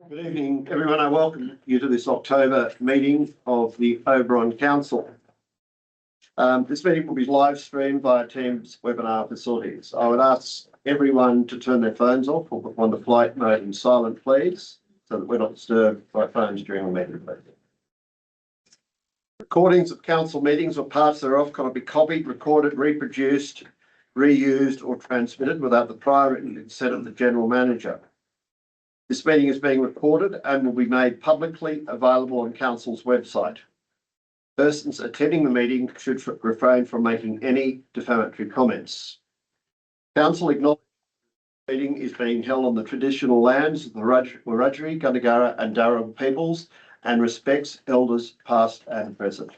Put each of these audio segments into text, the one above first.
Good evening, everyone. I welcome you to this October meeting of the Oberon Council. This meeting will be live streamed via Teams webinar facilities. I would ask everyone to turn their phones off or put on the flight mode and silent, please, so that we're not disturbed by phones during the meeting. Recordings of council meetings or parts thereof cannot be copied, recorded, reproduced, reused or transmitted without the prior written consent of the General Manager. This meeting is being recorded and will be made publicly available on Council's website. Persons attending the meeting should refrain from making any defamatory comments. Council acknowledges the meeting is being held on the traditional lands of the Wiradjuri, Gundungurra and Darug peoples and respects elders past and present.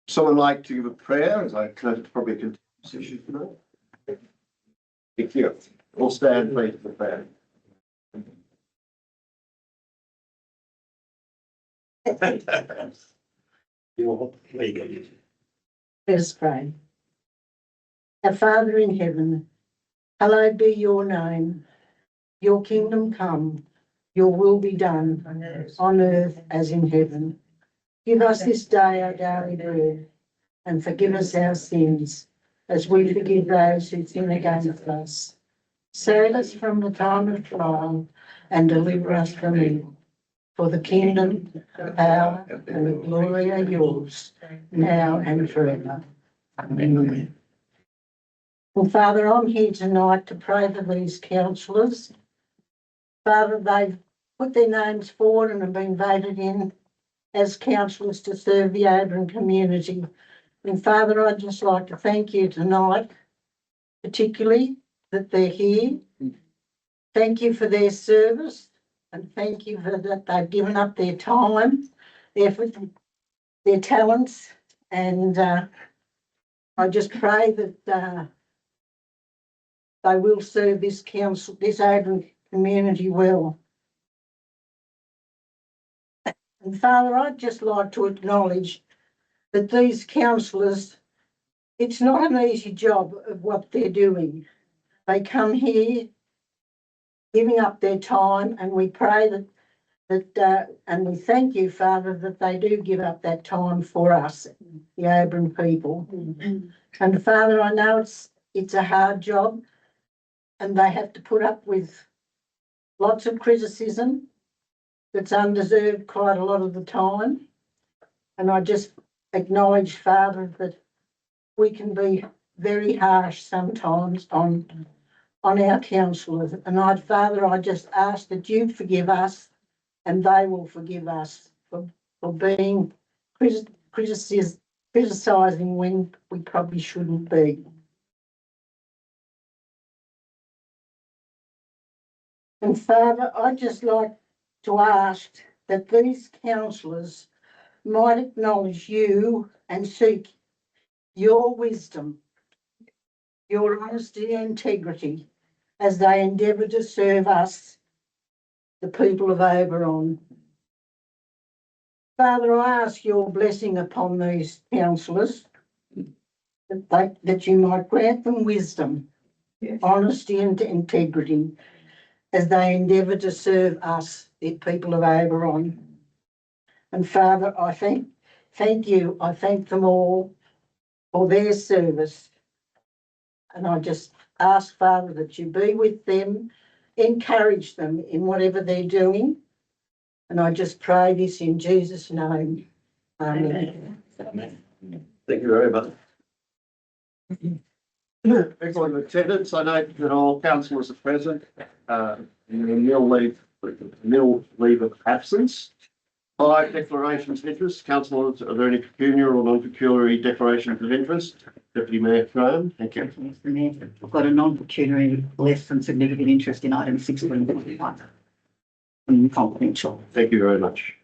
Someone like to give a prayer, as I know it's probably a continuous issue tonight. Thank you. All stand, please, for prayer. Let us pray. Our Father in heaven, hallowed be your name. Your kingdom come, your will be done on earth as in heaven. Give us this day our daily bread, and forgive us our sins, as we forgive those who sin against us. Save us from the time of trial, and deliver us from evil. For the kingdom, the power, and the glory are yours, now and forever. Amen. Well, Father, I'm here tonight to pray for these councillors. Father, they've put their names forward and have been voted in as councillors to serve the Oberon community. And Father, I'd just like to thank you tonight, particularly that they're here. Thank you for their service, and thank you for that they've given up their time, effort, their talents, and I just pray that they will serve this council, this Oberon community well. And Father, I'd just like to acknowledge that these councillors, it's not an easy job of what they're doing. They come here giving up their time, and we pray that and we thank you, Father, that they do give up that time for us, the Oberon people. And Father, I know it's a hard job, and they have to put up with lots of criticism that's undeserved quite a lot of the time. And I just acknowledge, Father, that we can be very harsh sometimes on our councillors. And Father, I just ask that you forgive us, and they will forgive us for being criticising when we probably shouldn't be. And Father, I'd just like to ask that these councillors might acknowledge you and seek your wisdom, your honesty and integrity as they endeavour to serve us, the people of Oberon. Father, I ask your blessing upon these councillors, that you might grant them wisdom, yes, honesty and integrity as they endeavour to serve us, the people of Oberon. And Father, I thank you. I thank them all for their service. And I just ask, Father, that you be with them, encourage them in whatever they're doing. And I just pray this in Jesus' name. Amen. Amen. Thank you very much. Excellent attendance. I note that all councillors are present in the nil leave of absence. 5 declarations of interest. Councillors, are there any pecuniary or non-pecuniary declarations of interest? Deputy Mayor Graham, thank you. Mr. Mayor, I've got a non-pecuniary less than significant interest in item 16.1. Confidential. Thank you very much.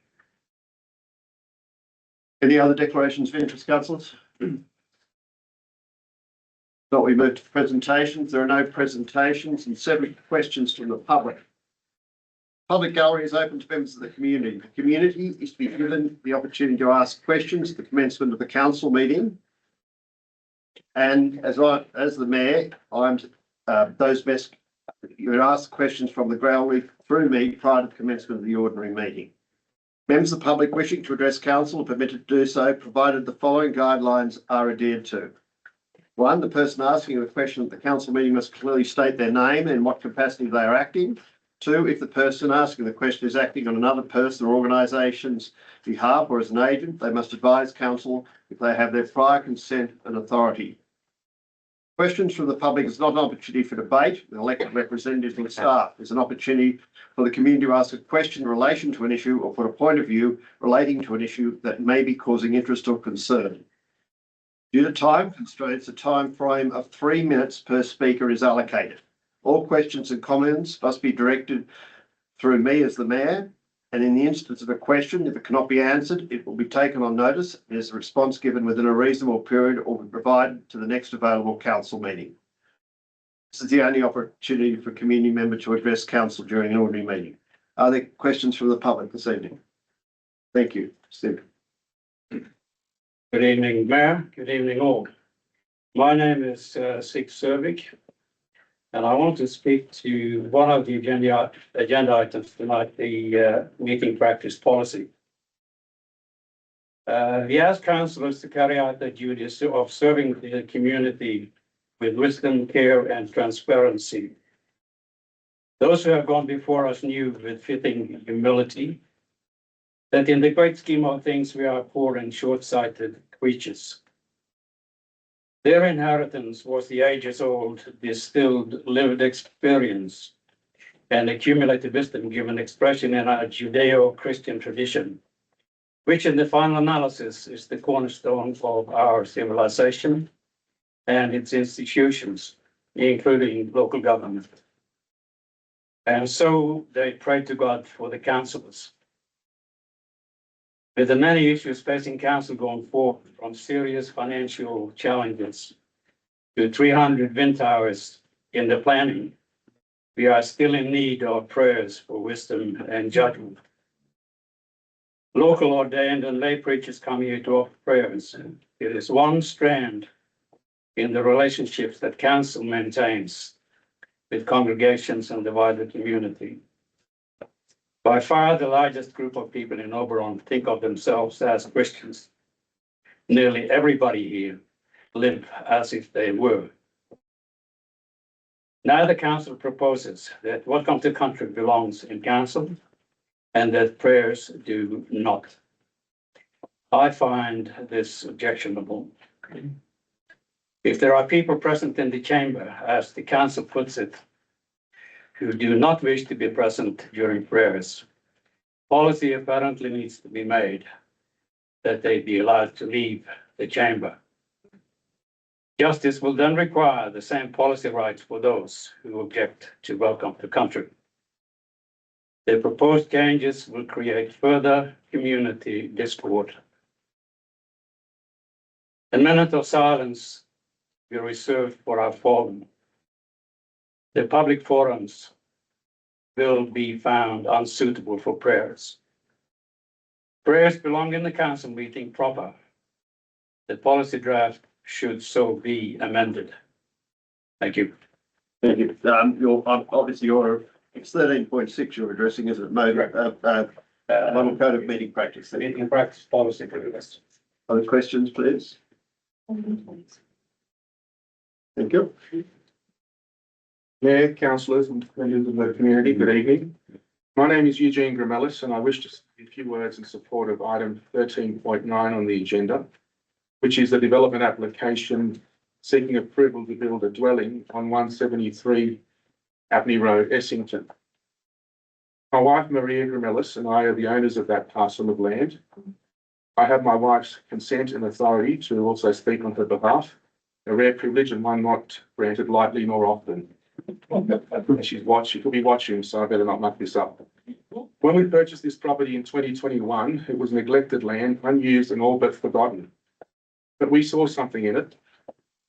Any other declarations of interest, councillors? So we move to presentations. There are no presentations and 7 questions from the public. Public gallery is open to members of the community. The community is to be given the opportunity to ask questions at the commencement of the council meeting. And as the mayor, those You would ask questions from the gallery through me prior to the commencement of the ordinary meeting. Members of the public wishing to address council are permitted to do so, provided the following guidelines are adhered to. 1, the person asking the question at the council meeting must clearly state their name and what capacity they are acting. 2, if the person asking the question is acting on another person or organisation's behalf or as an agent, they must advise council if they have their prior consent and authority. Questions from the public is not an opportunity for debate with elected representatives and staff. It's an opportunity for the community to ask a question in relation to an issue or put a point of view relating to an issue that may be causing interest or concern. Due to time constraints, a time frame of 3 minutes per speaker is allocated. All questions and comments must be directed through me as the Mayor, and in the instance of a question, if it cannot be answered, it will be taken on notice and is a response given within a reasonable period or be provided to the next available council meeting. This is the only opportunity for a community member to address council during an ordinary meeting. Are there questions from the public this evening? Thank you, Stephen. Good evening, Mayor. Good evening, all. My name is Sig Servik, and I want to speak to one of the agenda items tonight, the meeting practice policy. We ask councillors to carry out their duties of serving the community with wisdom, care, and transparency. Those who have gone before us knew with fitting humility that in the great scheme of things, we are poor and short-sighted creatures. Their inheritance was the ages-old, distilled, lived experience and accumulated wisdom given expression in our Judeo-Christian tradition, which in the final analysis is the cornerstone of our civilization and its institutions, including local government. And so they prayed to God for the councillors. With the many issues facing council going forward, from serious financial challenges to 300 wind towers in the planning, we are still in need of prayers for wisdom and judgment. Local ordained and lay preachers come here to offer prayers. It is one strand in the relationships that council maintains with congregations and the wider community. By far, the largest group of people in Oberon think of themselves as Christians. Nearly everybody here live as if they were. Now the council proposes that welcome to country belongs in council and that prayers do not. I find this objectionable. If there are people present in the chamber, as the council puts it, who do not wish to be present during prayers, policy apparently needs to be made that they be allowed to leave the chamber. Justice will then require the same policy rights for those who object to welcome to country. The proposed changes will create further community discord. A minute of silence be reserved for our fallen. The public forums will be found unsuitable for prayers. Prayers belong in the council meeting proper. The policy draft should so be amended. Thank you. Thank you. Obviously it's 13.6 you're addressing, isn't it? Model Code of Meeting Practice. Meeting practice policy. Other questions, please? Thank you. Mayor, councillors and members of the community, good evening. My name is Eugene Gramelis and I wish to say a few words in support of item 13.9 on the agenda, which is a development application seeking approval to build a dwelling on 173 Abney Road, Essington. My wife, Maria Gramelis, and I are the owners of that parcel of land. I have my wife's consent and authority to also speak on her behalf, a rare privilege and one not granted lightly nor often. She could be watching, so I better not muck this up. When we purchased this property in 2021, it was neglected land, unused and all but forgotten. But we saw something in it.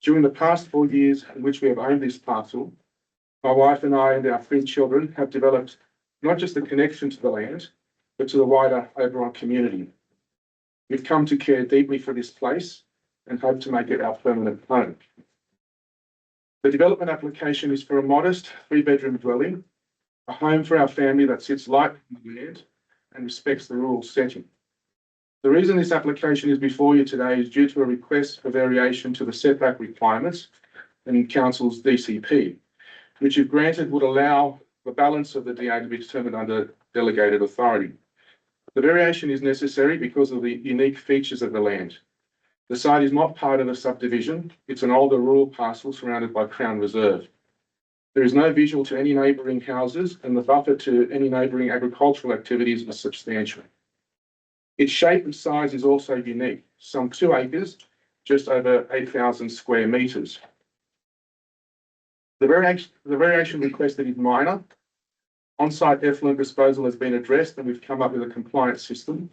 During the past 4 years in which we have owned this parcel, my wife and I and our 3 children have developed not just a connection to the land, but to the wider Oberon community. We've come to care deeply for this place and hope to make it our permanent home. The development application is for a modest 3-bedroom dwelling, a home for our family that sits light on the land and respects the rural setting. The reason this application is before you today is due to a request for variation to the setback requirements in Council's DCP, which if granted would allow the balance of the DA to be determined under delegated authority. The variation is necessary because of the unique features of the land. The site is not part of a subdivision. It's an older rural parcel surrounded by Crown Reserve. There is no visual to any neighbouring houses, and the buffer to any neighbouring agricultural activities is substantial. Its shape and size is also unique, some 2 acres, just over 8,000 square metres. The variation requested is minor. On-site effluent disposal has been addressed, and we've come up with a compliant system.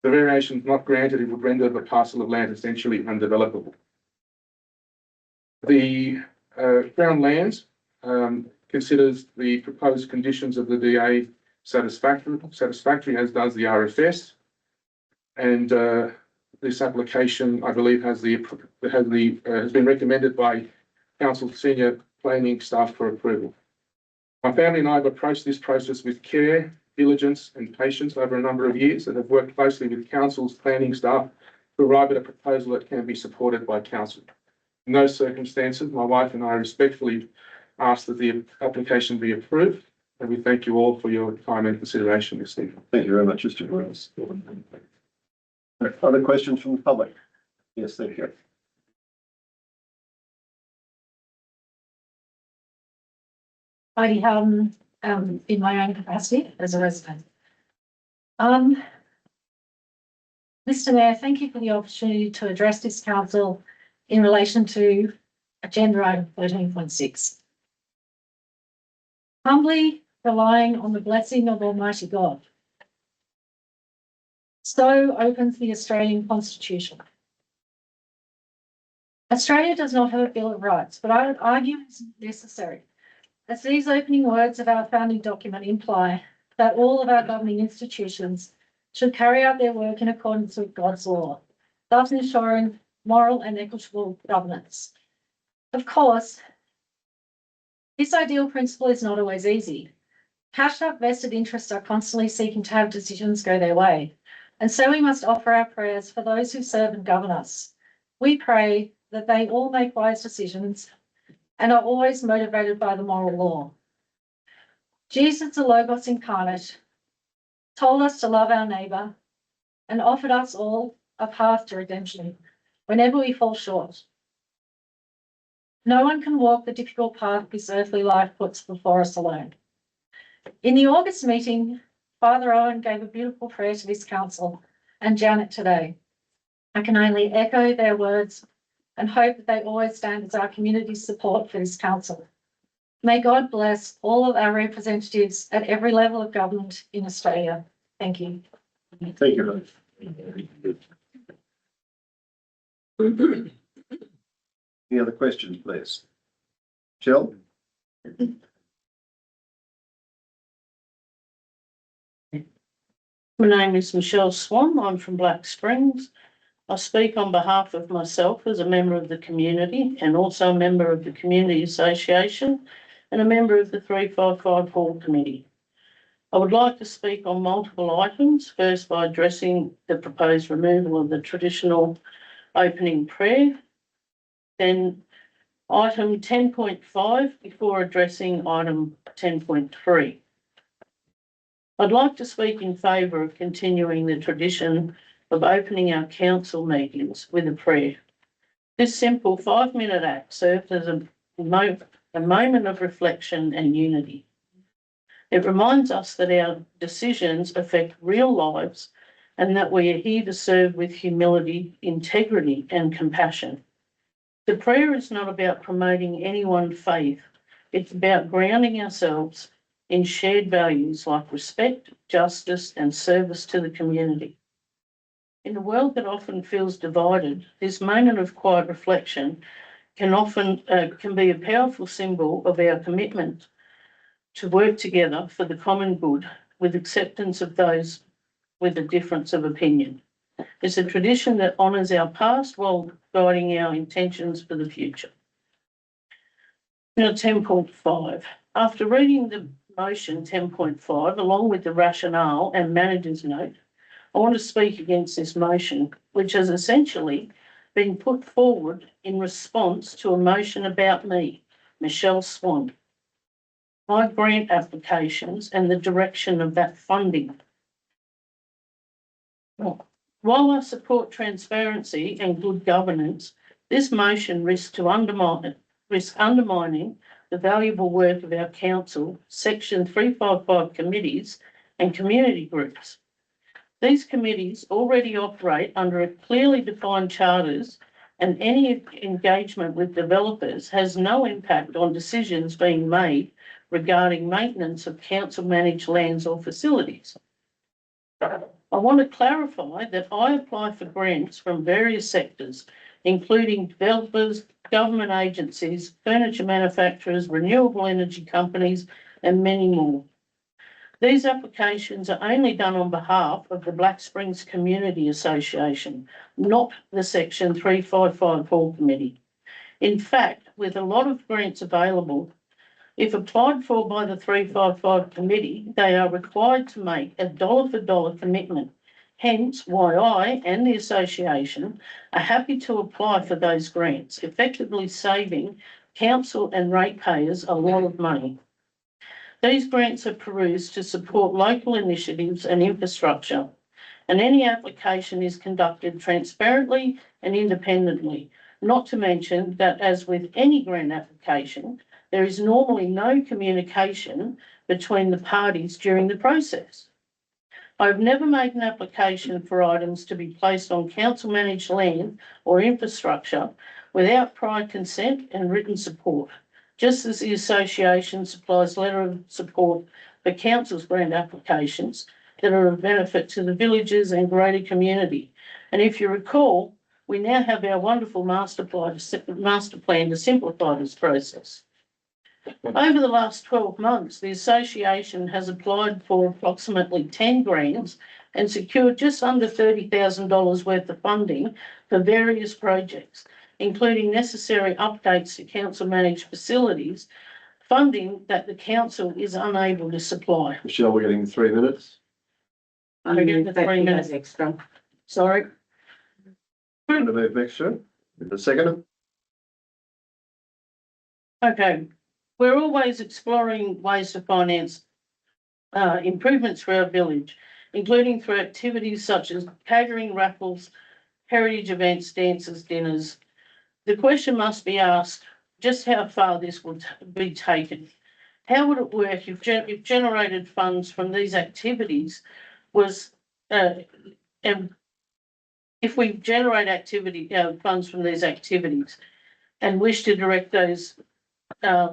The variation not granted, it would render the parcel of land essentially undevelopable. The Crown Lands considers the proposed conditions of the DA satisfactory, as does the RFS. And this application, I believe, has been recommended by Council senior planning staff for approval. My family and I have approached this process with care, diligence and patience over a number of years, and have worked closely with Council's planning staff to arrive at a proposal that can be supported by Council. In those circumstances, my wife and I respectfully ask that the application be approved, and we thank you all for your time and consideration this evening. Thank you very much, Mr. Gross. Other questions from the public? Yes, thank you. Heidi Howden, in my own capacity as a resident. Mr. Mayor, thank you for the opportunity to address this council in relation to agenda item 13.6. Humbly relying on the blessing of Almighty God. So opens the Australian Constitution. Australia does not have a Bill of Rights, but I would argue it's necessary, as these opening words of our founding document imply that all of our governing institutions should carry out their work in accordance with God's law, thus ensuring moral and equitable governance. Of course, this ideal principle is not always easy. Cashed-up vested interests are constantly seeking to have decisions go their way, and so we must offer our prayers for those who serve and govern us. We pray that they all make wise decisions and are always motivated by the moral law. Jesus, the Logos incarnate, told us to love our neighbour and offered us all a path to redemption whenever we fall short. No one can walk the difficult path this earthly life puts before us alone. In the August meeting, Father Owen gave a beautiful prayer to this council and Janet today. I can only echo their words and hope that they always stand as our community's support for this council. May God bless all of our representatives at every level of government in Australia. Thank you. Thank you. Any other questions, please? Jill? My name is Michelle Swan. I'm from Black Springs. I speak on behalf of myself as a member of the community and also a member of the Community Association and a member of the 355 Hall Committee. I would like to speak on multiple items, first by addressing the proposed removal of the traditional opening prayer, then item 10.5 before addressing item 10.3. I'd like to speak in favour of continuing the tradition of opening our council meetings with a prayer. This simple 5-minute act serves as a moment of reflection and unity. It reminds us that our decisions affect real lives and that we are here to serve with humility, integrity and compassion. The prayer is not about promoting anyone's faith. It's about grounding ourselves in shared values like respect, justice and service to the community. In a world that often feels divided, this moment of quiet reflection can be a powerful symbol of our commitment to work together for the common good with acceptance of those with a difference of opinion. It's a tradition that honours our past while guiding our intentions for the future. Now, 10.5. After reading the motion 10.5, along with the rationale and manager's note, I want to speak against this motion, which has essentially been put forward in response to a motion about me, Michelle Swan, my grant applications and the direction of that funding. While I support transparency and good governance, this motion risks undermining the valuable work of our council, Section 355 committees and community groups. These committees already operate under a clearly defined charters, and any engagement with developers has no impact on decisions being made regarding maintenance of council managed lands or facilities. I want to clarify that I apply for grants from various sectors, including developers, government agencies, furniture manufacturers, renewable energy companies, and many more. These applications are only done on behalf of the Black Springs Community Association, not the Section 355 Hall Committee. In fact, with a lot of grants available, if applied for by the 355 committee, they are required to make a dollar for dollar commitment. Hence why I and the association are happy to apply for those grants, effectively saving council and ratepayers a lot of money. These grants are perused to support local initiatives and infrastructure, and any application is conducted transparently and independently, not to mention that, as with any grant application, there is normally no communication between the parties during the process. I've never made an application for items to be placed on council managed land or infrastructure without prior consent and written support, just as the association supplies letter of support for council's grant applications that are of benefit to the villages and greater community. And if you recall, we now have our wonderful master plan to simplify this process. Over the last 12 months, the association has applied for approximately 10 grants and secured just under $30,000 worth of funding for various projects, including necessary updates to council managed facilities, funding that the council is unable to supply. Michelle, we're getting 3 minutes. I get the 3 minutes extra. Sorry. Want to move extra? A second. Okay. We're always exploring ways to finance improvements for our village, including through activities such as catering, raffles, heritage events, dances, dinners. The question must be asked just how far this will be taken. How would it work if generated funds from these activities and if we generate funds from these activities and wish to direct those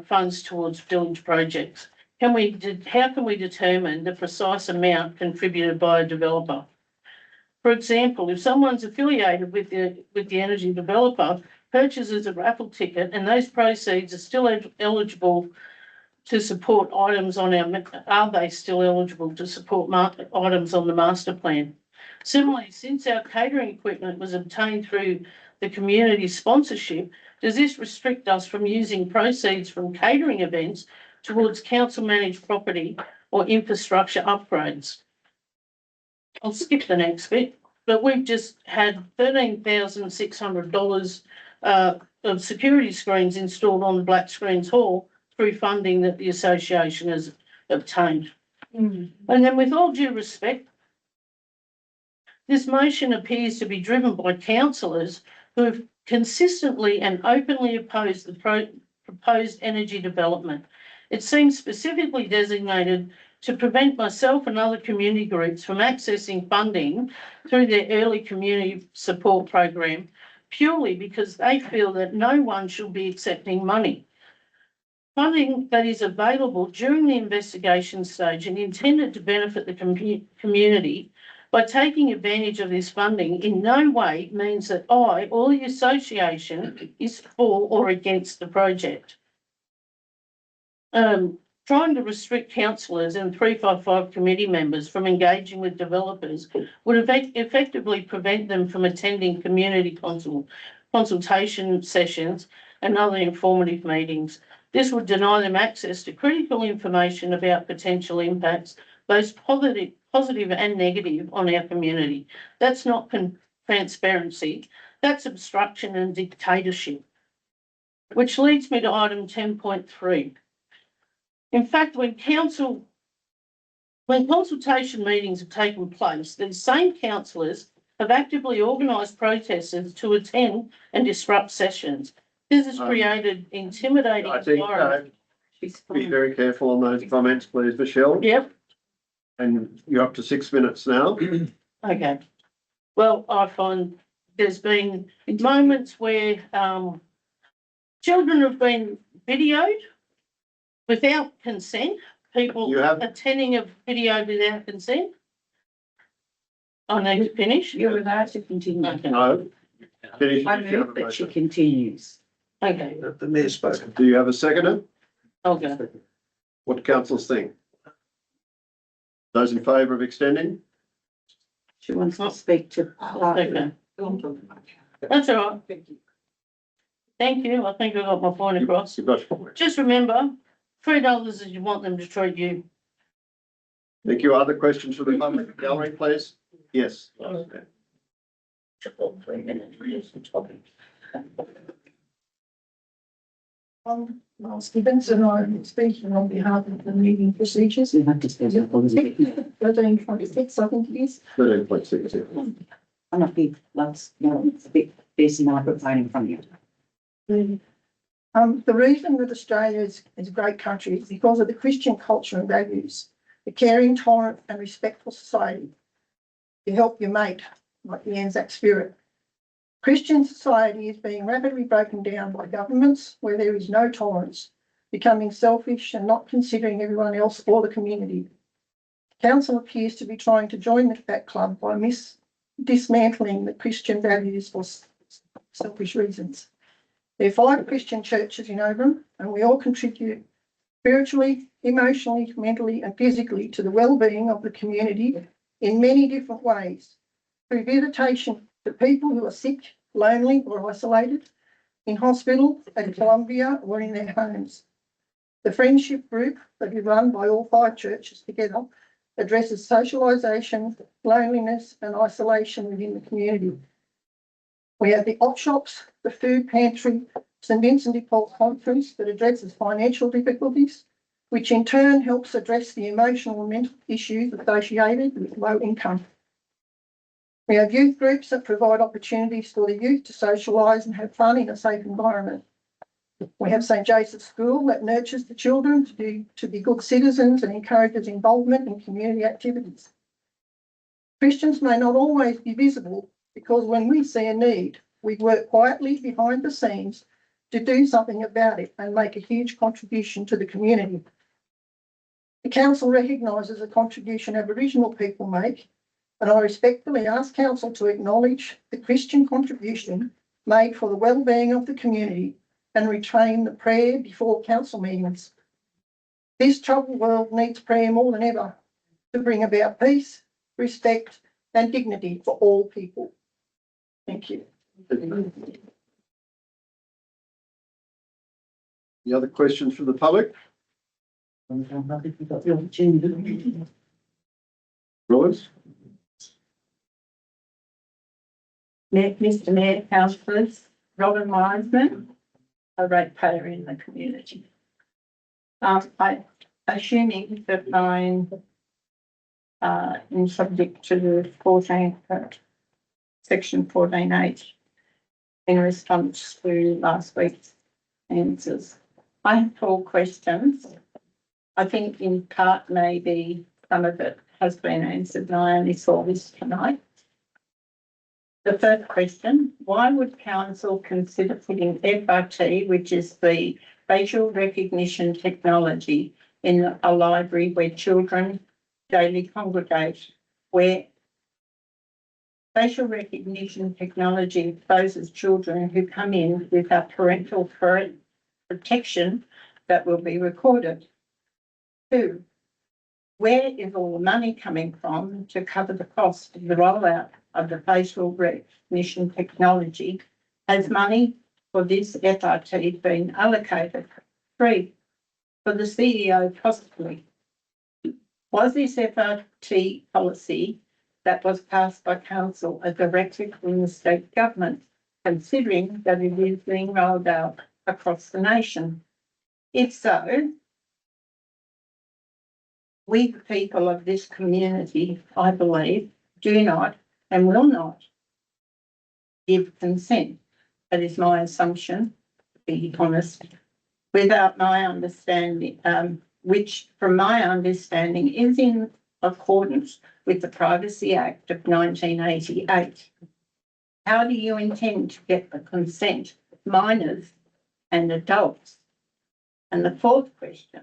funds towards village projects? How can we determine the precise amount contributed by a developer? For example, if someone's affiliated with the energy developer, purchases a raffle ticket, and those proceeds are still eligible to support items on are they still eligible to support items on the master plan? Similarly, since our catering equipment was obtained through the community sponsorship, does this restrict us from using proceeds from catering events towards council managed property or infrastructure upgrades? I'll skip the next bit, but we've just had $13,600 of security screens installed on the Black Screens Hall through funding that the association has obtained. And then, with all due respect, this motion appears to be driven by councillors who have consistently and openly opposed the proposed energy development. It seems specifically designated to prevent myself and other community groups from accessing funding through their early community support program, purely because they feel that no one should be accepting money. Funding that is available during the investigation stage and intended to benefit the community by taking advantage of this funding in no way means that I or the association is for or against the project. Trying to restrict councillors and 355 committee members from engaging with developers would effectively prevent them from attending community consultation sessions and other informative meetings. This would deny them access to critical information about potential impacts, both positive and negative, on our community. That's not transparency, that's obstruction and dictatorship. Which leads me to item 10.3. In fact, when consultation meetings have taken place, these same councillors have actively organised protesters to attend and disrupt sessions. This has created intimidating I think, environment. be very careful on those comments, please, Michelle. Yep, And you're up to 6 minutes now. okay. Well, I find there's been moments where children have been videoed without consent. People You have- attending a video without consent. I need to finish. You're allowed to continue. Okay. No. Finish. I move that she continues. Okay, The mayor's spoken. Do you have a seconder? okay. What do councillors think? Those in favour of extending? She wants to speak to. Okay. That's all right. Thank you. I think I got my point across. You've got your point. Just remember, treat others as you want them to treat you. Thank you. Other questions from the public gallery, please? Yes. 3 minutes. Miles Stevens, and I'm speaking on behalf of the meeting procedures. You have to speak up, Elizabeth. 1326, I think it is. 13.6. I'm not big, let's, it's a bit, there's a microphone in front of you. The reason that Australia is a great country is because of the Christian culture and values, the caring, tolerant and respectful society. You help your mate, like the Anzac spirit. Christian society is being rapidly broken down by governments where there is no tolerance, becoming selfish and not considering everyone else or the community. Council appears to be trying to join that club by dismantling the Christian values for selfish reasons. There are 5 Christian churches in Oberon, and we all contribute spiritually, emotionally, mentally and physically to the well-being of the community in many different ways, through visitation to people who are sick, lonely or isolated, in hospital, at Columbia or in their homes. The friendship group that is run by all 5 churches together addresses socialisation, loneliness and isolation within the community. We have the op shops, the food pantry, St Vincent de Paul conference that addresses financial difficulties, which in turn helps address the emotional and mental issues associated with low income. We have youth groups that provide opportunities for the youth to socialise and have fun in a safe environment. We have St Joseph's School that nurtures the children to be good citizens and encourages involvement in community activities. Christians may not always be visible because when we see a need, we work quietly behind the scenes to do something about it and make a huge contribution to the community. The council recognises the contribution Aboriginal people make, and I respectfully ask council to acknowledge the Christian contribution made for the well-being of the community and retain the prayer before council meetings. This troubled world needs prayer more than ever to bring about peace, respect and dignity for all people. Thank you. Any other questions from the public? Royce? Mr Mayor, councillors, Robin Wiseman, a ratepayer in the community. I assuming that I'm in subject to the 14, section 14H in response to last week's answers. I have 4 questions. I think in part maybe some of it has been answered and I only saw this tonight. The first question, why would council consider putting FRT, which is the facial recognition technology, in a library where children daily congregate, where facial recognition technology exposes children who come in without parental protection that will be recorded? 2, where is all the money coming from to cover the cost of the rollout of the facial recognition technology? Has money for this FRT been allocated? 3, for the CEO possibly. Was this FRT policy that was passed by council a directive from the state government, considering that it is being rolled out across the nation? If so, we the people of this community, I believe, do not and will not give consent. That is my assumption, to be honest, without my understanding, which from my understanding is in accordance with the Privacy Act of 1988. How do you intend to get the consent of minors and adults? And the fourth question,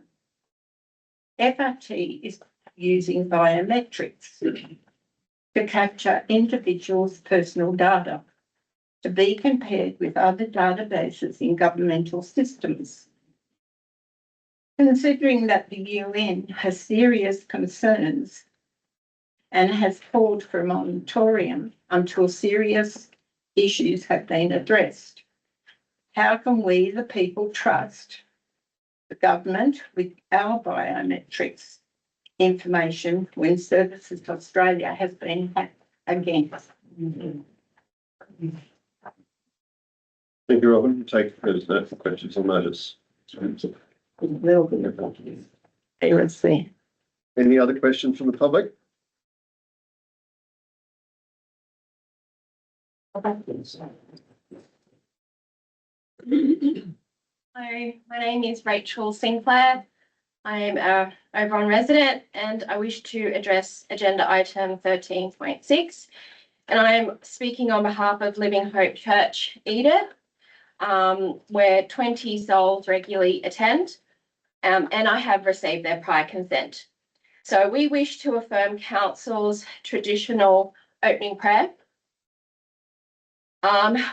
FRT is using biometrics to capture individuals' personal data to be compared with other databases in governmental systems. Considering that the UN has serious concerns and has called for a moratorium until serious issues have been addressed, how can we, the people, trust the government with our biometrics information when Services Australia has been hacked again? Thank you, Robin. You take those questions on notice. It will be. Let's see. Any other questions from the public? Hi, my name is Rachel Sinclair. I am a Oberon resident and I wish to address agenda item 13.6. And I am speaking on behalf of Living Hope Church, Eden, where 20 souls regularly attend, and I have received their prior consent. So we wish to affirm Council's traditional opening prayer.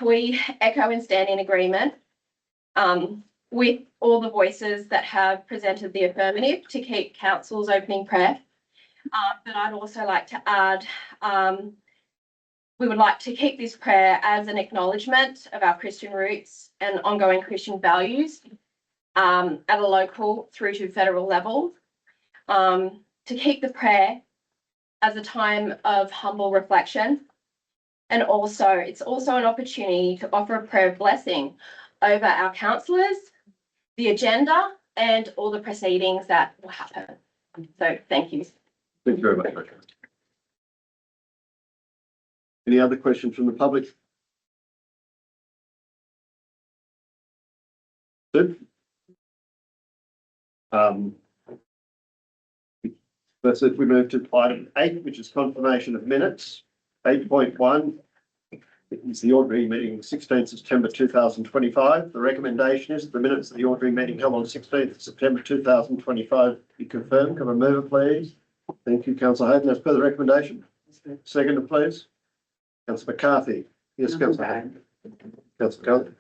We echo and stand in agreement with all the voices that have presented the affirmative to keep Council's opening prayer. But I'd also like to add, we would like to keep this prayer as an acknowledgement of our Christian roots and ongoing Christian values at a local through to federal level. To keep the prayer as a time of humble reflection. And also, it's also an opportunity to offer a prayer of blessing over our councillors, the agenda, and all the proceedings that will happen. So thank you. Thank you very much, Rachel. Any other questions from the public? Good. That's it. We move to item 8, which is confirmation of minutes. 8.1 is the ordinary meeting, 16th September 2025. The recommendation is that the minutes of the ordinary meeting held on 16th September 2025 be confirmed. Can I move it, please? Thank you, Councillor Hayden. As per the recommendation. Second, please. Councillor McCarthy. Yes, Councillor Hayden. Councillor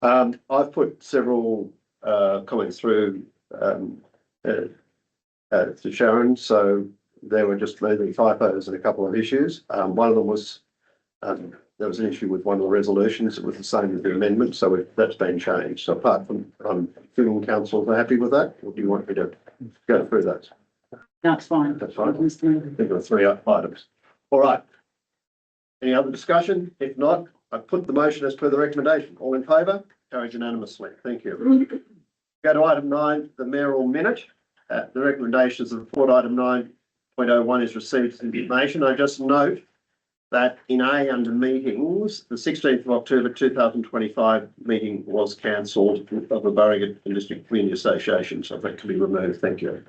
Cullen. I've put several comments through to Sharon, so there were just maybe typos and a couple of issues. One of them was there was an issue with one of the resolutions. It was the same as the amendment, so that's been changed. So apart from feeling council are happy with that, or do you want me to go through that? That's fine. That's fine. I think there are 3 items. All right. Any other discussion? If not, I put the motion as per the recommendation. All in favour? Carried unanimously. Thank you. Go to item 9, the mayoral minute. The recommendations of report item 9.01 is received as information. I just note that in A under meetings, the 16th of October 2025 meeting was cancelled of the Burrigan District Community Association, so that can be removed. Thank you.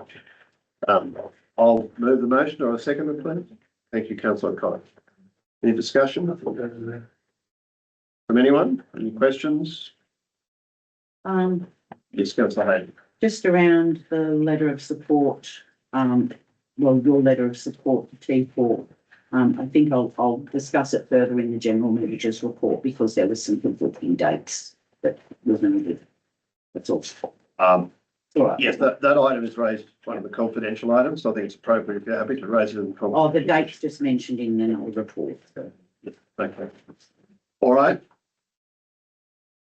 I'll move the motion, or a second, please. Thank you, Councillor Cott. Any discussion from anyone? Any questions? Yes, Councillor Hayden. Just around the letter of support, well, your letter of support to T4. I think I'll discuss it further in the general manager's report because there was some conflicting dates that was needed. That's all. All right. Yes, that item is raised, one of the confidential items. So I think it's appropriate if you're happy to raise it in the confidential. Oh, the date's just mentioned in the report. So. Okay. All right.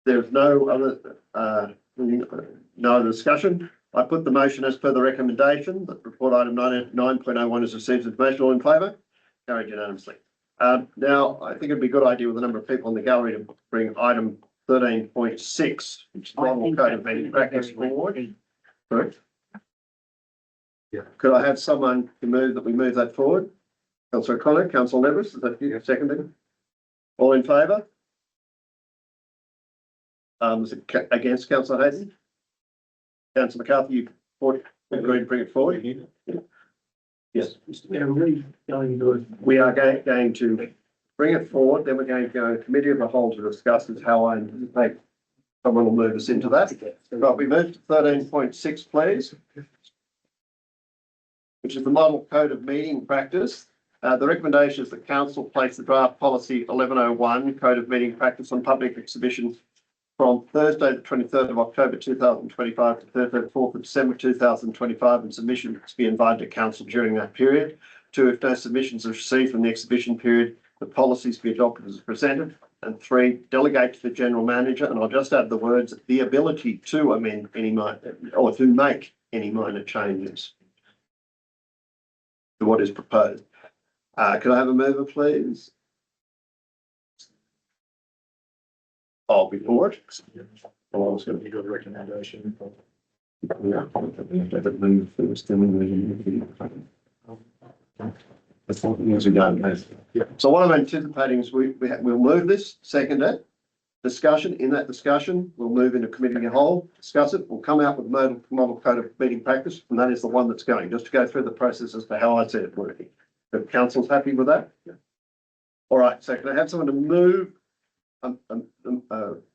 There's no other No other discussion. I put the motion as per the recommendation that report item 9.01 is received information. All in favour? Carried unanimously. Now, I think it'd be a good idea with a number of people in the gallery to bring item 13.6, which is the model code of meeting practice forward. Correct? Yeah. Could I have someone to move that we move that forward? Councillor Connor, Councillor Levis, is that you seconded? All in favour? Is it against Councillor Hayden? Councillor McCarthy, you agreed to bring it forward? Yes. We are going to bring it forward, then we're going to go to committee of the whole to discuss as how I anticipate someone will move us into that. Right, we move to 13.6, please, which is the model code of meeting practice. The recommendation is that council place the draft policy 1101 code of meeting practice on public exhibition from Thursday, the 23rd of October 2025 to Thursday, the 4th of December 2025, and submissions to be invited to council during that period. 2, if no submissions are received from the exhibition period, the policies be adopted as presented. And 3, delegate to the general manager, and I'll just add the words, the ability to amend any minor or to make any minor changes to what is proposed. Can I have a mover, please? Oh, before it. Well, I was going to give a recommendation. So what I'm anticipating is we'll move this, second it, discussion. In that discussion, we'll move into committee of the whole, discuss it. We'll come out with model code of meeting practice, and that is the one that's going, just to go through the process as to how I see it working. The council's happy with that? Yeah. All right, so can I have someone to move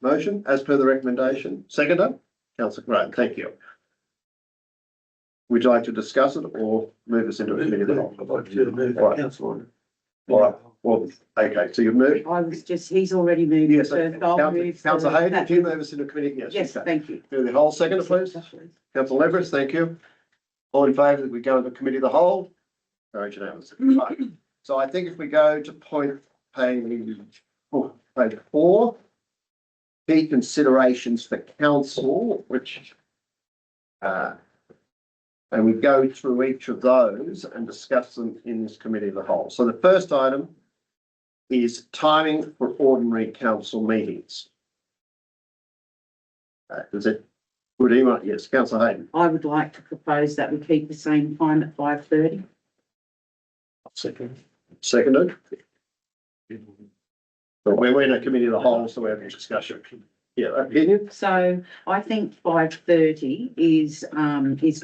motion as per the recommendation? Seconder? Councillor Graham, thank you. Would you like to discuss it or move us into a committee of the whole? I'd like to move All right. council. All right, well, okay, so you've moved? I was just, he's already moved. Yes, first. I'll move Councillor Hayden, that. do you move us into a committee? Yes. Yes, okay. thank you. Do the whole seconder, please. Councillor Leverett, thank you. All in favour that we go into committee of the whole? Very unanimous. Right. So I think if we go to page 4, key considerations for council, which and we go through each of those and discuss them in this committee of the whole. So the first item is timing for ordinary council meetings. Is it good email? Yes, Councillor Hayden. I would like to propose that we keep the same time at 5:30. Seconded. But we're in a committee of the whole, so we have a discussion. Yeah, opinion? So I think 5:30 is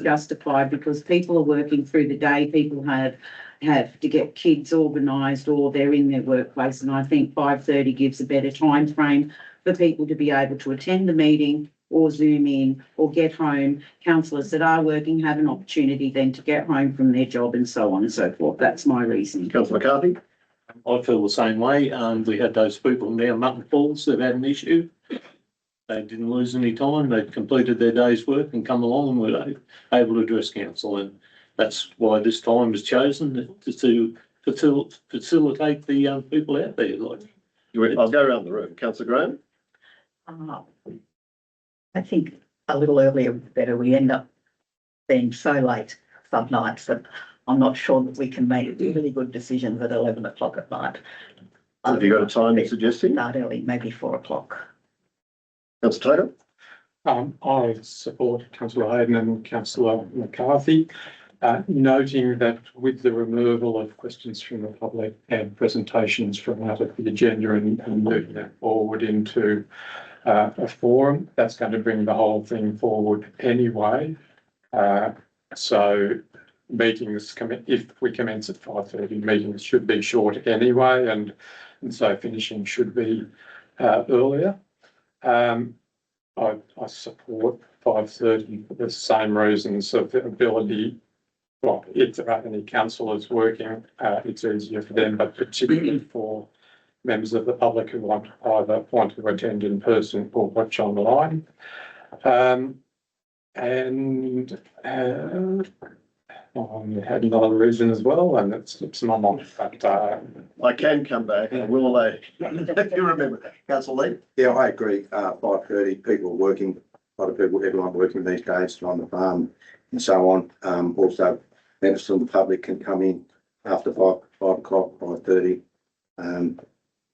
justified because people are working through the day. People have to get kids organised or they're in their workplace. And I think 5:30 gives a better time frame for people to be able to attend the meeting or Zoom in or get home. Councillors that are working have an opportunity then to get home from their job and so on and so forth. That's my reasoning. Councillor McCarthy? I feel the same way. We had those people down Mutton Falls that had an issue. They didn't lose any time. They completed their day's work and come along and were able to address council. And that's why this time was chosen to facilitate the people out there. Like, I'll go around the room. Councillor Graham? I think a little earlier better. We end up being so late some nights that I'm not sure that we can make really good decisions at 11 o'clock at night. Have you got a time you're suggesting? Start early, maybe 4 o'clock. Councillor Taylor? I support Councillor Hayden and Councillor McCarthy, noting that with the removal of questions from the public and presentations from out of the agenda and moving that forward into a forum, that's going to bring the whole thing forward anyway. So meetings, if we commence at 5:30, meetings should be short anyway, and so finishing should be earlier. I support 5:30 for the same reasons of the ability. Well, if there are any councillors working, it's easier for them, but particularly for members of the public who want to attend in person or watch online. I had another reason as well, and it slips my mind, but I can come back. I will if you remember. Councillor Lee? Yeah, I agree. 5:30, people are working. a lot of people, everyone working these days on the farm and so on. Also, members from the public can come in after 5 o'clock, 5:30.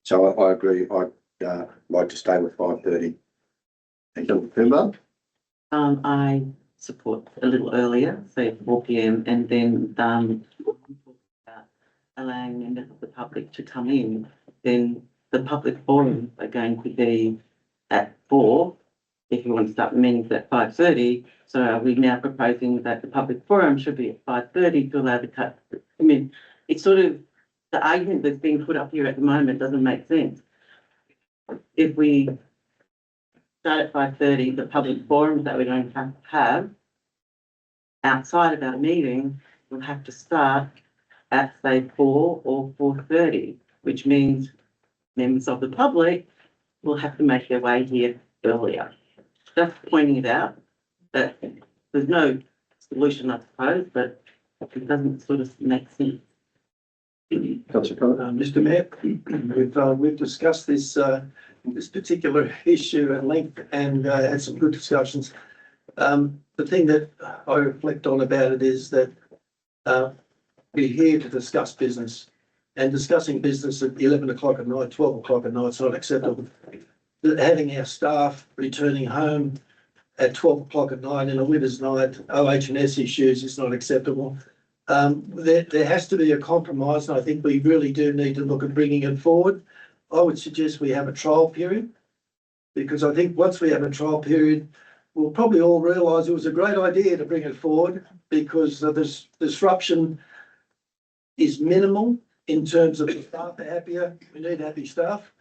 So I agree. I'd like to stay with 5:30. Thank you, Kumar. I support a little earlier, say 4 p.m, and then, about allowing members of the public to come in, then the public forum again could be at 4, if you want to start the meetings at 5:30. So are we now proposing that the public forum should be at 5:30 to allow the cut? I mean, it's sort of, the argument that's being put up here at the moment doesn't make sense. If we start at 5:30, the public forums that we're going to have outside of our meeting will have to start at, say, 4 or 4:30, which means members of the public will have to make their way here earlier. Just pointing it out, that there's no solution, I suppose, but it doesn't sort of make sense. Councillor Connor. Mr. Mayor, we've discussed this particular issue at length and had some good discussions. The thing that I reflect on about it is that we're here to discuss business, and discussing business at 11 o'clock at night, 12 o'clock at night is not acceptable. Having our staff returning home at 12 o'clock at night in a winter's night, OH&S issues is not acceptable. There has to be a compromise, and I think we really do need to look at bringing it forward. I would suggest we have a trial period, because I think once we have a trial period, we'll probably all realise it was a great idea to bring it forward, because this disruption is minimal in terms of the staff are happier. We need happy staff.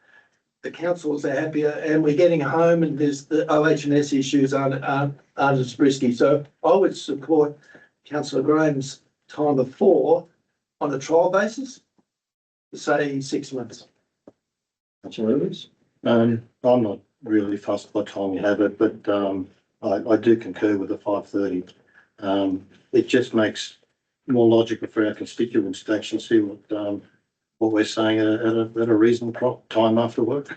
The councils are happier, and we're getting home, and there's the OH&S issues aren't as risky. So I would support Councillor Graham's time of 4 on a trial basis, say 6 months. Councillor Lewis. I'm not really fussed what time you have it, but I do concur with the 5:30. It just makes more logical for our constituents to actually see what we're saying at a reasonable time after work.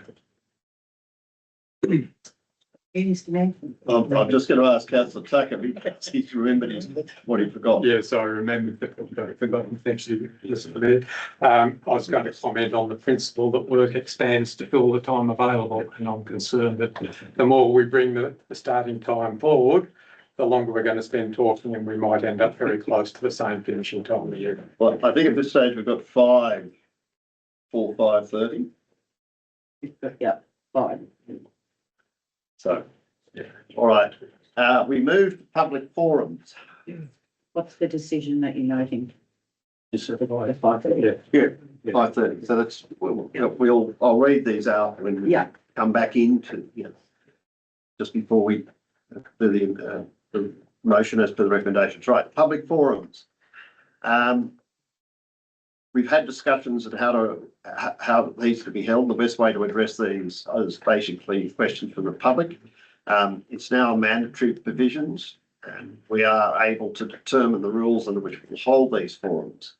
Mr. Mayor? I'm just going to ask Councillor Tucker because he's remembered what he forgot. Yes, I remembered that I'd forgotten. Thank you, Mr. Mayor. I was going to comment on the principle that work expands to fill the time available, and I'm concerned that the more we bring the starting time forward, the longer we're going to spend talking, and we might end up very close to the same finishing time of the year. Well, I think at this stage we've got 5 for 5:30. Yeah, fine. So, all right. We move to public forums. What's the decision that you're noting? Yes, sir. The 5:30? Yeah, 5:30. So that's, I'll read these out when we Yeah. come back into, just before we do the motion as per the recommendations. Right, public forums. We've had discussions on how these to be held. The best way to address these is basically questions from the public. It's now mandatory provisions, and we are able to determine the rules under which we hold these forums.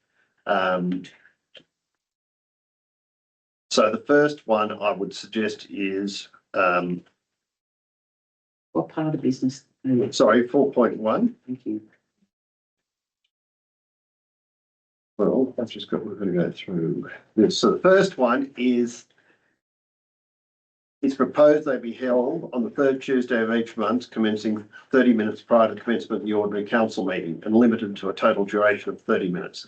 So the first one I would suggest is, What part of business? 4.1. Thank you. Well, I've just got, we're going to go through this. So the first one is, it's proposed they be held on the 3rd Tuesday of each month, commencing 30 minutes prior to the commencement of the ordinary council meeting and limited to a total duration of 30 minutes.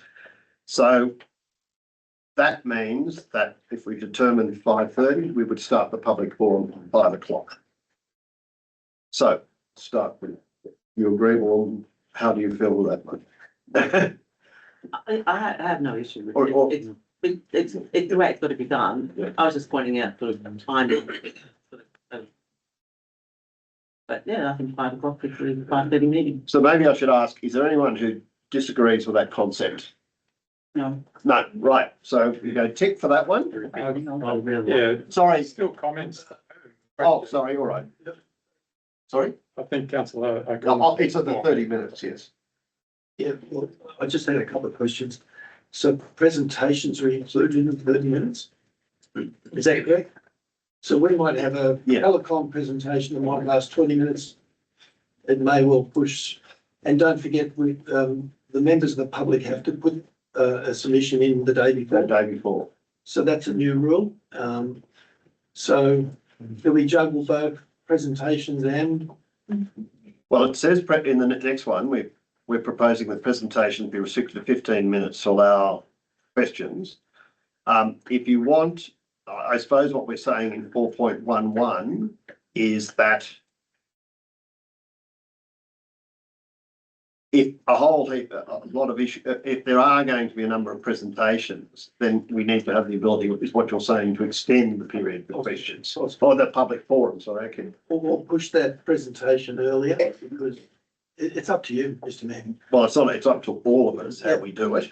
So that means that if we determine 5:30, we would start the public forum at 5 o'clock. So start with, you agree, or how do you feel with that one? I have no issue with Or- it. It's the way it's got to be done. Yeah. I was just pointing out sort of timing. But yeah, I think 5 o'clock is the 5:30 meeting. So maybe I should ask, is there anyone who disagrees with that concept? No. No, right. So you go tick for that one. Oh, really? Yeah, Sorry. still comments. Oh, sorry. All right. Sorry. I think Councillor. It's at the 30 minutes. Yes. Yeah, well, I just had a couple of questions. So presentations are included in the 30 minutes? Is that correct? So we might have a Yeah. telecom presentation that might last 20 minutes it may well push. And don't forget, the members of the public have to put a submission in the day The before. day before. So that's a new rule. So do we juggle both presentations and? Well, it says in the next one, we're proposing the presentation be restricted to 15 minutes to allow questions. If you want, I suppose what we're saying in 4.11 is that if a lot of issues, if there are going to be a number of presentations, then we need to have the ability, is what you're saying, to extend the period for questions or the public forums, I reckon. Or push that presentation earlier, because it's up to you, Mr. Mayor. Well, it's up to all of us how we do it.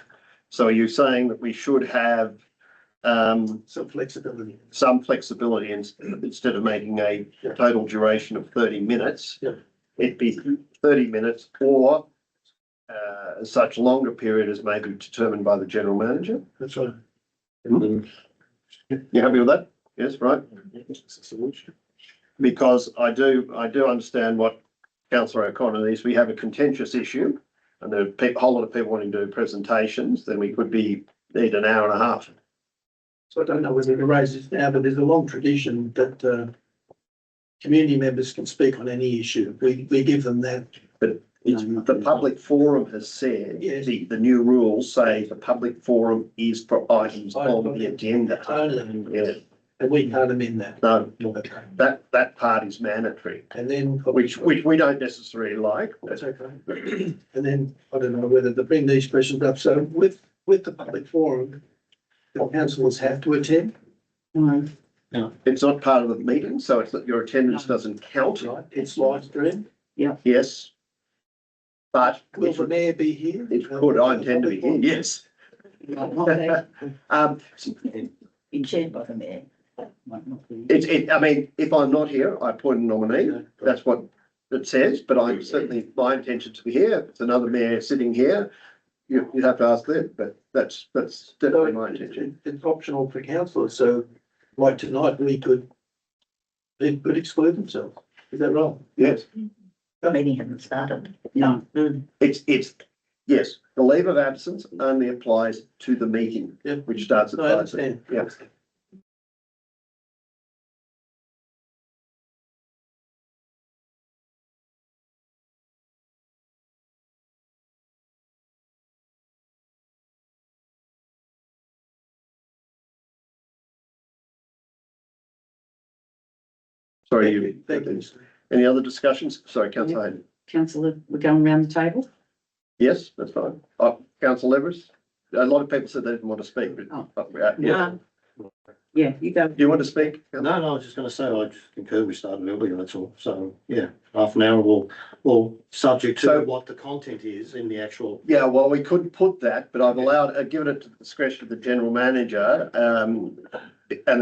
So are you saying that we should have Some flexibility. some flexibility instead of making a total duration of 30 minutes? Yeah. It'd be 30 minutes or such longer period as may be determined by the general manager. That's right. You happy with that? Yes, right? Because I do understand what councillor O'Connor is. We have a contentious issue and there are a whole lot of people wanting to do presentations, then we could need an hour and a half. So I don't know whether to raise this now, but there's a long tradition that community members can speak on any issue. We give them that. But the public forum has said, Yes. the new rules say the public forum is for items on the agenda. Only, Yeah, and we can't amend that. no, Okay. that part is mandatory, And then. which we don't necessarily like. That's okay. And then, I don't know whether to bring these questions up. So with the public forum, the councillors have to attend, No, It's not part of the meeting, so it's that your attendance doesn't count. right? It's live stream. Yes. But Will the mayor be here? it could, I intend to be here, yes. Been chaired by the mayor. Might not be. I mean, if I'm not here, I appoint a nominee. That's what it says, but I'm certainly, my intention to be here. If it's another mayor sitting here, you'd have to ask them, but that's definitely my intention. It's optional for councillors, so like tonight, they could exclude themselves. Is that wrong? Yes, The meeting hasn't started. no. it's, yes, the leave of absence only applies to the meeting, Yeah. which starts at No, I 5:00. understand. Yeah. Sorry, Thank you. any other discussions? Sorry, councillor Hayden. Councillor, we're going around the table. Yes, that's fine. Councillor Levers, a lot of people said they didn't want to speak, but yeah. Yeah, you go. Do you want to speak? No, I was just going to say, I just concur we started earlier, that's all. So, yeah, half an hour will subject to So- what the content is in the actual. Yeah, well, we could put that, but I've given it to the discretion of the general manager. And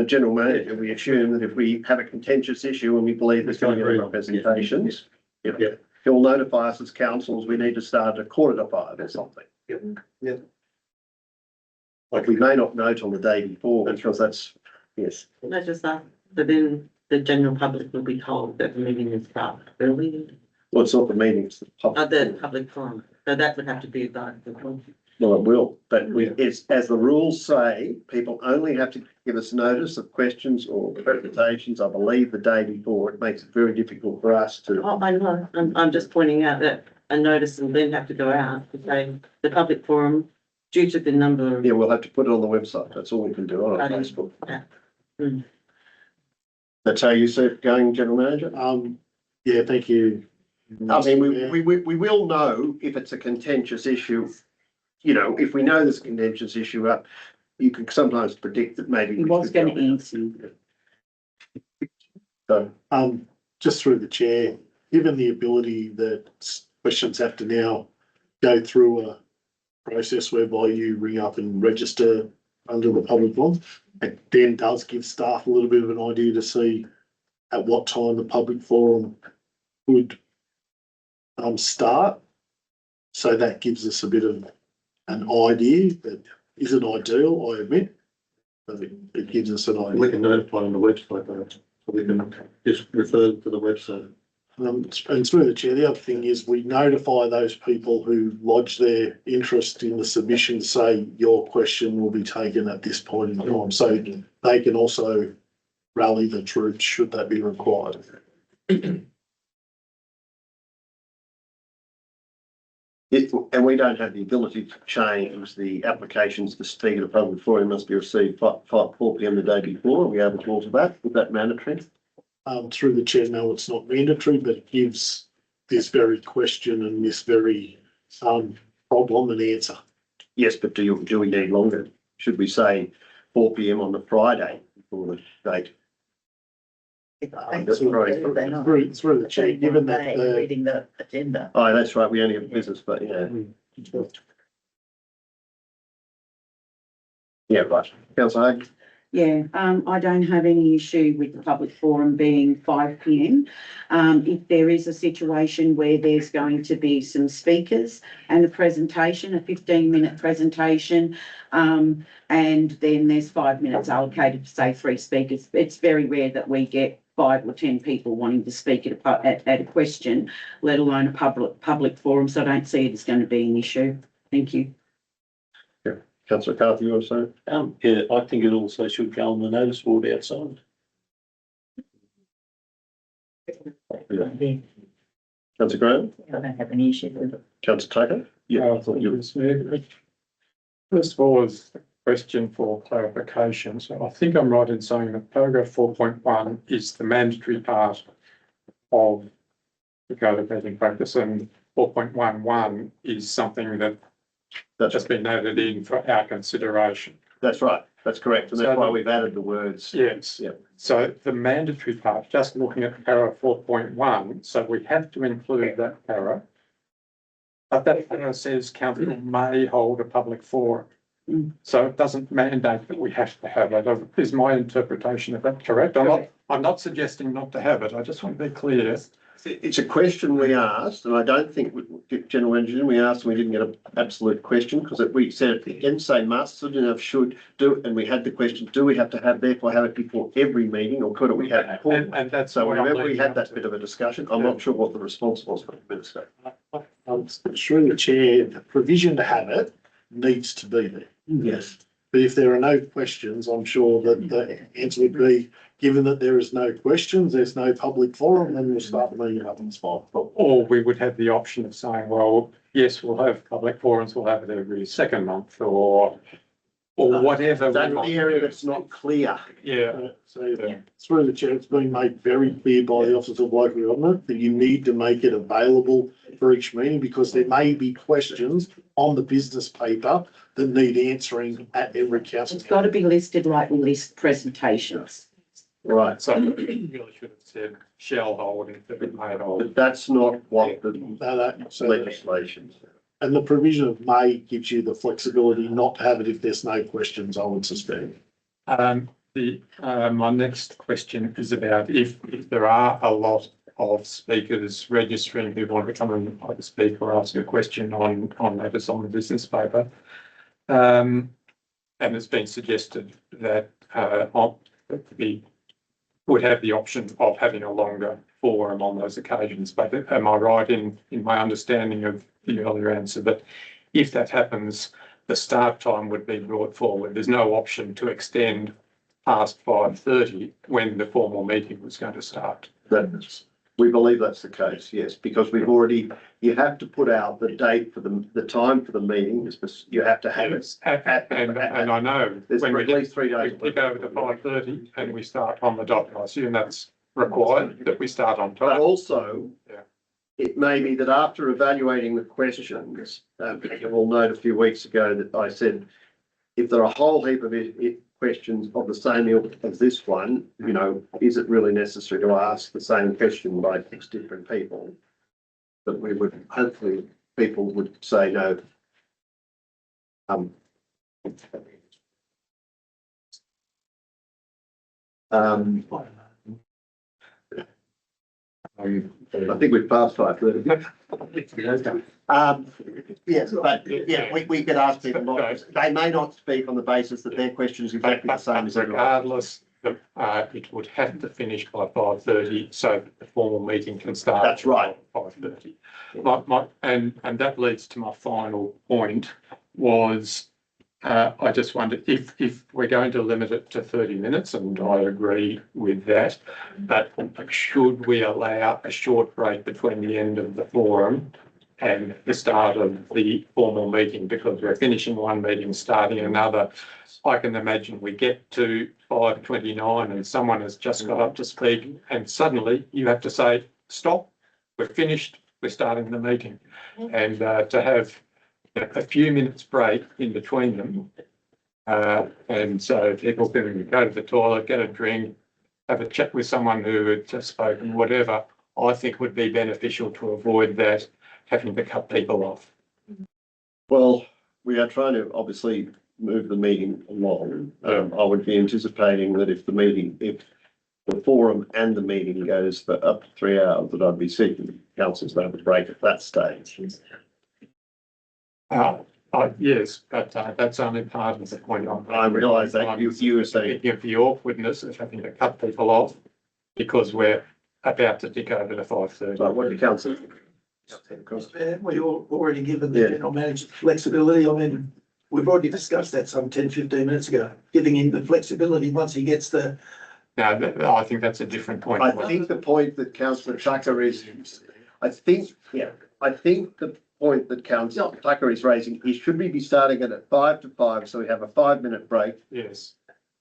the general manager, we assume that if we have a contentious issue and we believe there's going to be a lot of presentations, Yeah. he'll notify us as councils, we need to start at 4:45 or something. Yeah. Like we may not know till the day before because that's, yes. Not just that, but then the general public will be told that the meeting is started early, Well, it's not the meetings, the public. the public forum, so that would have to be advised. Well, it will, but it's, as the rules say, people only have to give us notice of questions or presentations, I believe, the day before. It makes it very difficult for us to. Oh, I know, I'm just pointing out that a notice will then have to go out to say the public forum, due to the number of. Yeah, we'll have to put it on the website. That's all we can do on Facebook. Yeah. That's how you see it going, General Manager? Yeah, thank you. I mean, we will know if it's a contentious issue. You know, if we know there's a contentious issue up, you can sometimes predict that maybe. He was going to answer you. So, Just through the chair, given the ability that questions have to now go through a process whereby you ring up and register under the public forum, it then does give staff a little bit of an idea to see at what time the public forum would start. So that gives us a bit of an idea that isn't ideal, I admit, but it gives us an idea. We can notify on the website, though, so we can just refer to the website. And through the chair, the other thing is we notify those people who lodge their interest in the submission, say your question will be taken at this point in time, so they can also rally the troops should that be required. And we don't have the ability to change the applications to speak at a public forum must be received 4 p.m. the day before. Are we able to alter that? Is that mandatory? Through the chair, no, it's not mandatory, but it gives this very question and this very problem an answer. Yes, but do we need longer? Should we say 4 p.m. on the Friday before the date? Through the chair, given that reading the agenda. Oh, that's right. We only have business, but yeah. Yeah, right. Councillor Hague? Yeah, I don't have any issue with the public forum being 5 p.m. If there is a situation where there's going to be some speakers and a presentation, a 15-minute presentation, and then there's 5 minutes allocated to say 3 speakers. It's very rare that we get 5 or 10 people wanting to speak at a question, let alone a public forum. So I don't see it as going to be an issue. Thank you. Councillor Carthy, you want to say? Yeah, I think it also should go on the notice board outside. Councillor Graham? I don't have any issue with it. Councillor Tucker? Yeah, I thought you were smooth. First of all, is a question for clarification. So I think I'm right in saying that paragraph 4.1 is the mandatory part of the code of meeting practice, and 4.11 is something that just been noted in for our consideration. That's right. That's correct. And that's why we've added the words. Yes. Yep. So the mandatory part, just looking at para 4.1, so we have to include that para. But that para says council may hold a public forum. So it doesn't mandate that we have to have it. Is my interpretation of that correct? I'm not suggesting not to have it. I just want to be clear. It's a question we asked, and I don't think General Engineer, we asked and we didn't get an absolute question because we said it didn't say must, so didn't have should do it, and we had the question, do we have to therefore have it before every meeting, or could we have it? And that's so what whenever we had that bit of a discussion, I'm not sure what the response was from the Minister. Through the chair, the provision to have it needs to be there. Yes. But if there are no questions, I'm sure that the answer would be, given that there is no questions, there's no public forum, then we'll start the meeting up on the spot. Or we would have the option of saying, well, yes, we'll have public forums, we'll have it every second month, or whatever. That's the area that's not clear. Yeah. So through the chair, it's been made very clear by the Office of Local Government that you need to make it available for each meeting, because there may be questions on the business paper that need answering at every council. It's got to be listed like we list presentations. Right. So you really should have said shall hold instead of may hold. But that's not what the So legislation says. and the provision of may gives you the flexibility not to have it if there's no questions, I would suspect. My next question is about if there are a lot of speakers registering who want to come and either speak or ask a question on matters on the business paper. And it's been suggested that we would have the option of having a longer forum on those occasions. But am I right in my understanding of the earlier answer that if that happens, the start time would be brought forward? There's no option to extend past 5:30 when the formal meeting was going to start. We believe that's the case, yes, because you have to put out the date for the time for the meeting. You have to have it. And I know there's when at least 3 days. we pick over to 5:30 and we start on the dot. I assume that's required that we start on time. But also, it may be that after evaluating the questions, you will note a few weeks ago that I said, if there are a whole heap of questions of the same ilk as this one, is it really necessary to ask the same question by 6 different people? But we would, hopefully, people would say no. I think we've passed 5:30. Yes, but we could ask people not. They may not speak on the basis that their question is exactly the same as everyone. Regardless, it would have to finish by 5:30, so that the formal meeting can start. That's right. 5:30. And that leads to my final point was, I just wondered if we're going to limit it to 30 minutes, and I agree with that, but should we allow a short break between the end of the forum and the start of the formal meeting, because we're finishing one meeting, starting another. I can imagine we get to 5:29 and someone has just got up to speak and suddenly you have to say, stop, we're finished, we're starting the meeting. And to have a few minutes break in between them. And so people can go to the toilet, get a drink, have a chat with someone who had just spoken, whatever, I think would be beneficial to avoid that, having to cut people off. Well, we are trying to obviously move the meeting along. I would be anticipating that if the forum and the meeting goes for up to 3 hours, that I'd be seeking council's to have a break at that stage. Yes, but that's only part of the point. I realise that you were saying. If the awkwardness of having to cut people off because we're about to tick over to 5:30. But what do council? We all already given the general manager flexibility. I mean, we've already discussed that some 10, 15 minutes ago, giving him the flexibility once he gets the. No, I think that's a different point. I think the point that councillor Tucker is, I think the point that councillor Tucker is raising is, should we be starting it at 5 to 5, so we have a 5-minute break? Yes.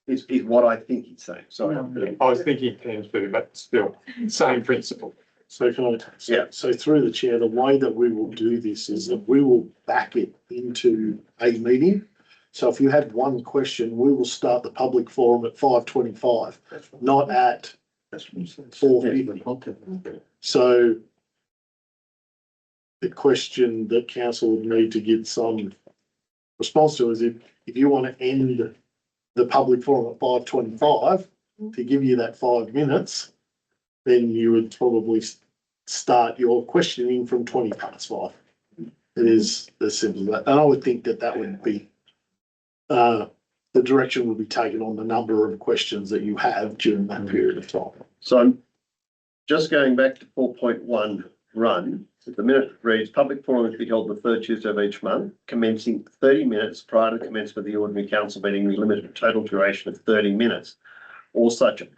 Is what I think he's saying. Sorry. I was thinking 10 to, but still, same principle. So can I, so through the chair, the way that we will do this is that we will back it into a meeting. So if you had one question, we will start the public forum at 5:25, not at 4:50. So the question that council would need to get some response to is if you want to end the public forum at 5:25 to give you that 5 minutes, then you would probably start your questioning from 5:20. It is as simple as that. And I would think that that would be, the direction will be taken on the number of questions that you have during that period of time. So I'm just going back to 4.1 run. The minute reads, public forum is to be held the third Tuesday of each month, commencing 30 minutes prior to the commencement of the ordinary council meeting, with limited total duration of 30 minutes. Or such, it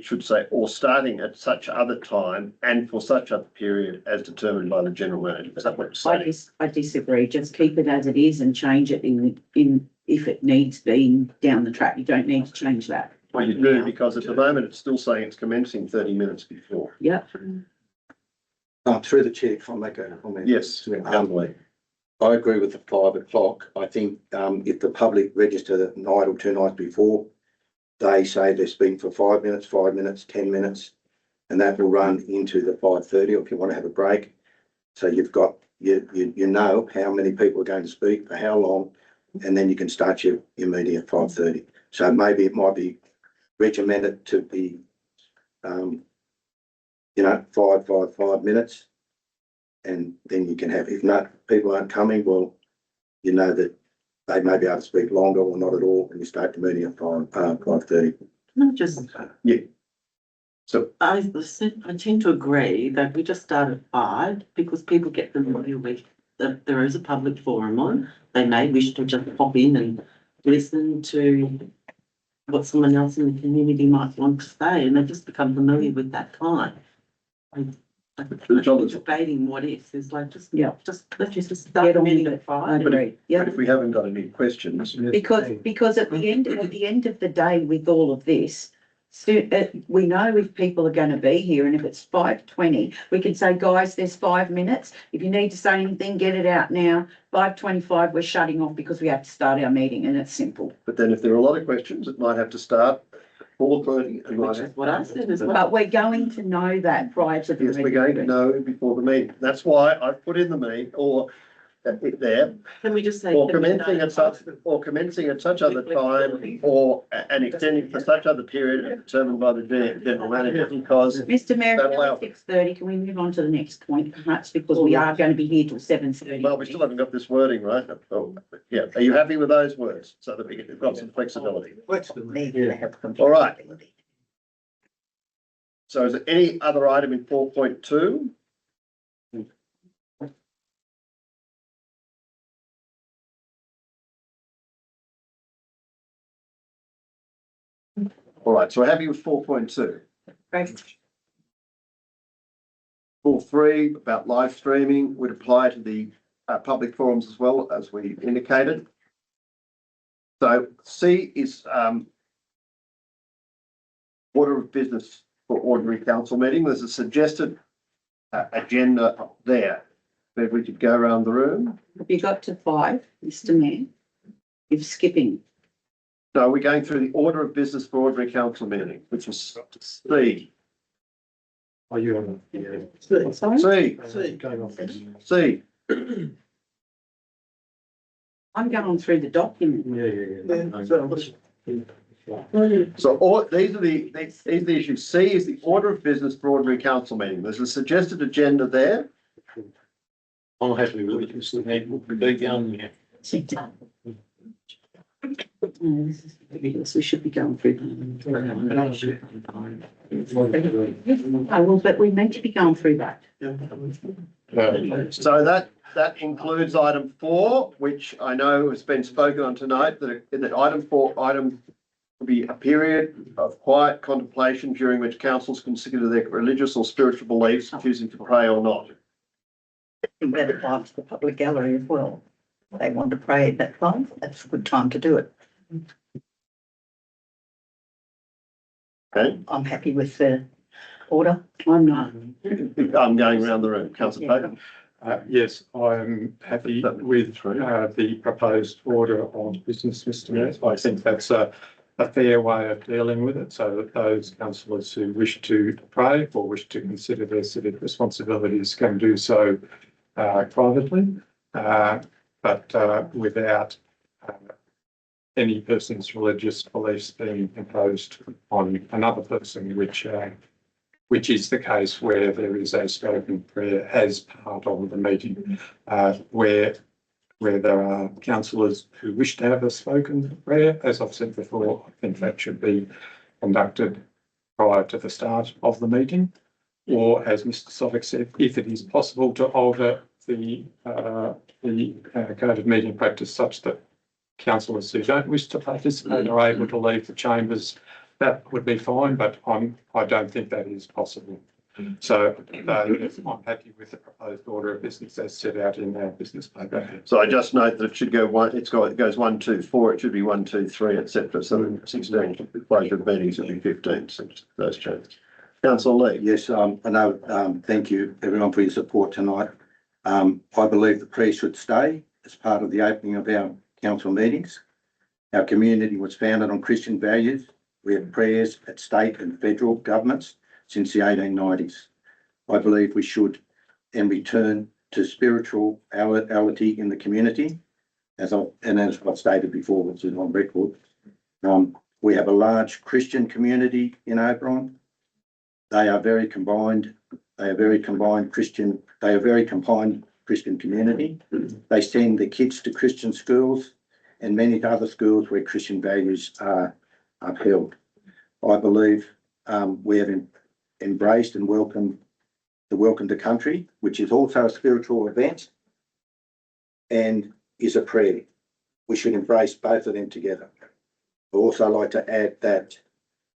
should say, or starting at such other time and for such other period as determined by the general manager. Is that what you're saying? I disagree. Just keep it as it is and change it in if it needs being down the track. You don't need to change that. Well, you do, because at the moment it's still saying it's commencing 30 minutes before. Yep. Through the chair, if I make a comment. Yes, I agree with the 5 o'clock. I think if the public register the night or 2 nights before, they say they're speaking for 5 minutes, 10 minutes, and that will run into the 5:30, or if you want to have a break. So you've got, you know how many people are going to speak, for how long, and then you can start your meeting at 5:30. So maybe it might be regimented to be, 5 minutes. And then you can have, if not, people aren't coming, well, you know that they may be able to speak longer or not at all, and you start the meeting at 5:30. Not just, So I tend to agree that we just start at 5 because people get familiar with that there is a public forum on. They may wish to just pop in and listen to what someone else in the community might want to say, and they just become familiar with that time. Debating what if, it's like just let's just start the meeting at 5. but if we haven't got any questions. Because at the end of the day with all of this, we know if people are going to be here, and if it's 5:20, we can say, guys, there's 5 minutes. If you need to say anything, get it out now. 5:25, we're shutting off because we have to start our meeting, and it's simple. But then if there are a lot of questions, it might have to start 4:30. Which is what I said as well. But we're going to know that prior to the Yes, we're going to know before the meeting. That's why I put in the meeting, or there, Can we just say? or commencing at such other time, or and extending for such other period determined by the general manager, because Mr Mayor, Don't allow- 6:30, can we move on to the next point perhaps, because we are going to be here till 7:30. well, we still haven't got this wording right. Oh, yeah, are you happy with those words so that we've got some flexibility? Need to have complete All right. flexibility. So is there any other item in 4.2? All right, so we're happy with 4.2. Great. 4.3 about live streaming would apply to the public forums as well, as we indicated. So C is order of business for ordinary council meeting. There's a suggested agenda there. Maybe we could go around the room. Have you got to 5, Mr Mayor? You're skipping. No, we're going through the order of business for ordinary council meeting, which is C. Are you on? Sorry? C, Going off. C. I'm going through the document. So all, these are the issues. C is the order of business for ordinary council meeting. There's a suggested agenda there. I'm happy with it, Mr. Mayor. We'll be down there. This is ridiculous. We should be going through. I will, but we're meant to be going through that. So that includes item 4, which I know has been spoken on tonight, that item 4 will be a period of quiet contemplation during which councils consider their religious or spiritual beliefs, choosing to pray or not. I think that applies to the public gallery as well. If they want to pray at that time, that's a good time to do it. Okay, I'm happy with the order. I'm not. I'm going around the room. Councillor Payton. Yes, I'm happy with the proposed order of business, Mr Mayor. I think that's a fair way of dealing with it, so that those councillors who wish to pray or wish to consider their civic responsibilities can do so privately, but without any person's religious beliefs being imposed on another person, which is the case where there is a spoken prayer as part of the meeting, where there are councillors who wish to have a spoken prayer. As I've said before, I think that should be conducted prior to the start of the meeting, or as Mr Sovic said, if it is possible to alter the code of meeting practice such that councillors who don't wish to participate are able to leave the chambers, that would be fine, but I don't think that is possible. So yes, I'm happy with the proposed order of business as set out in our business paper. So I just note that it should go one, it goes 1, 2, 4, it should be 1, 2, 3, etc. So 16 closure of meetings would be 15, so those changes. Councillor Lee. Yes, I know, thank you everyone for your support tonight. I believe the prayer should stay as part of the opening of our council meetings. Our community was founded on Christian values. We have prayers at state and federal governments since the 1890s. I believe we should return to spirituality in the community, as I've stated before, which is on record. We have a large Christian community in Oberon. They are very combined. They are very combined Christian community. They send their kids to Christian schools and many other schools where Christian values are upheld. I believe we have embraced and welcomed the country, which is also a spiritual event and is a prayer. We should embrace both of them together. I also like to add that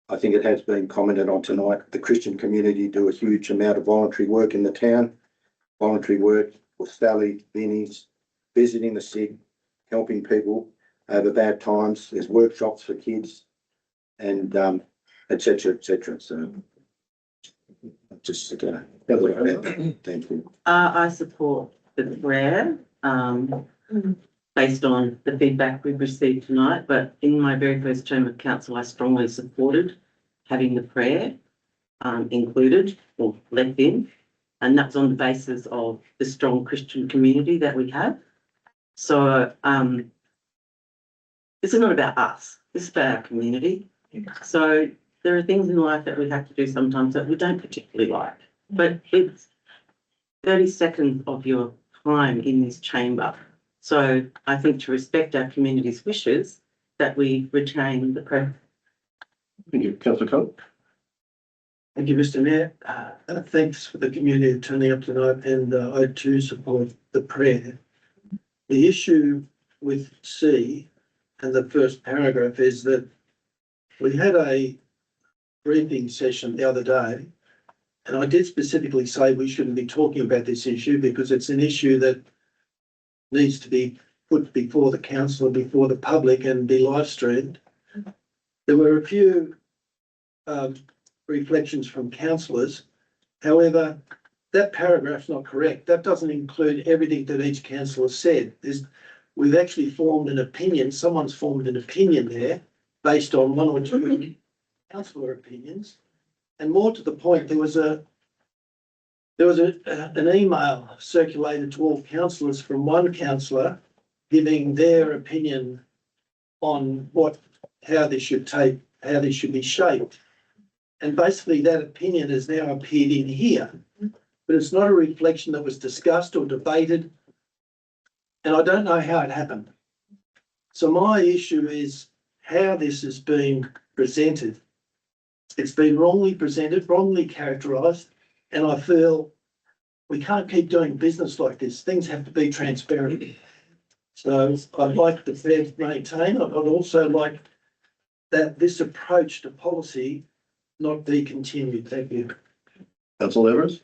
I think it has been commented on tonight, the Christian community do a huge amount of voluntary work in the town, voluntary work with Sally, Vinnies, visiting the sick, helping people over bad times. There's workshops for kids and etc. So just thank you. I support the prayer, based on the feedback we've received tonight, but in my very first term of council, I strongly supported having the prayer included or left in, and that's on the basis of the strong Christian community that we have. So, this is not about us, this is about our community. So there are things in life that we have to do sometimes that we don't particularly like, but it's 30 seconds of your time in this chamber. So I think to respect our community's wishes, that we retain the press. Thank you, councillor Cole. Thank you, Mr Mayor. Thanks for the community turning up tonight, and I too support the prayer. The issue with C and the first paragraph is that we had a briefing session the other day, and I did specifically say we shouldn't be talking about this issue because it's an issue that needs to be put before the council and before the public and be live streamed. There were a few reflections from councillors. However, that paragraph's not correct. That doesn't include everything that each councillor said. We've actually formed an opinion. Someone's formed an opinion there based on one or two councillor opinions. And more to the point, there was an email circulated to all councillors from one councillor giving their opinion on how this should be shaped. And basically that opinion has now appeared in here, but it's not a reflection that was discussed or debated. And I don't know how it happened. So my issue is how this has been presented. It's been wrongly presented, wrongly characterised, and I feel we can't keep doing business like this. Things have to be transparent. So I'd like the fair to maintain. I'd also like that this approach to policy not be continued. Thank you. Councillor Evers.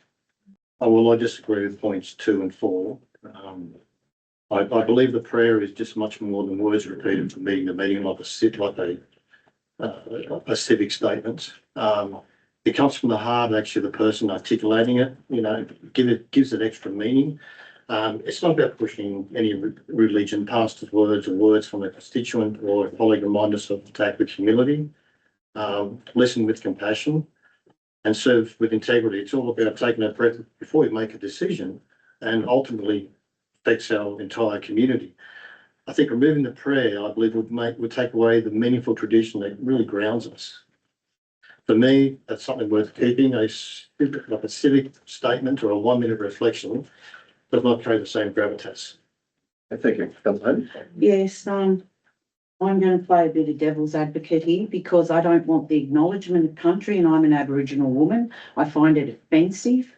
Oh, well, I disagree with points 2 and 4. I believe the prayer is just much more than words repeated from meeting to meeting, like a civic statement. It comes from the heart, actually, the person articulating it, gives it extra meaning. It's not about pushing any religion past his words or words from a constituent or a colleague. Remind us of to act with humility, listen with compassion, and serve with integrity. It's all about taking a breath before we make a decision, and ultimately affects our entire community. I think removing the prayer, I believe, would take away the meaningful tradition that really grounds us. For me, that's something worth keeping. Like a civic statement or a 1-minute reflection does not carry the same gravitas. Thank you, councillor. Yes, I'm going to play a bit of devil's advocate here because I don't want the acknowledgement of country, and I'm an Aboriginal woman. I find it offensive,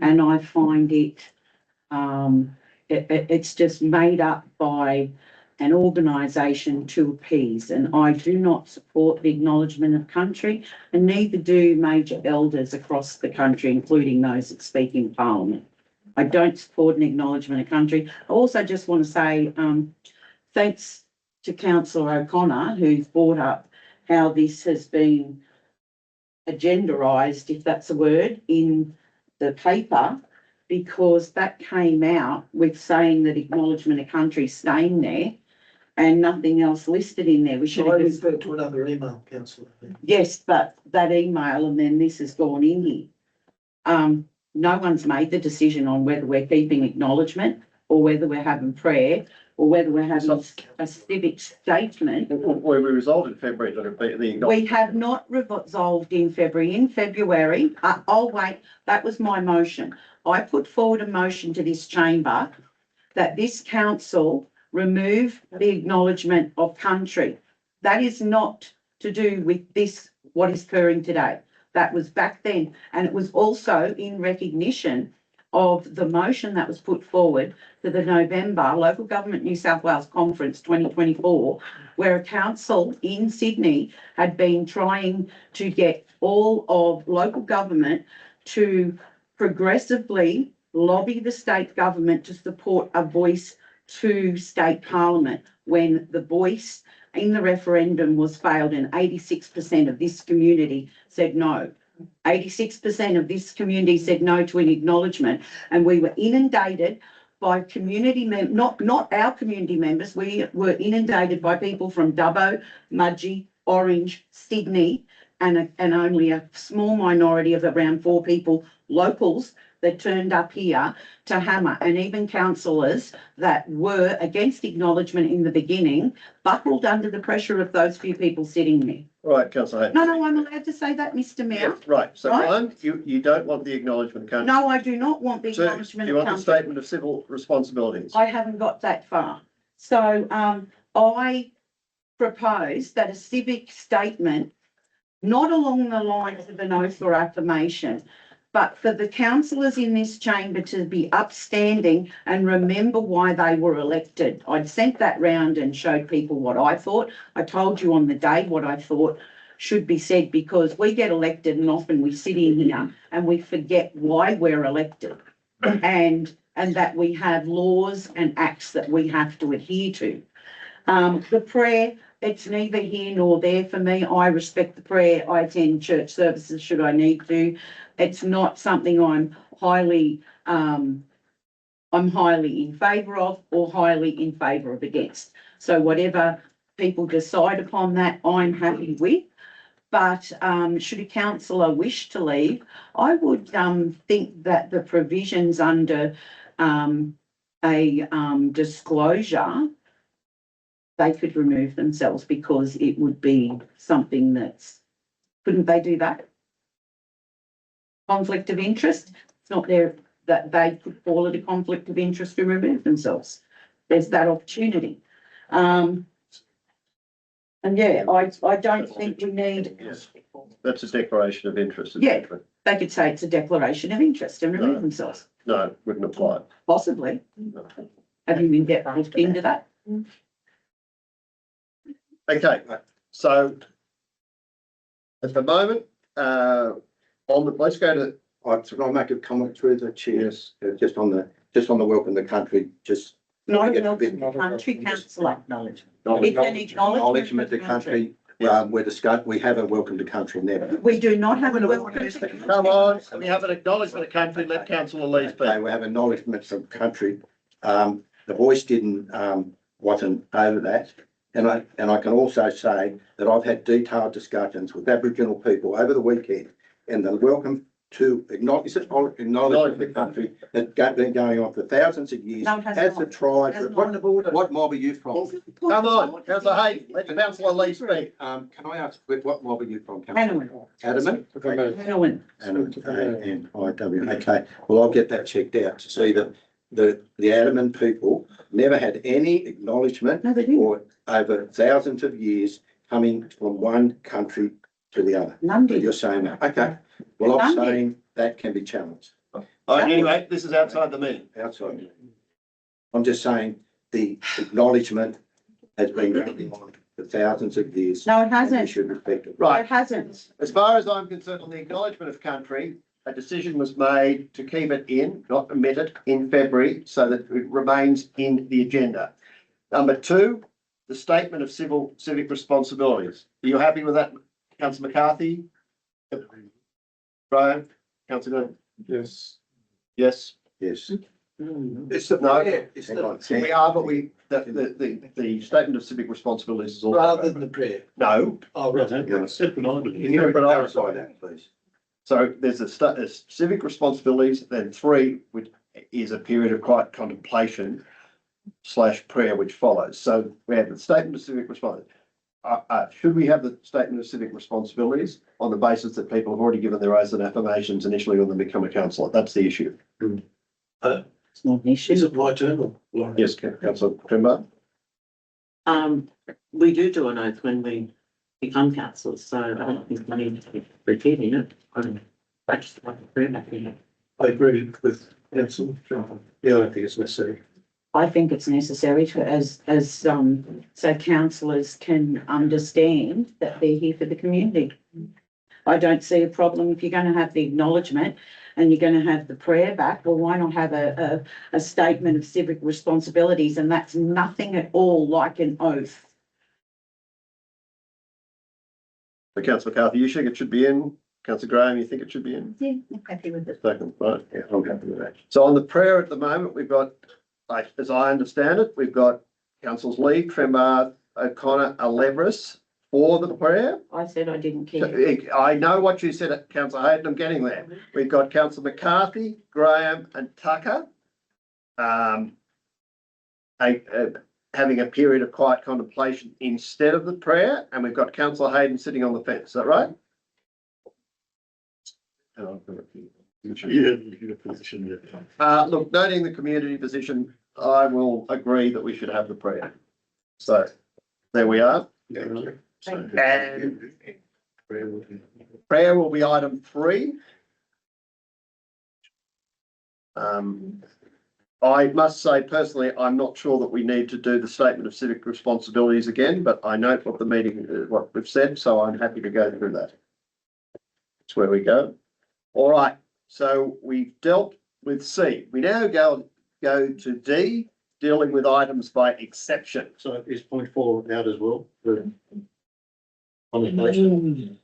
and I find it's just made up by an organisation to appease, and I do not support the acknowledgement of country, and neither do major elders across the country, including those that speak in Parliament. I don't support an acknowledgement of country. I also just want to say thanks to Councillor O'Connor, who's brought up how this has been agenderised, if that's a word, in the paper, because that came out with saying that acknowledgement of country staying there and nothing else listed in there. We should have referred to another email, councillor. Yes, but that email and then this has gone in here. No one's made the decision on whether we're keeping acknowledgement or whether we're having prayer or whether we're having a civic statement. We resolved in February. We have not resolved in February. In February, I'll wait. That was my motion. I put forward a motion to this chamber that this council remove the acknowledgement of country. That is not to do with this, what is occurring today. That was back then. And it was also in recognition of the motion that was put forward to the November Local Government New South Wales Conference 2024, where a council in Sydney had been trying to get all of local government to progressively lobby the state government to support a voice to state parliament when the voice in the referendum was failed and 86% of this community said no. 86% of this community said no to an acknowledgement, and we were inundated by community members, not our community members, we were inundated by people from Dubbo, Mudgee, Orange, Sydney, and only a small minority of around 4 people, locals, that turned up here to hammer, and even councillors that were against acknowledgement in the beginning buckled under the pressure of those few people sitting there. Right, councillor Hayden. No, I'm allowed to say that, Mr Mayor. Right, so Right. one, you don't want the acknowledgement of country. No, I do not want the Two, acknowledgement you of want the country. statement of civil responsibilities. I haven't got that far. So, I propose that a civic statement, not along the lines of an oath or affirmation, but for the councillors in this chamber to be upstanding and remember why they were elected. I'd sent that round and showed people what I thought. I told you on the day what I thought should be said, because we get elected and often we sit in here and we forget why we're elected. And that we have laws and acts that we have to adhere to. The prayer, it's neither here nor there for me. I respect the prayer. I attend church services should I need to. It's not something I'm highly in favour of or highly in favour of against. So whatever people decide upon that, I'm happy with. But should a councillor wish to leave, I would think that the provisions under a disclosure, they could remove themselves, because it would be something that's, couldn't they do that? Conflict of interest, it's not there that they could call it a conflict of interest to remove themselves. There's that opportunity. And yeah, I don't think we need. Yes, that's a declaration of interest. Yeah. They could say it's a declaration of interest and remove themselves. No, wouldn't apply. Possibly. No. Have you been looked into that? Okay, so at the moment, let's go to. Can I make a comment through the chair? Yes. Just on the welcome to the country, just. Not a welcome to country councillor. It's an Acknowledgement to country. We have a welcome to country now. We do not have a welcome to country. Come on, we have an acknowledgement of country, let councillor leave speak. Okay, we have acknowledgement from country. The voice wasn't over that. And I can also say that I've had detailed discussions with Aboriginal people over the weekend, and the welcome to acknowledge the country that's been going on for thousands of years. No, it has As not. the tribe, Has not. what mob are you from? Come on, councillor Hayden, let councillor leave speak. Can I ask, what mob are you from? Anyway. Adamant? Heroin. And IW. Okay, well, I'll get that checked out to see that the Adamant people never had any acknowledgement No, they didn't. or over thousands of years coming from one country to the other. None So did. you're saying that, okay, well, I'm None did. saying that can be challenged Anyway, this is outside the meeting. outside. I'm just saying the acknowledgement has been going on for thousands of years. No, it and we hasn't. should respect it. Right. It hasn't. As far as I'm concerned, on the acknowledgement of country, a decision was made to keep it in, not omit it, in February, so that it remains in the agenda. Number two, the statement of civic responsibilities. Are you happy with that, councillor McCarthy? Brian, councillor, Yes. yes? Yes. It's the No. prayer, it's Hang the, on. We are, but the statement of civic responsibilities is also. rather than the prayer. No, Oh, right. Can you you clarify clarify that, please? so there's a civic responsibilities, then three, which is a period of quiet contemplation / prayer, which follows. So we have the statement of civic responsibility. Should we have the statement of civic responsibilities on the basis that people have already given their oaths and affirmations initially when they become a councillor? That's the issue. It's not an issue. Is it my turn or Lauren? Yes, councillor Trimbar? We do an oath when we become councillors, so I don't think we need to be repeating it. I just want to prove that, you know. I agree with council. Yeah, I don't think it's necessary. I think it's necessary so councillors can understand that they're here for the community. I don't see a problem if you're going to have the acknowledgement and you're going to have the prayer back. Well, why not have a statement of civic responsibilities? And that's nothing at all like an oath. So councillor McCarthy, you think it should be in? Councillor Graham, you think it should be in? Yeah, I'm happy with it. Second, right. Yeah, I'm happy with that. So on the prayer at the moment, we've got, like, as I understand it, we've got councillors Lee, Trembar, O'Connor, Alevris for the prayer. I said I didn't care. I know what you said, councillor Hayden, I'm getting there. We've got councillor McCarthy, Graham and Tucker. Having a period of quiet contemplation instead of the prayer, and we've got councillor Hayden sitting on the fence, is that right? Look, noting the community position, I will agree that we should have the prayer. So, there we are. And prayer will be item 3. I must say personally, I'm not sure that we need to do the statement of civic responsibilities again, but I note what the meeting, what we've said, so I'm happy to go through that. That's where we go. All right, so we've dealt with C. We now go to D, dealing with items by exception. So is point 4 out as well? On the motion?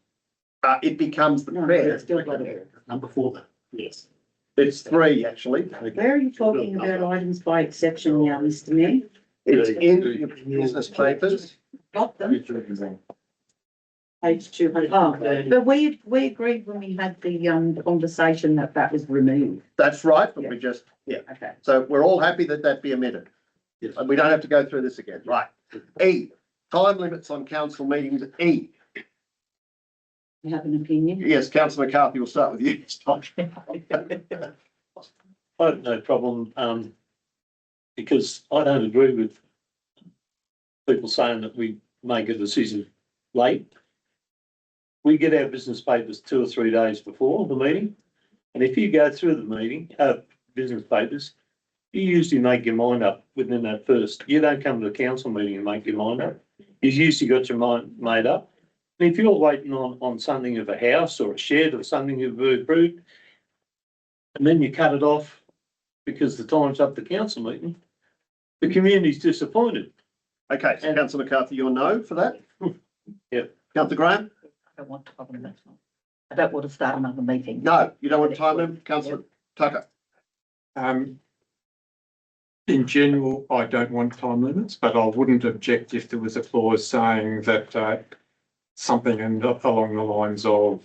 It becomes the prayer. Still got it. Number 4, yes. It's 3, actually. Where are you talking about items by exception now, Mr Mayor? It's in your business papers. Got them. Page 200. Oh, but we agreed when we had the conversation that was removed. That's right, but Yeah. we just, yeah. Okay. So we're all happy that that be omitted. Yes. And we don't have to go through this again. Right. E, time limits on council meetings. E, You have an opinion? yes, councillor McCarthy, we'll start with you this time. I have no problem, because I don't agree with people saying that we make a decision late. We get our business papers 2 or 3 days before the meeting. And if you go through the meeting, business papers, you usually make your mind up within that first. You don't come to the council meeting and make your mind up. You've usually got your mind made up. And if you're waiting on something of a house or a shed or something you've approved, and then you cut it off because the time's up the council meeting, the community's disappointed. Okay, so councillor McCarthy, you're no for that? Yep. Councillor Graham? I don't want to cover that. I don't want to start another meeting. No, you don't want time limit? Councillor Tucker? In general, I don't want time limits, but I wouldn't object if there was a clause saying that something along the lines of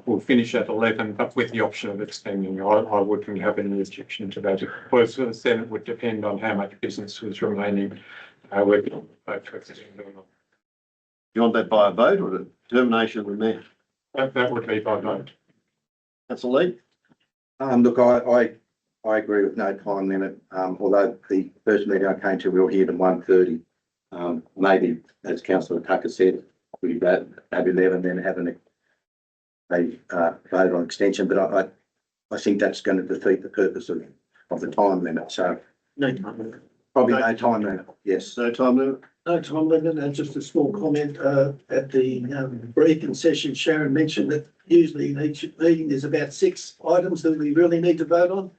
we'll finish at 11, but with the option of extending. I wouldn't have any objection to that. Because then it would depend on how much business was remaining. Whether to extend or not. You want that by a vote or a determination of the mayor? That would be by vote. Councillor Lee? Look, I agree with no time limit, although the first meeting I came to, we were here at 1:30. Maybe, as councillor Tucker said, we have 11, then have a vote on extension, but I think that's going to defeat the purpose of the time limit, so No time limit. probably no time limit, yes. No time limit? No time limit, and just a small comment, at the briefing session, Sharon mentioned that usually in each meeting, there's about 6 items that we really need to vote on.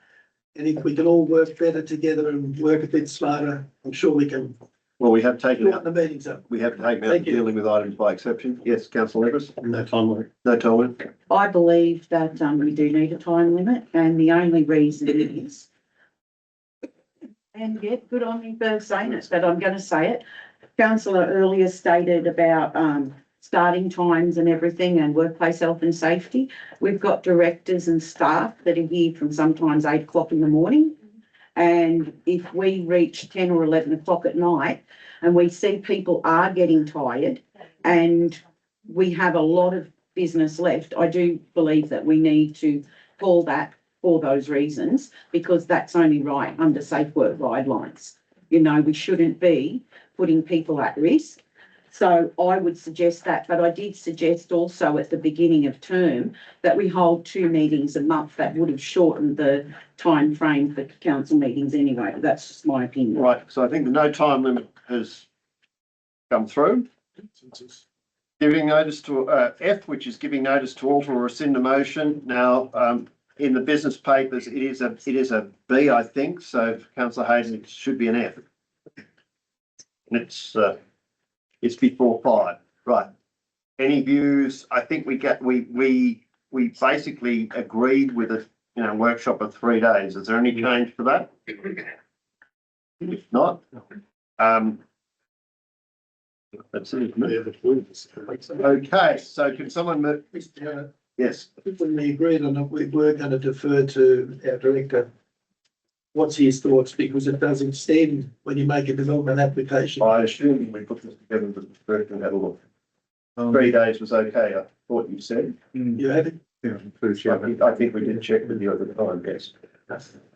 And if we can all work better together and work a bit smarter, I'm sure we can Well, we have taken shorten out, the meetings up. we have taken out Thank you. dealing with items by exception. Yes, councillor Evers? No time limit. No time limit? I believe that we do need a time limit, and the only reason is, and yeah, good on me for saying it, but I'm going to say it. Councillor earlier stated about starting times and everything and workplace health and safety. We've got directors and staff that are here from sometimes 8 o'clock in the morning. And if we reach 10 or 11 o'clock at night and we see people are getting tired and we have a lot of business left, I do believe that we need to call that for those reasons, because that's only right under safe work guidelines. You know, we shouldn't be putting people at risk. So I would suggest that, but I did suggest also at the beginning of term that we hold 2 meetings a month. That would have shortened the time frame for council meetings anyway. That's just my opinion. Right, so I think the no time limit has come through. Giving notice to F, which is giving notice to alter or rescind a motion. Now, in the business papers, it is a B, I think. So councillor Hayden, it should be an F. And it's before 5, right? Any views? I think we basically agreed with a workshop of 3 days. Is there any change to that? If not, That's it, isn't it? They're the clues. Okay, so can someone move? Yes. When we agreed on it, we were going to defer to our director. What's his thoughts? Because it does extend when you make a development application. I assume we put this together with the director and had a look. 3 days was okay, I thought you said. You have it? I think we did check with you at the time, yes.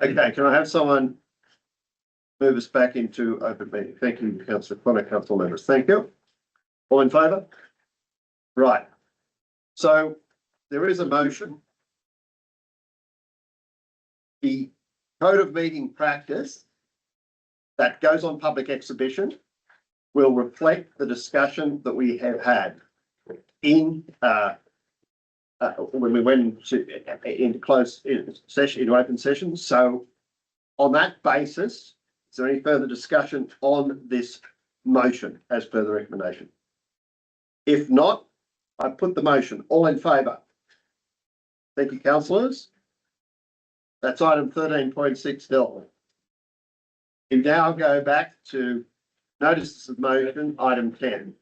Okay, can I have someone move us back into open meeting? Thank you, councillor Connor, council members. Thank you. All in favour? Right. So there is a motion. The code of meeting practice that goes on public exhibition will reflect the discussion that we have had in when we went into closed session, into open session. So on that basis, is there any further discussion on this motion as per the recommendation? If not, I put the motion. All in favour? Thank you, councillors. That's item 13.6 dealt with. We now go back to notices of motion, item 10.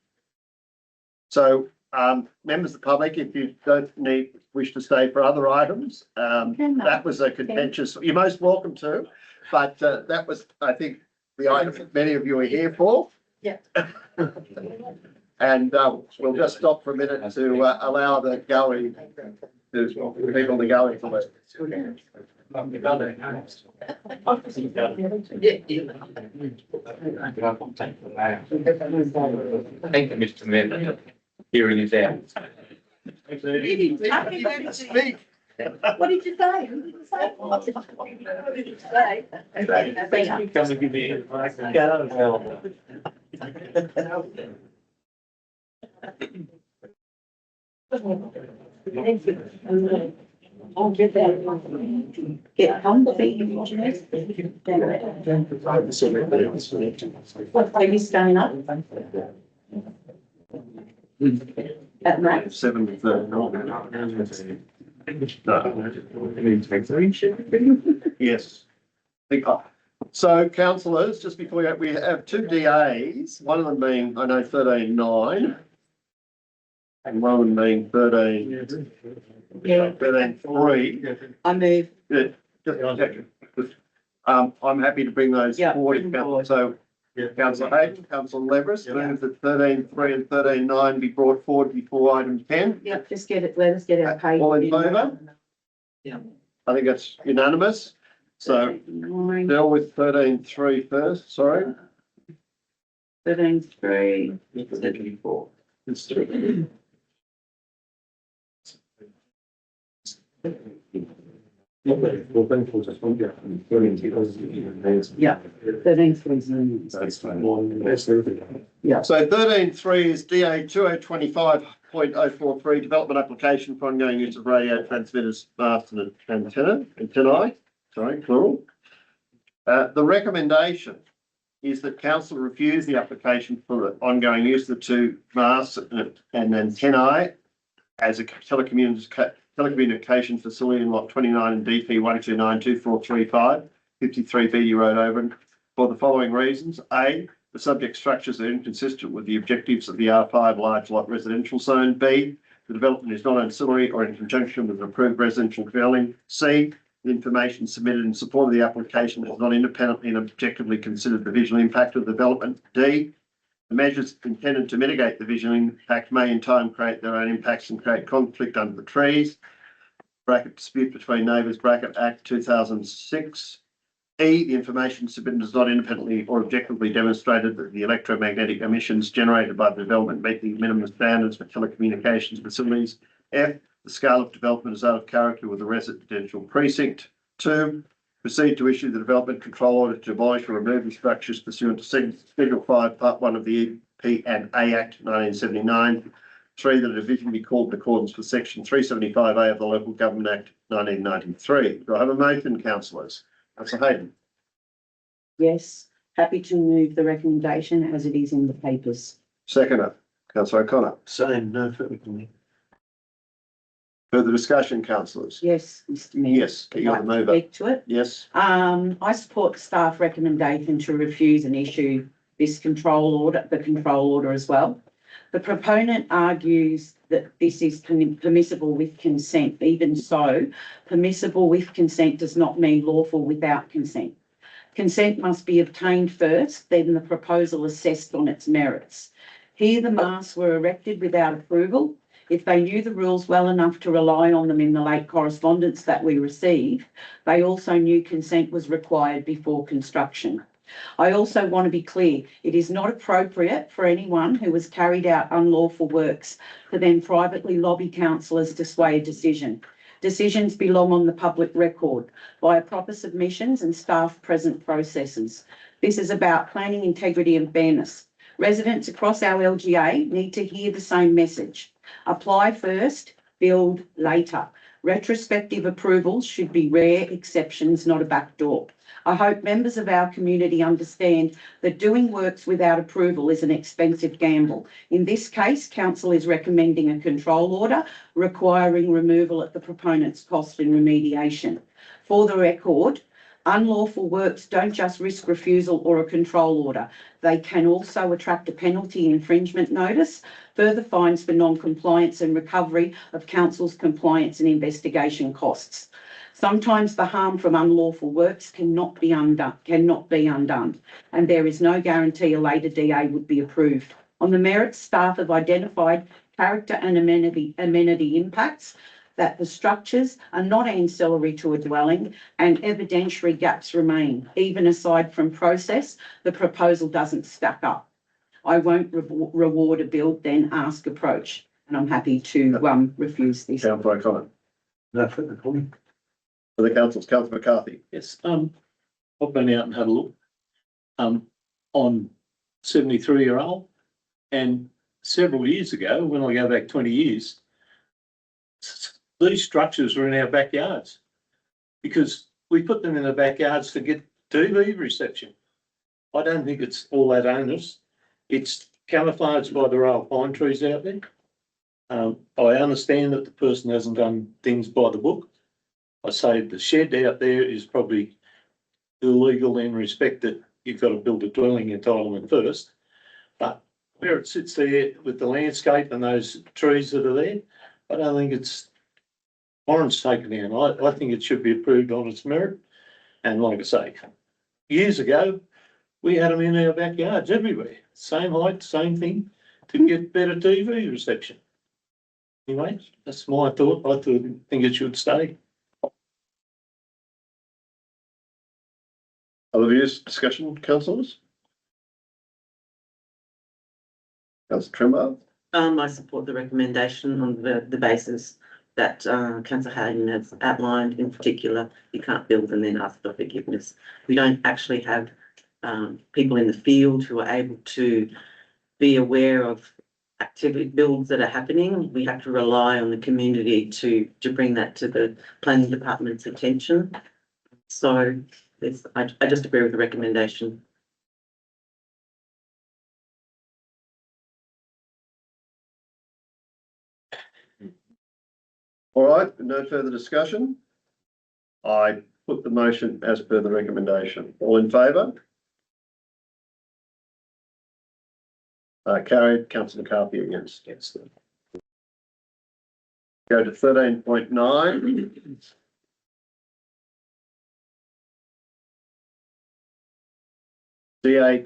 So members of the public, if you don't wish to stay for other items, that was a contentious, you're most welcome to, but that was, I think, the item that many of you are here for. Yeah. And we'll just stop for a minute to allow the gallery, people in the gallery to listen. Thank you, Mr. Mayor. Hearing is out. Speak. What did you say? Who did you say? What did you say? Come and give me a get out of hell. I'll get that. Get comfy. What time are you staying up? At night? 7:30. Yes. So councillors, just before we have two DAs, one of them being, I know, 13.9. And one of them being 13.3. I move. Yeah, just a second. I'm happy to bring those forward. So councillor Hayden, councillor Leveris, move that 13.3 and 13.9 be brought forward before item 10. Yeah, just get it, let us get our pay. All in favour? Yeah. I think that's unanimous. So deal with 13.3 first, sorry. 13.3. 74. Yeah, 13.3. Yeah. So 13.3 is DA 2025.043 development application for ongoing use of radio transmitters, mast and antennae, sorry, plural. The recommendation is that council refuse the application for the ongoing use of the two masts and antennae as a telecommunication facility in lot 29 and DP 1292435, 53 BD Road, Oberon, for the following reasons. A, the subject structures are inconsistent with the objectives of the R5 large lot residential zone. B, the development is not ancillary or in conjunction with an approved residential dwelling. C, the information submitted in support of the application has not independently and objectively considered the visual impact of the development. D, the measures intended to mitigate the visual impact may in time create their own impacts and create conflict under the trees. Bracket dispute between neighbours, bracket Act 2006. E, the information submitted has not independently or objectively demonstrated that the electromagnetic emissions generated by the development meet the minimum standards for telecommunications facilities. F, the scale of development is out of character with the residential precinct. 2, proceed to issue the development control order to demolish or remove the structures pursuant to Schedule 5, Part 1 of the EP and A Act 1979. 3, that a division be called in accordance with Section 375A of the Local Government Act 1993. Do I have a motion, councillors? Councillor Hayden. Yes, happy to move the recommendation as it is in the papers. Seconder, councillor O'Connor. Same, no further comment. Further discussion, councillors? Yes, Mr. Mayor. Yes, you're the mover. Speak to it. Yes. I support the staff recommendation to refuse an issue this control order, the control order as well. The proponent argues that this is permissible with consent. Even so, permissible with consent does not mean lawful without consent. Consent must be obtained first, then the proposal assessed on its merits. Here the masts were erected without approval. If they knew the rules well enough to rely on them in the late correspondence that we received, they also knew consent was required before construction. I also want to be clear, it is not appropriate for anyone who has carried out unlawful works to then privately lobby councillors to sway a decision. Decisions belong on the public record via proper submissions and staff present processes. This is about planning integrity and fairness. Residents across our LGA need to hear the same message. Apply first, build later. Retrospective approvals should be rare exceptions, not a backdoor. I hope members of our community understand that doing works without approval is an expensive gamble. In this case, council is recommending a control order requiring removal at the proponent's cost and remediation. For the record, unlawful works don't just risk refusal or a control order. They can also attract a penalty infringement notice, further fines for non-compliance and recovery of council's compliance and investigation costs. Sometimes the harm from unlawful works cannot be undone, and there is no guarantee a later DA would be approved. On the merits, staff have identified character and amenity impacts, that the structures are not ancillary to a dwelling, and evidentiary gaps remain. Even aside from process, the proposal doesn't stack up. I won't reward a build then ask approach, and I'm happy to refuse this. Councillor O'Connor. No further comment. For the councils, Councillor McCarthy. Yes, I've been out and had a look on 73-year-old, and several years ago, when I go back 20 years, these structures were in our backyards because we put them in the backyards to get TV reception. I don't think it's all that onerous. It's camouflaged by the row of pine trees out there. I understand that the person hasn't done things by the book. I say the shed out there is probably illegal in respect that you've got to build a dwelling entitlement first. But where it sits there with the landscape and those trees that are there, I don't think it's warrants taken down. I think it should be approved on its merit. And like I say, years ago, we had them in our backyards everywhere. Same height, same thing, to get better TV reception. Anyway, that's my thought. I think it should stay. Other views, discussion, councillors? Councillor Trimble. I support the recommendation on the basis that councillor Hayden has outlined. In particular, you can't build and then ask for forgiveness. We don't actually have people in the field who are able to be aware of activity builds that are happening. We have to rely on the community to bring that to the planning department's attention. So I just agree with the recommendation. All right, no further discussion. I put the motion as per the recommendation. All in favour? Carried. Councillor McCarthy against. Yes. Go to 13.9. DA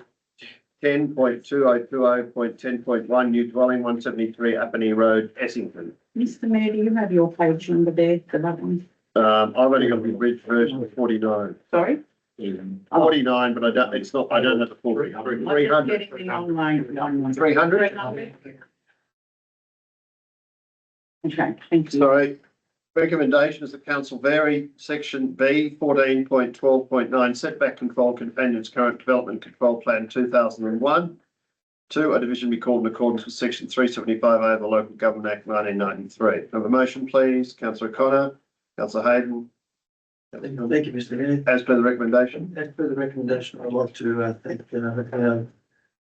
10.2020.10.1 new dwelling 173 Appeney Road, Essington. Mr. Mayor, do you have your page number there for that one? I've only got the bridge version of 49. Sorry? 49, but I don't have the full 300. I'm just getting the online. 300? Okay, thank you. Sorry. Recommendation is the council vary section B 14.12.9 setback control companions current development control plan 2001. 2, a division be called in accordance with section 375A of the Local Government Act 1993. Have a motion, please. Councillor O'Connor, Councillor Hayden. Thank you, Mr. Mayor. As per the recommendation. As per the recommendation, I'd like to thank our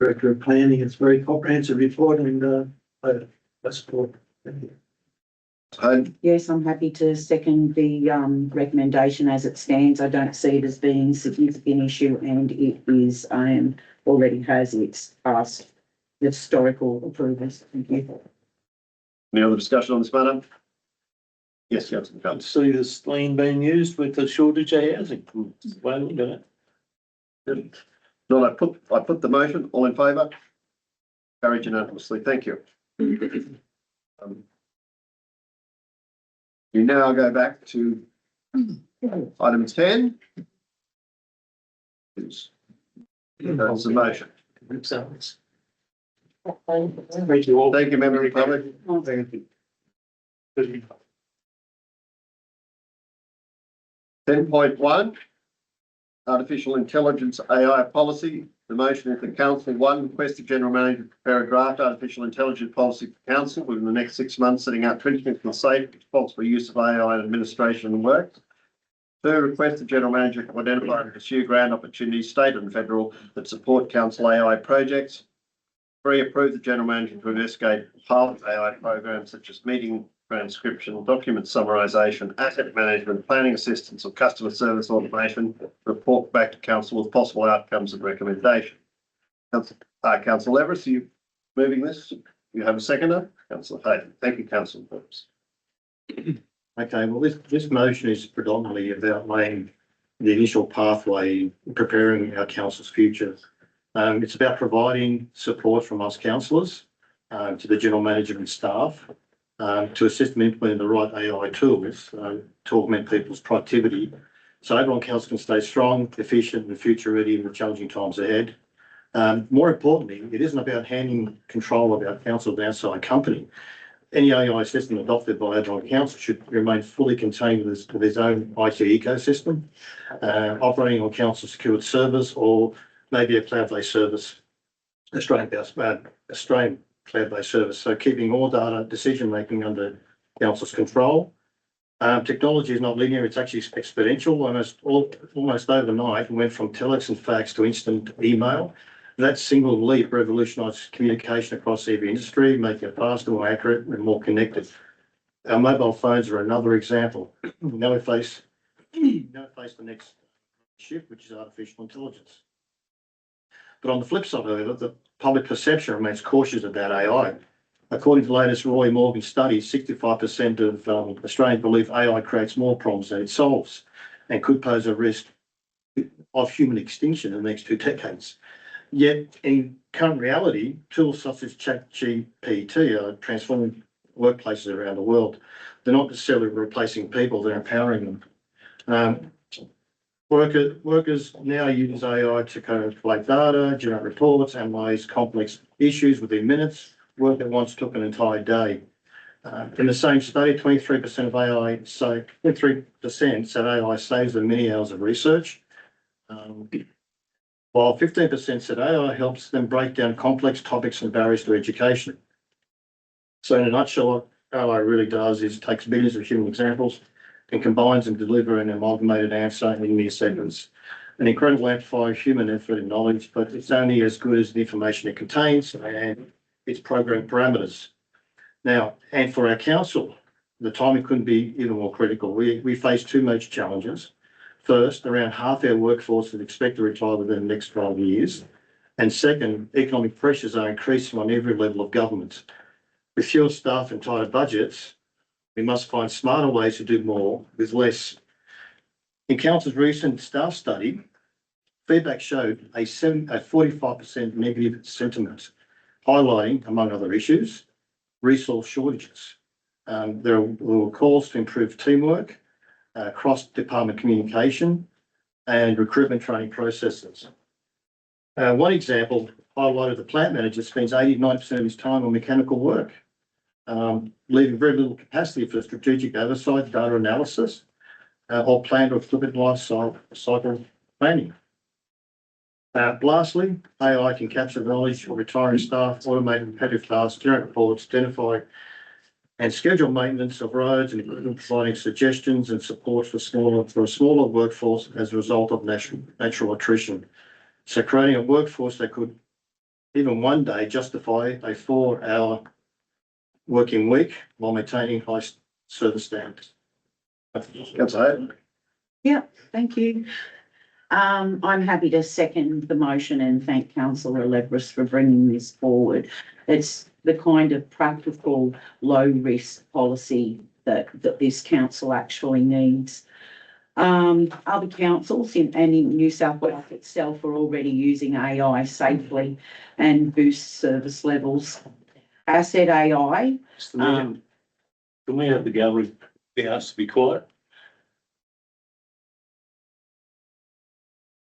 Director of Planning. It's a very comprehensive report and I support. Thank you. Hayden, Yes, I'm happy to second the recommendation as it stands. I don't see it as being a significant issue and it is, already has its past historical approvals. Thank you. any other discussion on this matter? Yes, Councillor Can't Phelps. see this lane being used with the shortage of housing. Well, look at it. No, I put the motion, all in favour? Carried unanimously, thank you. We now go back to item 10. That's the motion. Thank you all. Thank you, member of the public. Thank you. 10.1, artificial intelligence AI policy. The motion is that council one, request the general manager to prepare a draft artificial intelligence policy for council within the next 6 months, setting out principles for safe, responsible use of AI in administration and work. Two, request the general manager to identify and pursue grant opportunities, state and federal, that support council AI projects. Three, approve the general manager to investigate pilot AI programs such as meeting transcription, document summarisation, asset management, planning assistance, or customer service automation. Report back to council with possible outcomes and recommendation. Councillor Everest, are you moving this? You have a seconder? Councillor Hayden. Thank you, Councillor Forbes. Okay, well, this motion is predominantly about laying the initial pathway, preparing our council's future. It's about providing support from us councillors to the general manager and staff to assist them implementing the right AI tools to augment people's productivity. So everyone council can stay strong, efficient, and future ready in the challenging times ahead. More importantly, it isn't about handing control of our council to an outside company. Any AI system adopted by Oberon Council should remain fully contained with its own IT ecosystem, operating on council secured servers or maybe a cloud-based service, Australian cloud-based service. So keeping all data decision-making under council's control. Technology is not linear, it's actually exponential. Almost overnight, we went from telex and fax to instant email. That single leap revolutionised communication across every industry, making it faster, more accurate, and more connected. Our mobile phones are another example. Now we face the next shift, which is artificial intelligence. But on the flip side, however, the public perception remains cautious about AI. According to the latest Roy Morgan study, 65% of Australians believe AI creates more problems than it solves and could pose a risk of human extinction in the next 2 decades. Yet, in current reality, tools such as ChatGPT are transforming workplaces around the world. They're not necessarily replacing people, they're empowering them. Workers now use AI to collect data, generate reports, analyse complex issues within minutes, work that once took an entire day. In the same study, 23% of AI, so 23% said AI saves them many hours of research. While 15% said AI helps them break down complex topics and barriers to education. So in a nutshell, what AI really does is takes billions of human examples and combines and delivers an amalgamated answer in mere seconds. An incredible amplifier of human effort and knowledge, but it's only as good as the information it contains and its program parameters. Now, and for our council, the timing couldn't be even more critical. We face 2 major challenges. First, around half our workforce is expected to retire within the next 12 years. And second, economic pressures are increasing on every level of government. With fewer staff and tighter budgets, we must find smarter ways to do more with less. In council's recent staff study, feedback showed a 45% negative sentiment, highlighting, among other issues, resource shortages. There were calls to improve teamwork, cross-department communication, and recruitment training processes. One example highlighted the plant manager spends 89% of his time on mechanical work, leaving very little capacity for strategic oversight, data analysis, or planned or equipment life cycle planning. Lastly, AI can capture the knowledge of retiring staff, automate repetitive tasks, generate reports, identify and schedule maintenance of roads and equipment, providing suggestions and support for a smaller workforce as a result of natural attrition. So creating a workforce that could even one day justify a 4-hour working week while maintaining high service standards. Councillor Hayden. Thank you. I'm happy to second the motion and thank councillor Leveris for bringing this forward. It's the kind of practical, low-risk policy that this council actually needs. Other councils and in New South Wales itself are already using AI safely and boost service levels. Asset AI. Mr. Mayor, can we have the gallery be asked to be quiet?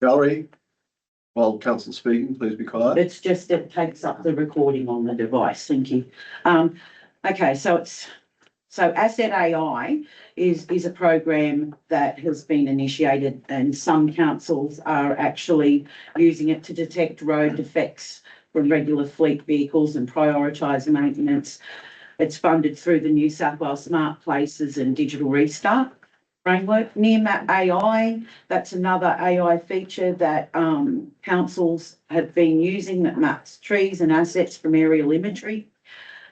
Gallery, while council's speaking, please be quiet. It's just, it takes up the recording on the device. Thank you. Okay, so Asset AI is a program that has been initiated and some councils are actually using it to detect road defects from regular fleet vehicles and prioritise maintenance. It's funded through the New South Wales Smart Places and Digital Restart framework. Near-map AI, that's another AI feature that councils have been using that maps trees and assets from aerial imagery.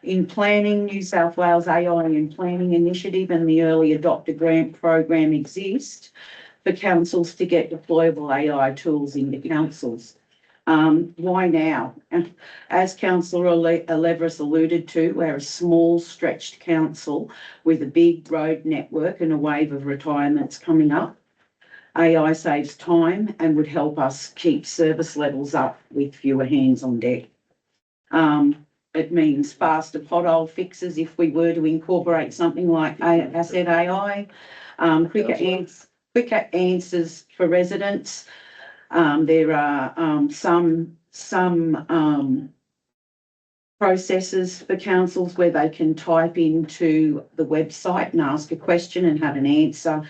In planning, New South Wales AI in Planning Initiative and the Early Adopter Grant Program exist for councils to get deployable AI tools into councils. Why now? As Councillor Leveris alluded to, we're a small stretched council with a big road network and a wave of retirements coming up. AI saves time and would help us keep service levels up with fewer hands on deck. It means faster pothole fixes if we were to incorporate something like Asset AI, quicker answers for residents. There are some processes for councils where they can type into the website and ask a question and have an answer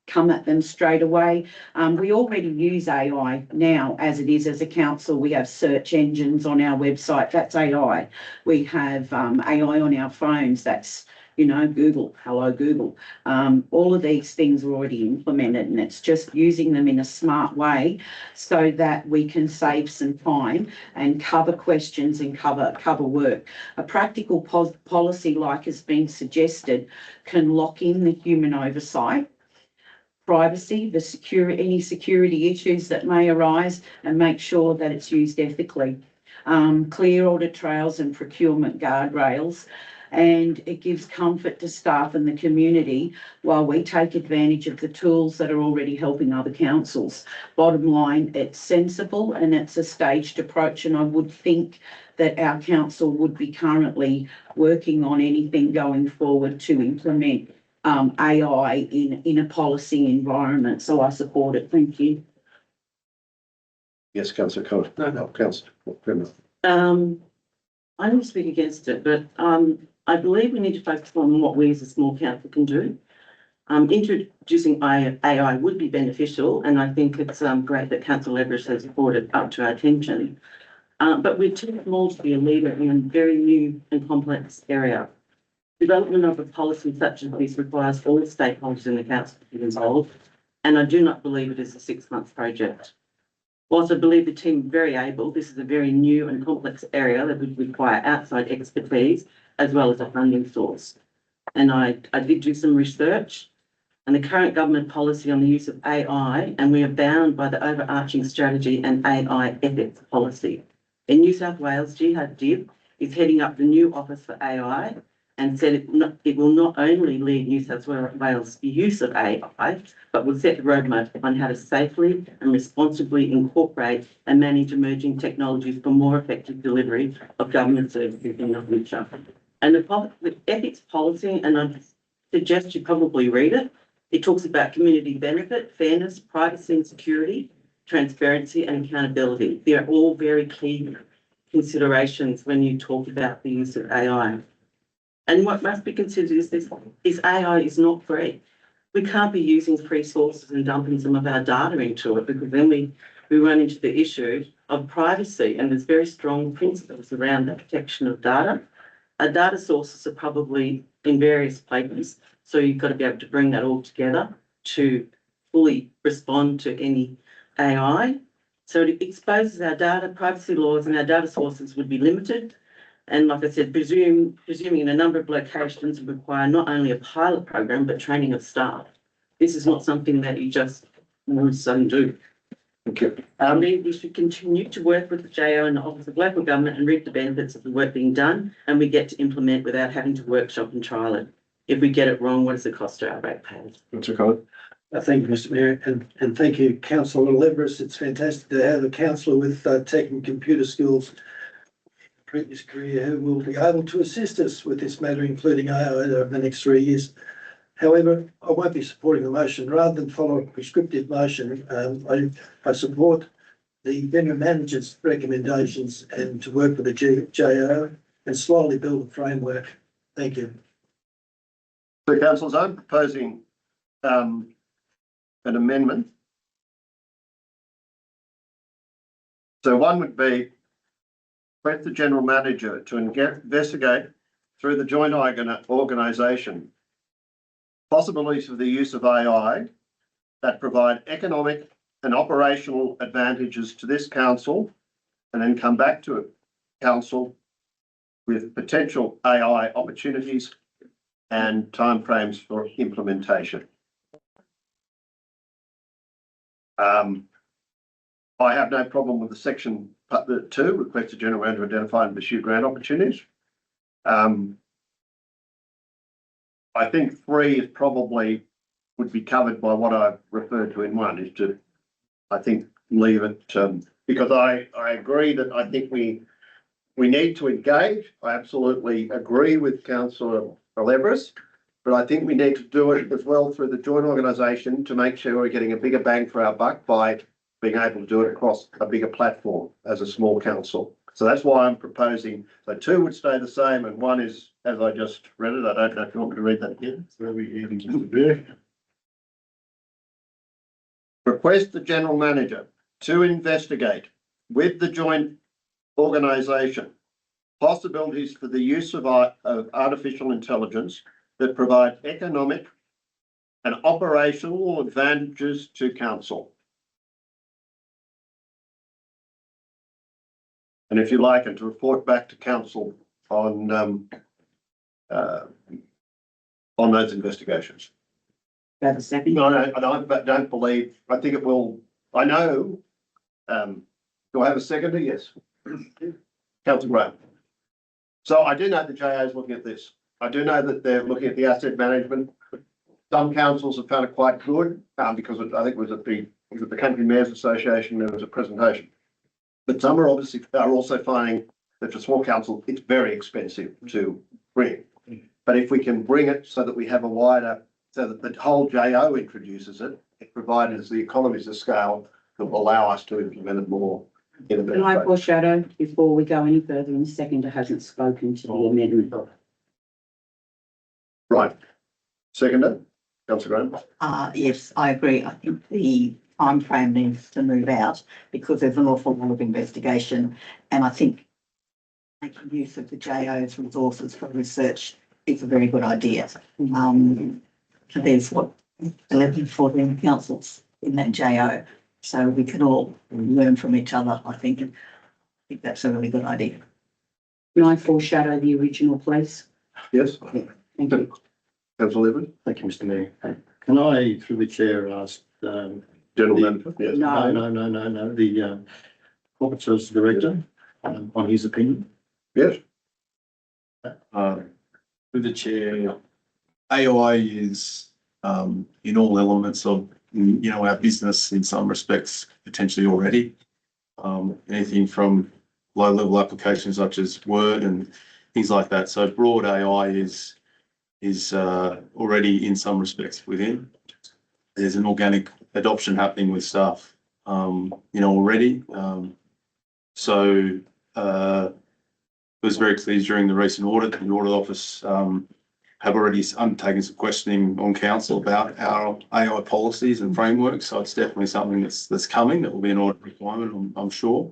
come at them straight away. We already use AI now as it is as a council. We have search engines on our website. That's AI. We have AI on our phones. That's, Google. Hello, Google. All of these things are already implemented and it's just using them in a smart way so that we can save some time and cover questions and cover work. A practical policy like has been suggested can lock in the human oversight, privacy, any security issues that may arise and make sure that it's used ethically. Clear audit trails and procurement guardrails, and it gives comfort to staff and the community while we take advantage of the tools that are already helping other councils. Bottom line, it's sensible and it's a staged approach, and I would think that our council would be currently working on anything going forward to implement AI in a policy environment. So I support it. Thank you. Yes, councillor Cole. No, councillor. I don't speak against it, but I believe we need to focus on what we as a small council can do. Introducing AI would be beneficial, and I think it's great that Councillor Leveris has brought it up to our attention. But we're too small to be a leader in a very new and complex area. Development of a policy such as this requires all stakeholders in the council to be involved, and I do not believe it is a 6-month project. Whilst I believe the team is very able, this is a very new and complex area that would require outside expertise as well as a funding source. And I did do some research, and the current government policy on the use of AI, and we are bound by the overarching strategy and AI ethics policy. In New South Wales, Jihad Dib is heading up the new Office for AI and said it will not only lead New South Wales' use of AI, but will set the roadmap on how to safely and responsibly incorporate and manage emerging technologies for more effective delivery of government services in the future. And the ethics policy, and I suggest you probably read it, it talks about community benefit, fairness, privacy and security, transparency and accountability. They're all very key considerations when you talk about the use of AI. And what must be considered is AI is not free. We can't be using free sources and dumping some of our data into it, because then we run into the issue of privacy, and there's very strong principles around the protection of data. Our data sources are probably in various places, so you've got to be able to bring that all together to fully respond to any AI. So it exposes our data, privacy laws and our data sources would be limited. And like I said, presuming in a number of locations require not only a pilot program, but training of staff. This is not something that you just all of a sudden do. Thank you. I believe we should continue to work with the JO and the Office of Local Government and reap the benefits of the work being done, and we get to implement without having to workshop and trial it. If we get it wrong, what does it cost to our ratepayers? Mr. Collins. Thank you, Mr Mayor, and thank you, Councillor Leveris. It's fantastic to have a councillor with tech and computer skills previous career who will be able to assist us with this matter, including AI over the next 3 years. However, I won't be supporting the motion. Rather than follow a prescriptive motion, I support the general manager's recommendations and to work with the JO and slowly build a framework. Thank you. So, councillors, I'm proposing an amendment. So one would be request the general manager to investigate through the joint organisation possibilities for the use of AI that provide economic and operational advantages to this council, and then come back to council with potential AI opportunities and timeframes for implementation. I have no problem with the section 2, request the general manager to identify and pursue grant opportunities. I think 3 is probably would be covered by what I've referred to in 1, is to, I think, leave it, because I agree that I think we need to engage. I absolutely agree with Councillor Leveris, but I think we need to do it as well through the joint organisation to make sure we're getting a bigger bang for our buck by being able to do it across a bigger platform as a small council. So that's why I'm proposing, so 2 would stay the same and 1 is, as I just read it, I don't know if you want me to read that again. So we heading to the back. Request the general manager to investigate with the joint organisation possibilities for the use of artificial intelligence that provide economic and operational advantages to council. And if you like, and to report back to council on those investigations. Have a second? No, I don't believe, I think it will, I know, do I have a seconder? Yes. Councillor Graham. So I do know the JA is looking at this. I do know that they're looking at the asset management. Some councils have found it quite good, because I think it was at the Country Mayors Association, there was a presentation. But some are also finding that for small council, it's very expensive to bring. But if we can bring it so that we have a wider, so that the whole JO introduces it, it provides the economies of scale that will allow us to implement it more in a better Can I way. foreshadow before we go any further, and the seconder hasn't spoken to the amendment? Right. Seconder, Councillor Graham. Yes, I agree. I think the timeframe needs to move out because there's an awful lot of investigation. And I think making use of the JO's resources for research is a very good idea. There's 11, 14 councils in that JO. So we can all learn from each other, I think. I think that's a really good idea. Can I foreshadow the original, please? Yes. Thank you. Councillor Levin. Thank you, Mr Mayor. Can I, through the chair, ask General Manager? Yes. No, the Corporate Services Director on his opinion? Yes. Through the chair, AI is in all elements of our business in some respects potentially already. Anything from low-level applications such as Word and things like that. So broad AI is already in some respects within. There's an organic adoption happening with staff, already. So it was very clear during the recent audit, the audit office have already undertaken some questioning on council about our AI policies and frameworks. So it's definitely something that's coming. That will be an audit requirement, I'm sure.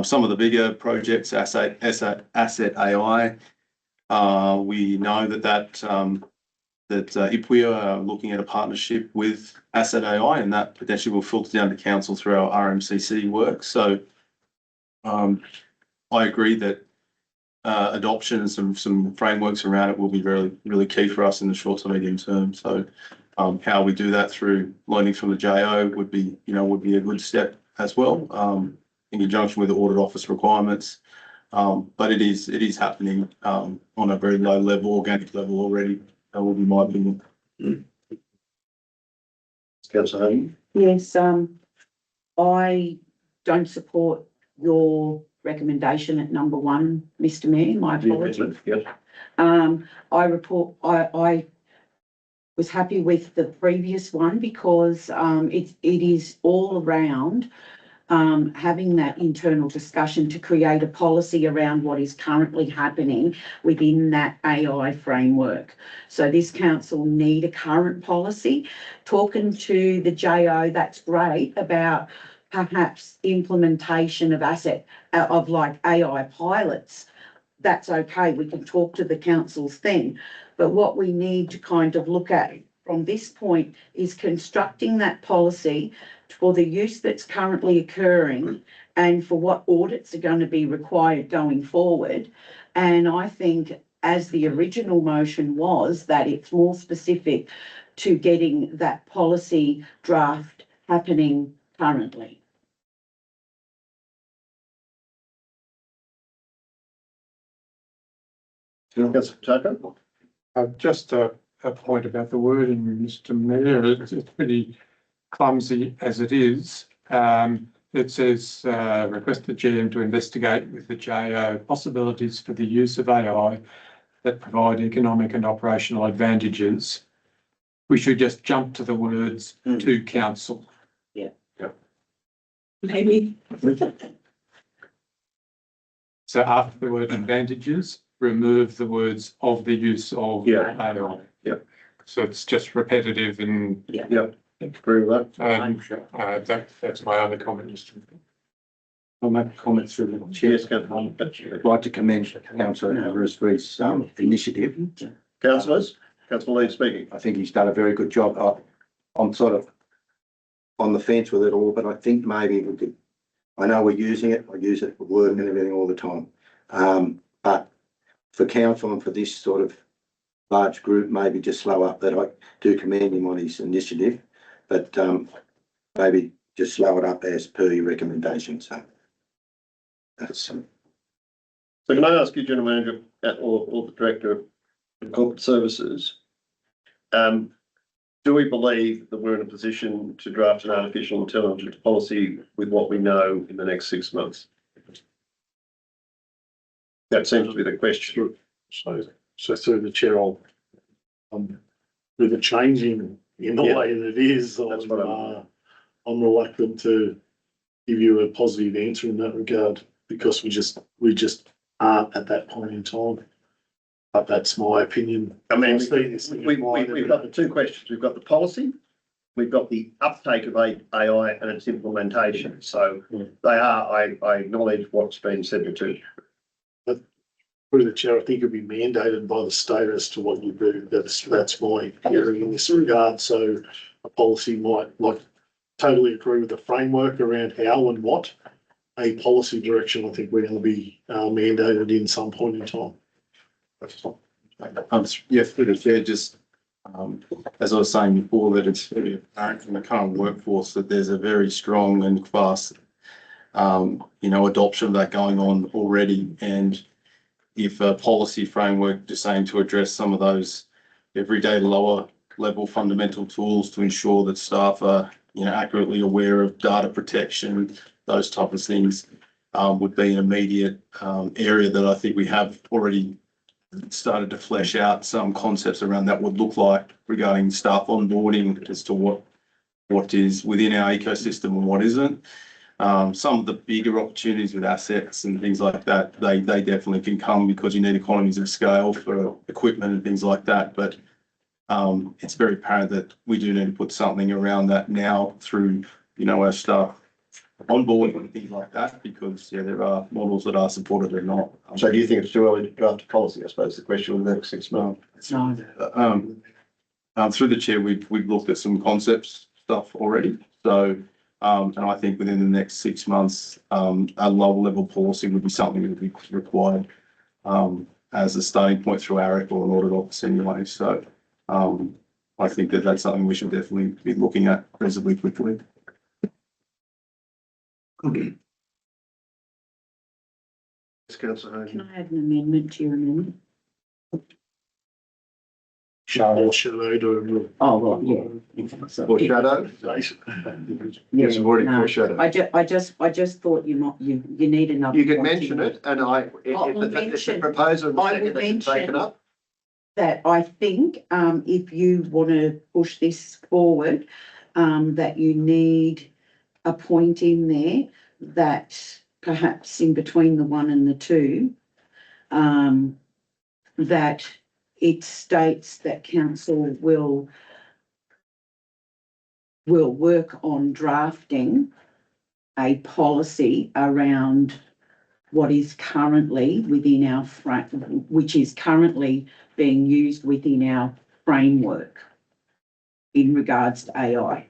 Some of the bigger projects, asset AI, we know that if we are looking at a partnership with Asset AI, and that potentially will filter down to council through our RMCC work. So I agree that adoption and some frameworks around it will be really key for us in the short to medium term. So how we do that through learning from the JO would be a good step as well, in conjunction with the audit office requirements. But it is happening on a very low level, organic level already. That would be my opinion. Councillor Hayden? Yes, I don't support your recommendation at number 1, Mr. Mayor, my apologies. Yes. I was happy with the previous one because it is all around having that internal discussion to create a policy around what is currently happening within that AI framework. So this council need a current policy. Talking to the JO, that's great, about perhaps implementation of like AI pilots. That's okay, we can talk to the councils then. But what we need to kind of look at from this point is constructing that policy for the use that's currently occurring and for what audits are going to be required going forward. And I think, as the original motion was, that it's more specific to getting that policy draft happening currently. Councillor Tucker? Just a point about the wording, Mr. Mayor. It's pretty clumsy as it is. It says, request the GM to investigate with the JO possibilities for the use of AI that provide economic and operational advantages. We should just jump to the words to council. Yeah. Yep. Maybe. So after the word advantages, remove the words of the use of AI. Yep. So it's just repetitive and. Yep. Agree with that. That's my only comment, Mr. Mayor. I'll make a comment through the chair. Yes, Councillor. I'd like to commend Councillor Alvarez for his initiative. Councillors? Councillor Leeds speaking. I think he's done a very good job. I'm sort of on the fence with it all, but I think maybe we could, I know we're using it, I use it for work and everything all the time. But for council and for this sort of large group, maybe just slow up. That I do commend him on his initiative, but maybe just slow it up as per your recommendation. So that's. So can I ask you, General Manager, or the Director of Corporate Services, do we believe that we're in a position to draft an artificial intelligence policy with what we know in the next 6 months? That seems to be the question. So through the chair, I'll, with the changing in the way that it is, That's what I'm reluctant to give you a positive answer in that regard because we just aren't at that point in time. But that's my opinion. I mean, we've got the two questions. We've got the policy, we've got the uptake of AI and its implementation. So they are, I acknowledge what's been said to you. Through the chair, I think it'll be mandated by the state as to what you do. That's my hearing in this regard. So a policy might totally agree with the framework around how and what. A policy direction, I think we're going to be mandated in some point in time. Yeah, through the chair, just as I was saying before, that it's very apparent from the current workforce that there's a very strong and fast, adoption of that going on already. And if a policy framework designed to address some of those everyday lower level fundamental tools to ensure that staff are, accurately aware of data protection, those type of things, would be an immediate area that I think we have already started to flesh out some concepts around that would look like regarding staff onboarding as to what is within our ecosystem and what isn't. Some of the bigger opportunities with assets and things like that, they definitely can come because you need economies of scale for equipment and things like that. But it's very apparent that we do need to put something around that now through, our staff onboarding and things like that, because there are models that are supported or not. So do you think it's too early to draft a policy? I suppose the question in the next 6 months. No. Through the chair, we've looked at some concepts stuff already. So, and I think within the next 6 months, a lower level policy would be something that would be required. as a starting point through ARIC or an audit office anyway. So, I think that that's something we should definitely be looking at reasonably quickly. Councillor Can Hogan. I add an amendment to your amendment? Or shadowed or. Oh, well, yeah. Or shadow? Yeah, Yes, I've already no, foreshadowed. I just thought you need another. You can point mention in it, and I, if the mention- proposer and the I will second is taken mention- up, that I think, if you want to push this forward, that you need a point in there that perhaps in between the 1 and the 2, that it states that council will work on drafting a policy around what is currently within our which is currently being used within our framework in regards to AI.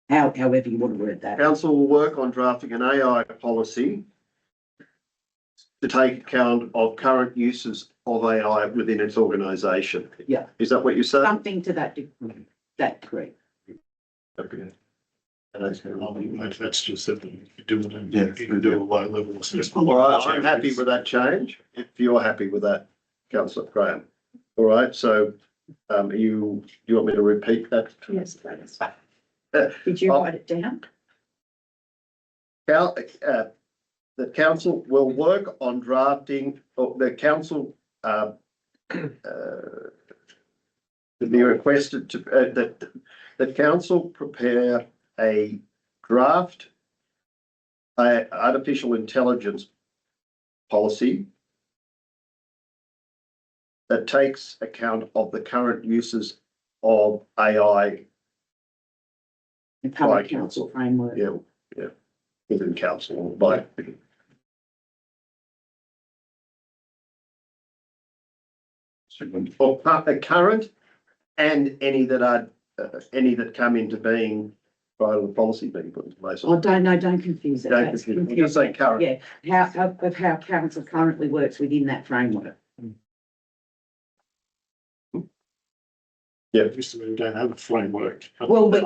However you want to word that. council will work on drafting an AI policy to take account of current uses of AI within its organisation. Yeah. Is that what you said? Something to that degree. Okay. That's just that you do it, Yeah. you can do a low level assessment. All right, I'm happy with that change, if you're happy with that, councillor Graham. All right, so, you want me to repeat that? Yes, please. Did you write it down? The council will work on drafting, or the council, to be requested to, that the council prepare a draft artificial intelligence policy that takes account of the current uses of AI. The public council framework. Yeah, within council, by. Or the current and any that are, any that come into being prior to the policy being put into place. Oh, don't confuse it. Don't That's confuse it. confusing. Just say current. Yeah, how council currently works within that framework. Yeah. We don't have a framework. Well, but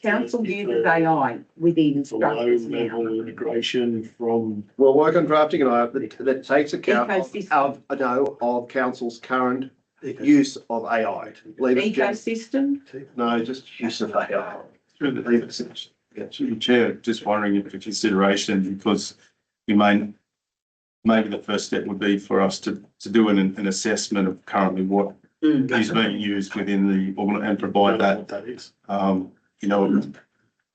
council uses AI within It's a low structures now. level integration from. We'll work on drafting an AI that takes account Ecosystem. of council's current use of AI. Leave it gen- Ecosystem, No, just use of AI. Through Leave it. Through the chair, just wondering if for consideration, because we maybe the first step would be for us to do an assessment of currently what is being used within the, and provide What that, is. you know,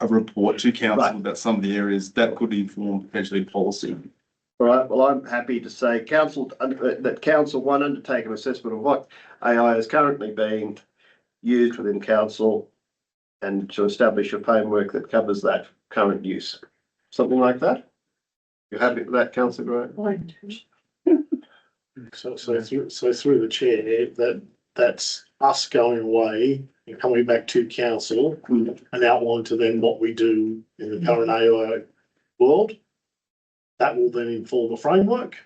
a report to council about some of the areas that could inform potentially policy. All right, well, I'm happy to say council, that council one, undertake an assessment of what AI is currently being used within council and to establish a framework that covers that current use. Something like that? You happy with that, councillor Gray? So through the chair, that's us going away and coming back to council and outline to them what we do in the current AI world. That will then inform a framework,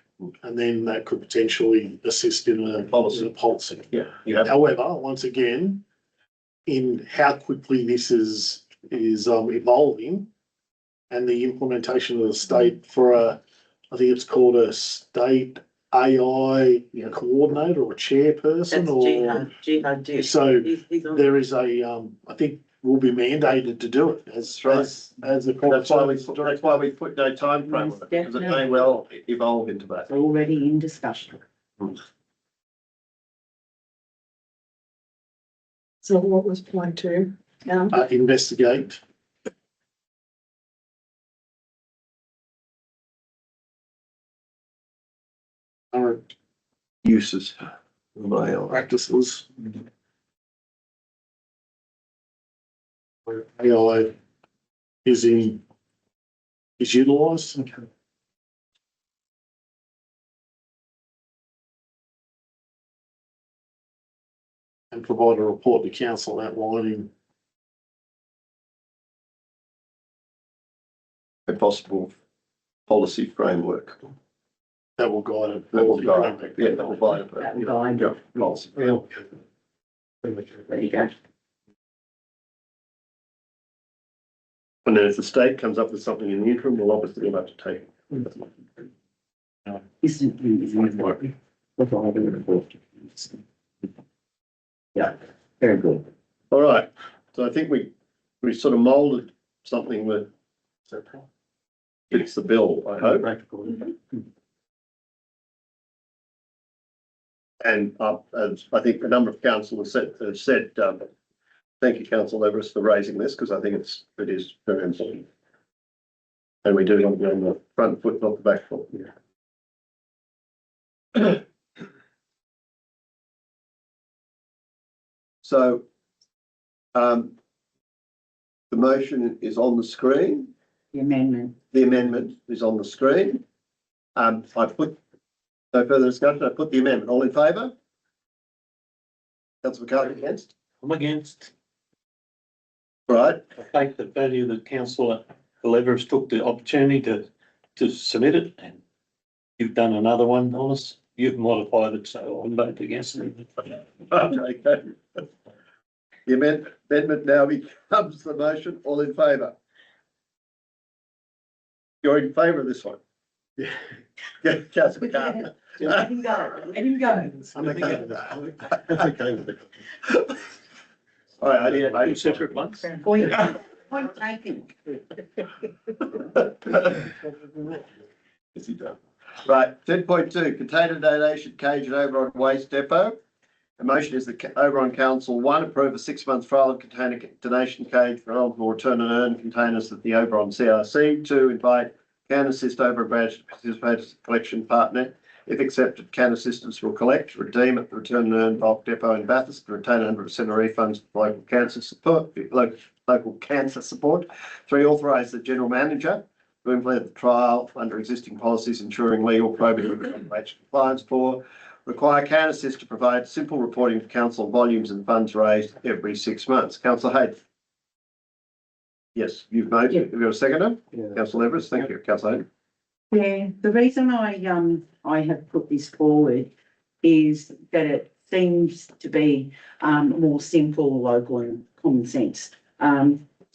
and then that could potentially assist in a policy. Yeah. However, once again, in how quickly this is evolving, and the implementation of the state for I think it's called a state AI coordinator or chairperson, That's or Jihad. so He's on. there is I think we'll be mandated to do it as the. That's why we put no time frame on it, because it may well evolve into that. it's already in discussion. So what was point 2? Investigate. Current Uses of AI. practices. Where AI is utilised. And provide a report to council outlining A possible policy framework. That will guide it. That will guide it. Yeah, that will guide it. That will guide it. Yeah, lots. There you go. And then if the state comes up with something in the interim, we'll obviously have to take it. Yeah, very good. All right, so I think we sort of moulded something that fits the bill, I hope. And as I think a number of councillors have said, thank you, Councillor Everest, for raising this, because I think it is very important. And we do want to be on the front foot, not the back foot. So, the motion is on the screen. The amendment. The amendment is on the screen. I put, no further discussion, I put the amendment. All in favour? Councillor McCarthy against? I'm against. Right, I take the value that councillor Everest took the opportunity to submit it, and you've done another one on us. You've modified it, so I'm voting against it. okay. The amendment now becomes the motion. All in favour? You're in favour of this one? Yeah. Councillor McCarthy. Let him go, let him go. I'm okay with that. I'm okay with it. All right, I Two separate ones. Point taken. Is he done? Right, 10.2, container donation cage at Oberon Waste Depot. The motion is that Oberon Council, 1, approve a 6-month trial of container donation cage for eligible return and earn containers at the Oberon CRC. 2, invite Can Assist Oberon branch to participate as a collection partner. If accepted, Can Assistance will collect, redeem at the return and earn bulk depot in Bathurst, and retain 100% of refunds for local cancer support. Local cancer support. 3, authorise the general manager to implement the trial under existing policies, ensuring legal probity and compliance. 4, require Can Assist to provide simple reporting to council volumes and funds raised every 6 months. Councillor Hayden. Yes, you've voted. Yeah. Have you got a seconder? Yeah. Councillor Everest, thank you. Councillor Hayden. Yeah, the reason I have put this forward is that it seems to be more simple, local and common sense.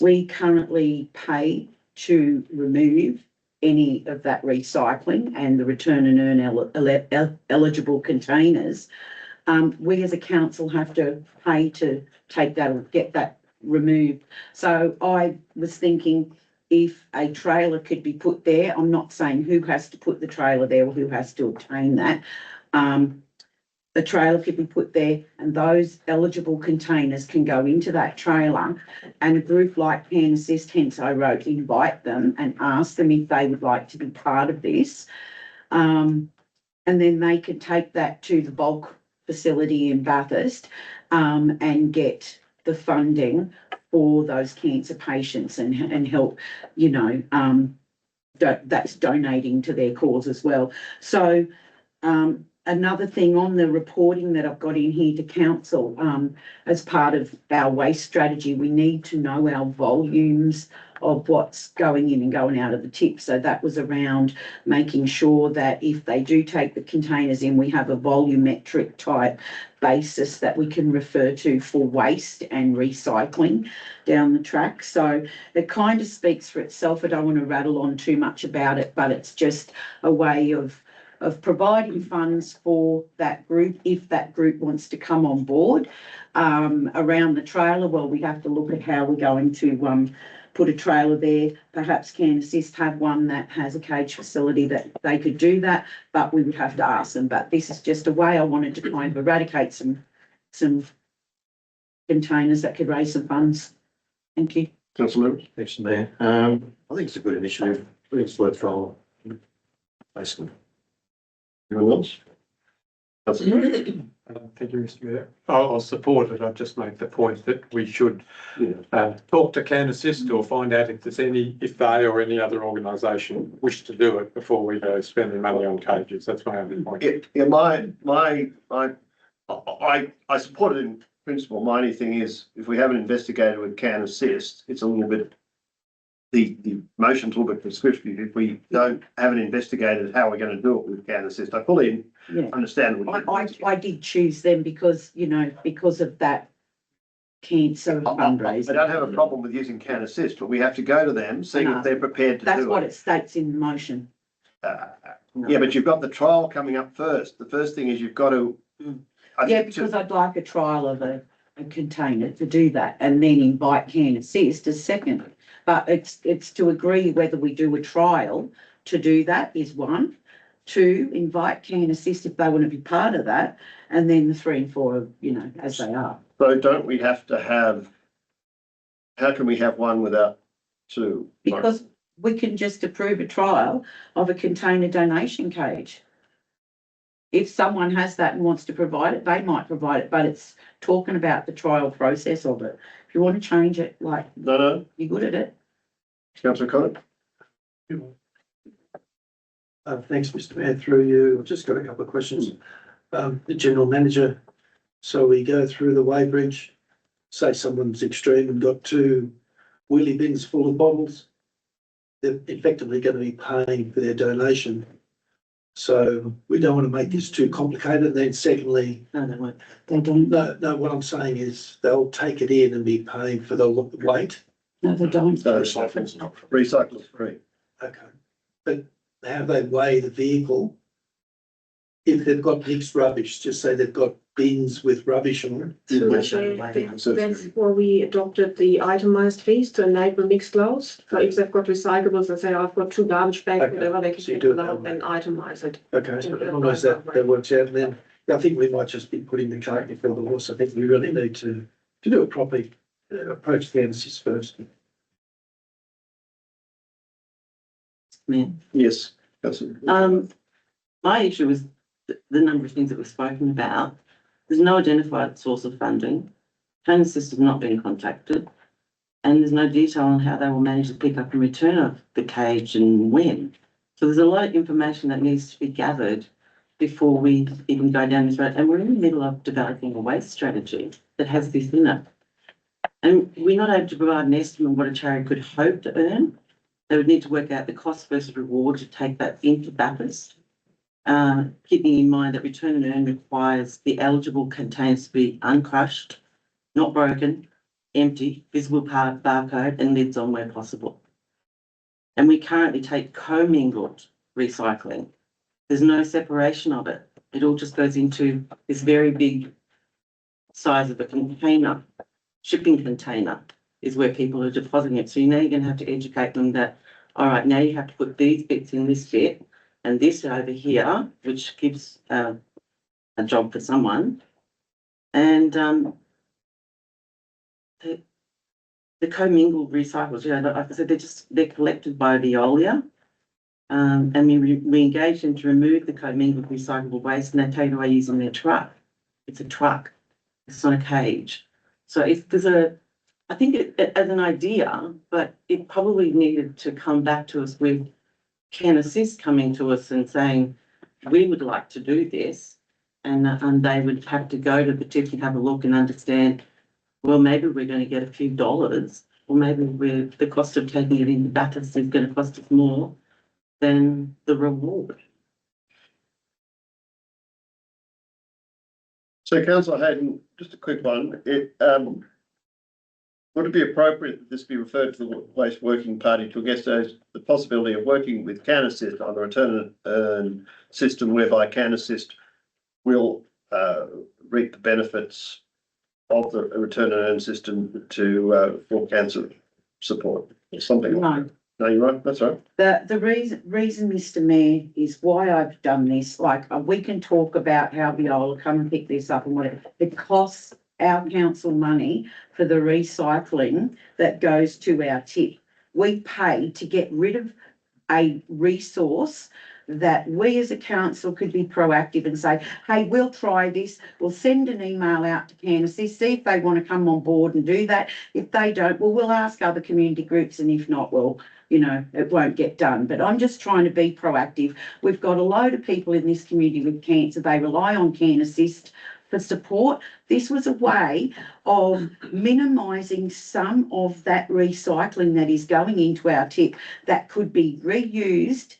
We currently pay to remove any of that recycling and the return and earn eligible containers. We as a council have to pay to take that or get that removed. So I was thinking, if a trailer could be put there, I'm not saying who has to put the trailer there or who has to obtain that. The trailer could be put there and those eligible containers can go into that trailer, and a group like Can Assist, hence I wrote invite them and ask them if they would like to be part of this. And then they could take that to the bulk facility in Bathurst and get the funding for those cancer patients and help, you know, that's donating to their cause as well. So another thing on the reporting that I've got in here to council, as part of our waste strategy, we need to know our volumes of what's going in and going out of the tip. So that was around making sure that if they do take the containers in, we have a volumetric type basis that we can refer to for waste and recycling down the track. So it kind of speaks for itself. I don't want to rattle on too much about it, but it's just a way of providing funds for that group if that group wants to come on board. Around the trailer, well, we have to look at how we're going to put a trailer there. Perhaps Can Assist have one that has a cage facility that they could do that, but we would have to ask them. But this is just a way I wanted to kind of eradicate some containers that could raise some funds. Thank you. Councillor. Thanks, Mayor. I think it's a good initiative. It's worthwhile. Basically. Anyone else? Councillor. Thank you, Mr. Mayor. I'll support it. I've just made the point that we should talk to Can Assist or find out if they or any other organisation wish to do it before we go spending money on cages. That's my only point. I support it in principle. My only thing is, if we have an investigator with Can Assist, it's a little bit the motion's a little bit prescriptive if we haven't investigated how we're going to do it with Can Assist. I fully Yeah. understand. I did choose them because, because of that cancer fundraising. I don't have a problem with using Can Assist, but we have to go to them, see No, if they're prepared to do it. That's what it states in the motion. Yeah, but you've got the trial coming up first. The first thing is you've got to. Yeah, because I'd like a trial of a container to do that and then invite Can Assist as second. But it's to agree whether we do a trial to do that is one. Two, invite Can Assist if they want to be part of that. And then the 3 and 4, as they are. So don't we have to have, how can we have one without two? Because we can just approve a trial of a container donation cage. If someone has that and wants to provide it, they might provide it, but it's talking about the trial process of it. If you want to change it, No. you're good at it. Councillor Connor? Thanks, Mr. Mayor, through you. I've just got a couple of questions. The general manager, so we go through the weighbridge, say someone's extreme and got 2 wheelie bins full of bottles. They're effectively going to be paying for their donation. So we don't want to make this too complicated. Then secondly, No, they won't. They don't. no, what I'm saying is they'll take it in and be paying for the weight. No, they don't. So recycle's free. Okay, but how they weigh the vehicle, if they've got mixed rubbish, just say they've got bins with rubbish on it. That's why we adopted the itemized fees to enable mixed loads. So if they've got recyclables and say, I've got 2 garbage bags, Okay. whatever, they can So you take do it it out that and itemize it. Okay, so as long as that works out, and then I think we might just be putting the cart before the horse. I think we really need to do it properly, approach the analysis first. Yes. My issue is the number of things that were spoken about. There's no identified source of funding. Can Assist has not been contacted. And there's no detail on how they will manage the pick up and return of the cage and when. So there's a lot of information that needs to be gathered before we even go down this road. And we're in the middle of developing a waste strategy that has this in it. And we're not able to provide an estimate of what a charity could hope to earn. They would need to work out the cost versus reward to take that into Bathurst. Keeping in mind that return and earn requires the eligible containers to be uncrushed, not broken, empty, visible barcode and lids on where possible. And we currently take commingled recycling. There's no separation of it. It all just goes into this very big size of a container. Shipping container is where people are depositing it. So now you're going to have to educate them that, all right, now you have to put these bits in this bit and this over here, which gives a job for someone. And the commingled recycles, like I said, they're collected by Veolia. And we engage them to remove the commingled recyclable waste and they take it away using their truck. It's a truck. It's not a cage. So I think as an idea, but it probably needed to come back to us with Can Assist coming to us and saying, we would like to do this. And they would have to go to the tip and have a look and understand, well, maybe we're going to get a few dollars, or maybe the cost of taking it into Bathurst is going to cost us more than the reward. So Councillor Hayden, just a quick one. Would it be appropriate that this be referred to the Waste Working Party to assess the possibility of working with Can Assist on the return and earn system whereby Can Assist will reap the benefits of the return and earn system for cancer support or something like that? No, you're right. That's right. The reason, Mr. Mayor, is why I've done this. We can talk about how Viola come and pick this up and whatever. It costs our council money for the recycling that goes to our tip. We pay to get rid of a resource that we as a council could be proactive and say, hey, we'll try this. We'll send an email out to Can Assist, see if they want to come on board and do that. If they don't, well, we'll ask other community groups, and if not, well, it won't get done. But I'm just trying to be proactive. We've got a load of people in this community with cancer. They rely on Can Assist for support. This was a way of minimising some of that recycling that is going into our tip that could be reused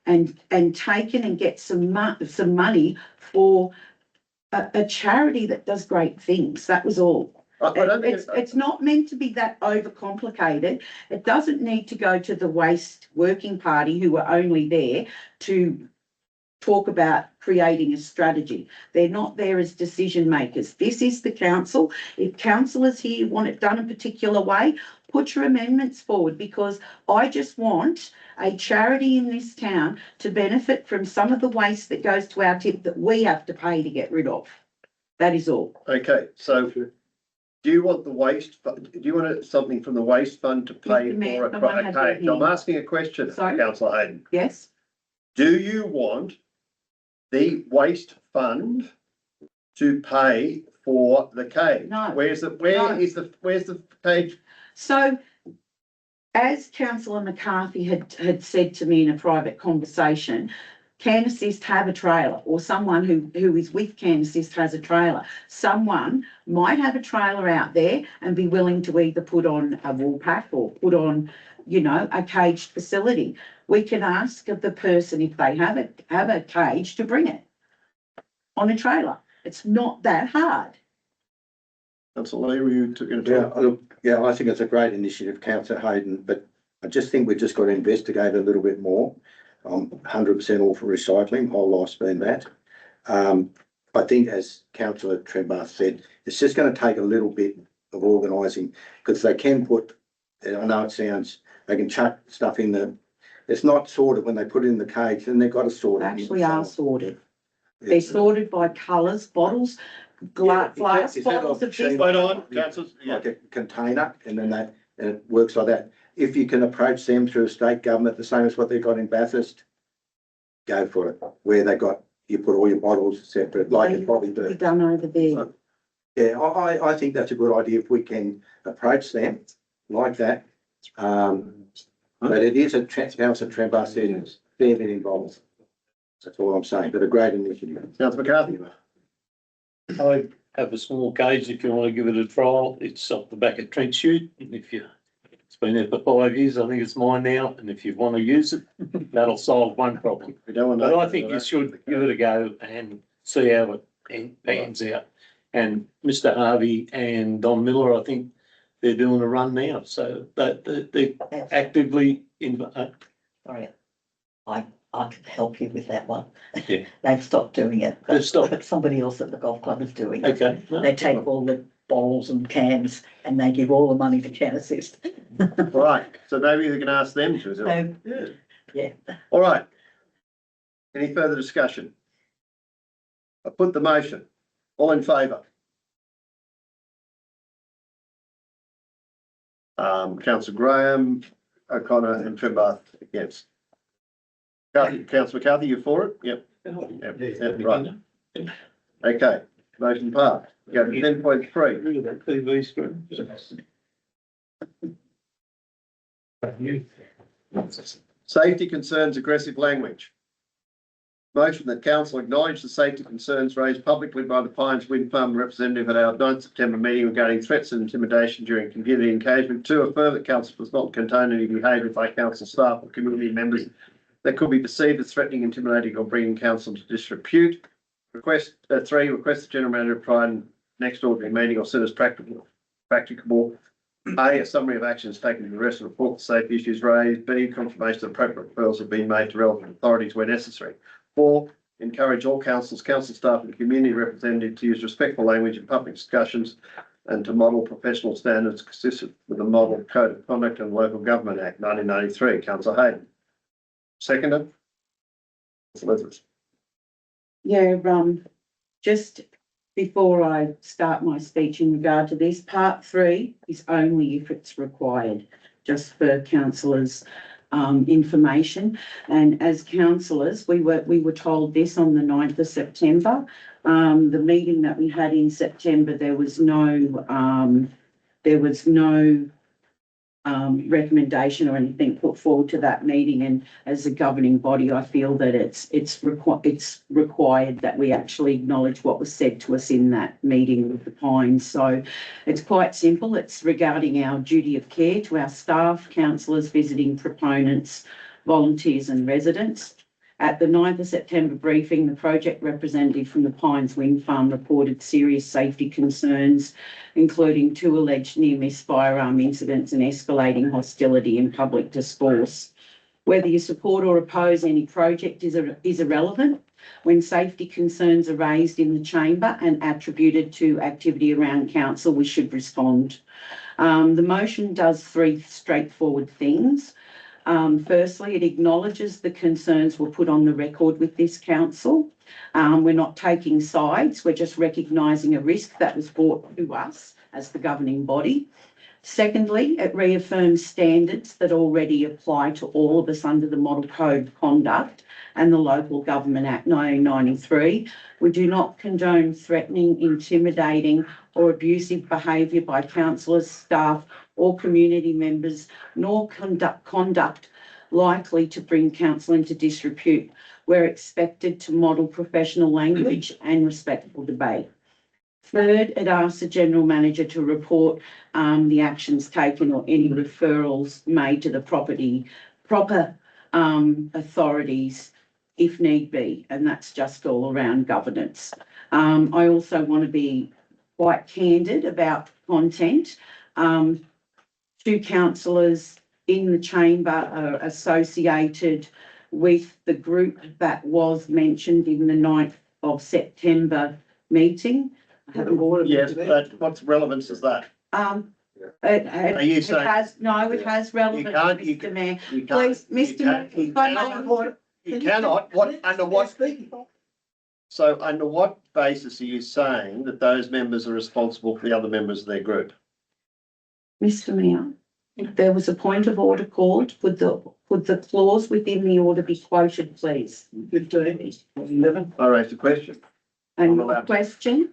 and taken and get some money for a charity that does great things. That was all. I don't think It's not meant to be that overcomplicated. It doesn't need to go to the Waste Working Party, who are only there to talk about creating a strategy. They're not there as decision makers. This is the council. If councillors here want it done a particular way, put your amendments forward, because I just want a charity in this town to benefit from some of the waste that goes to our tip that we have to pay to get rid of. That is all. Okay, so do you want the do you want something from the waste fund to pay Mr. Mayor, for someone has their okay, I'm hand. asking a question, Sorry? councillor Hayden. Yes? Do you want the waste fund to pay for the cage? No. Where's the cage? So, as Councillor McCarthy had said to me in a private conversation, Can Assist have a trailer, or someone who is with Can Assist has a trailer. Someone might have a trailer out there and be willing to either put on a wall pack or put on, a caged facility. We can ask of the person if they have a cage to bring it on a trailer. It's not that hard. Councillor Lee, were you going to talk? Yeah, I think it's a great initiative, councillor Hayden, but I just think we've just got to investigate a little bit more. I'm 100% all for recycling, whole life's been that. I think, as councillor Trembath said, it's just going to take a little bit of organising, because they can put, I know they can chuck stuff in it's not sorted when they put it in the cage, and they've got to sort it. They actually are sorted. They're sorted by colours, bottles, glass bottles of this. Wait on, councillors. Like a container, and then and it works like that. If you can approach them through a state government, the same as what they've got in Bathurst, go for it. Where you put all your bottles separate, like it probably do. Be done over there. Yeah, I think that's a good idea if we can approach them like that. But it is Councillor Trembath said, it's fair bit involved. That's all I'm saying, but a great initiative. Councillor McCarthy. I have a small cage if you want to give it a trial. It's off the back of Trent Chute. And it's been there for 5 years. I think it's mine now. And if you want to use it, that'll solve one problem. But I think you should give it a go and see how it pans out. And Mr. Harvey and Don Miller, I think they're doing a run now. So they're actively in. Sorry, I could help you with that one. Yeah. They've stopped doing it. They've stopped. But somebody else at the golf club is doing it. Okay. They take all the bottles and cans and they give all the money to Can Assist. Right, so maybe we can ask them to. So, yeah. All right. Any further discussion? I put the motion. All in favour? Councillor Graham, O'Connor and Trembath against. Councillor McCarthy, you for it? Yep. Yep, right. Okay, motion passed. Go to 10.3. TV screen. Safety concerns, aggressive language. Motion that council acknowledge the safety concerns raised publicly by the Pines Wind Farm representative at our 9th September meeting regarding threats and intimidation during community engagement. 2, affirm that council does not condone any behaviour by council staff or community members that could be perceived as threatening, intimidating or bringing council to disrepute. 3, request the general manager provide next ordinary meeting or soon as practicable. A summary of actions taken to address and report the safety issues raised. B, confirmation that appropriate referrals have been made to relevant authorities where necessary. 4, encourage all councils, council staff and community representatives to use respectful language in public discussions and to model professional standards consistent with the Model Code of Conduct and Local Government Act 1993. Councillor Hayden. Seconder. Elizabeth. Yeah, just before I start my speech in regard to this, part 3 is only if it's required, just for councillors' information. And as councillors, we were told this on the 9th of September. The meeting that we had in September, there was no recommendation or anything put forward to that meeting. And as a governing body, I feel that it's required that we actually acknowledge what was said to us in that meeting with the Pines. So it's quite simple. It's regarding our duty of care to our staff, councillors, visiting proponents, volunteers and residents. At the 9th of September briefing, the project representative from the Pines Wind Farm reported serious safety concerns, including 2 alleged near-miss firearm incidents and escalating hostility and public discourse. Whether you support or oppose any project is irrelevant. When safety concerns are raised in the chamber and attributed to activity around council, we should respond. The motion does 3 straightforward things. Firstly, it acknowledges the concerns were put on the record with this council. We're not taking sides, we're just recognising a risk that was brought to us as the governing body. Secondly, it reaffirms standards that already apply to all of us under the Model Code of Conduct and the Local Government Act 1993. We do not condone threatening, intimidating or abusive behaviour by councillors, staff or community members, nor conduct likely to bring council into disrepute. We're expected to model professional language and respectful debate. Third, it asks the General Manager to report the actions taken or any referrals made to the proper authorities if need be, and that's just all around governance. I also want to be quite candid about content. 2 councillors in the chamber are associated with the group that was mentioned in the 9th of September meeting. Yes, but what relevance is that? It saying- it has relevance, Mr Mayor. Please, Mr Mayor. You cannot, so under what basis are you saying that those members are responsible for the other members of their group? Mr Mayor, there was a point of order called. Would the clause within the order be quoted, please? 15, 11. I raised a question. And your question?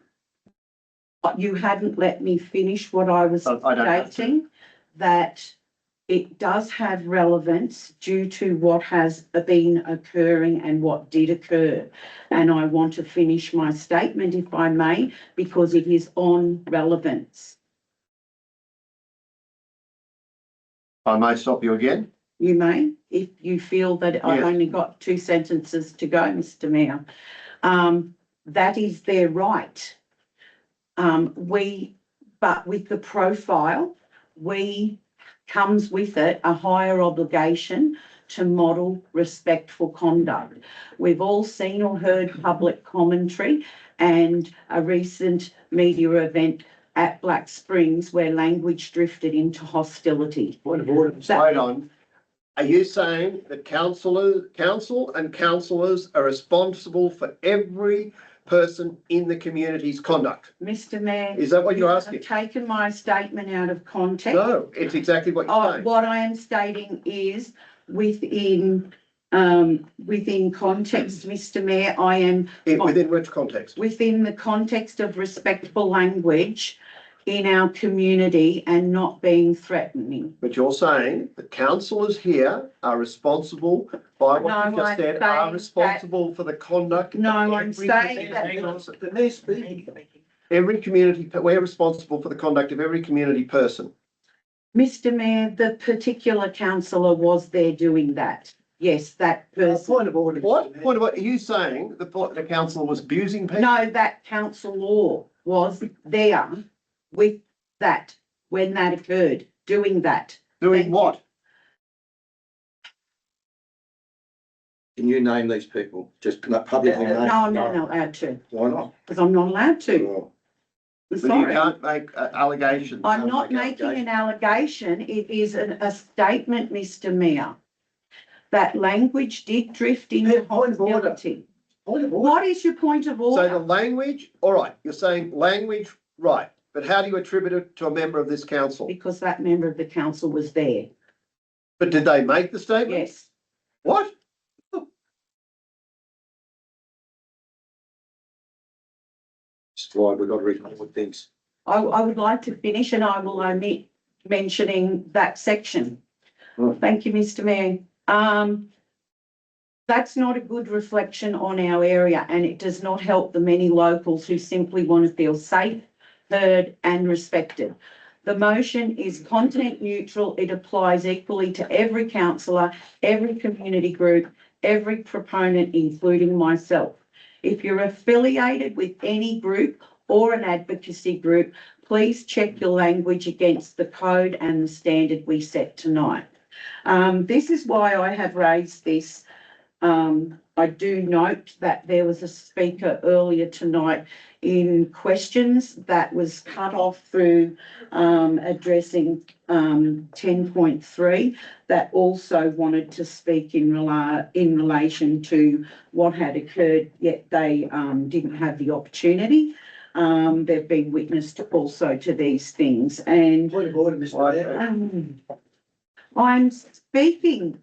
You hadn't let me finish what I was stating, that it does have relevance due to what has been occurring and what did occur. And I want to finish my statement, if I may, because it is on relevance. I may stop you again. You may, if you feel that I've only got 2 sentences to go, Mr Mayor. That is their right. But with the profile, comes with it a higher obligation to model respectful conduct. We've all seen or heard public commentary and a recent media event at Black Springs where language drifted into hostility. Point of order. Hold on. Are you saying that council and councillors are responsible for every person in the community's conduct? Mr Mayor. Is that what you're asking? I've taken my statement out of context. No, it's exactly what you're saying. What I am stating is within context, Mr Mayor, I am. Within which context? Within the context of respectful language in our community and not being threatening. But you're saying the councillors here are responsible by what you just said, are responsible for the conduct. No, I'm saying that. Every community, we're responsible for the conduct of every community person. Mr Mayor, the particular councillor was there doing that. Yes, that person. Point of order. What point of order? Are you saying the councillor was abusing people? No, that councillor was there with that when that occurred, doing that. Doing what? Can you name these people? Just publicly name? No, I'm not allowed to. Why not? Because I'm not allowed to. Well, I'm But you sorry. can't make allegations. I'm not making an allegation. It is a statement, Mr Mayor, that language did drift into hostility. What is your point of order? So the language, all right, you're saying language, right. But how do you attribute it to a member of this council? Because that member of the council was there. But did they make the statement? Yes. What? That's why we've got to record things. I would like to finish and I will omit mentioning that section. Mm. Thank you, Mr Mayor. That's not a good reflection on our area, and it does not help the many locals who simply want to feel safe, heard and respected. The motion is content neutral. It applies equally to every councillor, every community group, every proponent, including myself. If you're affiliated with any group or an advocacy group, please check your language against the code and the standard we set tonight. This is why I have raised this. I do note that there was a speaker earlier tonight in questions that was cut off through addressing 10.3 that also wanted to speak in relation to what had occurred, yet they didn't have the opportunity. They've been witness to also to these things. And Point of order, Mr Mayor. I'm speaking.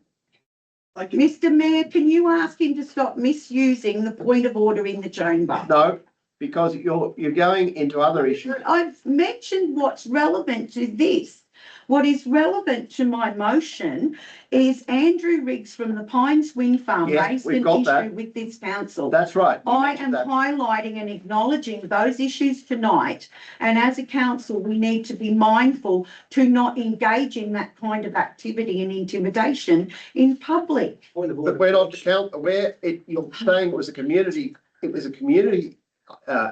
Mr Mayor, can you ask him to stop misusing the point of order in the chamber? No, because you're going into other issues. I've mentioned what's relevant to this. What is relevant to my motion is Andrew Riggs from the Pines Wind Farm Yes, raised we've an got issue that. with this council. That's right. I am highlighting and acknowledging those issues tonight. And as a council, we need to be mindful to not engage in that kind of activity and intimidation in public. Point of order. But we're not to count where you're saying it was a community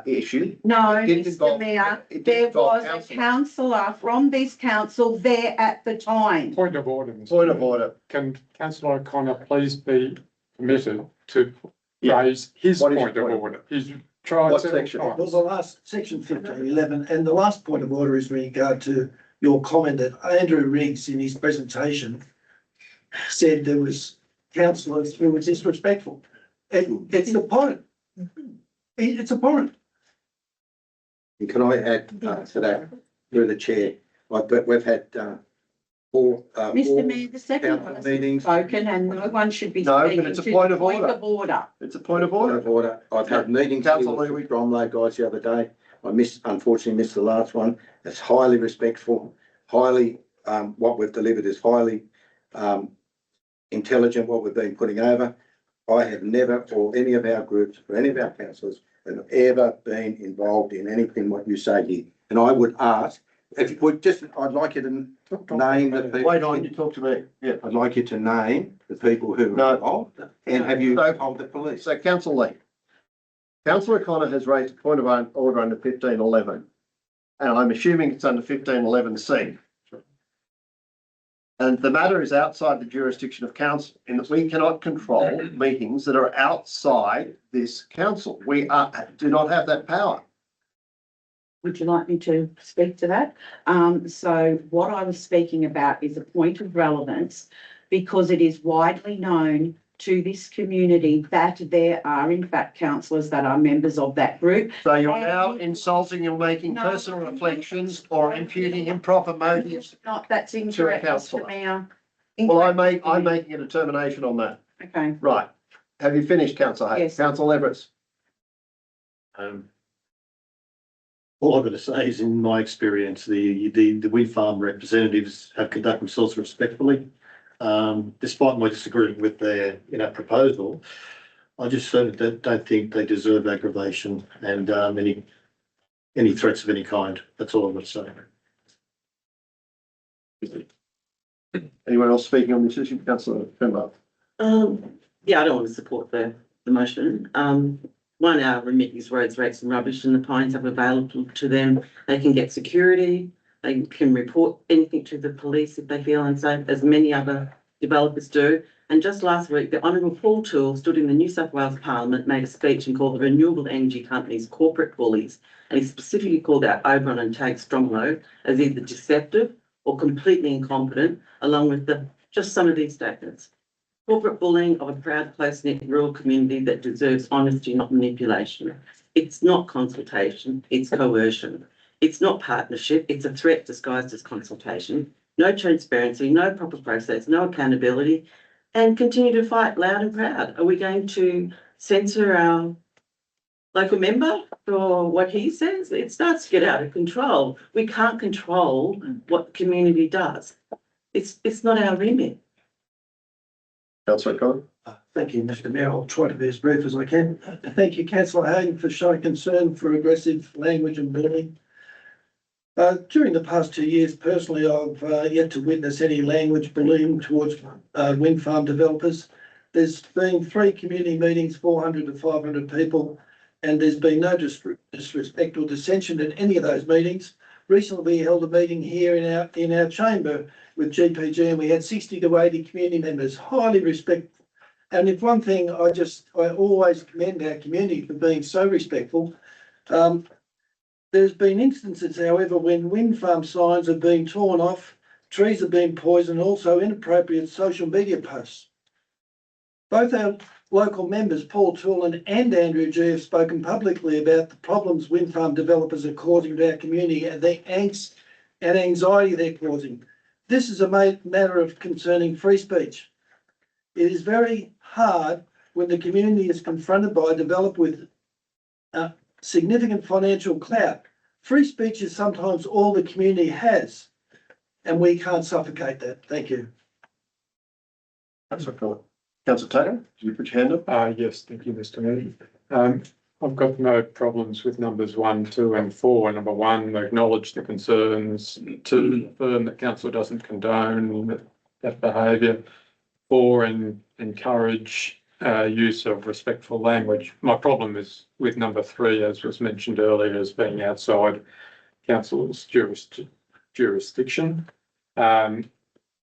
issue. No, It didn't Mr involve- Mayor, it didn't there involve was a councillors. councillor from this council there at the time. Point of order, Mr. Point of Mayor. order. Can councillor O'Connor please be permitted to Yeah. raise his What is point of your point? order? He's tried What several section? Well, times. the last, section 1511, and the last point of order is in regard to your comment that Andrew Riggs in his presentation said there was councillors who was disrespectful. It's abhorrent. It's abhorrent. And can I add to that, through the chair, but we've had four Mr Mayor, the second council person meetings. spoken and no one should be No, but speaking it's a to point the of point order. of order. It's a point of Point order. of order. I've had meetings here Councillor with the Bromley guys the other day. Unfortunately missed the last one. It's highly respectful, highly, what we've delivered is highly intelligent, what we've been putting over. I have never, or any of our groups, or any of our councillors, have ever been involved in anything what you say here. And I would ask, if you would just, I'd like you to name the people. Wait on, you talk to me. Yeah. I'd like you to name the people who No. are involved, and have you told the police? So Councillor Lee. Councillor O'Connor has raised a point of order under 1511. And I'm assuming it's under 1511C. And the matter is outside the jurisdiction of council in that we cannot control meetings that are outside this council. We do not have that power. Would you like me to speak to that? So what I was speaking about is a point of relevance because it is widely known to this community that there are in fact councillors that are members of that group. So you're now insulting, you're making personal reflections or imputing improper motives. Not, that's To a incorrect, councillor. Mr Mayor. Well, I'm making a determination on that. Okay, Right. Have you finished, Councillor Hayes? Yes. Councillor Everett? All I've got to say is, in my experience, the wind farm representatives have conducted themselves respectfully. Despite my disagreeing with their, proposal, I just certainly don't think they deserve aggravation and any threats of any kind. That's all I'm going to say. Anyone else speaking on this issue? Councillor Pembroke? Yeah, I don't want to support the motion. One, our Remitty's roads, rates and rubbish and the Pines have available to them. They can get security. They can report anything to the police if they feel unsafe, as many other developers do. And just last week, the Honourable Paul Toole stood in the New South Wales Parliament, made a speech and called the renewable energy companies corporate bullies. And he specifically called out Oberon and Tag Stronglow as either deceptive or completely incompetent, along with just some of these statements. Corporate bullying of a proud, close-knit rural community that deserves honesty, not manipulation. It's not consultation, it's coercion. It's not partnership, it's a threat disguised as consultation. No transparency, no proper process, no accountability, and continue to fight loud and proud. Are we going to censor our local member for what he says, it starts to get out of control. We can't control what the community does. It's not our remit. Councillor Con. Thank you, Mr Mayor. I'll try to be as brief as I can. Thank you, councillor Hayden, for showing concern for aggressive language and bullying. During the past 2 years, personally, I've yet to witness any language bullying towards wind farm developers. There's been 3 community meetings, 400 to 500 people, and there's been no disrespect or dissension at any of those meetings. Recently, we held a meeting here in our chamber with GPG, and we had 60 to 80 community members, highly respectful. And if one thing, I always commend our community for being so respectful. There's been instances, however, when wind farm signs are being torn off, trees are being poisoned, also inappropriate social media posts. Both our local members, Paul Toolan and Andrew G, have spoken publicly about the problems wind farm developers are causing to our community and the angst and anxiety they're causing. This is a matter of concerning free speech. It is very hard when the community is confronted by a developer with significant financial clout. Free speech is sometimes all the community has, and we can't suffocate that. Thank you. Councillor Taylor, did you put your hand up? Yes, thank you, Mr Mayor. I've got no problems with numbers 1, 2 and 4. Number 1, acknowledge the concerns. 2, affirm that council doesn't condone that behaviour. 4, and encourage use of respectful language. My problem is with number 3, as was mentioned earlier, as being outside council's jurisdiction,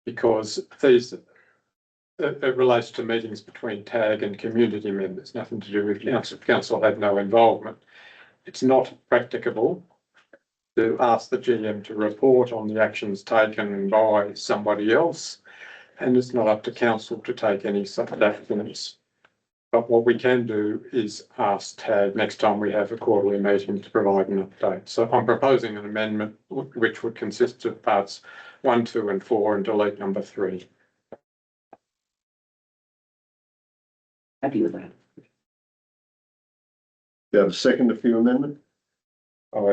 because it relates to meetings between TAG and community members, nothing to do with council. Council had no involvement. It's not practicable to ask the GM to report on the actions taken by somebody else, and it's not up to council to take any such actions. But what we can do is ask TAG next time we have a quarterly meeting to provide an update. So I'm proposing an amendment which would consist of parts 1, 2 and 4 and delete number 3. Happy with that. Do you have a second for your amendment?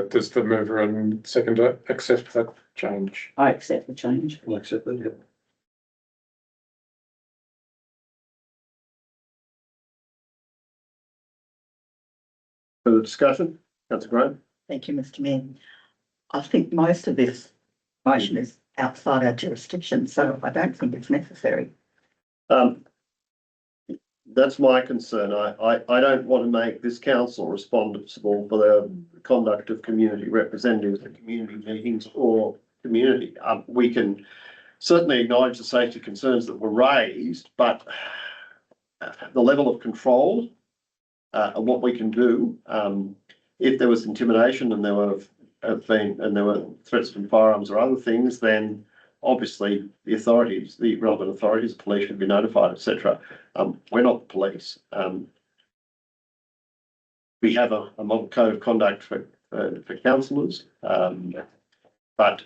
Does the mover and seconder accept that change? I accept the change. I'll accept that, yeah. Further discussion? Councillor Graham? Thank you, Mr Mayor. I think most of this motion is outside our jurisdiction, so I don't think it's necessary. That's my concern. I don't want to make this council responsible for the conduct of community representatives at community meetings or community. We can certainly acknowledge the safety concerns that were raised, but the level of control and what we can do, if there was intimidation and there were threats from firearms or other things, then obviously the authorities, the relevant authorities, the police should be notified, etc. We're not the police. We have a model code of conduct for councillors, but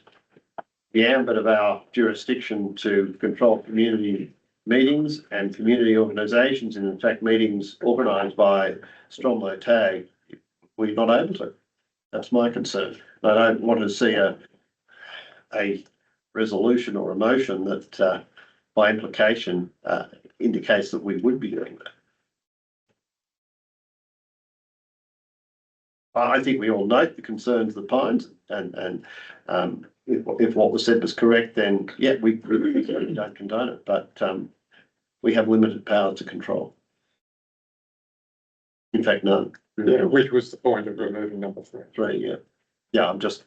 the ambit of our jurisdiction to control community meetings and community organisations, and in fact meetings organised by Stromlo TAG, we're not able to. That's my concern. I don't want to see a resolution or a motion that by implication indicates that we would be doing that. I think we all note the concerns of the Pines, and if what was said was correct, then yeah, we don't condone it, but we have limited power to control. In fact, none. Yeah, which was the point of removing number 3. 3, yeah. Yeah, I'm just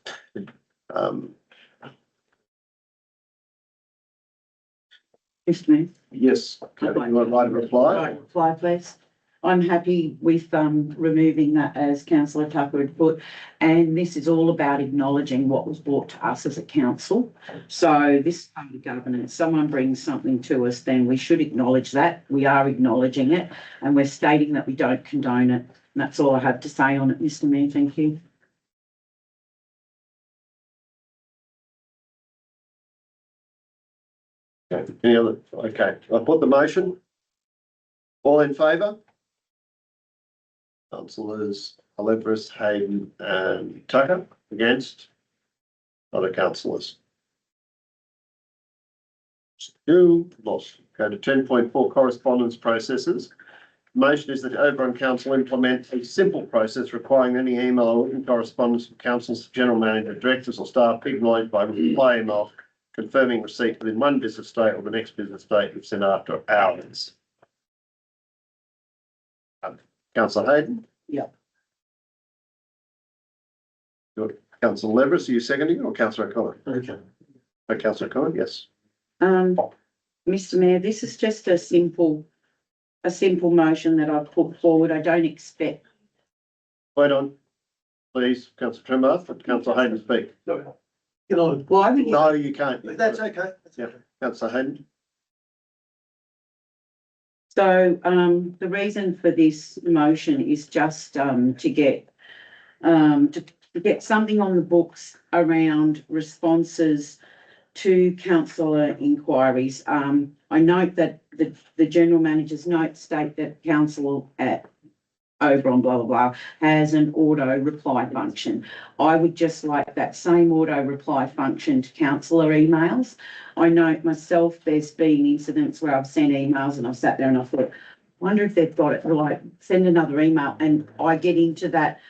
Mr Mayor. yes. You would like to reply? Reply, please. I'm happy with removing that, as councillor Tucker had put, and this is all about acknowledging what was brought to us as a council. So this is part of governance. Someone brings something to us, then we should acknowledge that. We are acknowledging it, and we're stating that we don't condone it. And that's all I have to say on it, Mr Mayor. Thank you. Okay. Any other? Okay. I put the motion. All in favour? Councillors Olivris, Hayden and Tucker. Against? Other councillors? Two, lost. Go to 10.4 correspondence processes. Motion is that Oberon Council implement a simple process requiring any email or written correspondence from councils, general manager, directors or staff be acknowledged by reply email confirming receipt within one business day or the next business day if sent after hours. Councillor Hayden? Yep. Good. Councillor Leveris, are you seconding or Councillor O'Connor? Okay. Councillor O'Connor, yes. Mr. Mayor, this is just a simple motion that I've put forward. I don't expect. Wait on, please, Councillor Trembath, Councillor Hayden speak. You know, Well, I think No, you can't. that's okay. Yeah, Councillor Hayden. so. The reason for this motion is just to get something on the books around responses to councillor inquiries. I note that the general manager's notes state that council at Oberon, blah, blah, blah, has an auto reply function. I would just like that same auto reply function to councillor emails. I note myself, there's been incidents where I've sent emails and I've sat there and I thought, wonder if they've got it right, send another email. And I get into that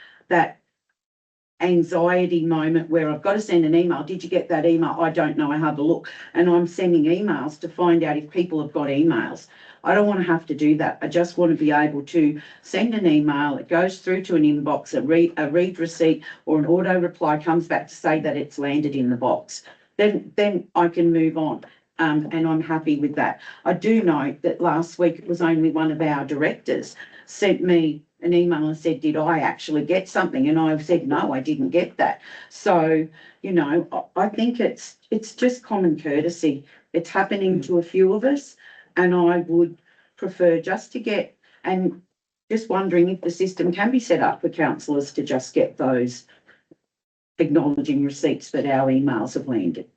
anxiety moment where I've got to send an email. Did you get that email? I don't know. I have a look. And I'm sending emails to find out if people have got emails. I don't want to have to do that. I just want to be able to send an email. It goes through to an inbox, a read receipt or an auto reply comes back to say that it's landed in the box. Then I can move on. And I'm happy with that. I do note that last week it was only one of our directors sent me an email and said, did I actually get something? And I've said, no, I didn't get that. So, you know, I think it's just common courtesy. It's happening to a few of us and I would prefer just to get, and just wondering if the system can be set up for councillors to just get those acknowledging receipts that our emails have landed.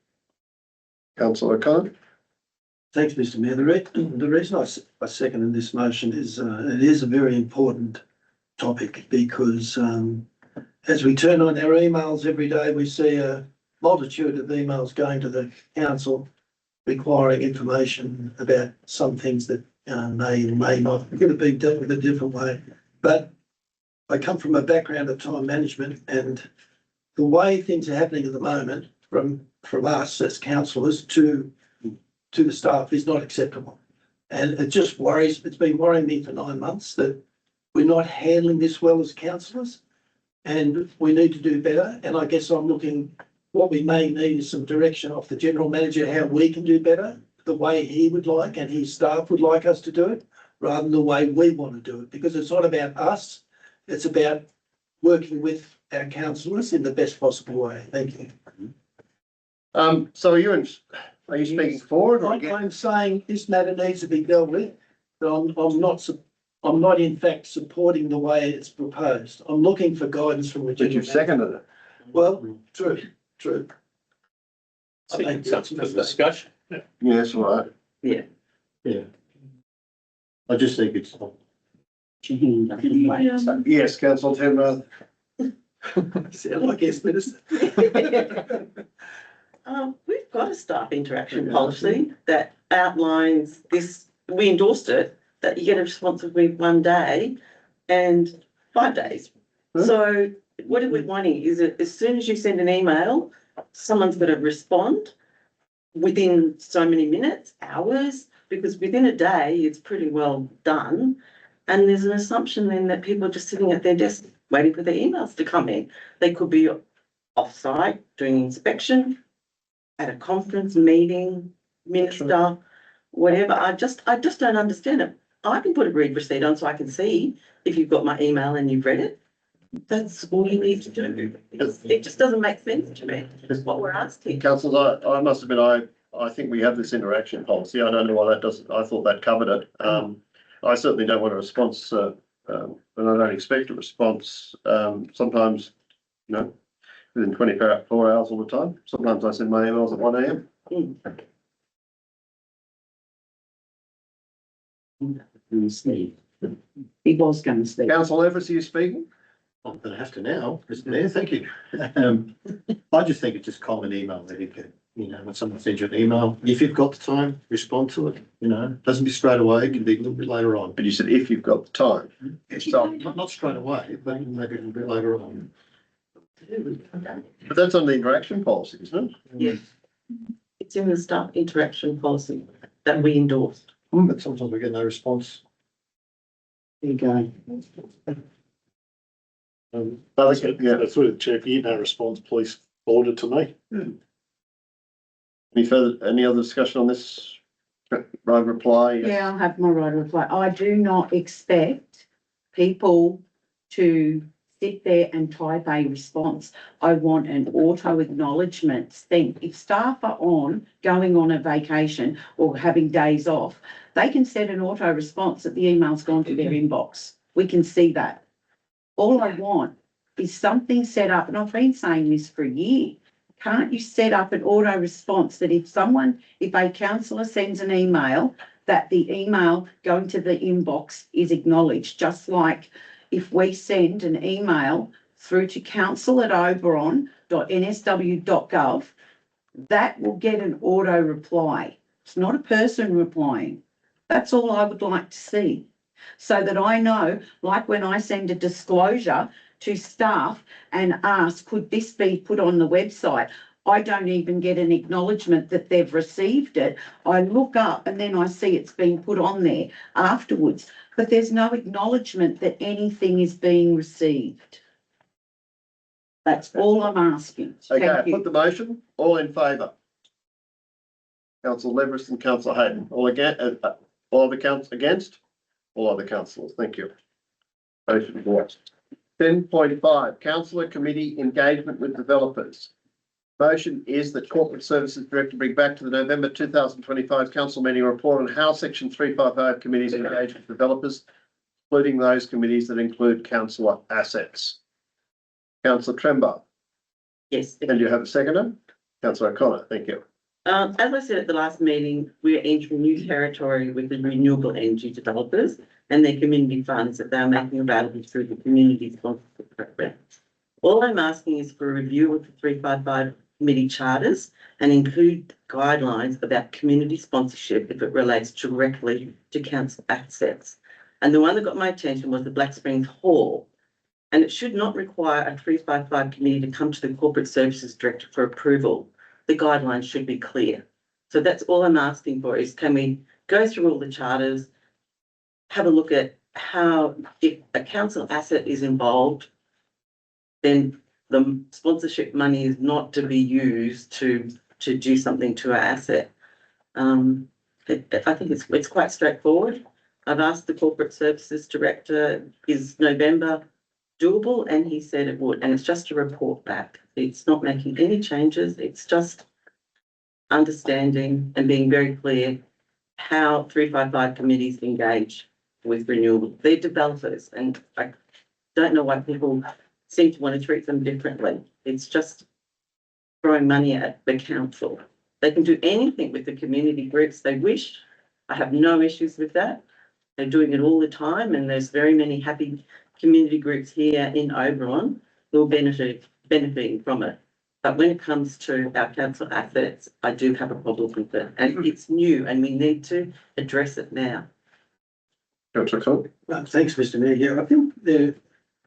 Councillor O'Connor. Thanks, Mr. Mayor. The reason I seconded this motion is it is a very important topic because as we turn on our emails every day, we see a multitude of emails going to the council requiring information about some things that may or may not could have been dealt with a different way. But I come from a background of time management, and the way things are happening at the moment from us as councillors to the staff is not acceptable. And it just worries, it's been worrying me for 9 months that we're not handling this well as councillors and we need to do better. And I guess I'm looking, what we may need is some direction off the general manager, how we can do better, the way he would like and his staff would like us to do it, rather than the way we want to do it. Because it's not about us, it's about working with our councillors in the best possible way. Thank you. So are you speaking forward or against? I'm saying this matter needs to be dealt with, but I'm not in fact supporting the way it's proposed. I'm looking for guidance from the But general you've seconded it. Well, true. I think it's up for discussion. Yes, all right. Yeah. I just think it's. Yes, Councillor Trembath. Sound like yes, Minister. We've got a staff interaction policy that outlines this. We endorsed it, that you get a response within 1 day and 5 days. So what are we wanting? Is it as soon as you send an email, someone's got to respond within so many minutes, hours? Because within a day, it's pretty well done. And there's an assumption then that people are just sitting at their desk waiting for their emails to come in. They could be off-site doing inspection, at a conference, meeting, minister, whatever. I just don't understand it. I can put a read receipt on so I can see if you've got my email and you've read it. That's all you need to do. It just doesn't make sense to me. That's what we're asking. Councillors, I must admit, I think we have this interaction policy. I don't know why that doesn't, I thought that covered it. I certainly don't want a response, and I don't expect a response. Sometimes, you know, within 24 hours all the time. Sometimes I send my emails at 1 a.m. He was going to speak. Councillor Evers, are you speaking? I'm gonna have to now, Mr. Mayor, thank you. I just think it's just common email etiquette, you know, when someone sends you an email, if you've got the time, respond to it, you know, doesn't be straight away, it can be a little bit later on. But you said if you've got the time. So, Not straight away, but maybe a little bit later on. but that's on the interaction policy, isn't it? Yes. It's in the staff interaction policy that we endorsed. But sometimes we get no response. There you go. Yeah. Through the chair, if you get no response, please forward it to me. Any other discussion on this? Right reply? Yeah, I'll have my right of reply. I do not expect people to sit there and type a response. I want an auto acknowledgement thing. If staff are going on a vacation or having days off, they can set an auto response that the email's gone to their inbox. We can see that. All I want is something set up, and I've been saying this for a year. Can't you set up an auto response that if a councillor sends an email, that the email going to the inbox is acknowledged, just like if we send an email through to council@oberon.nsw.gov, that will get an auto reply. It's not a person replying. That's all I would like to see. So that I know, like when I send a disclosure to staff and ask, could this be put on the website? I don't even get an acknowledgement that they've received it. I look up and then I see it's been put on there afterwards, but there's no acknowledgement that anything is being received. That's all I'm asking. Okay, Thank you. put the motion. All in favour? Councillor Leverist and Councillor Hayden. All other councillors against? All other councillors. Thank you. Motion carries. 10.5, Councillor Committee Engagement with Developers. Motion is that Corporate Services Director bring back to the November 2025 Council meeting report on how Section 355 committees engage with developers, including those committees that include councillor assets. Councillor Tremba. Yes. And you have a seconder? Councillor O'Connor, thank you. As I said at the last meeting, we're entering new territory with the renewable energy developers and their community funds that they're making available through the community sponsorship program. All I'm asking is for a review of the 355 committee charters and include guidelines about community sponsorship if it relates directly to council assets. And the one that got my attention was the Black Springs Hall. And it should not require a 355 committee to come to the Corporate Services Director for approval. The guidelines should be clear. So that's all I'm asking for is, can we go through all the charters, have a look at how, if a council asset is involved, then the sponsorship money is not to be used to do something to our asset. I think it's quite straightforward. I've asked the Corporate Services Director, is November doable? And he said it would, and it's just a report back. It's not making any changes. It's just understanding and being very clear how 355 committees engage with renewable. They're developers, and I don't know why people seem to want to treat them differently. It's just throwing money at the council. They can do anything with the community groups they wish. I have no issues with that. They're doing it all the time, and there's very many happy community groups here in Oberon who are benefiting from it. But when it comes to our council assets, I do have a problem with it, and it's new, and we need to address it now. Thanks, Mr. Mayor. Yeah, I think there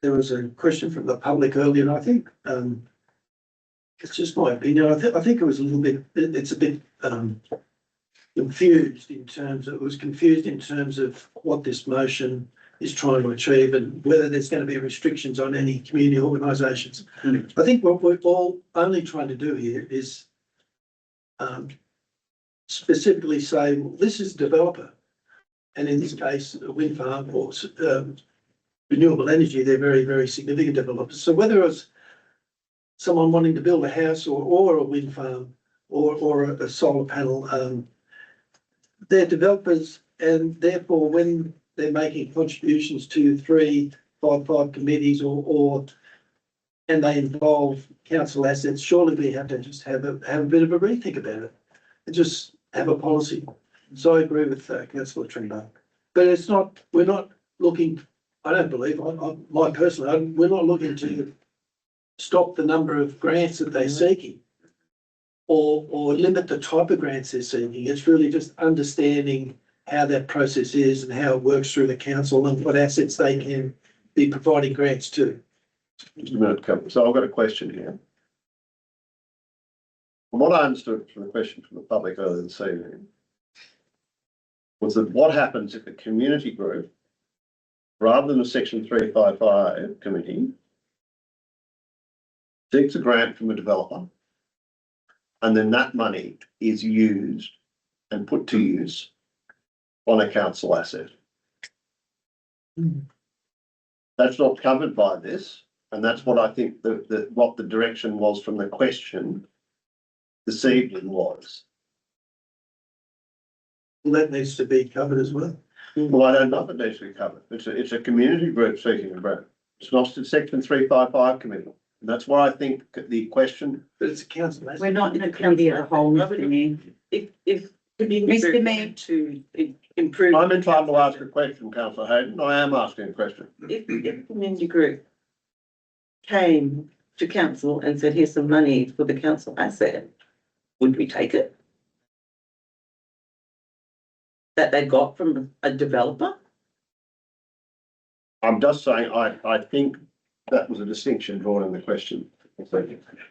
was a question from the public earlier, and I think it's just my opinion. I think it was a little bit. It's a bit confused in terms of what this motion is trying to achieve and whether there's going to be restrictions on any community organisations. I think what we're all only trying to do here is specifically say, well, this is a developer, and in this case, a wind farm or renewable energy, they're very, very significant developers. So whether it's someone wanting to build a house or a wind farm or a solar panel, they're developers, and therefore when they're making contributions to 355 committees and they involve council assets, surely we have to just have a bit of a rethink about it and just have a policy. So I agree with Councillor Trimble. But we're not looking, I don't believe, my personally, we're not looking to stop the number of grants that they're seeking or limit the type of grants they're seeking. It's really just understanding how that process is and how it works through the council and what assets they can be providing grants to. Just a minute, so I've got a question here. From what I understood from the question from the public earlier this evening, was that what happens if a community group, rather than a section 355 committee, seeks a grant from a developer, and then that money is used and put to use on a council asset. That's not covered by this, and that's what I think what the direction was from the question this evening was. Well, that needs to be covered as well. Well, I don't know if it needs to be covered. It's a community group seeking a grant. It's not a section 355 committee. And that's why I think the question. But it's a council asset. We're not in a committee of the whole, Mr. Mayor. If Mr. Mayor, to improve. I'm entitled to ask a question, Councillor Hayden. I am asking a question. If the community group came to council and said, here's some money for the council asset, would we take it? That they got from a developer? I'm just saying, I think that was a distinction drawn in the question.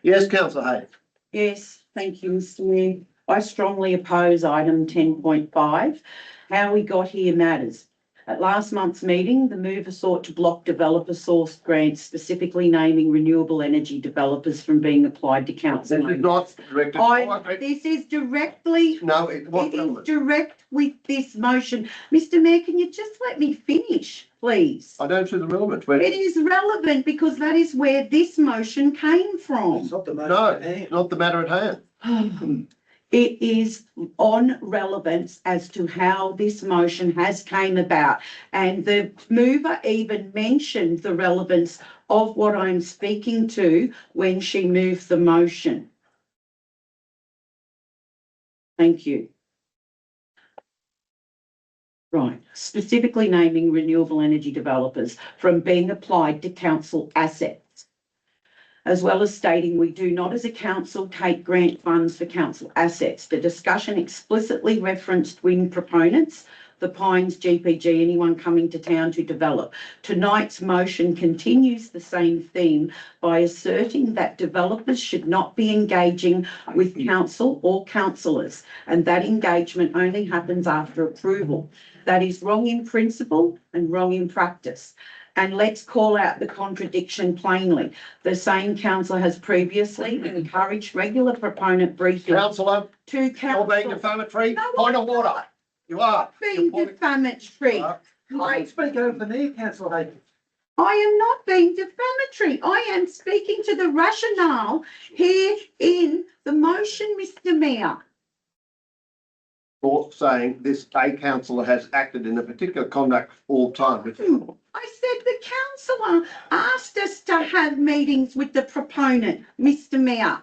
Yes, Councillor Hayden. yes, thank you, Mr. Mayor. I strongly oppose item 10.5. How we got here matters. At last month's meeting, the mover sought to block developer-sourced grants, specifically naming renewable energy developers from being applied to council. This is not directed. This is directly. No, it is direct with this motion. Mr. Mayor, can you just let me finish, please? I don't see the relevance. It is relevant because that is where this motion came from. It's not the matter No, at hand. not the matter at hand. It is on relevance as to how this motion has came about. And the mover even mentioned the relevance of what I'm speaking to when she moved the motion. Thank you. Right, specifically naming renewable energy developers from being applied to council assets, as well as stating we do not as a council take grant funds for council assets. The discussion explicitly referenced wind proponents, the Pines, GPG, anyone coming to town to develop. Tonight's motion continues the same theme by asserting that developers should not be engaging with council or councillors, and that engagement only happens after approval. That is wrong in principle and wrong in practice. And let's call out the contradiction plainly. The same council has previously encouraged regular proponent briefings. Councillor, to council. you're being defamatory. No, Point of order. You are. Being defamatory. I speak over there, Councillor Hayden. I am not being defamatory. I am speaking to the rationale here in the motion, Mr. Mayor. For saying this a councillor has acted in a particular conduct all time. I said the councillor asked us to have meetings with the proponent, Mr. Mayor.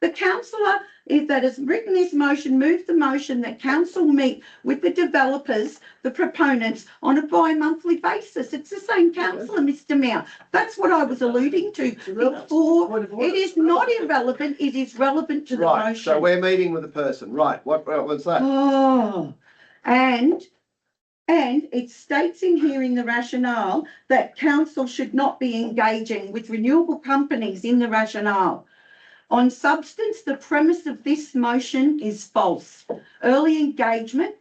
The councillor that has written this motion moved the motion that council meet with the developers, the proponents, on a bi-monthly basis. It's the same councillor, Mr. Mayor. That's what I was alluding to before. It is not irrelevant. It is relevant to the Right, motion. so we're meeting with a person. Right, what was that? Oh, and it states in here in the rationale that council should not be engaging with renewable companies in the rationale. On substance, the premise of this motion is false. Early engagement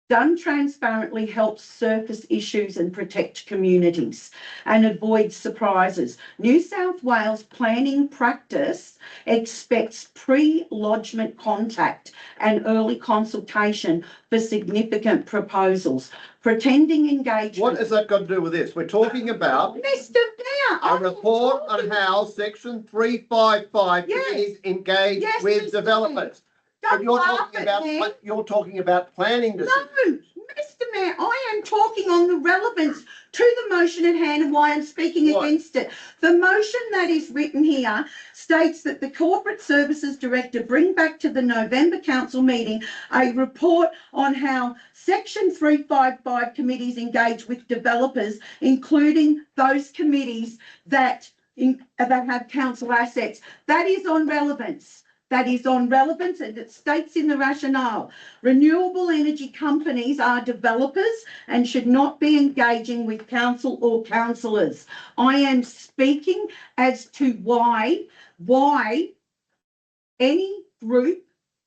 done transparently helps surface issues and protect communities and avoid surprises. New South Wales planning practice expects pre-lodgement contact and early consultation for significant proposals. Pretending engagement. What has that got to do with this? We're talking about Mr. Mayor, a report on how section 355 committees engage with developers. Don't But laugh at me. you're talking about planning decisions. No, Mr Mayor, I am talking on the relevance to the motion at hand and why I'm speaking Right. against it. The motion that is written here states that the Corporate Services Director bring back to the November Council meeting a report on how Section 355 committees engage with developers, including those committees that have council assets. That is on relevance. That is on relevance, and it states in the rationale, renewable energy companies are developers and should not be engaging with council or councillors. I am speaking as to why any group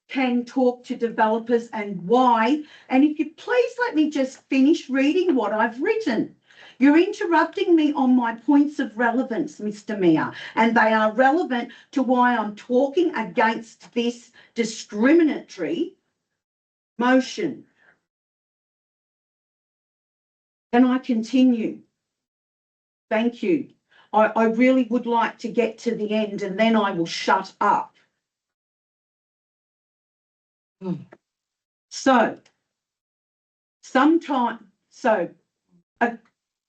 can talk to developers and why. And if you please let me just finish reading what I've written. You're interrupting me on my points of relevance, Mr Mayor, and they are relevant to why I'm talking against this discriminatory motion. Can I continue? Thank you. I really would like to get to the end and then I will shut up. So,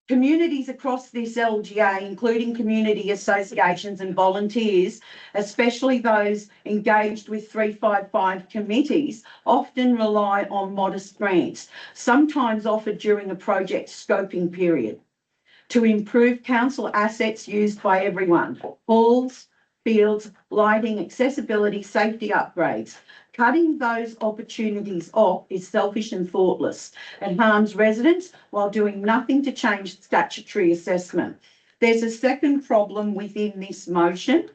communities across this LGA, including community associations and volunteers, especially those engaged with 355 committees, often rely on modest grants, sometimes offered during a project scoping period, to improve council assets used by everyone: halls, fields, lighting, accessibility, safety upgrades. Cutting those opportunities off is selfish and thoughtless and harms residents while doing nothing to change statutory assessment. There's a second problem within this motion,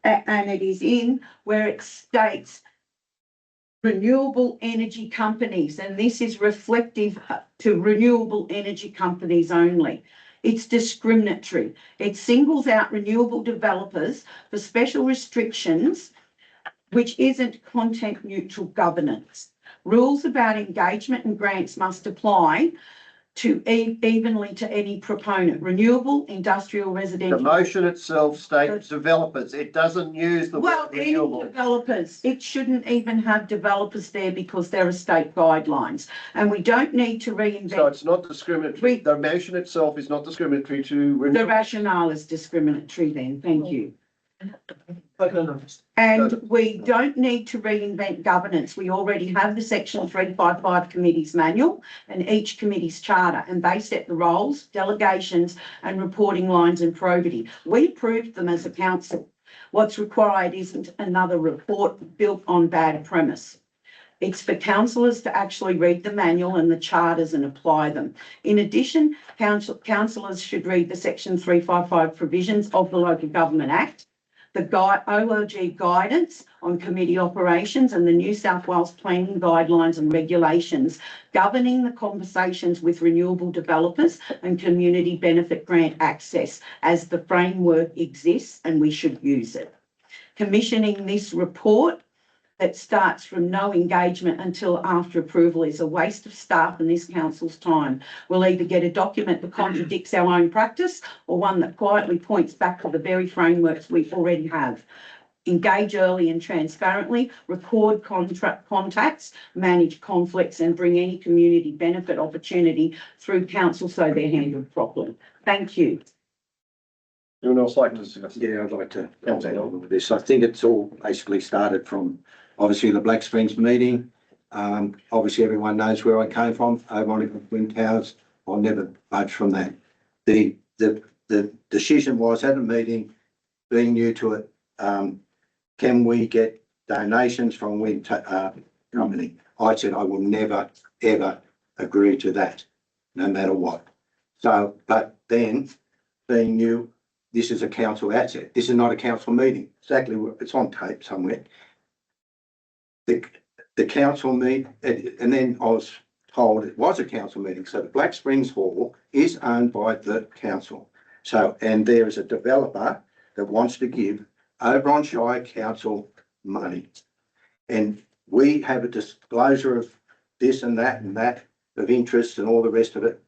and it is in where it states renewable energy companies, and this is reflective to renewable energy companies only. It's discriminatory. It singles out renewable developers for special restrictions, which isn't content neutral governance. Rules about engagement and grants must apply to evenly to any proponent: renewable, industrial, residential. The motion itself states developers. It doesn't use the Well, word any renewable. developers. It shouldn't even have developers there because there are state guidelines, and we don't need to reinvent. So it's not discriminatory. The motion itself is not discriminatory to renewable. The rationale is discriminatory then. Thank you. Okay, And we don't need to reinvent governance. We already have the Section 355 Committees Manual and each committee's charter, and they set the roles, delegations and reporting lines and probity. We approved them as a council. What's required isn't another report built on bad premise. It's for councillors to actually read the manual and the charters and apply them. In addition, councillors should read the Section 355 provisions of the Local Government Act, the OLG guidance on committee operations, and the New South Wales planning guidelines and regulations governing the conversations with renewable developers and community benefit grant access, as the framework exists and we should use it. Commissioning this report that starts from no engagement until after approval is a waste of staff and this council's time. We'll either get a document that contradicts our own practice or one that quietly points back to the very frameworks we already have. Engage early and transparently, record contacts, manage conflicts and bring any community benefit opportunity through council so they're handled properly. Thank you. Anyone else like to discuss? Yeah, I'd like to comment on this. I think it's all basically started from obviously the Black Springs meeting. Obviously everyone knows where I came from, over on Twin Towers. I'll never budge from that. The decision was at a meeting, being new to it, can we get donations from wind company? I said I will never, ever agree to that, no matter what. So, but then being new, this is a council asset. This is not a council meeting. Exactly, it's on tape somewhere. The council meet, and then I was told it was a council meeting. So the Black Springs Hall is owned by the council. So, and there is a developer that wants to give Oberon Shire Council money. And we have a disclosure of this and that of interest and all the rest of it.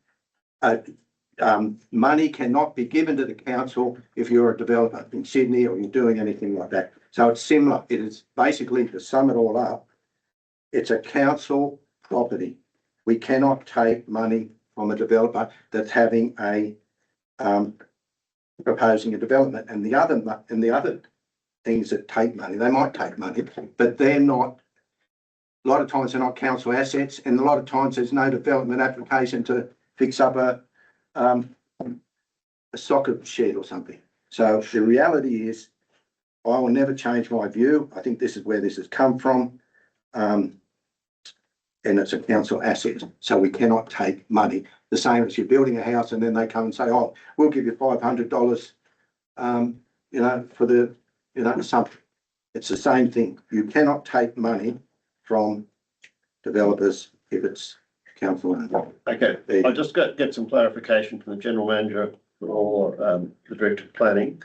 Money cannot be given to the council if you're a developer in Sydney or you're doing anything like that. So it's similar. It is basically, to sum it all up, it's a council property. we cannot take money from a developer that's having proposing a development. And the other things that take money, they might take money, but they're not, a lot of times they're not council assets, and a lot of times there's no development application to fix up a soccer shed or something. So the reality is, I will never change my view. I think this is where this has come from. And it's a council asset, so we cannot take money. The same as you're building a house and then they come and say, oh, we'll give you $500, for the, something. It's the same thing. You cannot take money from developers if it's council owned. Okay, I'll just get some clarification from the general manager or the director of planning.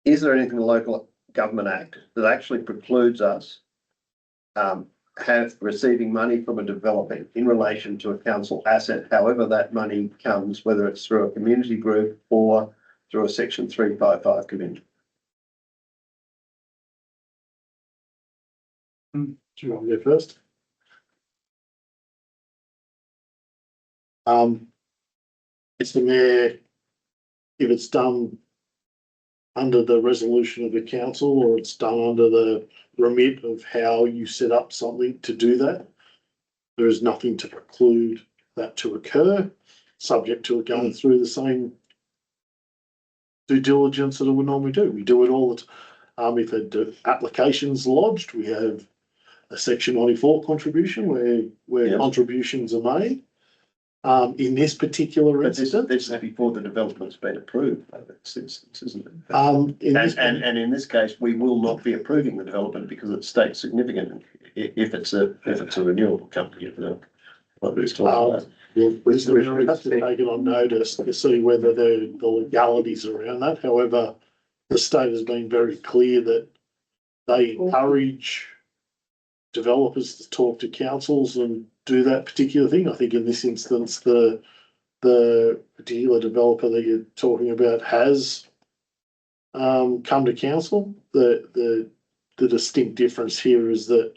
Is there anything in the Local Government Act that actually precludes us have receiving money from a developer in relation to a council asset, however that money comes, whether it's through a community group or through a Section 355 committee? Do you want to go first? It's the mayor, if it's done under the resolution of the council, or it's done under the remit of how you set up something to do that, there is nothing to preclude that to occur, subject to it going through the same due diligence that it would normally do. We do it all the time. If the application's lodged, we have a Section 94 contribution where contributions are made. In this particular instance, this is before the development's been approved, isn't it? And in this case, we will not be approving the development because it's state significant if it's a renewable company. What it's talking about. We have to take it on notice to see whether the legalities around that. However, the state has been very clear that they encourage developers to talk to councils and do that particular thing. I think in this instance, the particular developer that you're talking about has come to council. The distinct difference here is that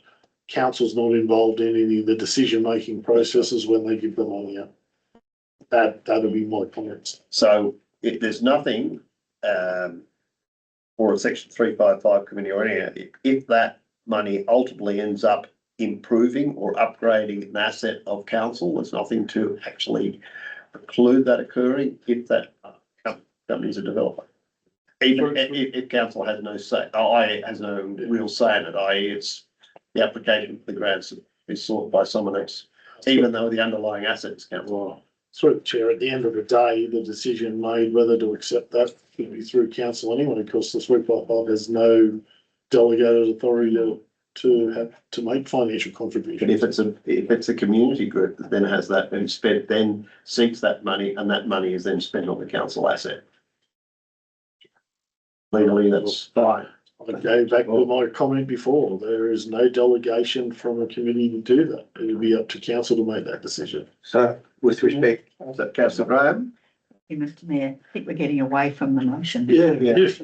council's not involved in any of the decision-making processes when they give the money out. That'll be my comments. So if there's nothing for a Section 355 committee or anything, if that money ultimately ends up improving or upgrading an asset of council, there's nothing to actually preclude that occurring if that company's a developer. Even if council has no say, has no real say in it, i.e. it's the application for the grants is sought by someone else, even though the underlying assets council. Through the chair, at the end of the day, the decision made whether to accept that should be through council anyway, because the 355 has no delegated authority to make financial contributions. But if it's a community group that then has that been spent, then seeks that money, and that money is then spent on the council asset. Legally, that's fine. I go back to my comment before. There is no delegation from a committee to do that. It'll be up to council to make that decision. So, with respect, is that Councillor Graham? Mr Mayor, I think we're getting away from the motion. Yes,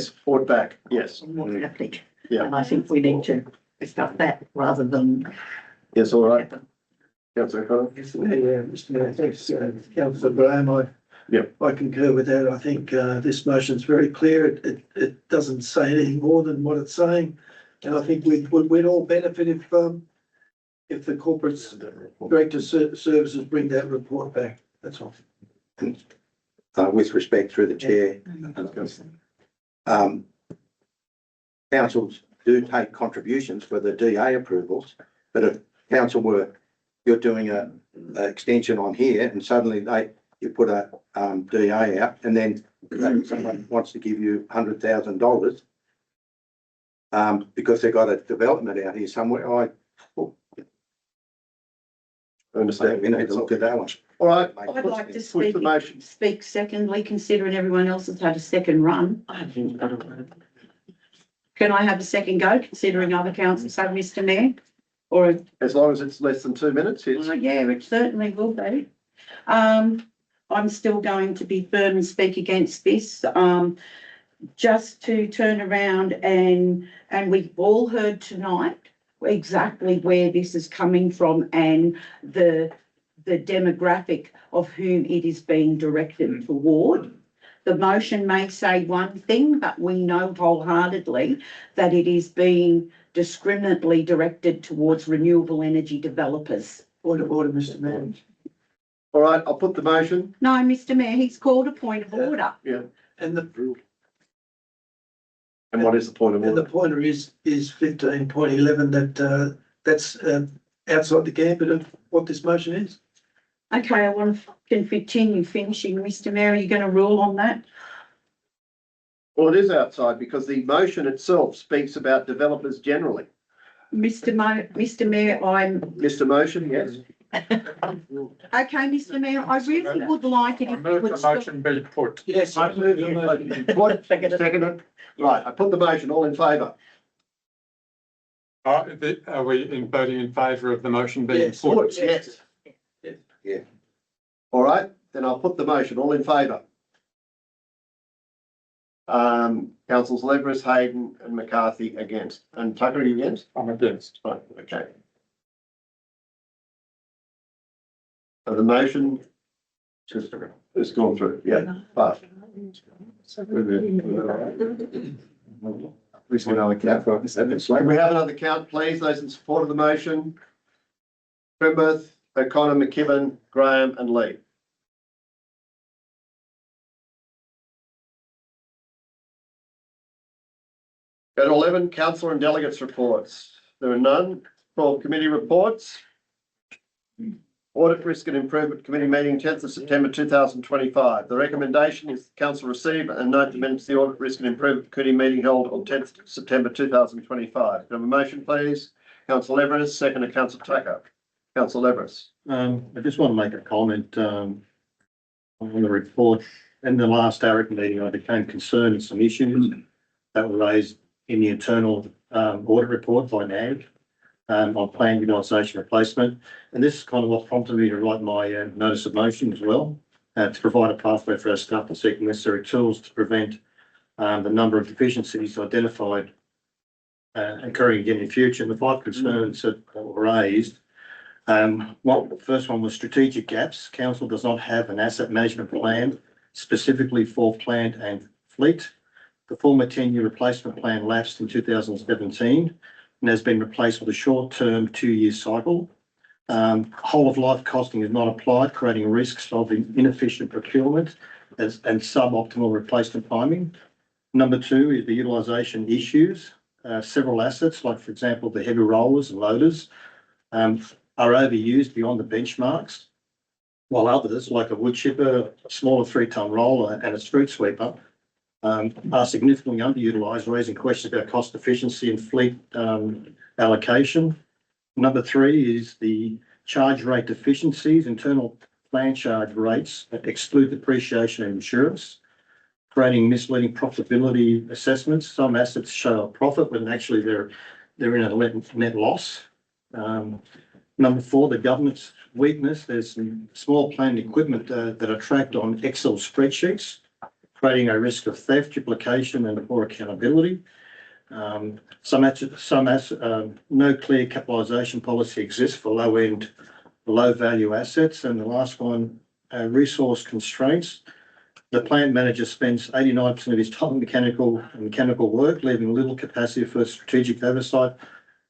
forward back, yes. More ethic. Yeah. And I think we need to discuss that rather than. Yes, all right. Councillor Connor? Yes, Mr Mayor, thanks, Councillor Graham. I concur with that. I think this motion is very clear. It doesn't say anything more than what it's saying. And I think we'd all benefit if the corporate director services bring that report back. That's all. With respect through the chair, councils do take contributions for the DA approvals, but if you're doing an extension on here and suddenly you put a DA out and then someone wants to give you $100,000 because they've got a development out here somewhere, I understand. We need to look at that one. All right. I'd like to speak secondly, considering everyone else has had a second run. Can I have a second go, considering other councils have, Mr Mayor? Or as long as it's less than 2 minutes, yes. Yeah, it certainly will be. I'm still going to be firm and speak against this. Just to turn around and we've all heard tonight exactly where this is coming from and the demographic of whom it is being directed toward. The motion may say one thing, but we know wholeheartedly that it is being discriminately directed towards renewable energy developers. Order, Mr. Mayor. All right, I'll put the motion. No, Mr Mayor, he's called a point of order. Yeah. And And what is the point of the order? pointer is 15.11 that, that's, outside the gambit of what this motion is. Okay, I want to continue finishing. Mr Mayor, are you going to rule on that? Well, it is outside because the motion itself speaks about developers generally. Mr Mayor, I'm, Mr. Motion, yes. okay, Mr Mayor, I really would like it I if you move would the stop. motion be put. Yes. I move the motion. What? Seconded. Right, I put the motion. All in favour? Are we voting in favour of the motion being Yes. put? Yes. Yeah. All right, then I'll put the motion. All in favour? Councillors Leveris, Hayden and McCarthy against. And Tucker, are you against? I'm against. Right, okay. So the motion has gone through, yeah, but. We have another count. Can we have another count, please? Those in support of the motion? Trimberth, O'Connor, McKibben, Graham and Lee. Go to 11, councillor and delegates reports. There are none. 12, committee reports. Audit Risk and Improvement Committee meeting 10th of September 2025. The recommendation is the council receive and note the minutes of the Audit Risk and Improvement Committee meeting held on 10th September 2025. Can I have a motion, please? Councillor Leveris, second to Councillor Tucker. Councillor Leveris. I just want to make a comment on the report. In the last ARIC meeting, I became concerned with some issues that were raised in the internal audit report by NAG on plan utilisation replacement. And this is kind of what prompted me to write my notice of motion as well, to provide a pathway for our staff to seek necessary tools to prevent the number of deficiencies identified occurring again in the future. And the 5 concerns that were raised. The first one was strategic gaps. Council does not have an asset management plan specifically for plant and fleet. The former 10-year replacement plan lapsed in 2017 and has been replaced with a short-term 2-year cycle. Whole of life costing is not applied, creating risks of inefficient procurement and suboptimal replacement timing. Number 2 is the utilisation issues. Several assets, like for example, the heavy rollers and loaders, are overused beyond the benchmarks, while others, like a wood chipper, a smaller 3-ton roller and a street sweeper, are significantly underutilised, raising questions about cost efficiency and fleet allocation. Number 3 is the charge rate deficiencies. Internal plan charge rates that exclude depreciation and insurance, creating misleading profitability assessments. Some assets show a profit when actually they're in a net loss. Number 4, the governance weakness. There's some small planned equipment that are tracked on Excel spreadsheets, creating a risk of theft, duplication and poor accountability. No clear capitalisation policy exists for low-end, low-value assets. And the last one, resource constraints. The plant manager spends 89% of his time on mechanical work, leaving little capacity for strategic oversight,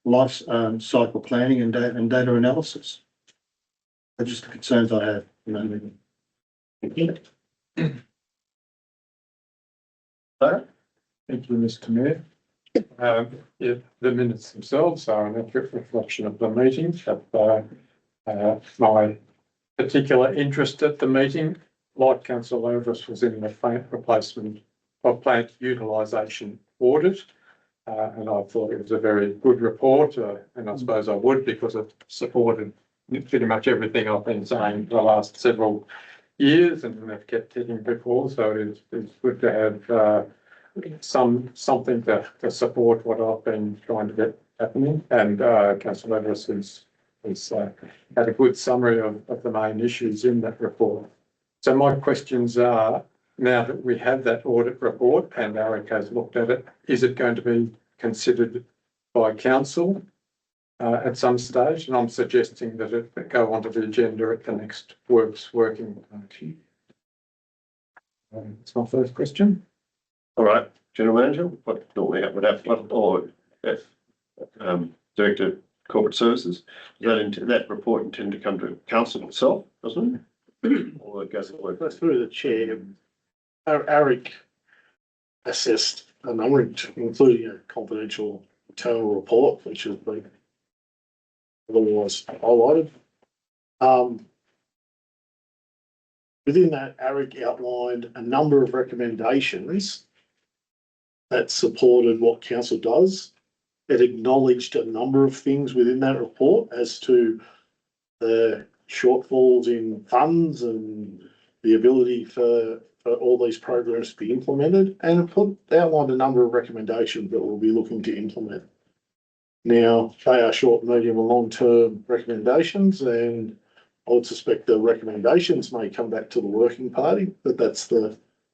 life cycle planning and data analysis. They're just the concerns I have. Thank you, Mr. Mayor. The minutes themselves are an accurate reflection of the meeting. My particular interest at the meeting, like Councillor Leveris, was in the plant replacement of plant utilisation audit. And I thought it was a very good report, and I suppose I would, because it supported pretty much everything I've been saying for the last several years, and I've kept hitting before. So it's good to have something to support what I've been trying to get happening. And Councillor Leveris has had a good summary of the main issues in that report. So my questions are, now that we have that audit report and ARIC has looked at it, is it going to be considered by council at some stage, and I'm suggesting that it go onto the agenda at the next working party. That's my first question. All right, General Manager, what normally would have, or if, Director Corporate Services, that report intend to come to council itself, doesn't it? Or it goes to work? That's through the chair. Eric assessed a number, including a confidential internal report, which has been otherwise highlighted. Within that, Eric outlined a number of recommendations that supported what council does. It acknowledged a number of things within that report as to the shortfalls in funds and the ability for all these programs to be implemented, and outlined a number of recommendations that we'll be looking to implement. Now, they are short, medium, and long-term recommendations, and I would suspect the recommendations may come back to the working party, but that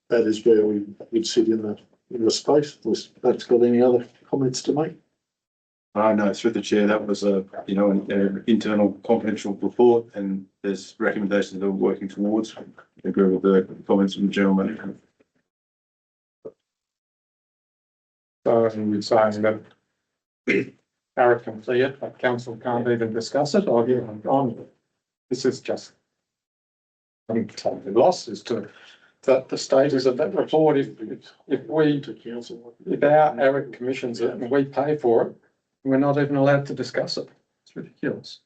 is where we would sit in the space. Unless that's got any other comments to make. No, through the chair, that was an internal confidential report, and there's recommendations that we're working towards. I agree with the comments from the General Manager. So you're saying that Eric can see it, but council can't even discuss it, or on. This is just, I'm totally lost as to the status of that report. If our Eric commissions it and we pay for it, we're not even allowed to discuss it. It's ridiculous.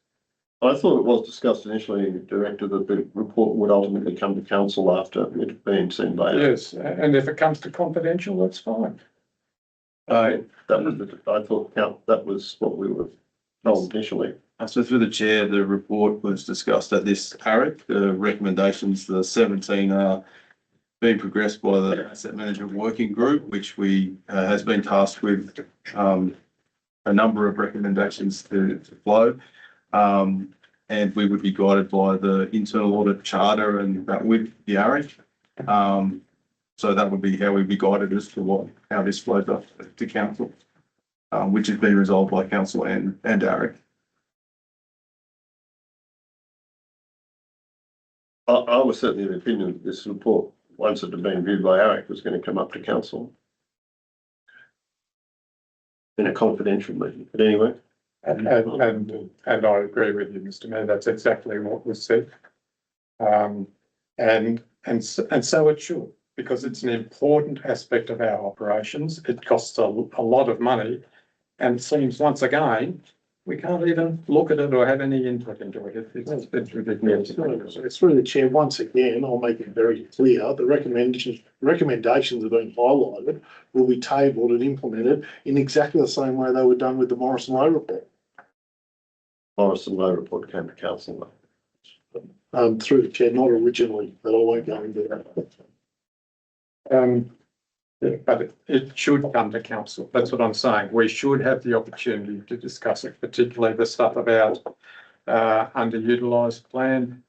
I thought it was discussed initially, Director, that the report would ultimately come to council after it had been seen by. Yes, and if it comes to confidential, that's fine. I thought that was what we were told initially. So through the chair, the report was discussed at this ARIC. The recommendations, the 17 are being progressed by the asset management working group, which has been tasked with a number of recommendations to flow. And we would be guided by the internal audit charter and with the ARIC. So that would be how we'd be guided as to how this flows up to council, which has been resolved by council and ARIC. I was certainly of the opinion that this report, once it had been viewed by ARIC, was going to come up to council in a confidential meeting. But anyway. And I agree with you, Mr. Mayor. That's exactly what was said. And so it should, because it's an important aspect of our operations. It costs a lot of money, and it seems once again we can't even look at it or have any input into it. It's ridiculous. It's through the chair. Once again, I'll make it very clear. The recommendations have been highlighted, will be tabled and implemented in exactly the same way they were done with the Morrison Lowe report. Morrison Lowe report came to council. Through the chair, not originally, but I won't go into that. But it should come to council. That's what I'm saying. We should have the opportunity to discuss it, particularly the stuff about underutilised land,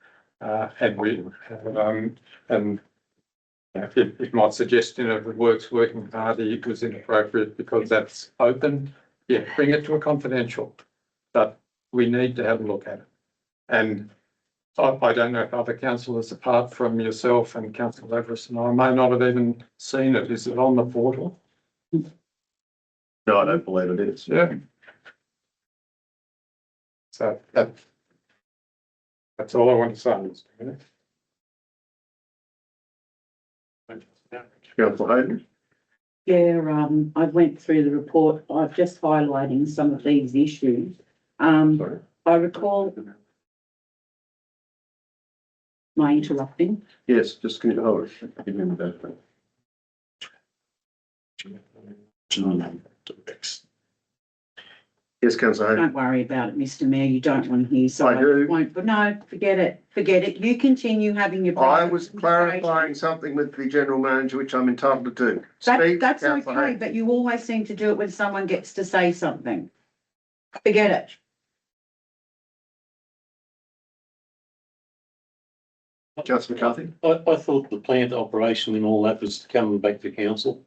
if my suggestion of the working party was inappropriate because that's open, yeah, bring it to a confidential. But we need to have a look at it. And I don't know if other councillors, apart from yourself and Councillor Everest, and I may not have even seen it. Is it on the portal? No, I don't believe it is. Yeah. So that's all I want to say, Mr. Minute. Councillor Hayden. Yeah, I went through the report. I'm just highlighting some of these issues. I recall. Am I interrupting? Yes, just can you hold it? Give him that. Yes, Councillor Hayden. Don't worry about it, Mr. Mayor. You don't want to hear, so I do. won't. But no, forget it. Forget it. You continue having your. I was clarifying something with the General Manager, which I'm entitled to do. That's okay, but you always seem to do it when someone gets to say something. Forget it. Councillor McCarthy. I thought the plant operation and all that was coming back to council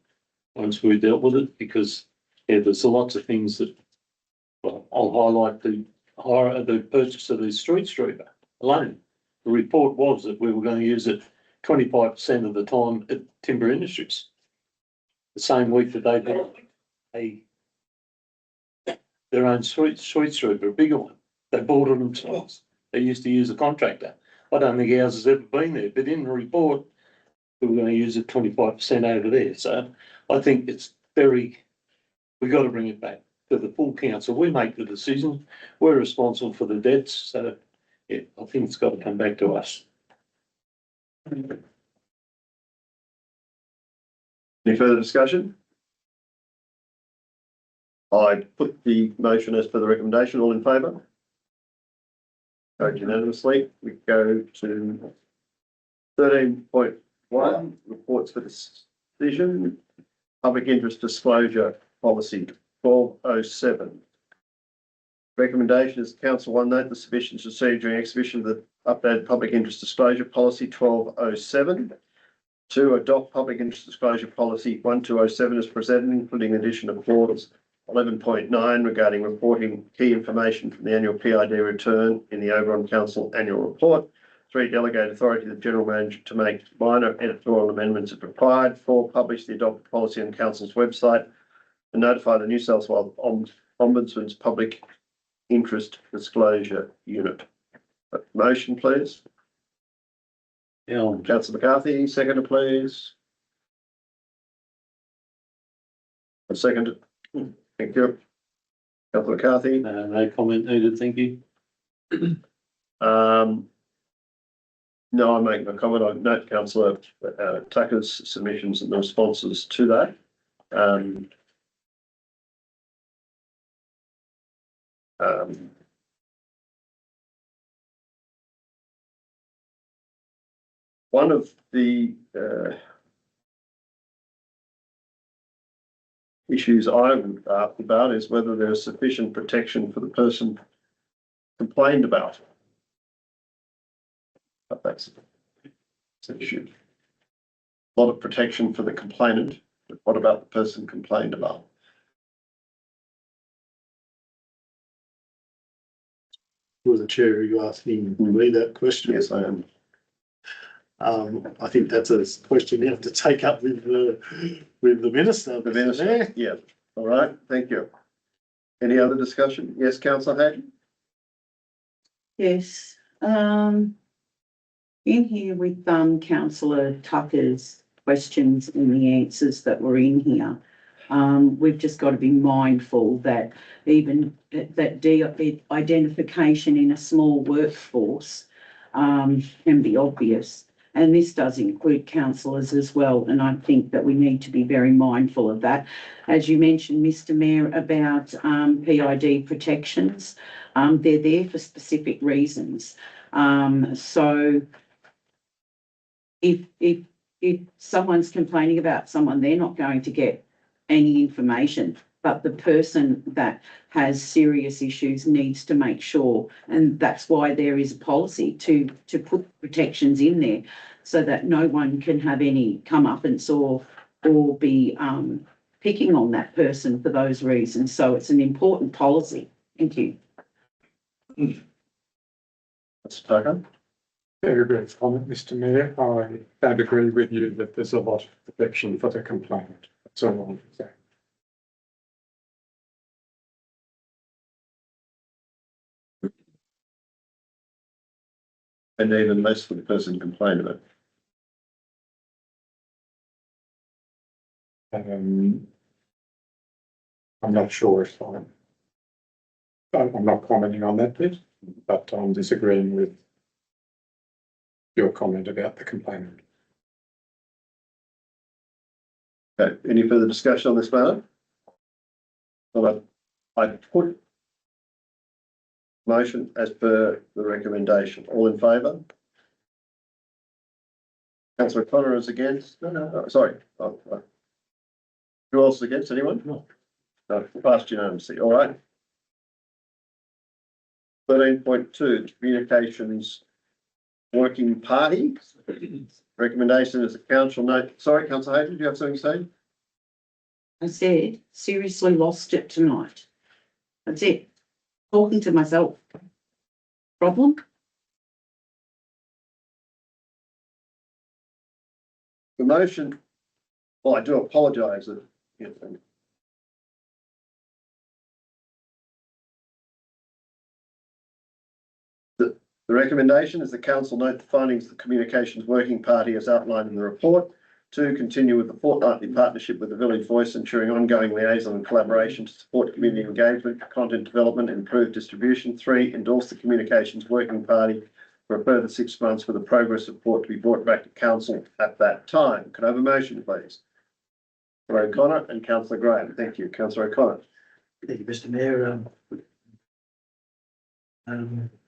once we dealt with it, because there's lots of things that Well, I'll highlight the purchase of the street sweeper alone. The report was that we were going to use it 25% of the time at Timber Industries. The same week that they did their own street sweeper, a bigger one. They bought it themselves. They used to use a contractor. I don't think ours has ever been there, but in the report, we were going to use it 25% over there. So I think it's we've got to bring it back to the full council. We make the decision. We're responsible for the debts. So yeah, I think it's got to come back to us. Any further discussion? I put the motion as per the recommendation. All in favour? Carried unanimously. We go to 13.1, reports for decision, public interest disclosure policy 1207. Recommendation is Council 1 note the submissions received during exhibition of the updated public interest disclosure policy 1207. 2, adopt public interest disclosure policy 1207 as presented, including addition of clause 11.9 regarding reporting key information from the annual PID return in the Oberon Council annual report. 3, delegate authority to the general manager to make minor editorial amendments if required. 4, publish the adopted policy on council's website and notify the New South Wales Ombudsman's public interest disclosure unit. Motion, please. Yeah. Councillor McCarthy, seconder, please. A second. Thank you. Councillor McCarthy. No comment needed. Thank you. No, I make my comment. I note Councillor Tucker's submissions and the responses to that. One of the issues I would ask about is whether there is sufficient protection for the person complained about. But that's an issue. A lot of protection for the complainant, but what about the person complained about? Was the chair, are you asking me that question? Yes, I am. I think that's a question you have to take up with the minister. The minister, yeah. All right, thank you. Any other discussion? Yes, Councillor Hayden? Yes, in here with Councillor Tucker's questions and the answers that were in here, we've just got to be mindful that even that identification in a small workforce can be obvious. And this does include councillors as well. And I think that we need to be very mindful of that. As you mentioned, Mr. Mayor, about PID protections, they're there for specific reasons. So if someone's complaining about someone, they're not going to get any information, but the person that has serious issues needs to make sure, and that's why there is a policy to put protections in there so that no one can have any comeuppance or be picking on that person for those reasons. So it's an important policy. Thank you. Mr. Tucker? Very brief comment, Mr. Mayor. I don't agree with you that there's a lot of protection for the complainant. That's all I want to say. And even less for the person complained about. I'm not sure if I'm not commenting on that bit, but I'm disagreeing with your comment about the complainant. Okay, any further discussion on this matter? Well, I put motion as per the recommendation. All in favour? Councillor Connor is against? No, sorry. Who else is against? Anyone? No. No, passed unanimously. All right. 13.2, communications working party. Recommendation is a council note. Sorry, Councillor Hayden, do you have something to say? I said, seriously lost it tonight. That's it. talking to myself. Problem? The motion, well, I do apologise that, the recommendation is the council note the findings of the Communications Working Party as outlined in the report. 2, continue with the fortnightly partnership with the Village Voice, ensuring ongoing liaison and collaboration to support community engagement, content development, and improved distribution. 3, endorse the Communications Working Party for a further 6 months with a progress report to be brought back to council at that time. Can I have a motion, please? Councillor O'Connor and Councillor Graham. Thank you. Councillor O'Connor. Thank you, Mr Mayor.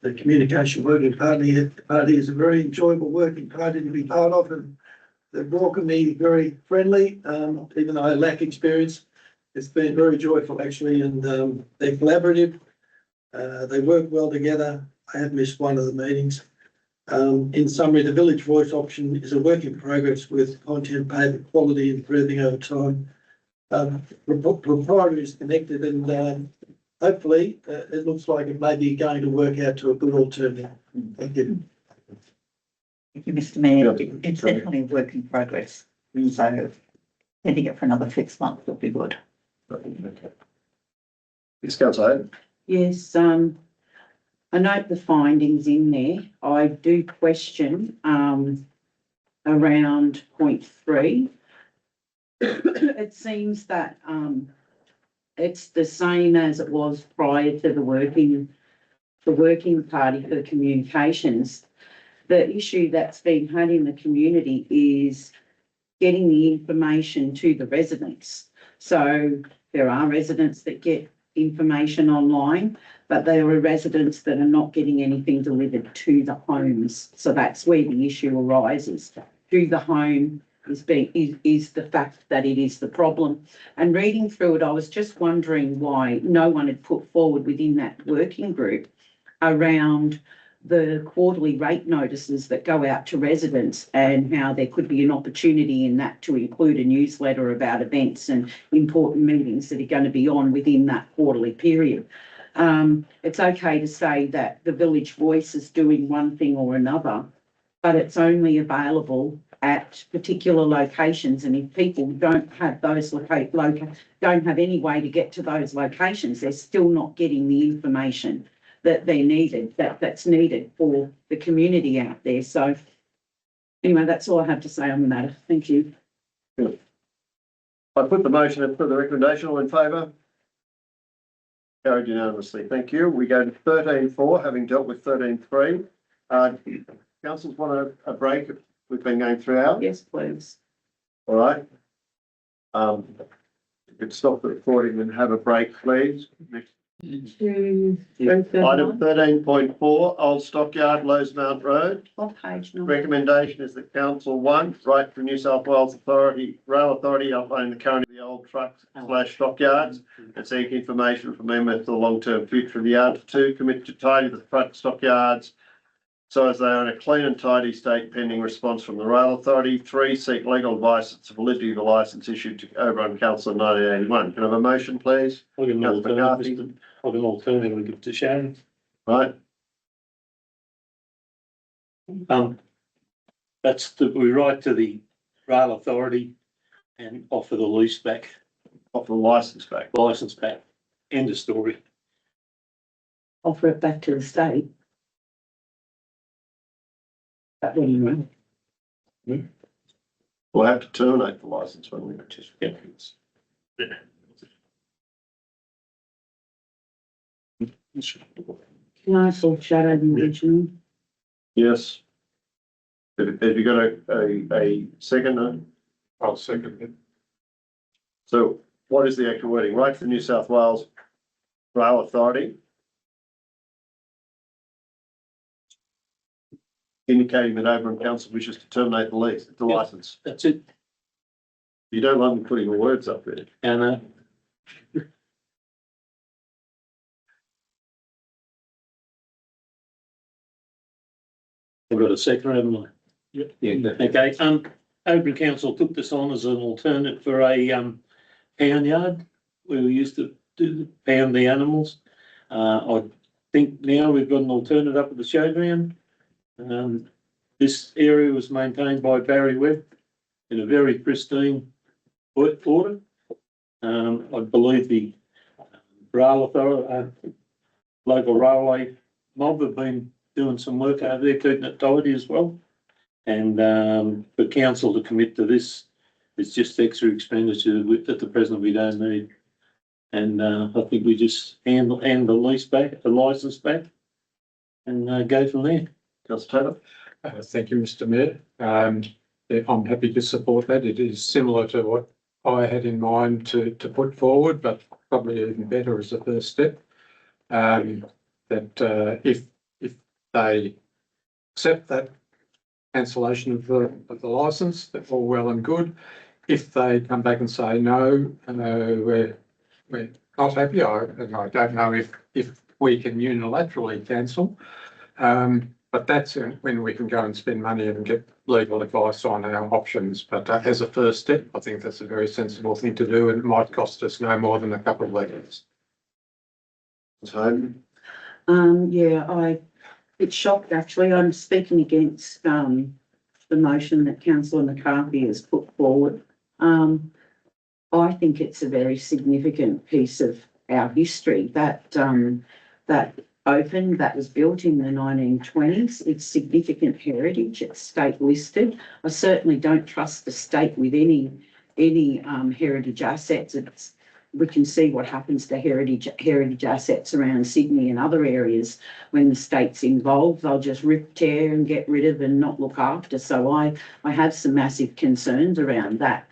The Communication Working Party is a very enjoyable working party to be part of, and they've welcomed me very friendly, even though I lack experience. It's been very joyful actually, and they're collaborative. They work well together. I have missed one of the meetings. In summary, the Village Voice option is a work in progress with content paper quality improving over time. Proprietary is connected, and hopefully it looks like it may be going to work out to a good alternative. Thank you. Thank you, Mr Mayor. It's definitely a work in progress. So getting it for another 6 months will be good. Yes, Councillor. Yes, I note the findings in there. I do question around point 3. It seems that it's the same as it was prior to the working party for the communications. The issue that's been had in the community is getting the information to the residents. So there are residents that get information online, but there are residents that are not getting anything delivered to the homes. So that's where the issue arises. To the home is the fact that it is the problem. And reading through it, I was just wondering why no one had put forward within that working group around the quarterly rate notices that go out to residents, and how there could be an opportunity in that to include a newsletter about events and important meetings that are going to be on within that quarterly period. It's okay to say that the Village Voice is doing one thing or another, but it's only available at particular locations, and if people don't have those don't have any way to get to those locations, they're still not getting the information that they needed, that's needed for the community out there. So anyway, that's all I have to say on the matter. Thank you. Good. I put the motion in for the recommendation. All in favour? Carried unanimously. Thank you. We go to 13.4, having dealt with 13.3. Councils want a break? We've been going through hours. Yes, please. All right. You could stop the recording and have a break, please. To Item 13.4, Old Stockyard, Lowsmount Road. what page number? Recommendation is that Council 1, write to New South Wales Rail Authority outlining the current of the old trucks / stockyards and seek information from them as to the long-term future of the yard. 2, commit to tidy the front stockyards so as they are in a clean and tidy state pending response from the Rail Authority. 3, seek legal advice as to validity of the licence issued to Oberon Council in 1981. Can I have a motion, please? I'll give an alternative. I'll give an alternative and give it to Sharon. Right. We write to the Rail Authority and offer the lease back. Offer the licence back. Licence back. End of story. Offer it back to the state. That what you mean? We'll have to terminate the licence when we participate. Yeah. Can I foreshadow the original? Yes. Have you got a second? I'll second it. So what is the actual wording? Right to the New South Wales Rail Authority, indicating that Oberon Council wishes to terminate the lease, the licence. That's it. You don't like me putting the words up there. And I've got a second, haven't I? Yep. Yeah. Okay. Oberon Council took this on as an alternate for a pound yard where we used to pound the animals. I think now we've got an alternative up at the showground. This area was maintained by Barry Webb in a very pristine order. I believe the rail authority, local railway mob have been doing some work over there, keeping it tidy as well. And for council to commit to this, it's just extra expenditure at the present we don't need. And I think we just hand the lease back, the licence back, and go from there. Councillor Taylor. Thank you, Mr Mayor. Yeah, I'm happy to support that. It is similar to what I had in mind to put forward, but probably even better as a first step. If they accept that cancellation of the licence, that's all well and good. If they come back and say no, we're not happy, and I don't know if we can unilaterally cancel. But that's when we can go and spend money and get legal advice on our options. But as a first step, I think that's a very sensible thing to do, and it might cost us no more than a couple of letters. It's shocked actually. I'm speaking against the motion that Councillor McCarthy has put forward. I think it's a very significant piece of our history that that was built in the 1920s. It's significant heritage. It's state listed. I certainly don't trust the state with any heritage assets. We can see what happens to heritage assets around Sydney and other areas when the state's involved. They'll just rip, tear and get rid of and not look after. So I have some massive concerns around that.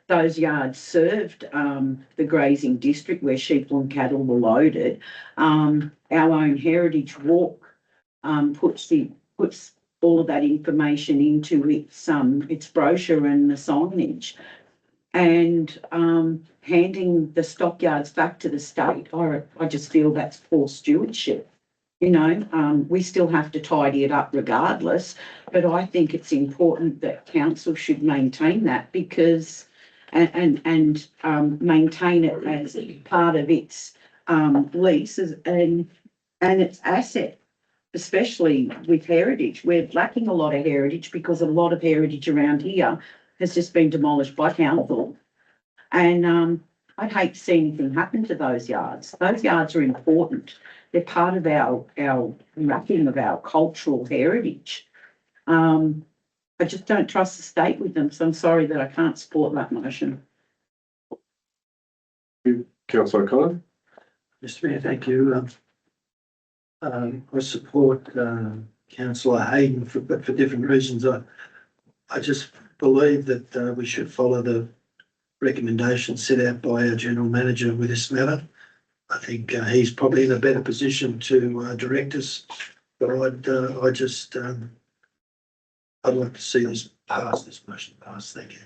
Those yards served the grazing district where sheep and cattle were loaded. Our own Heritage Walk puts all of that information into its brochure and the signage. And handing the stockyards back to the state, I just feel that's poor stewardship. You know, we still have to tidy it up regardless, but I think it's important that council should maintain that because and maintain it as part of its leases and its asset, especially with heritage. We're lacking a lot of heritage because a lot of heritage around here has just been demolished by council. And I'd hate to see anything happen to those yards. Those yards are important. They're part of our wrapping of our cultural heritage. I just don't trust the state with them, so I'm sorry that I can't support that motion. Councillor Collins. Mr Mayor, thank you. I support Councillor Hayden, but for different reasons. I just believe that we should follow the recommendations set out by our General Manager with this matter. I think he's probably in a better position to direct us, but I'd like to see this motion passed. Thank you.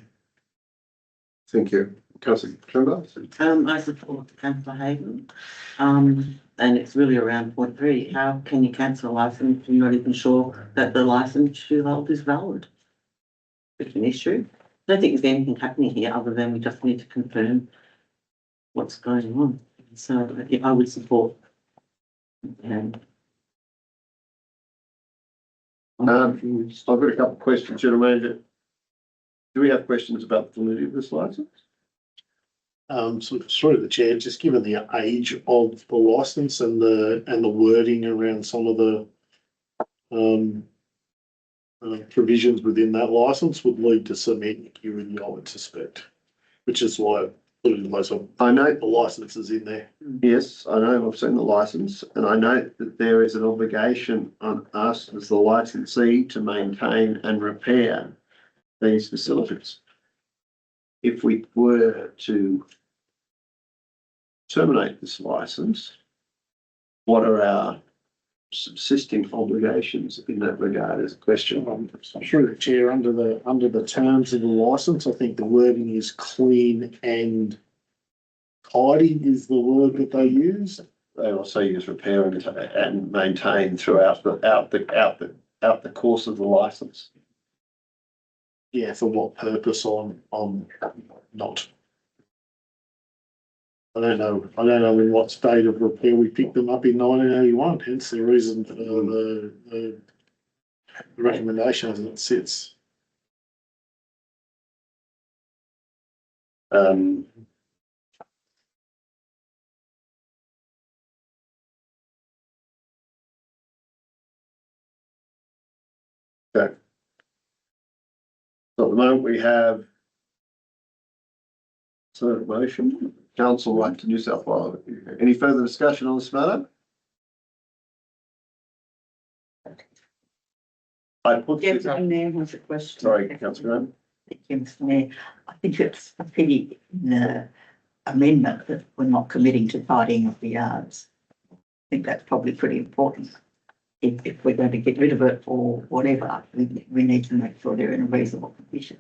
Thank you. Councillor Trimble. I support Councillor Hayden. And it's really around point 3. How can you cancel a licence if you're not even sure that the licence you hold is valid? It's an issue. I don't think there's anything happening here other than we just need to confirm what's going on. So I would support. I've got a couple of questions, General Manager. Do we have questions about the validity of this licence? So through the chair, just given the age of the licence and the wording around some of the provisions within that licence would lead to some ambiguity, I would suspect, which is why I put it in most of I know the licences in there. Yes, I know. I've seen the licence, and I know that there is an obligation on us as the licensee to maintain and repair these facilities. If we were to terminate this licence, what are our subsisting obligations in that regard is a question. Through the chair, under the terms of the licence, I think the wording is clean and tidy is the word that they use. They also use repair and maintain throughout the course of the licence. Yeah, for what purpose? I'm not I don't know in what state of repair we picked them up in 1981, hence the reason for the recommendation as it sits. Okay. So at the moment we have third motion, council right to New South Wales. Any further discussion on this matter? I put. Deputy Mayor has a question. Sorry, councillor Graham. Thank you, Mr. Mayor. I think it's a pity in the amendment that we're not committing to tidying up the yards. I think that's probably pretty important. If we're going to get rid of it or whatever, we need to make sure they're in a reasonable condition.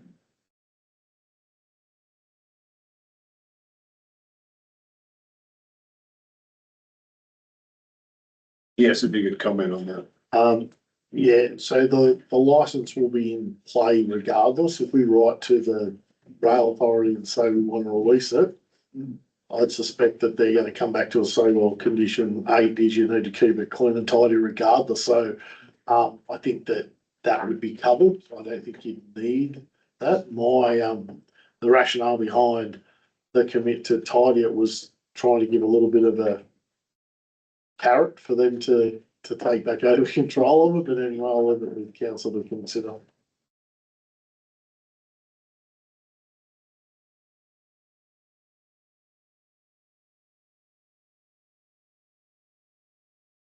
Yes, if you could comment on that. Yeah, so the licence will be in play regardless. If we write to the rail authority and say we want to release it, I'd suspect that they're going to come back to us and say, well, condition 8 is you need to keep it clean and tidy regardless. So I think that would be covered. I don't think you need that. The rationale behind the commit to tidy it was trying to give a little bit of a carrot for them to take back over control of it, but anyway, I'll leave it with council to consider.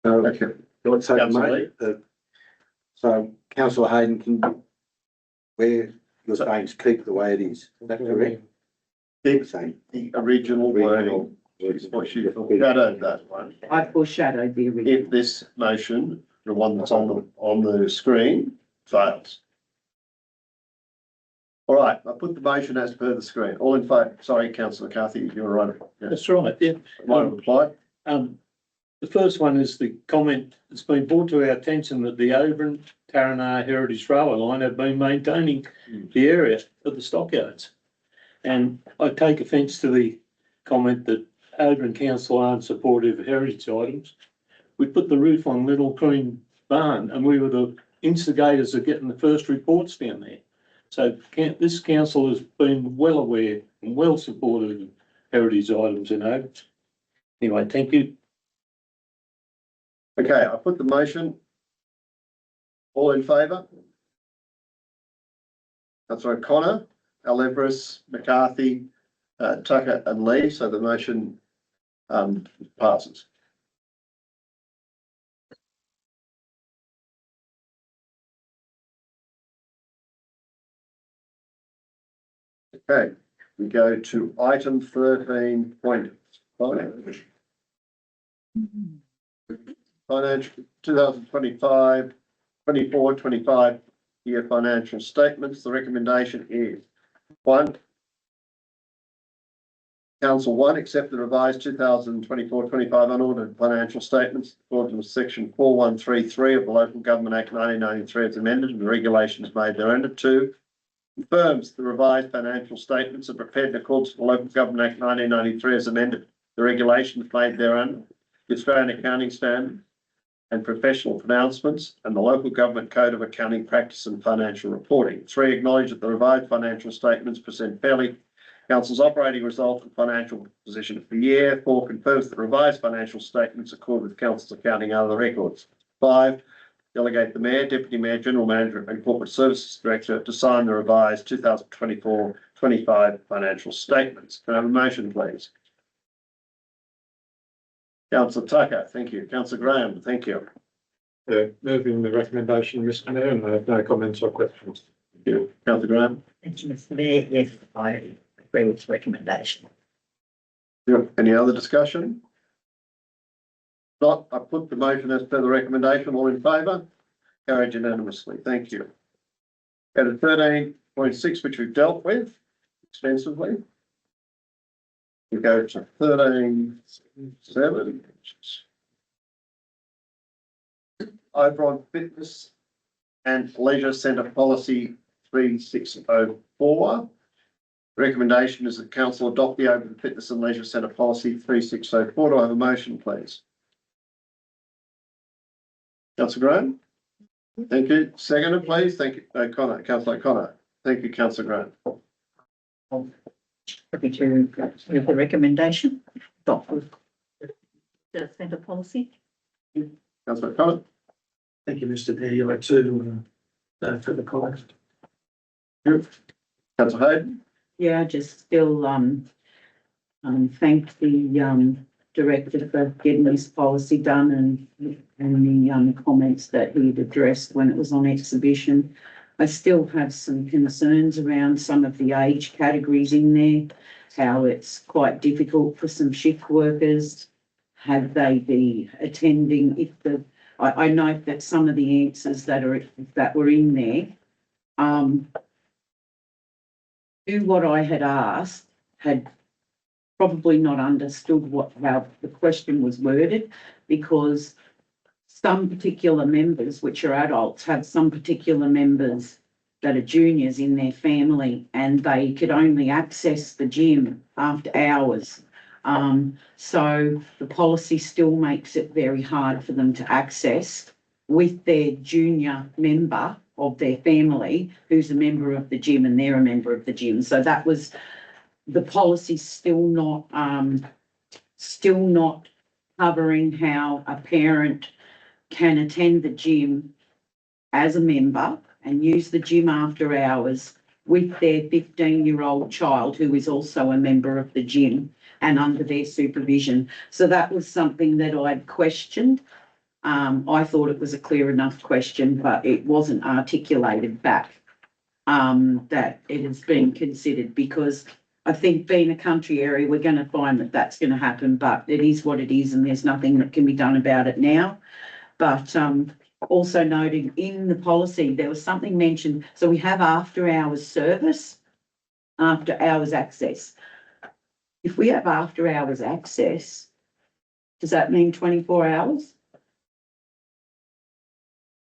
Okay, let's take a moment. So councillor Hayden, where you're saying to keep it the way it is that correct? Keep saying the original wording is what you foreshadowed that one. I foreshadowed the original. If this motion, the one that's on the screen, fails. All right, I put the motion as per the screen. All in favour? Sorry, councillor Carthy, you're right. Yeah. That's right, yeah. My reply. The first one is the comment that's been brought to our attention that the Oberon Taranaki Heritage Railway Line have been maintaining the area of the stockyards. And I take offence to the comment that Oberon Council aren't supportive of heritage items. We put the roof on Little Cream Barn and we were the instigators of getting the first reports down there. So this council has been well aware and well supportive of heritage items in Oberon. Anyway, thank you. Okay, I put the motion. All in favour? Councillor O'Connor, Alevris, McCarthy, Tucker and Lee, so the motion passes. Okay, we go to item 13.5. Financial 2025 year financial statements. The recommendation is 1. Council 1, accept the revised 2024-25 unaudited financial statements according to section 4133 of the Local Government Act 1993 as amended and the regulations made thereunder. 2. Confirms the revised financial statements are prepared in accordance with the Local Government Act 1993 as amended, the regulations made thereunder, the Australian Accounting Standards and professional pronouncements and the Local Government Code of Accounting Practice and Financial Reporting. 3. Acknowledge that the revised financial statements present fairly Council's operating result and financial position for the year. 4. Confirms that revised financial statements accord with Council's accounting and other records. 5. Delegate the Mayor, Deputy Mayor, General Manager and Corporate Services Director to sign the revised 2024-25 financial statements. Can I have a motion, please? Councillor Tucker, thank you. Councillor Graham, thank you. Moving the recommendation, Mr. Mayor, and I have no comments or questions. Thank you. Councillor Graham. Thank you, Mr. Mayor. Yes, I agree with the recommendation. Any other discussion? Not, I put the motion as per the recommendation. All in favour? Carried unanimously. Thank you. Go to 13.6, which we've dealt with extensively. We go to 13.7. Oberon Fitness and Leisure Centre Policy 3604. Recommendation is that council adopt the Open Fitness and Leisure Centre Policy 3604. Do I have a motion, please? Councillor Graham? Thank you. Seconder, please. Thank you, Councillor O'Connor. Thank you, Councillor Graham. Happy to give the recommendation. Adopt the centre policy. Councillor O'Connor. Thank you, Mr. Mayor. You'd like to, for the comment. Councillor Hayden. Yeah, just still, thank the, director for getting this policy done and the, comments that he'd addressed when it was on exhibition. I still have some concerns around some of the age categories in there, how it's quite difficult for some shift workers. Have they be attending if I note that some of the answers that were in there, do what I had asked, had probably not understood how the question was worded, because some particular members, which are adults, have some particular members that are juniors in their family, and they could only access the gym after hours. So the policy still makes it very hard for them to access with their junior member of their family who's a member of the gym and they're a member of the gym. So that was the policy still not covering how a parent can attend the gym as a member and use the gym after hours with their 15-year-old child who is also a member of the gym and under their supervision. So that was something that I'd questioned. I thought it was a clear enough question, but it wasn't articulated back that it has been considered, because I think being a country area, we're going to find that that's going to happen, but it is what it is and there's nothing that can be done about it now. But also noting in the policy, there was something mentioned. So we have after hours service, after hours access. If we have after hours access, does that mean 24 hours?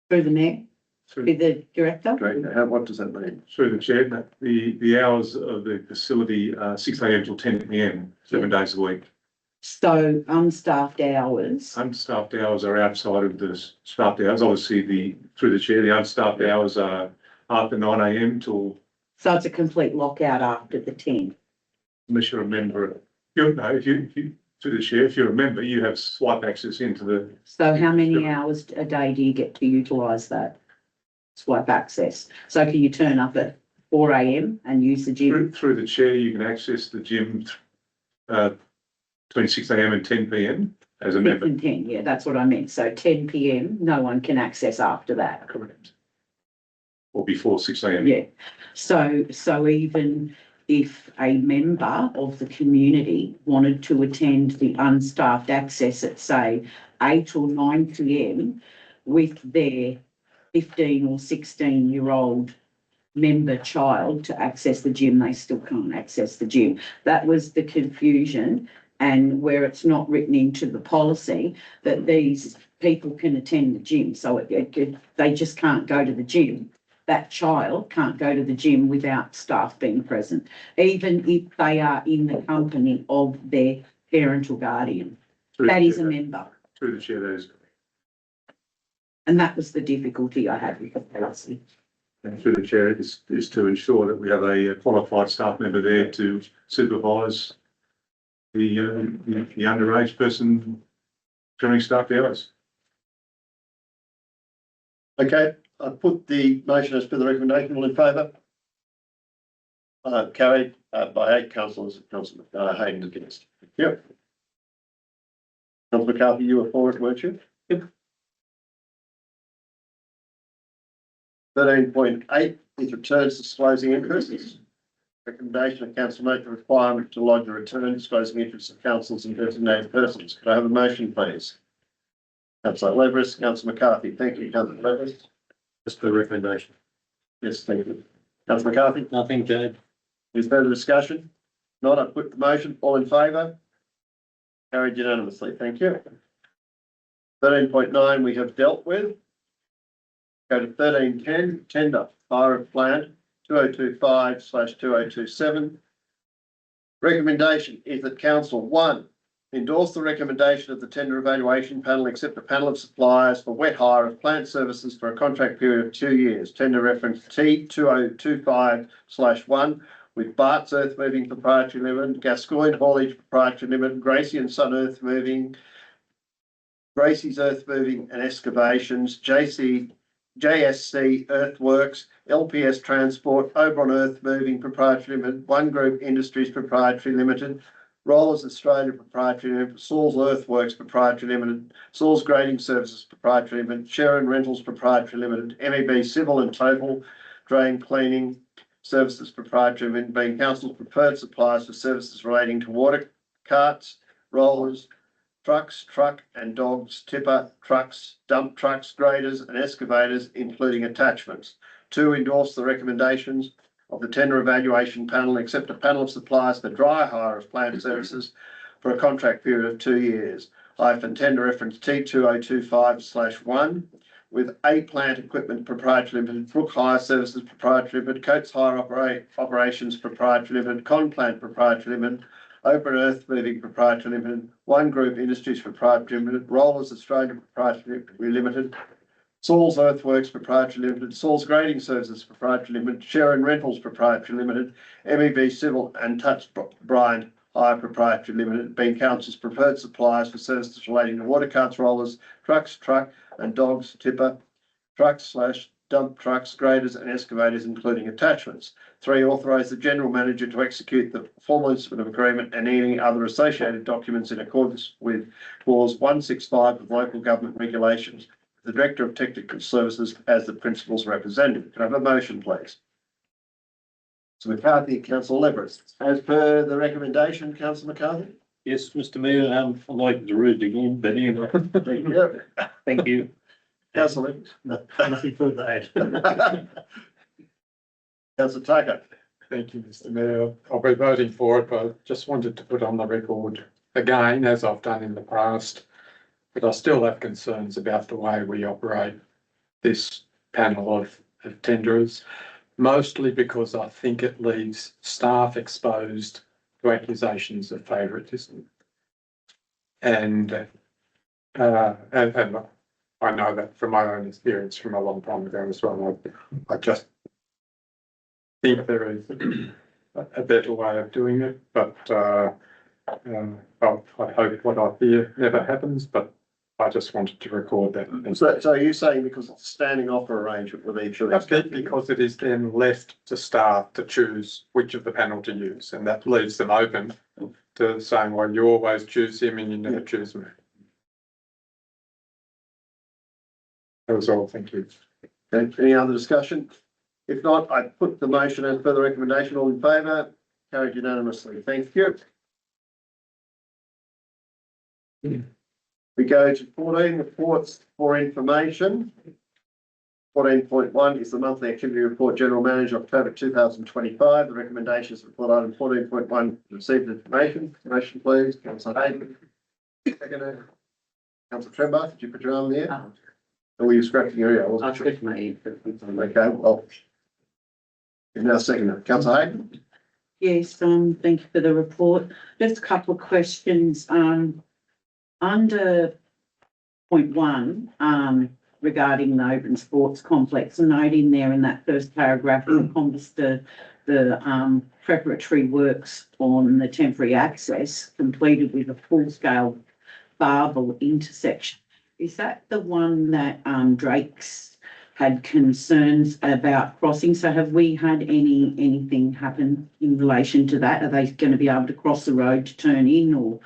Through the mayor, through the director? Great. What does that mean? Through the chair, the hours of the facility are 6 a.m. till 10 p.m, 7 days a week. So unstaffed hours. Unstaffed hours are outside of the staffed hours. Obviously, through the chair, the unstaffed hours are after 9 a.m. till. So it's a complete lockout after the 10. Unless you're a member, if you through the chair, if you're a member, you have swipe access into the. So how many hours a day do you get to utilise that swipe access? So can you turn up at 4 a.m. and use the gym? Through the chair, you can access the gym between 6 a.m. and 10 p.m. as a member. 10, yeah, that's what I meant. So 10 p.m, no one can access after that. Correct. Or before 6 a.m. Yeah. So even if a member of the community wanted to attend the unstaffed access at, say, 8 or 9 p.m. with their 15 or 16-year-old member child to access the gym, they still can't access the gym. That was the confusion, and where it's not written into the policy that these people can attend the gym. So they just can't go to the gym. That child can't go to the gym without staff being present, even if they are in the company of their parent or guardian. That is a member. Through the chair, that is. And that was the difficulty I had with the policy. And through the chair is to ensure that we have a qualified staff member there to supervise the underage person during staff hours. Okay, I put the motion as per the recommendation. All in favour? Carried by 8 councillors. Councillor Hayden against. Yep. Councillor McCarthy, you were for it, weren't you? Yep. 13.8 is returns disclosing interests. Recommendation of council make the requirement to lodge a return disclosing interests of councils and designated persons. Could I have a motion, please? Councillor Leveris, Councillor McCarthy. Thank you, Councillor Leveris. Just the recommendation. Yes, thank you. Councillor McCarthy. Nothing, Jade. Is further discussion? Not, I put the motion. All in favour? Carried unanimously. Thank you. 13.9 we have dealt with. Go to 13.10, tender, fire of plant 2025/2027, Recommendation is that council, one, endorse the recommendation of the tender evaluation panel, accept a panel of suppliers for wet hire of plant services for a contract period of 2 years. Tender reference T2025/1 with Bart's Earth Moving Proprietary Limited, Gascoigne Haulage Proprietary Limited, Gracie and Son Earth Moving, Gracie's Earth Moving and Excavations, JSC Earthworks, LPS Transport, Oberon Earth Moving Proprietary Limited, One Group Industries Proprietary Limited, Rollers Australia Proprietary Limited, Saul's Earthworks Proprietary Limited, Saul's Grading Services Proprietary Limited, Sharon Rentals Proprietary Limited, MEB Civil and Total Drain Cleaning Services Proprietary Limited, being council's preferred suppliers for services relating to water carts, rollers, trucks, truck and dogs, tipper, trucks, dump trucks, graders and excavators, including attachments. 2, endorse the recommendations of the tender evaluation panel, accept a panel of suppliers for dry hire of plant services for a contract period of 2 years. Tender reference T2025/1 with A Plant Equipment Proprietary Limited, Brook Hire Services Proprietary Limited, Coates Hire Operations Proprietary Limited, Conplant Proprietary Limited, Open Earth Moving Proprietary Limited, One Group Industries Proprietary Limited, Rollers Australia Proprietary Limited, Saul's Earthworks Proprietary Limited, Saul's Grading Services Proprietary Limited, Sharon Rentals Proprietary Limited, MEB Civil and Touch Bryant Hire Proprietary Limited, being council's preferred suppliers for services relating to water carts, rollers, trucks, truck and dogs, tipper, trucks/dump trucks, graders and excavators, including attachments. 3, authorise the general manager to execute the formal instrument of agreement and any other associated documents in accordance with clause 165 of local government regulations. The Director of Technical Services as the principal's representative. Can I have a motion, please? So McCarthy and Councillor Leverett. As per the recommendation, Councillor McCarthy? Yes, Mr Mayor, I'd like to read it again, but anyway. Thank you. Councillor Leverett? Nothing further to add. Councillor Tucker? Thank you, Mr Mayor. I'll be voting for it, but I just wanted to put on the record again, as I've done in the past, but I still have concerns about the way we operate this panel of tenderers, mostly because I think it leaves staff exposed to accusations of favouritism. And I know that from my own experience from a long time ago as well. I just think there is a better way of doing it, but I hope what I hear never happens, but I just wanted to record that. So are you saying because it's a standing offer arrangement with each of these? A bit because it is then left to staff to choose which of the panel to use, and that leaves them open to saying, well, you always choose him and you never choose me. That was all, thank you. Okay, any other discussion? If not, I put the motion as per the recommendation. All in favour? Carried unanimously. Thank you. We go to 14, reports for information. 14.1 is the monthly activity report, General Manager, October 2025. The recommendations report item 14.1 received information. Motion, please. Councillor Hayden. Second. Councillor Trembath, did you put your arm in the air? Or were you scratching your ear? I wasn't sure. Okay, well, you've now seconded. Councillor Hayden. Yes, thank you for the report. Just a couple of questions. Under point 1, regarding the open sports complex, a note in there in that first paragraph encompassed the preparatory works on the temporary access completed with a full-scale barbel intersection. Is that the one that Drake's had concerns about crossing? So have we had anything happen in relation to that? Are they going to be able to cross the road to turn in, or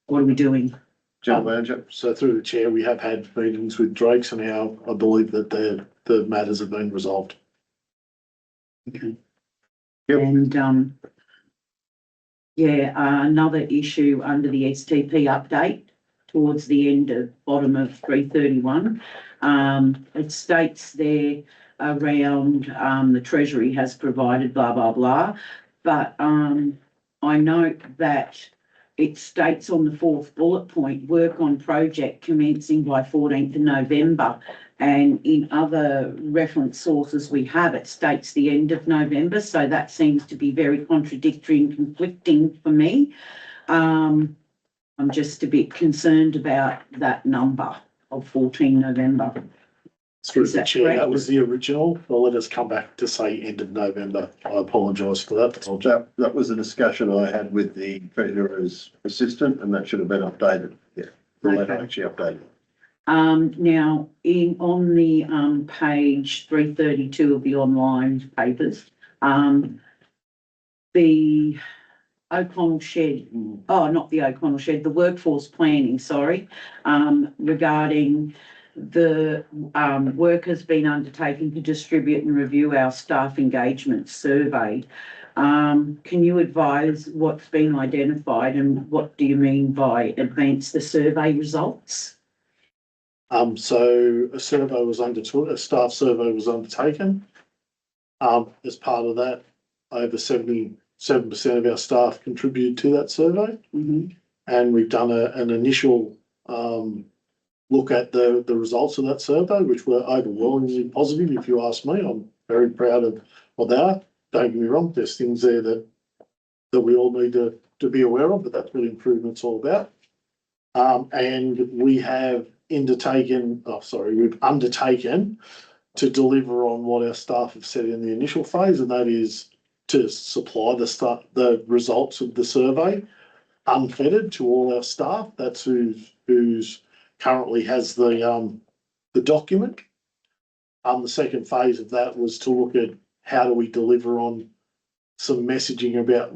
what are we doing? General Manager. So through the chair, we have had meetings with Drake's and now I believe that the matters have been resolved. Okay. Yep. And another issue under the STP update towards the end of bottom of 331. It states there around the Treasury has provided blah, blah, blah. But I note that it states on the 4th bullet point, work on project commencing by 14th of November. And in other reference sources we have, it states the end of November, so that seems to be very contradictory and conflicting for me. I'm just a bit concerned about that number of 14 November. Through Is the that chair, correct? that was the original. Well, let us come back to say end of November. I apologise for that. That was a discussion I had with the treasurer's assistant, and that should have been updated. Yeah, the letter Okay. actually updated. Now, on the page 332 of the online papers, the O'Connell shed, not the O'Connell shed, the workforce planning, sorry, regarding the work has been undertaken to distribute and review our staff engagement survey. Can you advise what's been identified and what do you mean by advance the survey results? So a survey was undertook, a staff survey was undertaken. As part of that, over 77% of our staff contributed to that survey. And we've done an initial look at the results of that survey, which were overwhelmingly positive, if you ask me. I'm very proud of what they are. Don't get me wrong, there's things there that we all need to be aware of, but that's what improvement's all about. And we have we've undertaken to deliver on what our staff have said in the initial phase, and that is to supply the results of the survey unfettered to all our staff. That's who's currently has the document. The second phase of that was to look at how do we deliver on some messaging about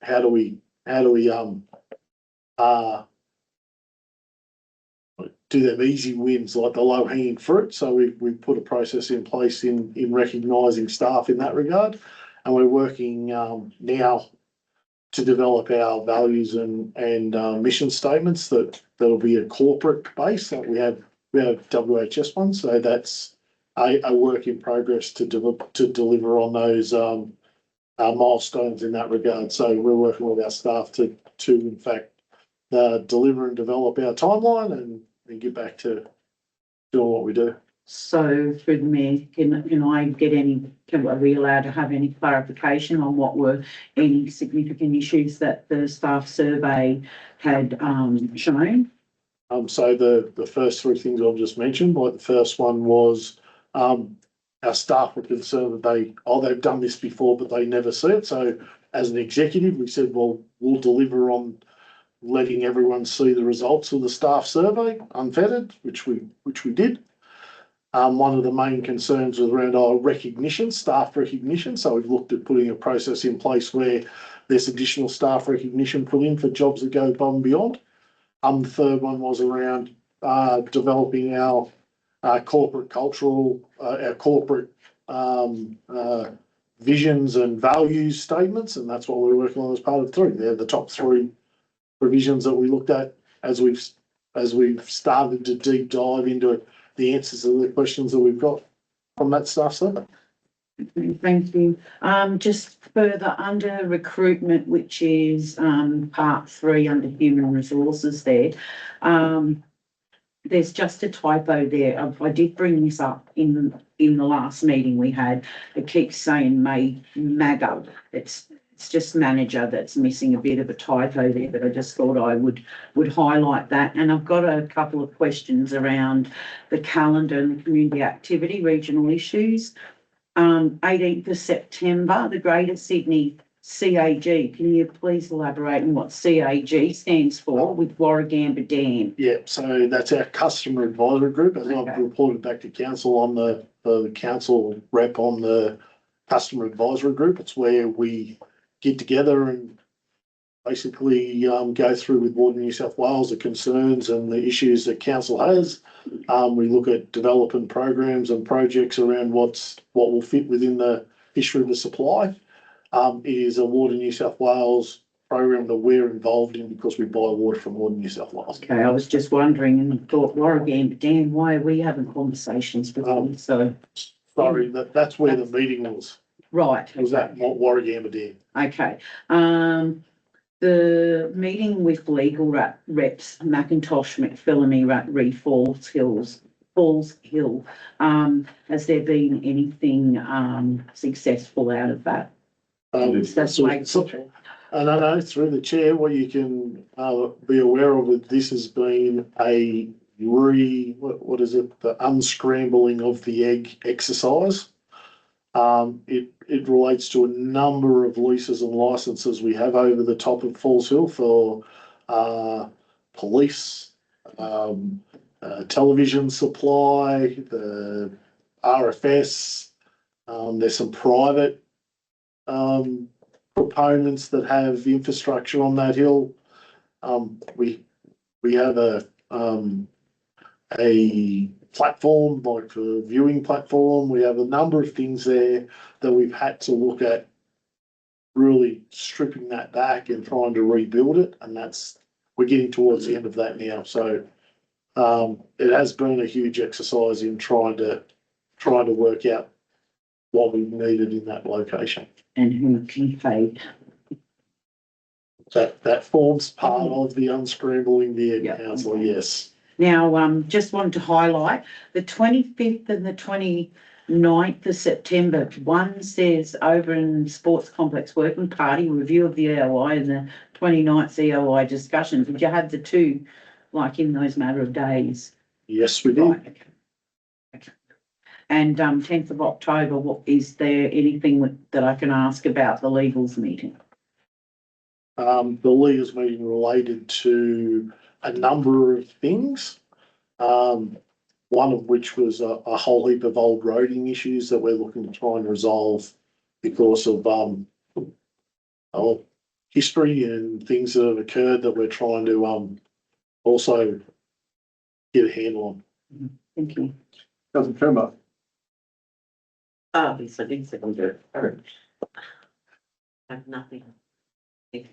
how do we do them easy wins, like the low hanging fruit. So we put a process in place in recognising staff in that regard, and we're working now to develop our values and mission statements that'll be a corporate base. Like we have WHS ones, so that's a work in progress to deliver on those milestones in that regard. So we're working with our staff to in fact deliver and develop our timeline and get back to doing what we do. So through the mayor, are we allowed to have any clarification on what were any significant issues that the staff survey had shown? So the first three things I've just mentioned, like the first one was our staff were concerned that they've done this before, but they never see it. So as an executive, we said, well, we'll deliver on letting everyone see the results of the staff survey unfettered, which we did. One of the main concerns was around our recognition, staff recognition. So we've looked at putting a process in place where there's additional staff recognition put in for jobs that go above and beyond. The third one was around developing our corporate cultural, our corporate visions and values statements, and that's what we're working on as part of three. They're the top three provisions that we looked at as we've started to deep dive into the answers to the questions that we've got from that staff survey. Thank you. Just further under recruitment, which is part 3 under human resources there. There's just a typo there. I did bring this up in the last meeting we had. It keeps saying MAGA. It's just manager that's missing a bit of a typo there, but I just thought I would highlight that. And I've got a couple of questions around the calendar and community activity, regional issues. 18th of September, the Greater Sydney CAG. Can you please elaborate on what CAG stands for with Warragamba Dam? Yeah, so that's our customer advisory group. As I've reported back to council on the council rep on the customer advisory group, it's where we get together and basically go through with Water New South Wales the concerns and the issues that council has. We look at developing programs and projects around what will fit within the history of the supply. It is a Water New South Wales program that we're involved in because we buy water from Water New South Wales. Okay, I was just wondering and thought, Warragamba Dam, why are we having conversations with them? So sorry, that's where the meeting was. Right. Was that Warragamba Dam? Okay. The meeting with legal reps, McIntosh, McPhillamy, Reed Falls Hills, Falls Hill. Has there been anything, successful out of that? That's my question. And I know through the chair, what you can be aware of with this has been a what is it? The unscrambling of the egg exercise. It relates to a number of leases and licenses we have over the top of Falls Hill for police, television supply, the RFS. There's some private proponents that have infrastructure on that hill. We have a platform, like a viewing platform. We have a number of things there that we've had to look at really stripping that back and trying to rebuild it. And we're getting towards the end of that now. So it has been a huge exercise in trying to work out what we needed in that location. And who can pay? That forms part of the unscrambling the egg council, yes. Now, just wanted to highlight the 25th and the 29th of September. One says Oberon Sports Complex Working Party, review of the EOI, and the 29th EOI discussion. Did you have the two, like in those matter of days? Yes, we did. Right, okay. And 10th of October, is there anything that I can ask about the legals meeting? The leaders meeting related to a number of things. One of which was a whole heap of old roading issues that we're looking to try and resolve because of history and things that have occurred that we're trying to also get a handle on. Thank you. Councillor Trimmer. Yes, I did second it. I have nothing. Thank you.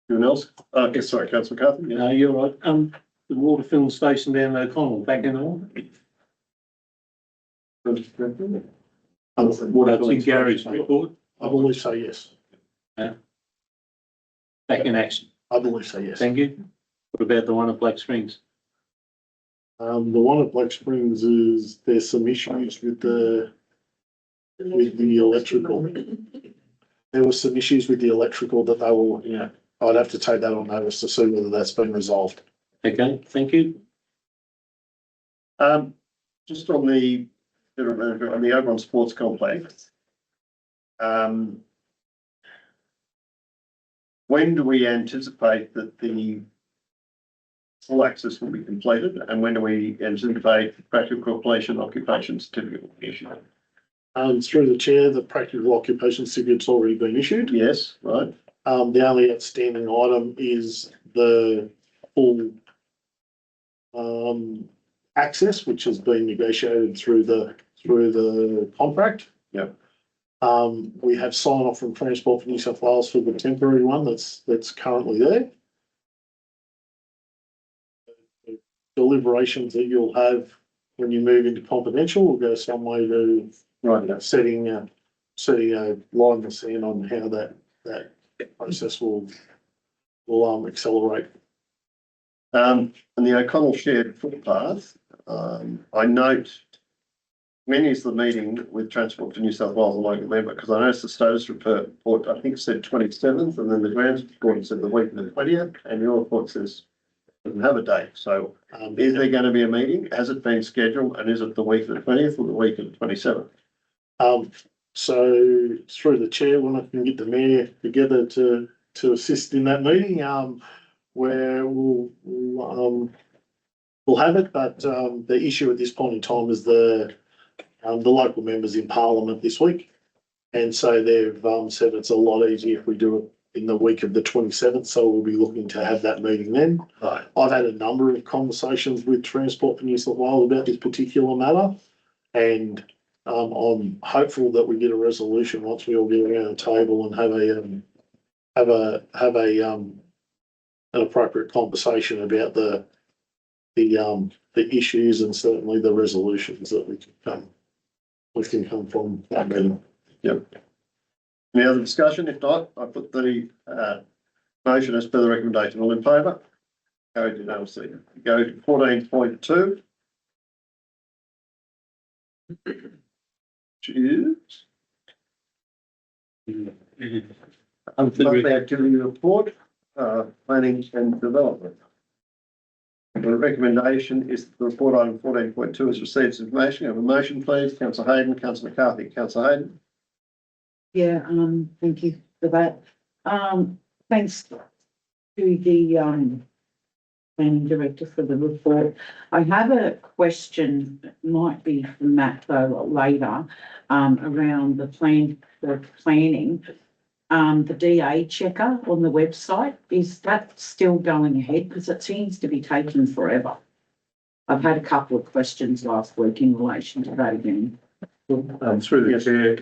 Anyone else? Yes, sorry, Councillor McCarthy. No, you're right. The water filling station down O'Connell, back in order. What That's in Gary's report. I believe so, yes. Back in action. I believe so, yes. Thank you. What about the one at Black Springs? The one at Black Springs is there's some issues with the electrical. There was some issues with the electrical that they were looking at. I'd have to take that on notice to see whether that's been resolved. Okay, thank you. Just on the Oberon Sports Complex. When do we anticipate that the full access will be completed, and when do we anticipate practical completion occupation certificate will be issued? Through the chair, the practical occupation certificate's already been issued. Yes, right. The only outstanding item is the full access, which has been negotiated through the contract. Yep. We have sign off from Transport for New South Wales for the temporary one that's currently there. The deliberations that you'll have when you move into confidential will go some way to setting a line in the sand on how that process will accelerate. And the O'Connell shared footpath, I note many is the meeting with Transport for New South Wales and local member, because I noticed the status report, I think said 27th, and then the grounds report said the week of the 20th, and your report says doesn't have a date. So is there going to be a meeting? Has it been scheduled, and is it the week of the 20th or the week of the 27th? So through the chair, when I can get the mayor together to assist in that meeting, where we'll have it, but the issue at this point in time is the local members in Parliament this week, and so they've said it's a lot easier if we do it in the week of the 27th. So we'll be looking to have that meeting then. Right. I've had a number of conversations with Transport for New South Wales about this particular matter, and I'm hopeful that we get a resolution once we all get around the table and have an appropriate conversation about the issues and certainly the resolutions that we can come from that meeting. Yep. Any other discussion? If not, I put the motion as per the recommendation. All in favour? Carried unanimously. Go to 14.2. Cheers. Monthly Monthly activity report, planning and development. The recommendation is that the report item 14.2 is received as information. Have a motion, please. Councillor Hayden, Councillor McCarthy, Councillor Hayden. Yeah, thank you for that. Thanks to the, planning director for the report. I have a question, it might be for Matt though later, around the planning. The DA checker on the website, is that still going ahead? Because it seems to be taking forever. I've had a couple of questions last week in relation to that again. Through the chair,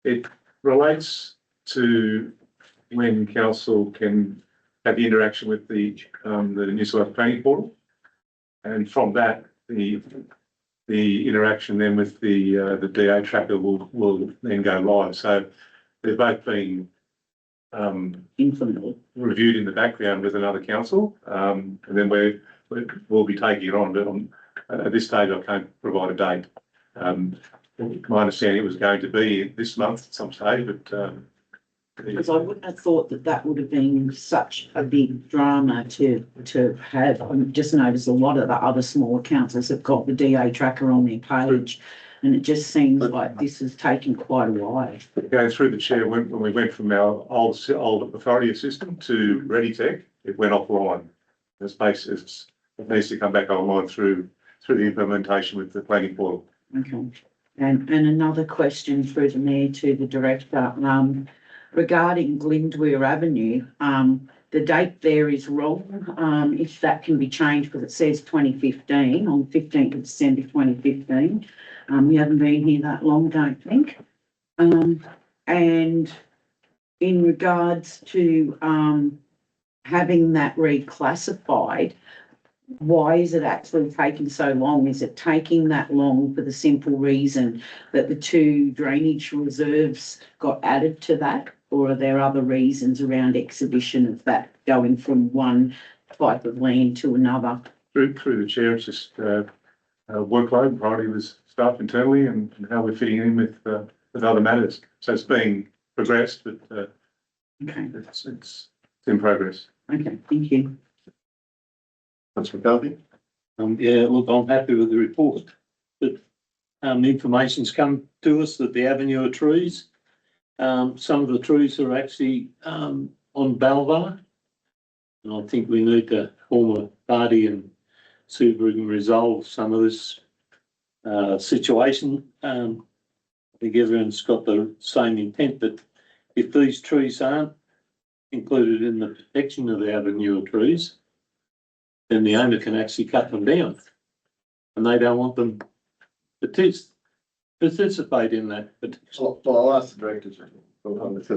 it relates to when council can have the interaction with the New South Wales planning portal. And from that, the interaction then with the DA tracker will then go live. So they've both been reviewed in the background with another council, and then we'll be taking it on. But at this stage, I can't provide a date. My understanding it was going to be this month at some stage, but because I wouldn't have thought that that would have been such a big drama to have. I've just noticed a lot of the other smaller councils have got the DA tracker on their page, and it just seems like this has taken quite a while. Going through the chair, when we went from our old authority system to ReadyTech, it went offline. This basis it needs to come back online through the implementation with the planning portal. Okay, and another question through the mayor to the director. Regarding Glendware Avenue, the date there is wrong. If that can be changed, because it says 2015, on 15th of December 2015. We haven't been here that long, don't think. And in regards to having that reclassified, why is it actually taking so long? Is it taking that long for the simple reason that the 2 drainage reserves got added to that? Or are there other reasons around exhibition of that going from one type of land to another? Through the chair, it's just workload, priority with staff internally, and how we're fitting in with other matters. So it's being progressed, but okay, it's in progress. Okay, thank you. Councillor McCarthy. Yeah, look, I'm happy with the report, but information's come to us that the avenue of trees, some of the trees are actually on Balavar. And I think we need to form a party and see if we can resolve some of this situation. I think everyone's got the same intent, but if these trees aren't included in the protection of the avenue of trees, then the owner can actually cut them down. And they don't want them to participate in that. But well, I'll ask the director because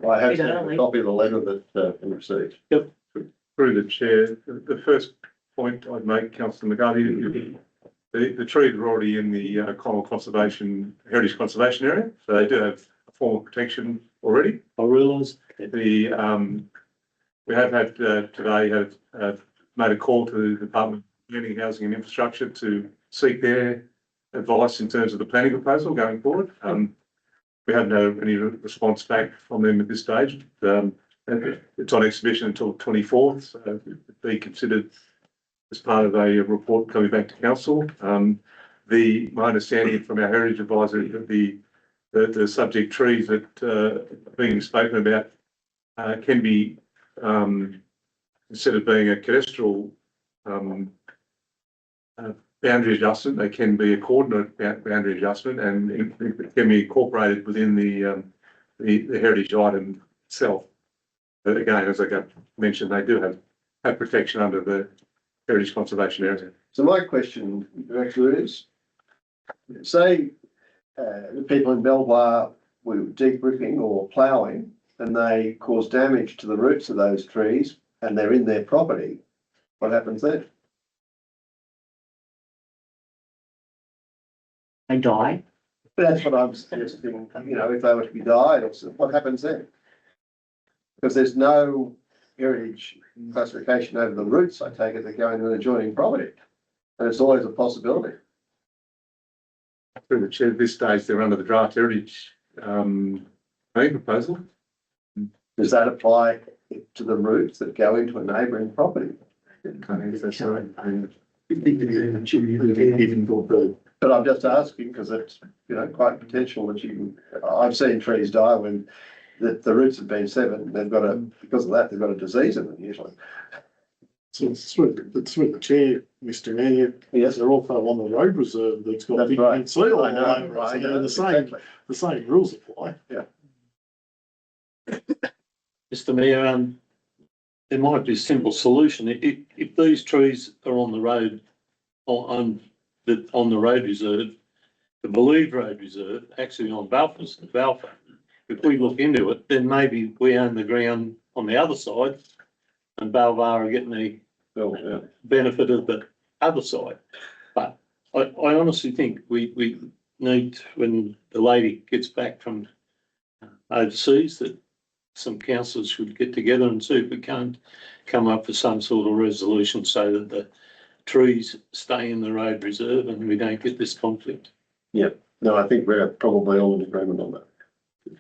I have seen a copy of the letter that we received. Yep. Through the chair, the first point I'd make, Councillor McCarthy, the trees are already in the Heritage Conservation Area, so they do have a form of protection already. I realise we have had today made a call to the Department of Planning, Housing and Infrastructure to seek their advice in terms of the planning proposal going forward. We haven't had any response back from them at this stage. It's on exhibition until 24th, so it'd be considered as part of a report coming back to council. My understanding from our heritage advisor is that the subject trees that are being spoken about can be, instead of being a cadastral boundary adjustment, they can be a coordinate boundary adjustment, and it can be incorporated within the heritage item itself. But again, as I mentioned, they do have protection under the Heritage Conservation Area. So my question, Director, is, say the people in Belvoir were deep ripping or ploughing and they cause damage to the roots of those trees and they're in their property, what happens then? They die. That's what I'm suggesting, if they were to be died, what happens then? Because there's no heritage classification over the roots, I take it, that go into an adjoining property. And it's always a possibility. through the chair, at this stage, they're under the draft heritage, planning proposal. Does that apply to the routes that go into a neighbouring property? But I'm just asking because it's, you know, quite potential that I've seen trees die when the roots have been severed and they've got because of that, they've got a disease in them usually. So it's through the chair, Mr. Mayor. Yes. They're also on the road reserve that's got big right. seal I on know, it. right, So yeah, the same rules apply. Yeah. Mr. Mayor, there might be a simple solution. If these trees are on the road, on the road reserve, the believed road reserve, actually on Balfour, if we look into it, then maybe we own the ground on the other side and Balfour are getting the benefit of the other side. But I honestly think we need, when the lady gets back from overseas, that some councillors should get together and see if we can't come up with some sort of resolution so that the trees stay in the road reserve and we don't get this conflict. Yeah, no, I think we're probably all in agreement on that.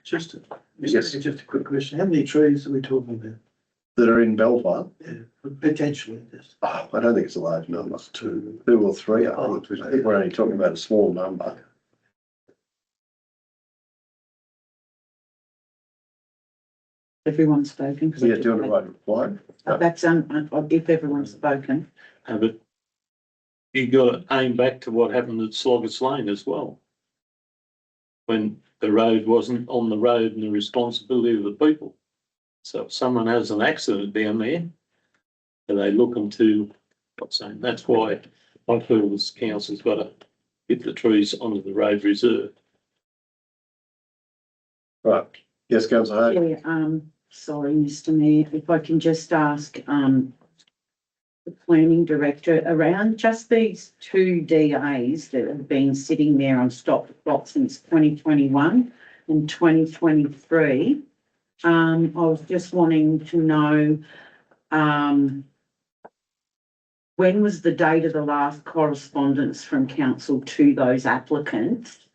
Just a quick question. How many trees are we talking about? That are in Belvoir? Yeah, potentially. Yes. Oh, I don't think it's a large number. Two or three, I think. I think we're only talking about a small number. Everyone's spoken. 'Cause I Yeah, just doing it had- right required. That's, if everyone's spoken. But you got to aim back to what happened at Sloggers Lane as well. When the road wasn't on the road and the responsibility of the people. So if someone has an accident down there, are they looking to, what's saying, that's why I feel this council's got to get the trees onto the road reserve. Right, yes, councillor Hayden. Yeah, sorry, Mr. Mayor, if I can just ask, the planning director around just these two DAs that have been sitting there on stop the clock since 2021 and 2023. I was just wanting to know, when was the date of the last correspondence from council to those applicants?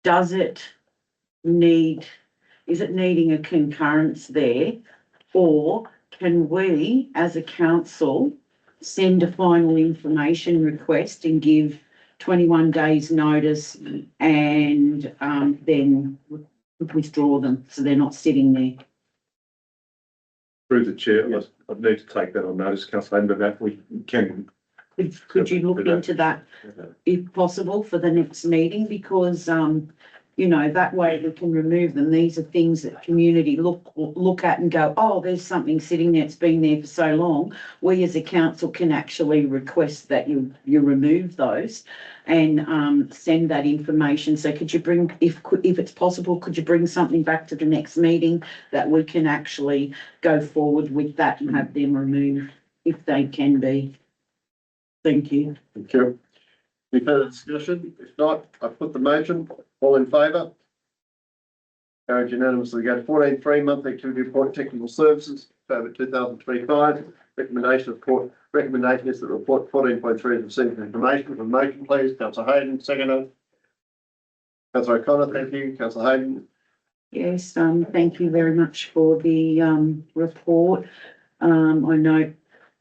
Is it needing a concurrence there? Or can we, as a council, send a final information request and give 21 days notice and then withdraw them so they're not sitting there? Through the chair, I'd need to take that on notice, councillor Hayden, but that we can. Could you look into that if possible for the next meeting? Because, you know, that way we can remove them. These are things that community look at and go, oh, there's something sitting there, it's been there for so long. We as a council can actually request that you remove those and send that information. So could you bring, if it's possible, could you bring something back to the next meeting that we can actually go forward with that and have them removed if they can be? Thank you. Thank you. Any further discussion? If not, I put the motion. All in favour? Carried unanimously. Go to 14.3 monthly activity report, technical services, October 2025. Recommendation is that report 14.3 is received information. For motion, please. Councillor Hayden, seconder. Councillor O'Connor, thank you. Councillor Hayden. Yes, thank you very much for the report. I know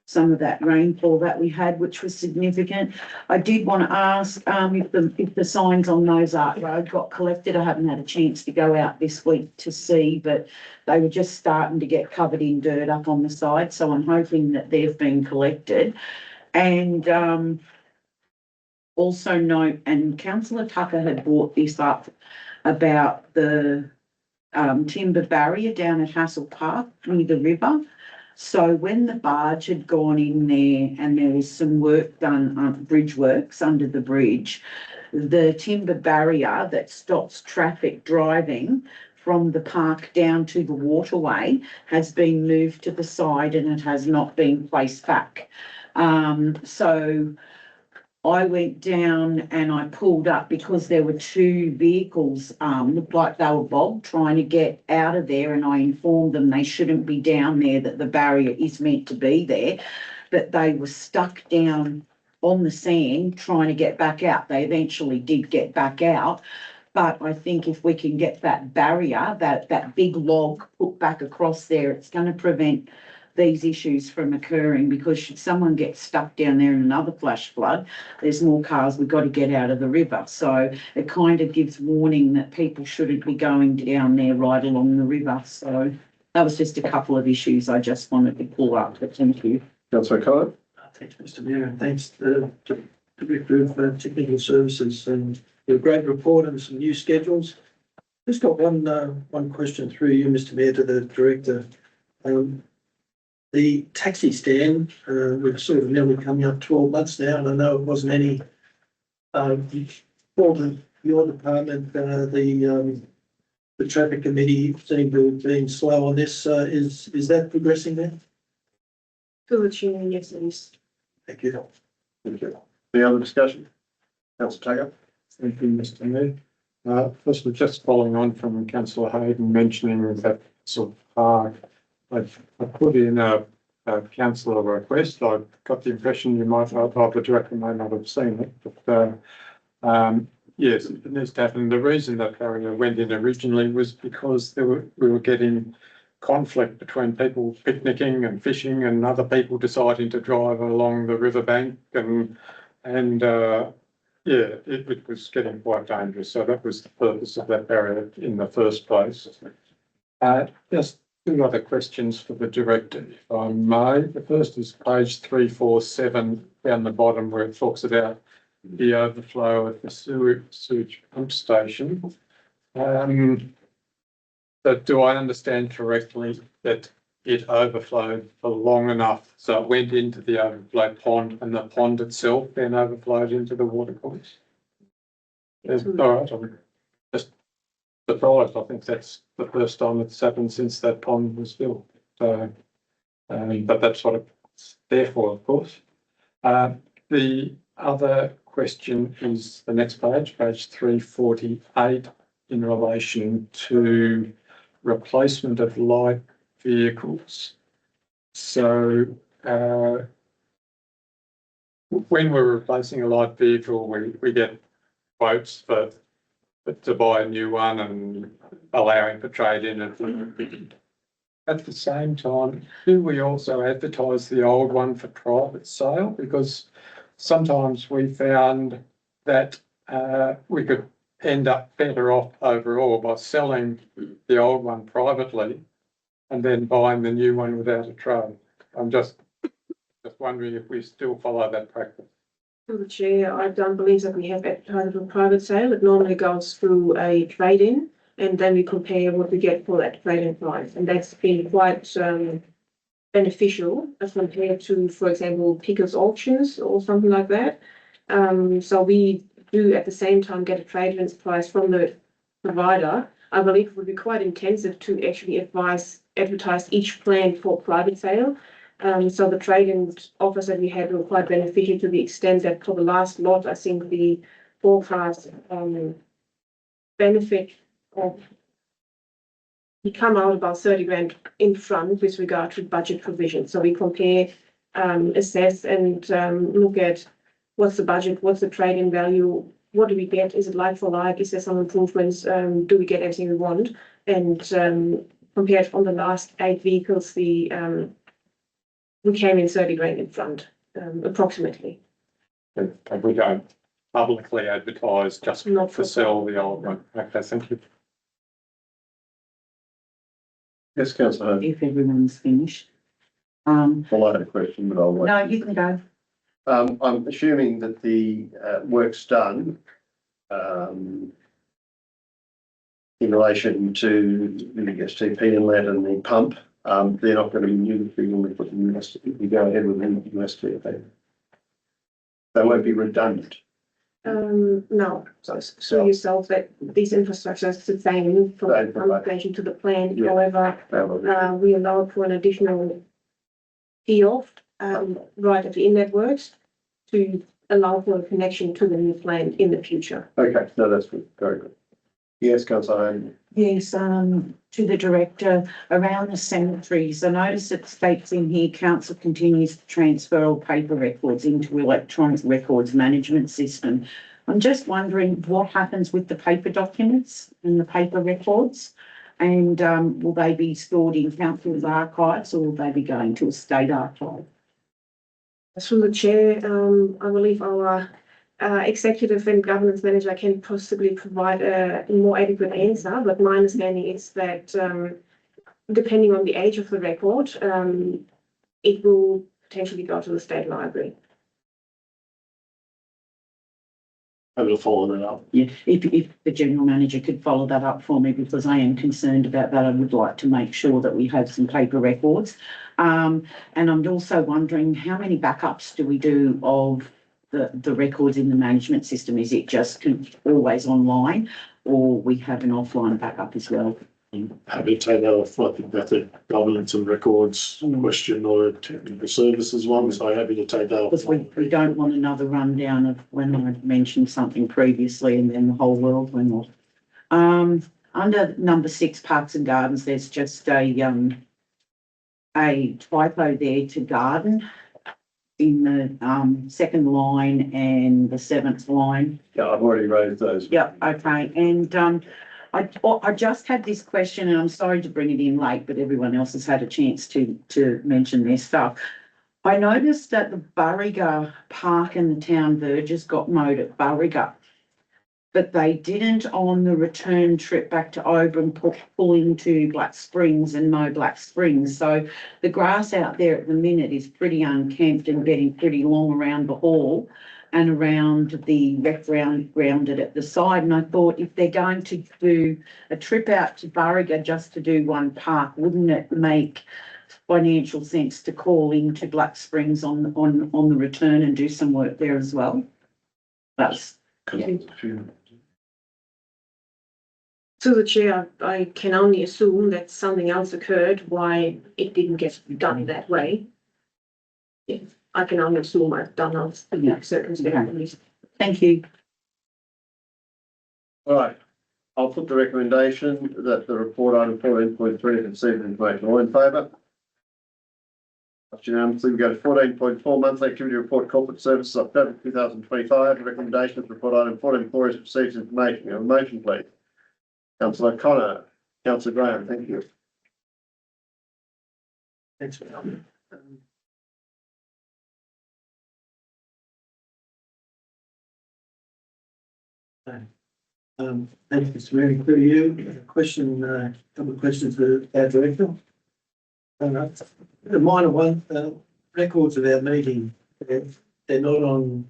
some of that rainfall that we had, which was significant. I did want to ask if the signs on Mozart Road got collected. I haven't had a chance to go out this week to see, but they were just starting to get covered in dirt up on the side. So I'm hoping that they've been collected. And also note, and Councillor Tucker had brought this up about the timber barrier down at Hassel Park near the river. So when the barge had gone in there and there was some work done, bridge works under the bridge, the timber barrier that stops traffic driving from the park down to the waterway has been moved to the side and it has not been placed back. So I went down and I pulled up because there were two vehicles, looked like they were bogged, trying to get out of there, and I informed them they shouldn't be down there, that the barrier is meant to be there, but they were stuck down on the sand trying to get back out. They eventually did get back out. But I think if we can get that barrier, that big log put back across there, it's going to prevent these issues from occurring, because should someone get stuck down there in another flash flood, there's more cars we've got to get out of the river. So it kind of gives warning that people shouldn't be going down there right along the river. So that was just a couple of issues I just wanted to pull up, but thank you. Councillor Collins. Thanks, Mr Mayor, and thanks to Director of Technical Services, and a great report and some new schedules. Just got one question through you, Mr Mayor, to the Director. The taxi stand, we've sort of nearly coming up 12 months now, and I know it wasn't any fault of your department. The traffic committee seemed to have been slow on this. Is that progressing there? To the chair, yes, it is. Thank you. Thank you. Any other discussion? Councillor Taggart. Thank you, Mr Mayor. Firstly, just following on from Councillor Hayden mentioning that sort of park, I put in a councillor request. I got the impression you might, the director may not have seen it, but yes, it needs to happen. The reason that barrier went in originally was because we were getting conflict between people picnicking and fishing and other people deciding to drive along the riverbank, and yeah, it was getting quite dangerous. So that was the purpose of that barrier in the first place. Just two other questions for the director, if I may. The first is page 347 down the bottom, where it talks about the overflow at the sewage pump station. So do I understand correctly that it overflowed for long enough so it went into the overflow pond, and the pond itself then overflowed into the watercourse? All right, I'm just surprised. I think that's the first time it's happened since that pond was built. So, but that's what it's there for, of course. The other question is the next page, page 348, in relation to replacement of light vehicles. So when we're replacing a light vehicle, we get quotes to buy a new one and allowing for trade-in. And at the same time, do we also advertise the old one for private sale? Because sometimes we found that we could end up better off overall by selling the old one privately and then buying the new one without a trade. I'm just wondering if we still follow that practice. To the chair, I don't believe that we have advertised for private sale. It normally goes through a trade-in, and then we compare what we get for that trade-in price, and that's been quite beneficial as compared to, for example, pickers auctions or something like that. So we do at the same time get a trade-in price from the provider. I believe it would be quite intensive to actually advertise each plan for private sale. So the trade-in offers that we had were quite beneficial to the extent that for the last lot, I think the forecast benefit of we come out about 30 grand in front with regard to budget provision. So we compare, assess, and look at what's the budget, what's the trade-in value, what do we get, is it like for like, is there some improvements, do we get everything we want? And compared on the last 8 vehicles, we came in 30 grand in front, approximately. And we don't publicly advertise just Not to sell the old one. Okay, thank you. Yes, Councillor. If everyone's finished. Well, I had a question, but I'll wait. No, you can go. I'm assuming that the work's done in relation to the STP inlet and the pump. They're not going to be new when we put the USTP, if we go ahead with the USTP. They won't be redundant. No, so yourself that these infrastructures are the same from application to the plan. Yeah. However, we allowed for an additional field right at the inlet works to allow for a connection to the new plan in the future. Okay, no, that's good. Very good. Yes, councillor Hayden. Yes, to the director, around the cemeteries, I notice it states in here, council continues to transfer all paper records into electronic records management system. I'm just wondering what happens with the paper documents and the paper records? And, will they be stored in council's archives or will they be going to a state archive? Through the chair, I believe our executive and governance manager can possibly provide a more adequate answer, but my understanding is that depending on the age of the record, it will potentially go to the state library. I will follow that up. Yeah, if the general manager could follow that up for me, because I am concerned about that. I would like to make sure that we have some paper records. And I'm also wondering how many backups do we do of the records in the management system? Is it just always online or we have an offline backup as well? I'm happy to take that off. I think that's a governance and records question or a technical services one, so happy to take that off. Because we don't want another rundown of when I mentioned something previously and then the whole world went off. Under number 6, parks and gardens, there's just a typo there to garden in the second line and the 7th line. Yeah, I've already raised those. Yep, okay, and I just had this question, and I'm sorry to bring it in late, but everyone else has had a chance to mention their stuff. I noticed that the Burriga Park and the town verges got mowed at Burriga, but they didn't on the return trip back to Oberon pull into Black Springs and mow Black Springs. So the grass out there at the minute is pretty unkempt and getting pretty long around the hall and around the rec grounded at the side. And I thought if they're going to do a trip out to Burriga just to do one park, wouldn't it make financial sense to call into Black Springs on the return and do some work there as well? That's To the chair, I can only assume that something else occurred why it didn't get done that way. Yeah, I can only assume I've done those circumstances. Thank you. All right, I'll put the recommendation that the report item 14.3 conceived information. All in favour? That's unanimously. We go to 14.4 monthly activity report corporate services October 2025. The recommendation of report item 14.4 is received information. We have a motion, please. Councillor Connor, Councillor Graham, thank you. Thanks for coming. Thanks, Mr. Mayor, for you. Couple of questions for our director. The minor one, records of our meeting, they're not on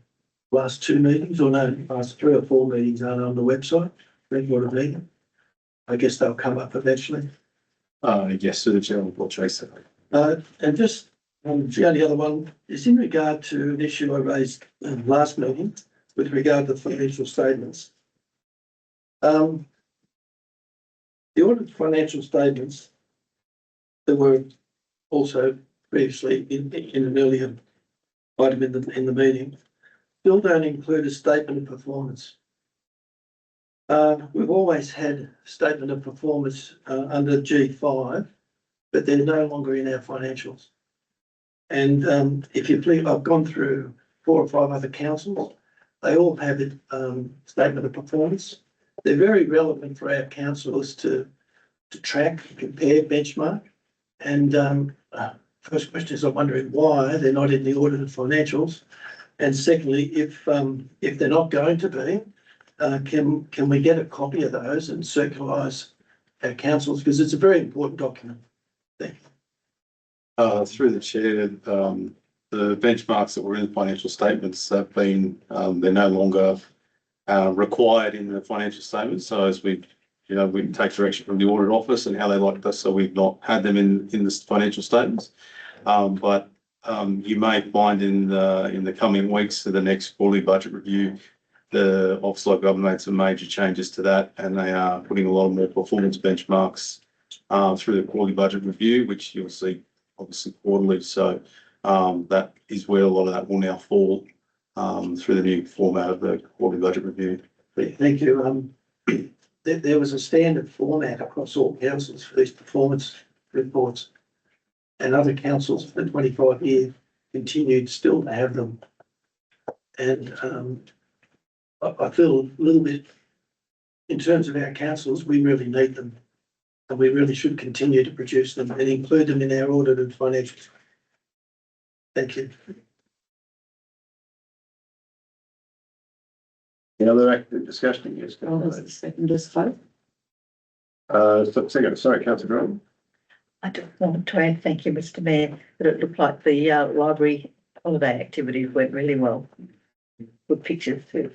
last 2 meetings or no, last 3 or 4 meetings aren't on the website, record of meeting. I guess they'll come up eventually. Yes, to the chair, we'll chase that. And just, the only other one is in regard to an issue I raised last meeting with regard to financial statements. The audited financial statements that were also previously in an earlier item in the meeting still don't include a statement of performance. We've always had statement of performance under G5, but they're no longer in our financials. And if you please, I've gone through 4 or 5 other councils. They all have a statement of performance. They're very relevant for our councillors to track, compare, benchmark. And first question is, I'm wondering why they're not in the audited financials. And secondly, if they're not going to be, can we get a copy of those and circularize our councils, because it's a very important document. Thank you. Through the chair, the benchmarks that were in the financial statements have been, they're no longer required in the financial statements. So as we take direction from the audit office and how they like us, so we've not had them in the financial statements. But you may find in the coming weeks to the next quarterly budget review, the Office of Government made some major changes to that, and they are putting a lot more performance benchmarks through the quarterly budget review, which you'll see obviously quarterly. So that is where a lot of that will now fall through the new format of the quarterly budget review. Thank you. there was a standard format across all councils for these performance reports. And other councils for 25 years continued still to have them. And I feel a little bit, in terms of our councils, we really need them. And we really should continue to produce them and include them in our audited financials. Thank you. Any other active discussion? Yes. Second, just vote. Second, sorry, councillor Graham. I just want to add, thank you, Mr Mayor, that it looked like the library holiday activities went really well. Good pictures too.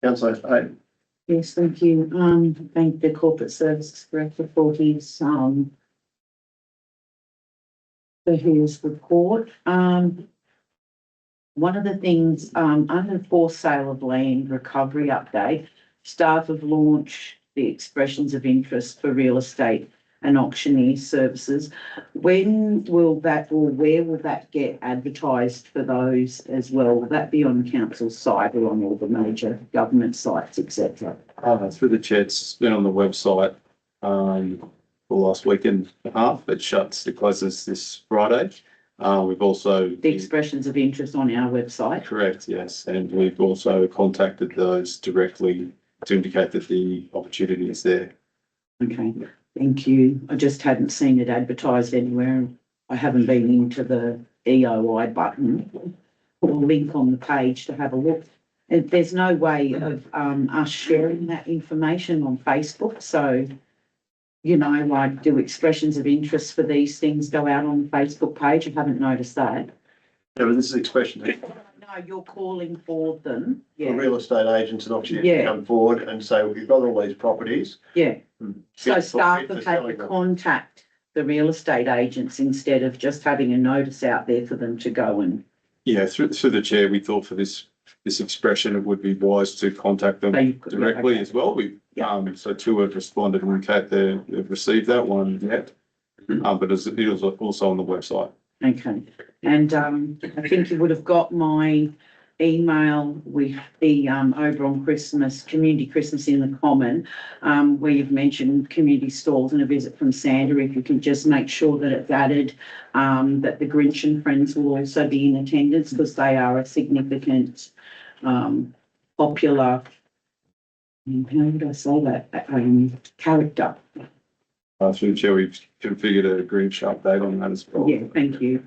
Councillor Hayden. Yes, thank you. Thank the Corporate Services Director for his report. One of the things, under for sale of land recovery update, staff have launched the expressions of interest for real estate and auctioneer services. When will that, or where will that get advertised for those as well? Will that be on council's site or on all the major government sites, etc.? Through the chair, it's been on the website for the last week and a half. It closes this Friday. We've also the expressions of interest on our website. Correct, yes, and we've also contacted those directly to indicate that the opportunity is there. Okay, thank you. I just hadn't seen it advertised anywhere. I haven't been into the EOI button or link on the page to have a look. And there's no way of us sharing that information on Facebook. So, you know, like, do expressions of interest for these things go out on the Facebook page? I haven't noticed that. Yeah, but this is expression. No, you're calling for them. For real estate agents and auctioneers Yeah. to come forward and say, well, you've got all these properties. Yeah. So Fit staff for have had to selling them. contact the real estate agents instead of just having a notice out there for them to go and. Yeah, through the chair, we thought for this expression, it would be wise to contact them directly as well. So two have responded and they've received that one yet, but it is also on the website. Okay, and I think you would have got my email with the Oberon Christmas, Community Christmas in the Common, where you've mentioned community stalls and a visit from Santa. If you can just make sure that it's added, that the Grinch and friends will also be in attendance because they are a significant, popular, how would I say that, character. Through the chair, we've configured a Grinch update on that as well. Yeah, thank you.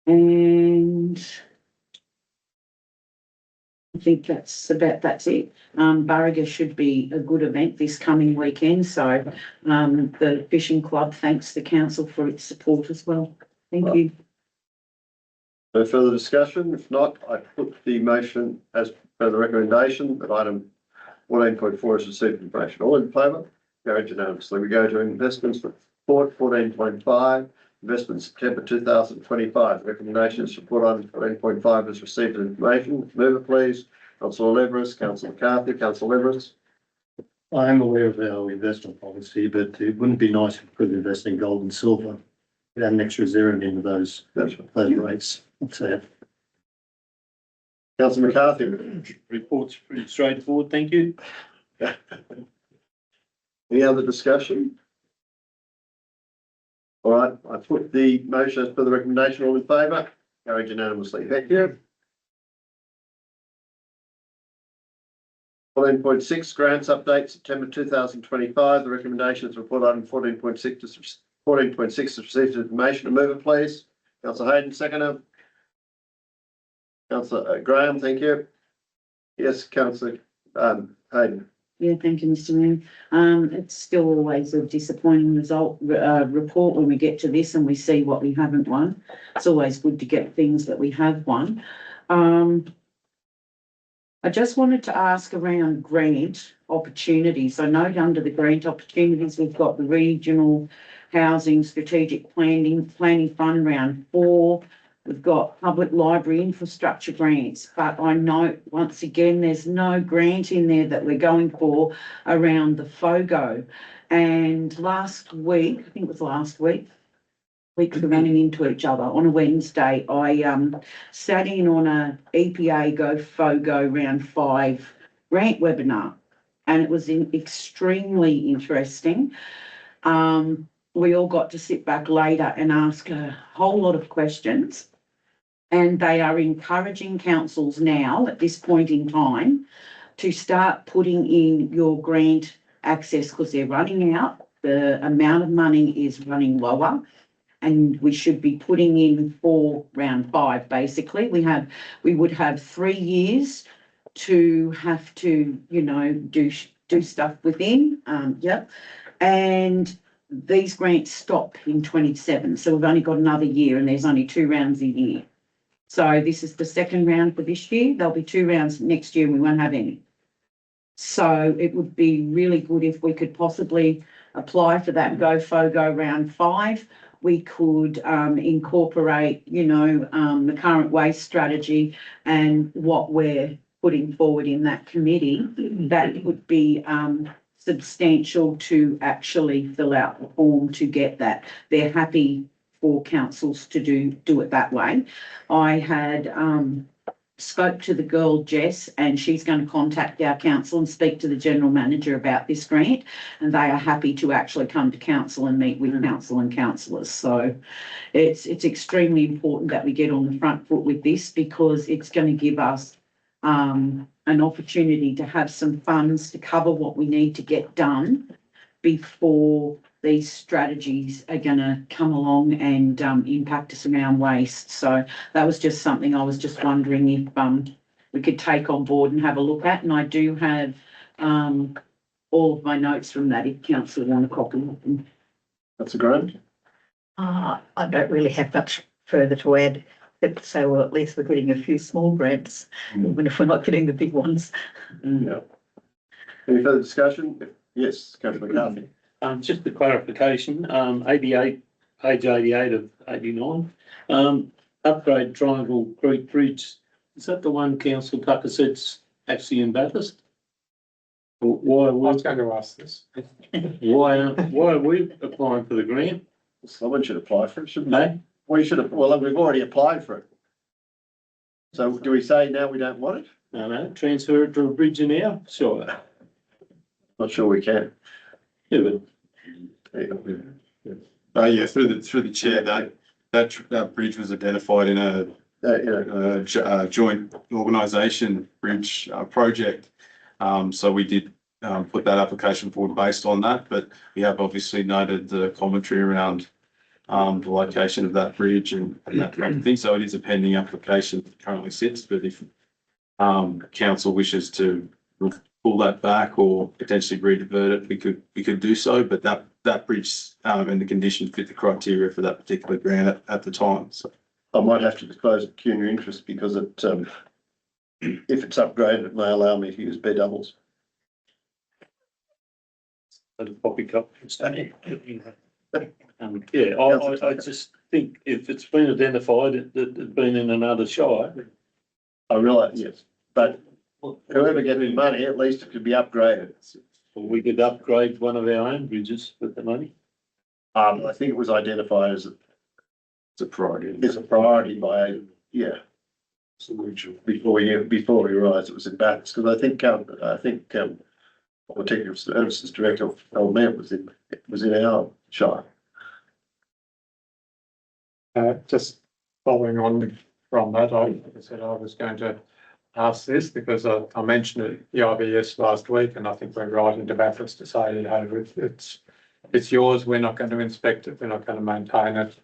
And I think that's it. Barriga should be a good event this coming weekend. So the fishing club thanks the council for its support as well. Thank you. No further discussion. If not, I put the motion as per the recommendation that item 14.4 is received information. All in favour? Carried unanimously. We go to investments report 14.5. Investment September 2025. Recommendations report item 14.5 is received information. Mover please. Councillor Leveris, Councillor McCarthy, Councillor Leveris. I am aware of our investment policy, but it wouldn't be nice if we could invest in gold and silver. We had an extra zero into those rates. That's it. Councillor McCarthy. Report's pretty straightforward, thank you. Any other discussion? All right, I put the motion as per the recommendation. All in favour? Carried unanimously. Thank you. 14.6 grants update September 2025. The recommendations report item 14.6 is received information. A mover please. Councillor Hayden, seconder. Councillor Graham, thank you. Yes, Councillor Hayden. Yeah, thank you, Mr. Mayor. It's still always a disappointing report when we get to this and we see what we haven't won. It's always good to get things that we have won. I just wanted to ask around grant opportunities. I note under the grant opportunities, we've got the Regional Housing Strategic Planning Fund round 4. We've got public library infrastructure grants, but I note once again, there's no grant in there that we're going for around the FOGO. And last week, I think it was last week, weeks are running into each other. On a Wednesday, I sat in on a EPA Go FOGO round 5 grant webinar, and it was extremely interesting. We all got to sit back later and ask a whole lot of questions, and they are encouraging councils now at this point in time to start putting in your grant access because they're running out. The amount of money is running lower, and we should be putting in for round 5. Basically, we would have 3 years to have to, do stuff within. And these grants stop in 27, so we've only got another year, and there's only 2 rounds a year. So this is the second round for this year. There'll be 2 rounds next year, and we won't have any. So it would be really good if we could possibly apply for that Go FOGO round 5. We could incorporate, the current waste strategy and what we're putting forward in that committee. That would be substantial to actually fill out the form to get that. They're happy for councils to do it that way. I had spoke to the girl Jess, and she's going to contact our council and speak to the general manager about this grant, and they are happy to actually come to council and meet with council and councillors. So it's extremely important that we get on the front foot with this, because it's going to give us an opportunity to have some funds to cover what we need to get done before these strategies are going to come along and impact us around waste. So that was just something I was just wondering if we could take on board and have a look at. And I do have all of my notes from that if council want a copy of them. That's a grant. I don't really have much further to add, except to say, well, at least we're getting a few small grants, even if we're not getting the big ones. Yeah. Any further discussion? Yes, Councillor McCarthy. Just a clarification, 88, page 88 of 89, upgrade Triangle Creek Bridge. Is that the one Councillor Tucker said's actually in Bathurst? Why I was going to ask this. why are we applying for the grant? Someone should apply for it, shouldn't they? No? We should have, well, we've already applied for it. So do we say now we don't want it? No, transfer it to a bridge in our, sure. Not sure we can. Yeah, but Yeah, through the chair, that bridge was identified in a joint organisation bridge project. So we did put that application forward based on that, but we have obviously noted the commentary around the location of that bridge and that kind of thing. So it is a pending application that currently sits, but if council wishes to pull that back or potentially redivert it, we could do so, but that bridge and the conditions fit the criteria for that particular grant at the time. So I might have to disclose a pecuniary interest because it, if it's upgraded, it may allow me to use bed doubles. a poppycock. Yeah, I just think if it's been identified that it's been in another shire. I realise, yes, but whoever gets the money, at least it could be upgraded. Or we could upgrade one of our own bridges with the money. I think it was identified as it's a priority. It's a priority by, before we realised it was in Bathurst, because I think the Technical Services Director told me it was in our shire. Just following on from that, I said I was going to ask this because I mentioned it at the IBS last week, and I think we're writing to Bathurst to say, it's yours, we're not going to inspect it, we're not going to maintain it,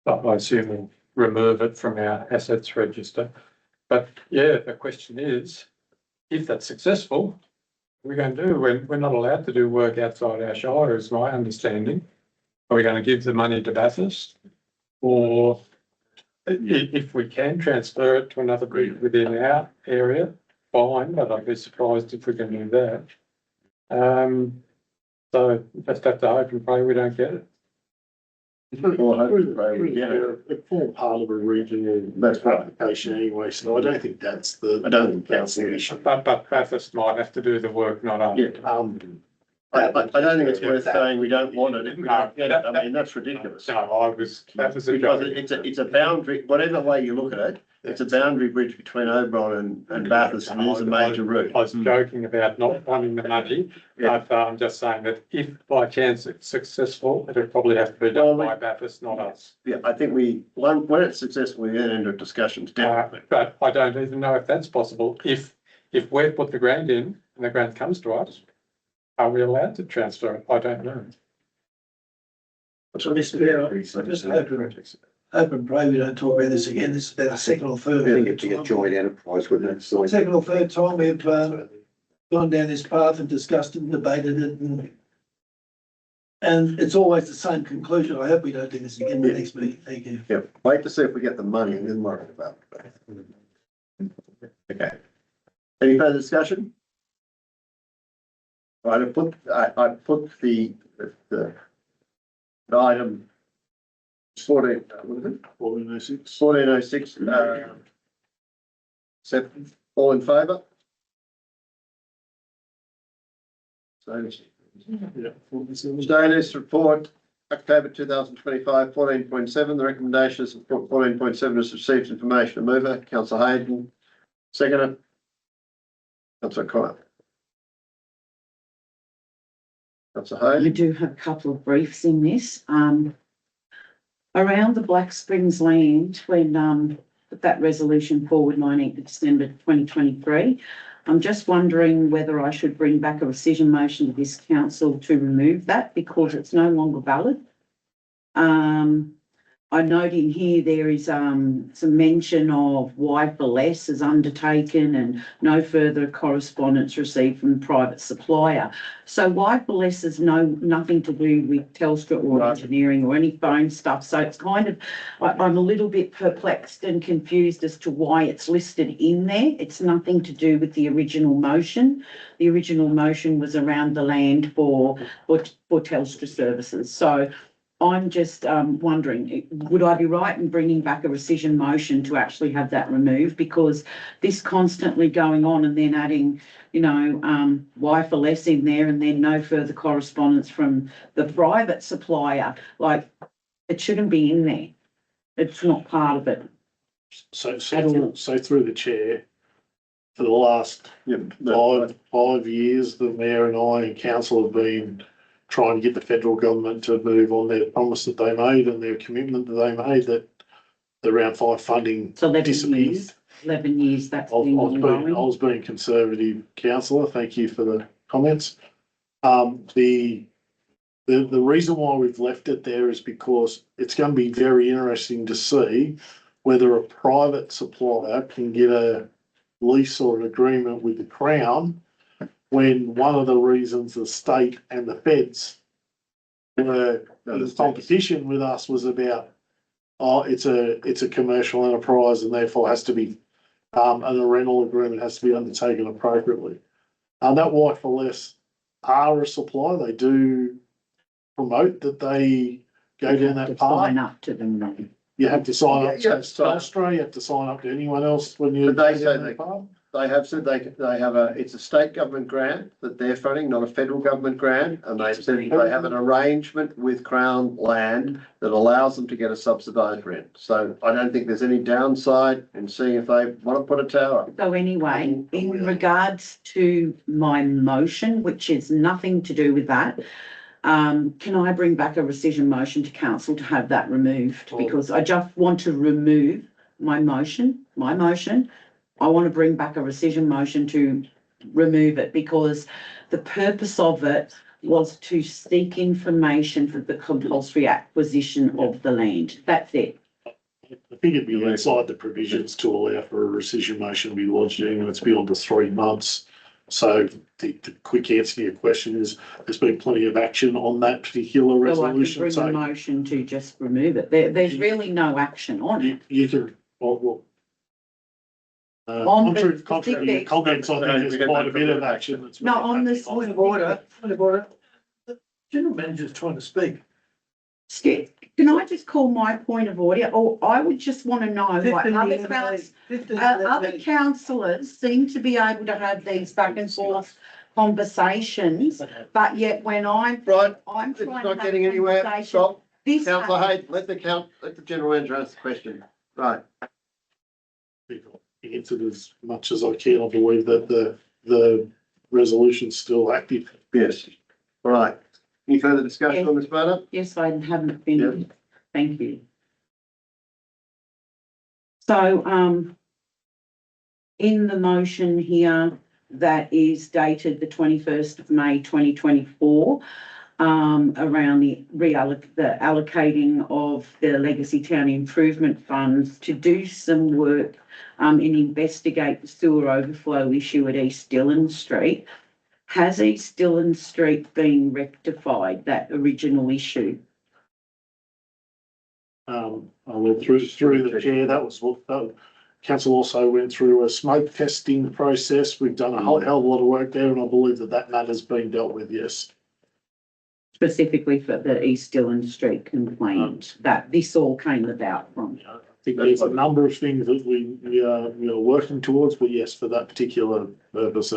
but I assume we'll remove it from our assets register. But yeah, the question is, if that's successful, what are we going to do? We're not allowed to do work outside our shire, is my understanding. Are we going to give the money to Bathurst? Or if we can transfer it to another group within our area, fine, but I'd be surprised if we can do that. So just have to hope and pray we don't get it. Well, hope and pray we get it. It's all part of a regional application anyway, so I don't think that's the. I don't think that's the issue. But Bathurst might have to do the work, not us. Yeah. I don't think it's worth saying we don't want it if we don't get it. I mean, that's ridiculous. No, that was a Because joke. it's a boundary, whatever way you look at it, it's a boundary bridge between Oberon and Bathurst, and it is a major route. I was joking about not wanting the money, but I'm just saying that if by chance it's successful, it'll probably have to be done by Bathurst, not us. Yeah, I think when it's successful, we then enter discussions, definitely. But I don't even know if that's possible. If we've put the grant in and the grant comes to us, are we allowed to transfer it? I don't know. So Mr. Mayor, I just hope and pray we don't talk about this again. This is about a second or third. I think it'd be a joint enterprise, wouldn't it? So Second or third time we've gone down this path and discussed it and debated it, and it's always the same conclusion. I hope we don't do this again in the next meeting. Thank you. Yeah, wait to see if we get the money and then worry about it. Okay. Any further discussion? Right, I put the item 1406. 1406, seven, all in favour? So, status report, October 2025, 14.7. The recommendation is 14.7 is received information. Mover, Councillor Hayden. Seconder, Councillor Connor. Councillor I Hayden. do have a couple of briefs in this. Around the Black Springs land, when put that resolution forward 19th of December 2023, I'm just wondering whether I should bring back a rescission motion to this council to remove that because it's no longer valid. I note in here there is some mention of why for less is undertaken and no further correspondence received from the private supplier. So why for less is nothing to do with Telstra or engineering or any phone stuff. So it's kind of, I'm a little bit perplexed and confused as to why it's listed in there. It's nothing to do with the original motion. The original motion was around the land for Telstra services. So I'm just wondering, would I be right in bringing back a rescission motion to actually have that removed? Because this constantly going on and then adding, why for less in there and then no further correspondence from the private supplier, like it shouldn't be in there. It's not part of it. So through the chair, for the last 5 years, the mayor and I and council have been trying to get the federal government to move on their promise that they made and their commitment that they made that the round 5 funding disappeared. 11 years, that's I was being conservative councillor. Thank you for the comments. The reason why we've left it there is because it's going to be very interesting to see whether a private supplier can get a lease or an agreement with the Crown when one of the reasons the state and the feds were in competition with us was about, it's a commercial enterprise and therefore has to be, and a rental agreement has to be undertaken appropriately. That white for less are a supplier. They do promote that they go down that path. Sign up to them then. You have to sign up to Telstra, you have to sign up to anyone else when you. But they say they have said they have it's a state government grant that they're funding, not a federal government grant. And they said they have an arrangement with Crown Land that allows them to get a subsidised rent. So I don't think there's any downside in seeing if they want to put a tower. So anyway, in regards to my motion, which is nothing to do with that, can I bring back a rescission motion to council to have that removed? Because I just want to remove my motion. I want to bring back a rescission motion to remove it because the purpose of it was to seek information for the compulsory acquisition of the land. That's it. I think it'd be inside the provisions to allow for a rescission motion to be lodged even if it's beyond the 3 months. So the quick answer to your question is there's been plenty of action on that particular resolution. So I can bring a motion to just remove it. There's really no action on it. You can, contrary to your comments, I think there's quite a bit of action. That's no, on this Point of order. The general manager's trying to speak. Can I just call my point of order? Or I would just want to know, like other councillors seem to be able to have these back and forth conversations, but yet when I'm Right, I'm it's trying to not have getting a anywhere. conversation. Stop. This Councillor Hayde, let the general manager answer the question. Right. Answered as much as I can. I believe that the resolution's still active. Yes. All right. Any further discussion on this matter? Yes, I haven't been. Thank you. So, in the motion here that is dated the 21st of May, 2024, around the allocating of the Legacy Town Improvement Funds to do some work, and investigate the sewer overflow issue at East Dillon Street. Has East Dillon Street been rectified, that original issue? I went through the chair. That was what council also went through a smoke testing process. We've done a whole hell of a lot of work there, and I believe that matter's been dealt with. Yes. Specifically for the East Dillon Street complaint that this all came about from. I think there's a number of things that we are working towards, but yes, for that particular purpose,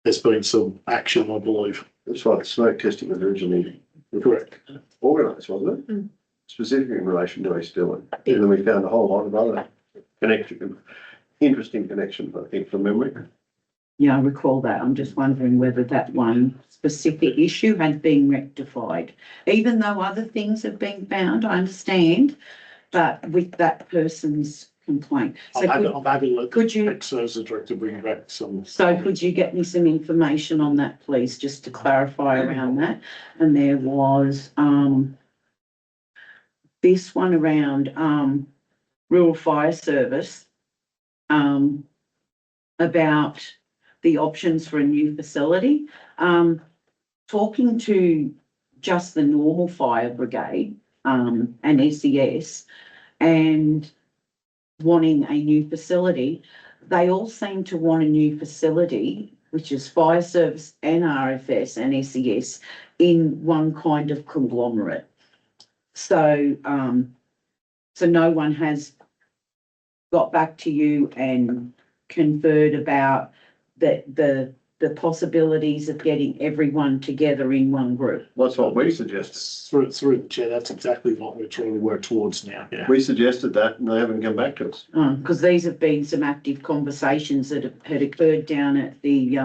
there's been some action, I believe. That's right. Smoke testing was originally Correct. organised, wasn't it? Specifically in relation to East Dillon. And then we found a whole lot of other interesting connections, I think, from memory. Yeah, I recall that. I'm just wondering whether that one specific issue has been rectified, even though other things have been found, I understand, but with that person's complaint. So I'm happy to let could you, ex-service director bring back some. so could you get me some information on that, please, just to clarify around that? And there was, this one around, rural fire service, about the options for a new facility. Talking to just the normal fire brigade, and SES, and wanting a new facility, they all seem to want a new facility, which is fire service and RFS and SES in one kind of conglomerate. So, so no one has got back to you and conferred about the possibilities of getting everyone together in one group. That's what we suggested. Through the chair, that's exactly what we're trying to work towards now. Yeah. We suggested that and they haven't come back to us. Because these have been some active conversations that had occurred down at the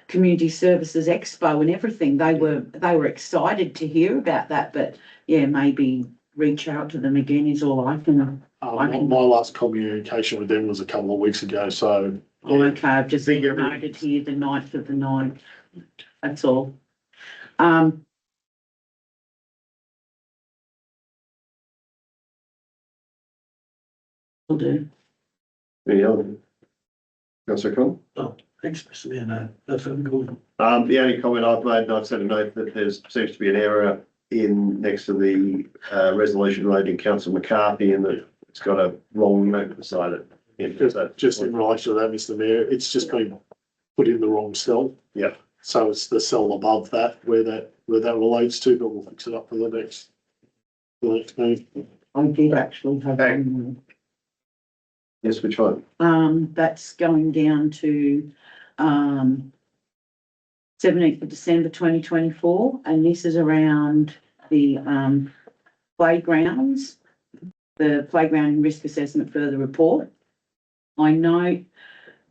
Community Services Expo and everything. They were excited to hear about that, but yeah, maybe reach out to them again is all I can. My last communication with them was a couple of weeks ago, so. Oh, okay, I've just noted here the 9th of the 9th. That's all. Will do. Any other? Councillor Con? Oh, thanks, Mr. Mayor. No, that's good. The only comment I've made, and I've sent a note that there seems to be an error in next to the resolution relating Councillor McCarthy, and that it's got a wrong note beside it. Just in relation to that, Mr. Mayor, it's just been put in the wrong cell. Yeah. So it's the cell above that where that relates to, but we'll fix it up for the next meeting. I did actually have one. Yes, which one? That's going down to 17th of December 2024, and this is around the playgrounds, the playground risk assessment further report. I note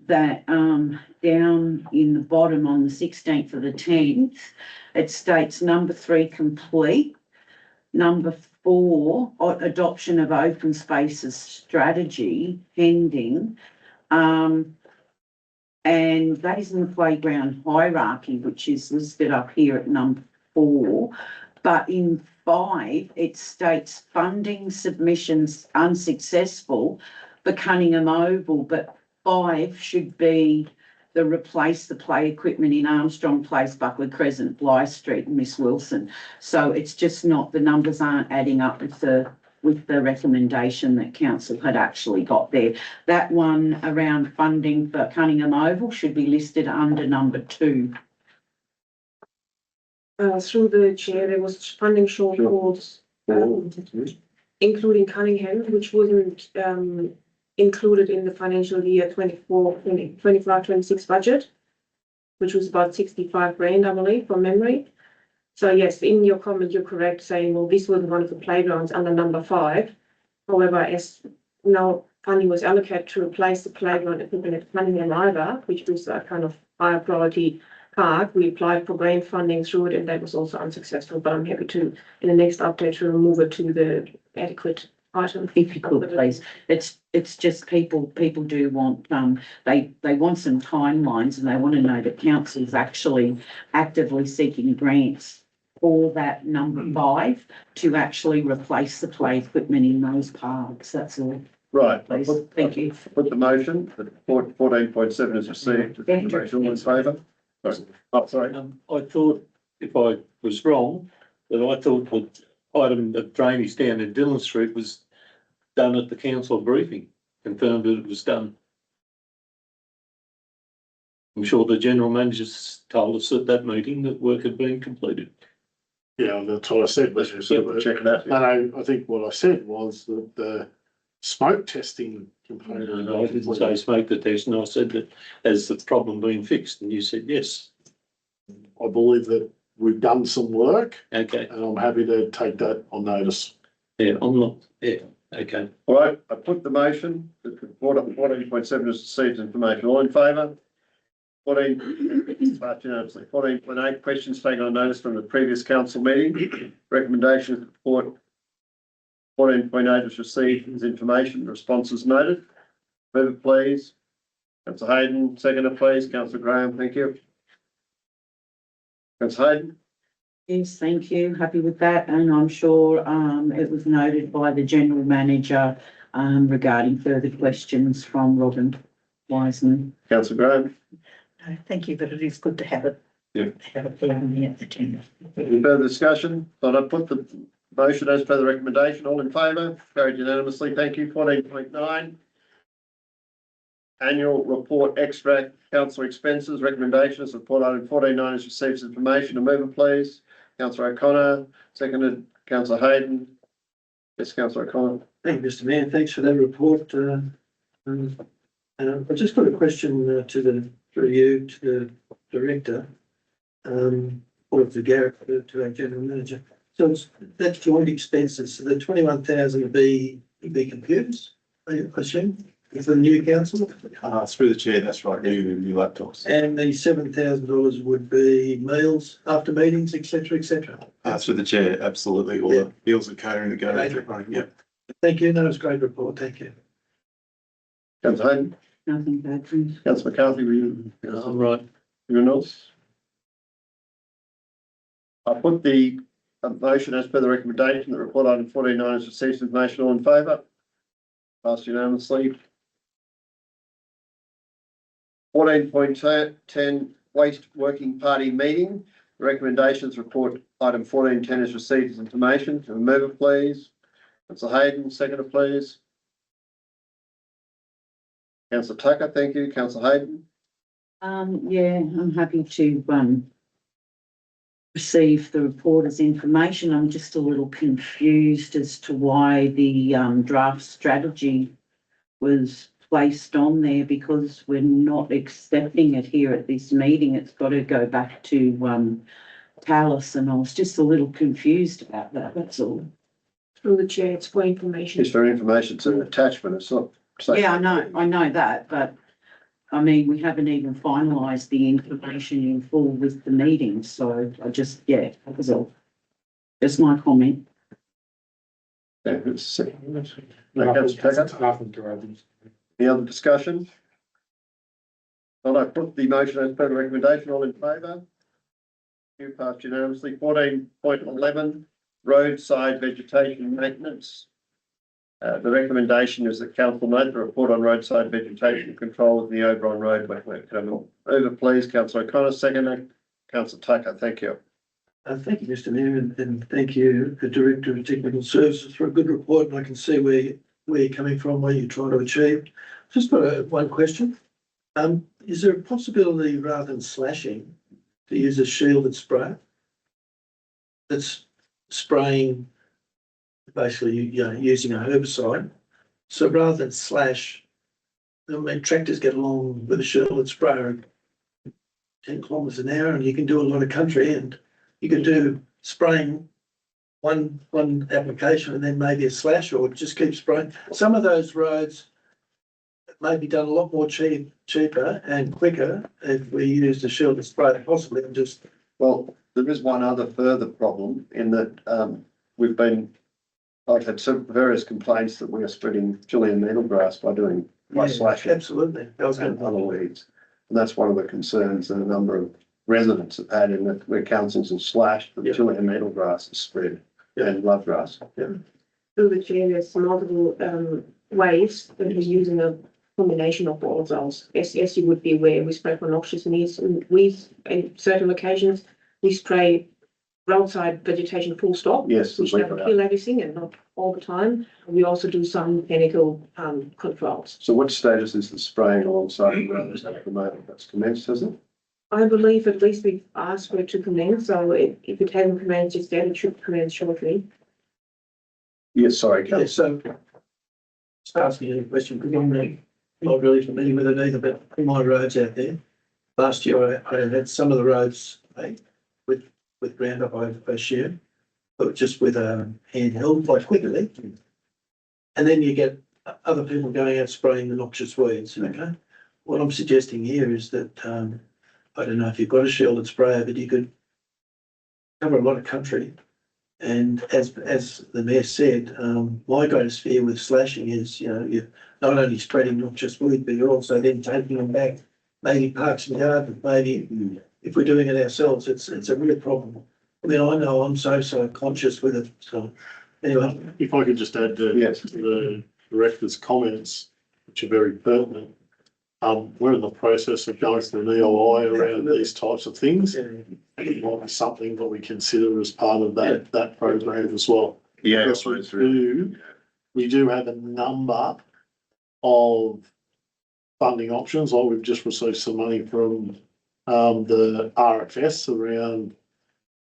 that down in the bottom on the 16th of the 10th, it states number 3 complete, number 4 adoption of open spaces strategy pending, and that is in the playground hierarchy, which is listed up here at number 4. But in 5, it states funding submissions unsuccessful for Cunningham Oval, but 5 should be the replace the play equipment in Armstrong Place, Buckley Crescent, Bly Street, and Miss Wilson. So it's just not, the numbers aren't adding up with the recommendation that council had actually got there. That one around funding for Cunningham Oval should be listed under number 2. Through the chair, there was funding shortfalls, including Cunningham, which wasn't included in the financial year 25-26 budget. which was about 65 grand, I believe, from memory. So yes, in your comment, you're correct saying, well, this was one of the playgrounds under number 5. However, as no funding was allocated to replace the playground equipment at Cunningham either, which was a kind of higher priority park, we applied for grant funding through it, and that was also unsuccessful. But I'm happy to, in the next update, to remove it to the adequate item. If you could, please. It's just people do want, they want some timelines, and they want to know that council's actually actively seeking grants for that number 5 to actually replace the play equipment in those parks. That's all. Right. Please. Thank you. Put the motion that 14.7 is received. All in favour? Sorry. Oh, sorry. I thought, if I was wrong, that I thought that item of drainage down in Dillon Street was done at the council briefing, confirmed that it was done. I'm sure the general manager told us at that meeting that work had been completed. Yeah, that's what I said. But Check it out. no, I think what I said was that the smoke testing component. No, I didn't say smoke detection. I said that has the problem been fixed, and you said yes. I believe that we've done some work. Okay. And I'm happy to take that on notice. Yeah, I'm not. Yeah. Okay. All right, I put the motion that 14.7 is received information. All in favour? 14, passed unanimously. 14.8, questions taken on notice from the previous council meeting. Recommendation of the report 14.8 is received as information. Responses noted. Move it, please. Councillor Hayden, seconder, please. Councillor Graham, thank you. Councillor Hayden. Yes, thank you. Happy with that. And I'm sure it was noted by the general manager regarding further questions from Robin Wiseman. Councillor Graham. No, thank you, but it is good to have it. Yeah. Have it on the agenda. Any further discussion? Thought I'd put the motion as per the recommendation. All in favour? Carried unanimously. Thank you. 14.9. Annual report extract, council expenses, recommendations, report item 14.9 is received information. A mover, please. Councillor O'Connor, seconded Councillor Hayden. Yes, Councillor O'Connor. Thank you, Mr. Mayor. Thanks for that report. I've just got a question through you to the director, or to Garrett, to our general manager. So that's joint expenses. So the 21,000 would be computers, I assume, for the new council. Through the chair, that's right, new laptops. And the $7,000 would be meals after meetings, etc., etc. Through the chair, absolutely, all the meals and catering that go. Great. Yeah. Thank you. No, it's a great report. Thank you. Councillor Hayden. Nothing bad, please. Councillor McCarthy, were you? I'm right. Anyone else? I put the motion as per the recommendation that report item 14.9 is received information. All in favour? Passed unanimously. 14.10 waste working party meeting. Recommendations report item 14.10 is received as information. Can we move it, please? Councillor Hayden, seconder, please. Councillor Tucker, thank you. Councillor Hayden. Yeah, I'm happy to receive the report as information. I'm just a little confused as to why the draft strategy was placed on there, because we're not accepting it here at this meeting. It's got to go back to Tallis, and I was just a little confused about that. That's all. Through the chair, it's for information. It's for information. It's an attachment. It's not. Yeah, I know that, but I mean, we haven't even finalised the information in full with the meeting, so I just, yeah, that was all. Just my comment. Yeah, it's Any other discussion? Well, I put the motion as per the recommendation. All in favour? You passed unanimously. 14.11 roadside vegetation maintenance. The recommendation is that council note the report on roadside vegetation control of the Oberon Road network. Over, please, Councillor O'Connor, seconder, Councillor Tucker. Thank you. Thank you, Mr. Mayor, and thank you, the Director of Technical Services, for a good report. And I can see where you're coming from, where you're trying to achieve. Just got one question. Is there a possibility, rather than slashing, to use a shielded sprayer that's spraying, basically, using a herbicide? So rather than slash, I mean, tractors get along with a shielded sprayer. 10 kilometres an hour and you can do a lot of country and you can do spraying one application and then maybe a slash or just keep spraying. Some of those roads may be done a lot more cheaper and quicker if we used a shielded spray possibly and just. Well, there is one other further problem in that I've had some various complaints that we are spreading Chilean needlegrass by slashing. Absolutely. And other weeds. And that's one of the concerns that a number of residents have had in that where councils have slashed, the Chilean needlegrass is spread and bloodgrass. Through the chair, there's multiple ways that we're using a combination of all of those. As you would be aware, we spray for noxious weeds in certain locations. We spray roadside vegetation full stop. Yes. Which never kill everything and not all the time. We also do some mechanical controls. So what status is the spraying alongside the roads at the moment? That's commenced, has it? I believe at least we've asked for it to commence, so if it hasn't commenced just yet, it should commence shortly. Yes, sorry. Okay, so just asking you a question, because I'm not really familiar with it either, but in my roads out there, last year I had some of the roads with Roundup I shared, but just with a handheld quite quickly. And then you get other people going out spraying the noxious weeds, okay? What I'm suggesting here is that, I don't know if you've got a shielded sprayer, but you could cover a lot of country. And as the mayor said, my greatest fear with slashing is, you're not only spreading noxious weed, but you're also then taking them back, maybe parks and gardens, maybe if we're doing it ourselves, it's a real problem. I mean, I know I'm so conscious with it, so anyway. If I could just add to the director's comments, which are very pertinent. We're in the process of going through an EOI around these types of things. It might be something that we consider as part of that program as well. Yeah, because we do have a number of funding options. Like we've just received some money from the RFS around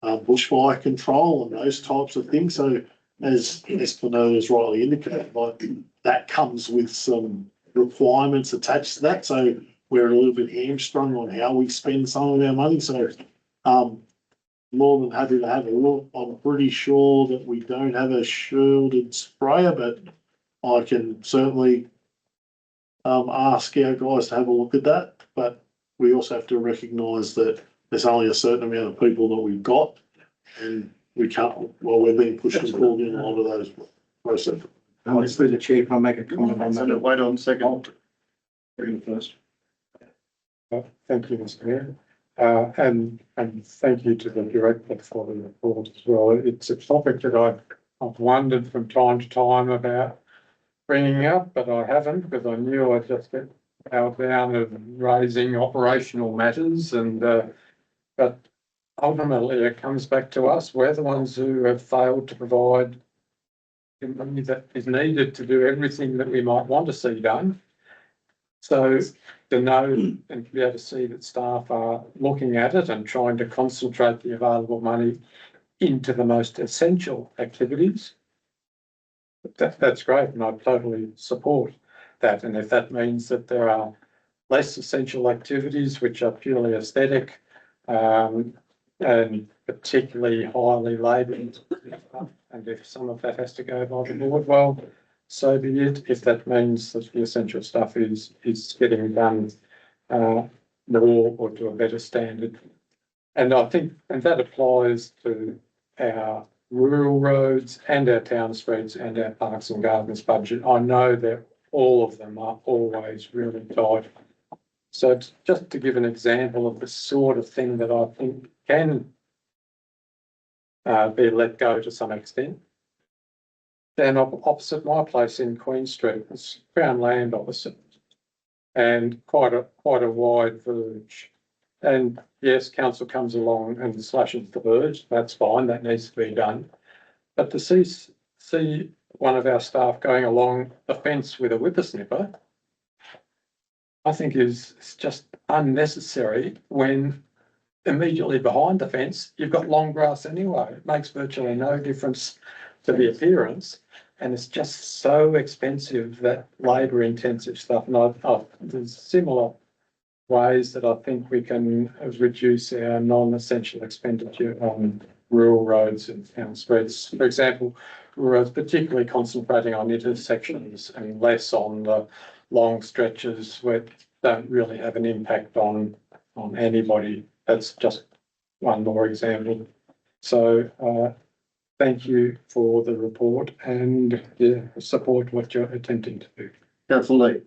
bushfire control and those types of things. So as Fernando has rightly indicated, like that comes with some requirements attached to that. So we're a little bit hamstrung on how we spend some of our money. So more than happy to have a look. I'm pretty sure that we don't have a shielded sprayer, but I can certainly ask our guys to have a look at that. But we also have to recognise that there's only a certain amount of people that we've got, and we can't. Well, we're being pushed and pulled in a lot of those processes. Through the chair, can I make a comment on that? Wait on a second. First. Thank you, Mr. Mayor. And thank you to the director for the report as well. It's a topic that I've wondered from time to time about bringing up, but I haven't, because I knew I'd just get out down of raising operational matters, and but ultimately it comes back to us. We're the ones who have failed to provide the money that is needed to do everything that we might want to see done. So to know and to be able to see that staff are looking at it and trying to concentrate the available money into the most essential activities, that's great, and I totally support that. And if that means that there are less essential activities which are purely aesthetic and particularly highly labelled, and if some of that has to go by the board, well, so be it. If that means that the essential stuff is getting done more or to a better standard. And I think, and that applies to our rural roads and our town streets and our parks and gardens budget. I know that all of them are always really tight. So just to give an example of the sort of thing that I think can be let go to some extent. Then opposite my place in Queen Street, it's Crown land opposite, and quite a wide verge. And yes, council comes along and slashes the verge. That's fine. That needs to be done. But to see one of our staff going along the fence with a whippersnipper, I think is just unnecessary when immediately behind the fence you've got long grass anyway. It makes virtually no difference to the appearance, and it's just so expensive, that labour intensive stuff. And there's similar ways that I think we can reduce our non-essential expenditure on rural roads and town streets. For example, we're particularly concentrating on intersections and less on the long stretches where don't really have an impact on anybody. That's just one more example. So thank you for the report and support what you're attempting to do. Councillor Lee.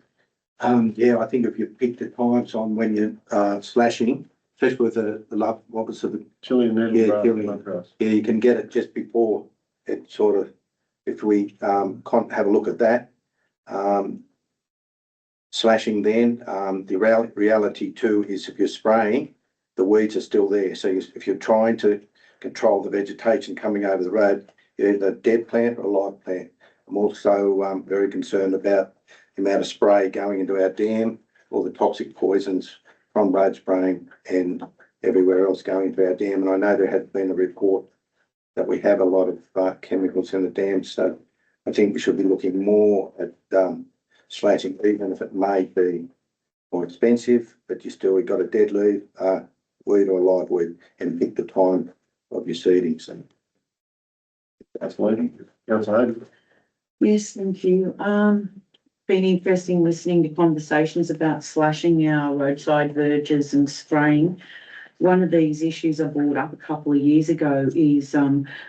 Yeah, I think if you pick the times on when you're slashing, especially with the love, what was it? Chili and noodle. Yeah, chili. Grass. Yeah, you can get it just before it sort of, if we have a look at that. Slashing then, the reality too is if you're spraying, the weeds are still there. So if you're trying to control the vegetation coming over the road, you're either a dead plant or a live plant. I'm also very concerned about the amount of spray going into our dam, all the toxic poisons from road spraying and everywhere else going into our dam. And I know there has been a report that we have a lot of chemicals in the dam. So I think we should be looking more at slashing, even if it may be more expensive, but we've got a dead weed or a live weed, and pick the time of your seeding. So that's leading. Yes, thank you. Been interesting listening to conversations about slashing our roadside verges and spraying. One of these issues I brought up a couple of years ago is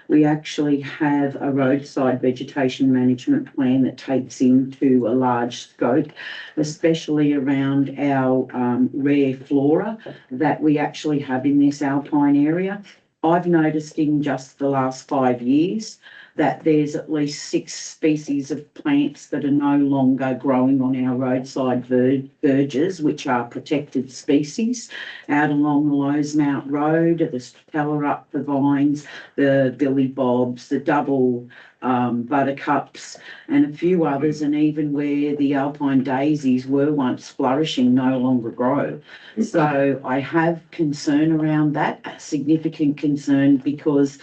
we actually have a roadside vegetation management plan that takes into a large scope, especially around our rare flora that we actually have in this alpine area. I've noticed in just the last 5 years that there's at least 6 species of plants that are no longer growing on our roadside verges, which are protected species. Out along the Losemount Road, the Stratellarup, the vines, the billy bobs, the double buttercups, and a few others, and even where the alpine daisies were once flourishing no longer grow. So I have concern around that, a significant concern, because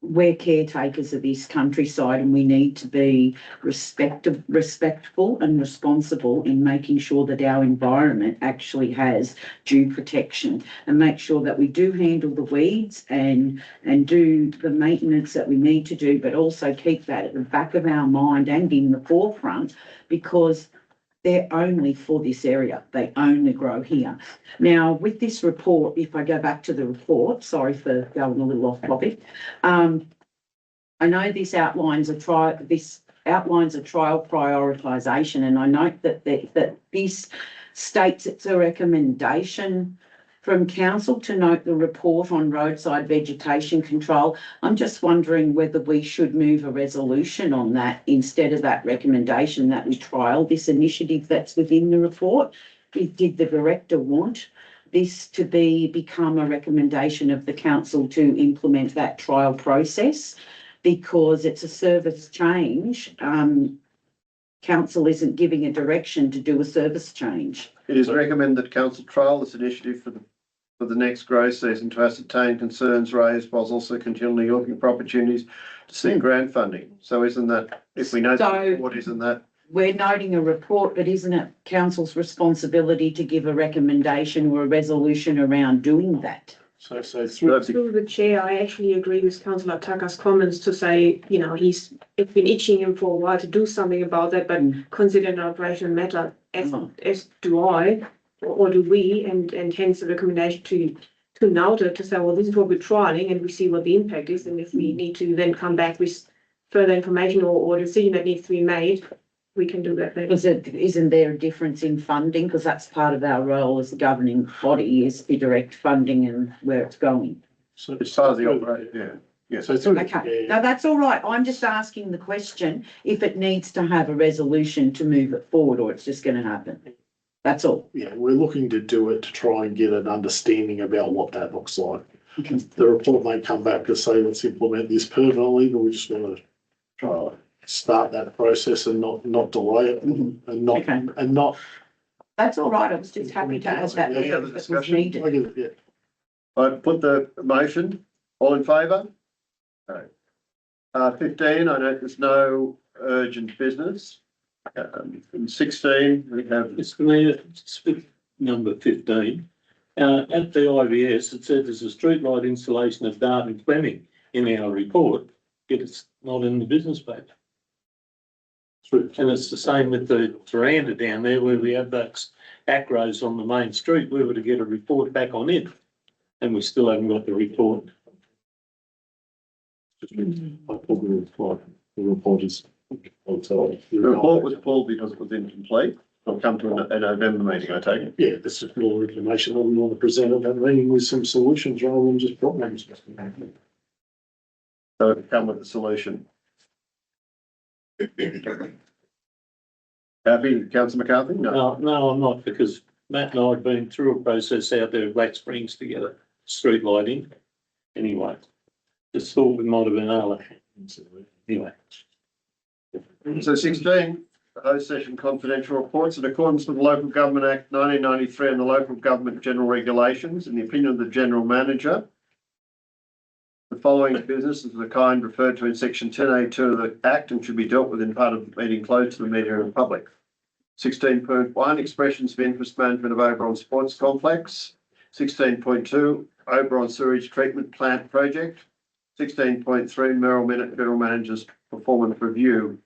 we're caretakers of this countryside and we need to be respectful and responsible in making sure that our environment actually has due protection, and make sure that we do handle the weeds and do the maintenance that we need to do, but also keep that at the back of our mind and in the forefront, because they're only for this area. They only grow here. Now, with this report, if I go back to the report, sorry for going a little off topic. I know this outlines a trial prioritisation, and I note that this states it's a recommendation from council to note the report on roadside vegetation control. I'm just wondering whether we should move a resolution on that instead of that recommendation, that we trial this initiative that's within the report. Did the director want this to become a recommendation of the council to implement that trial process? Because it's a service change. Council isn't giving a direction to do a service change. It is recommended that council trial this initiative for the next growth season to ascertain concerns raised, whilst also continually looking for opportunities to seek grant funding. So isn't that, if we know what isn't that? We're noting a report, but isn't it council's responsibility to give a recommendation or a resolution around doing that? So through the chair, I actually agree with Councillor Tucker's comments to say, it's been itching him for a while to do something about that, but consider an operational matter, as do I, or do we, and hence the recommendation to NAUTA to say, well, this is what we're trialing and we see what the impact is, and if we need to then come back with further information or a decision that needs to be made, we can do that then. Isn't there a difference in funding? Because that's part of our role as the governing body, is to direct funding and where it's going. So it's part of the operation, yeah. So okay, no, that's all right. I'm just asking the question if it needs to have a resolution to move it forward, or it's just going to happen. That's all. Yeah, we're looking to do it to try and get an understanding about what that looks like. Okay. The report may come back to say, let's implement this permanently, but we just want to try start that process and not delay it and not. That's all right. I was just happy to have that. Any other discussion? Yeah. I put the motion. All in favour? No. 15, I know there's no urgent business. And 16, we have. Mr. Mayor, number 15. At the IBS, it said there's a streetlight installation at Darton Fleming in our report, yet it's not in the business paper. And it's the same with the veranda down there where we have those acros on the main street. We were to get a report back on it, and we still haven't got the report. I thought the report is. The report was pulled because it was incomplete. It'll come to a November meeting, I take it. Yeah, this is more information that we want to present at that meeting with some solutions rather than just problems. So it'll come with a solution. Happy, Councillor McCarthy? No. No, I'm not, because Matt and I have been through a process out there at Black Springs together, street lighting. Anyway, just thought we might have been able to. Anyway. So 16, closed session confidential reports in accordance with the Local Government Act 1993 and the Local Government General Regulations. In the opinion of the General Manager, the following business is the kind referred to in section 10A2 of the Act and should be dealt with in part of the meeting closed to the media and public. 16.1, expressions of interest management of Oberon Sports Complex. 16.2, Oberon Sewage Treatment Plant Project. 16.3, Merrill Minute General Manager's Performance Review.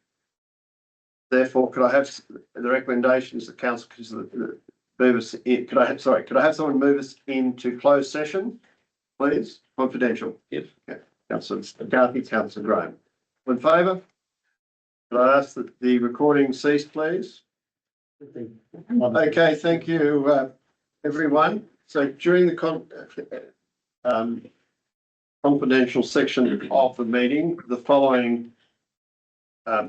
Therefore, could I have the recommendations that council move us in? Could I have someone move us into closed session, please? Confidential. Yes. Okay. Councillor McCarthy, Councillor Graham. In favour? Could I ask that the recording cease, please? Okay, thank you, everyone. So during the confidential section of the meeting, the following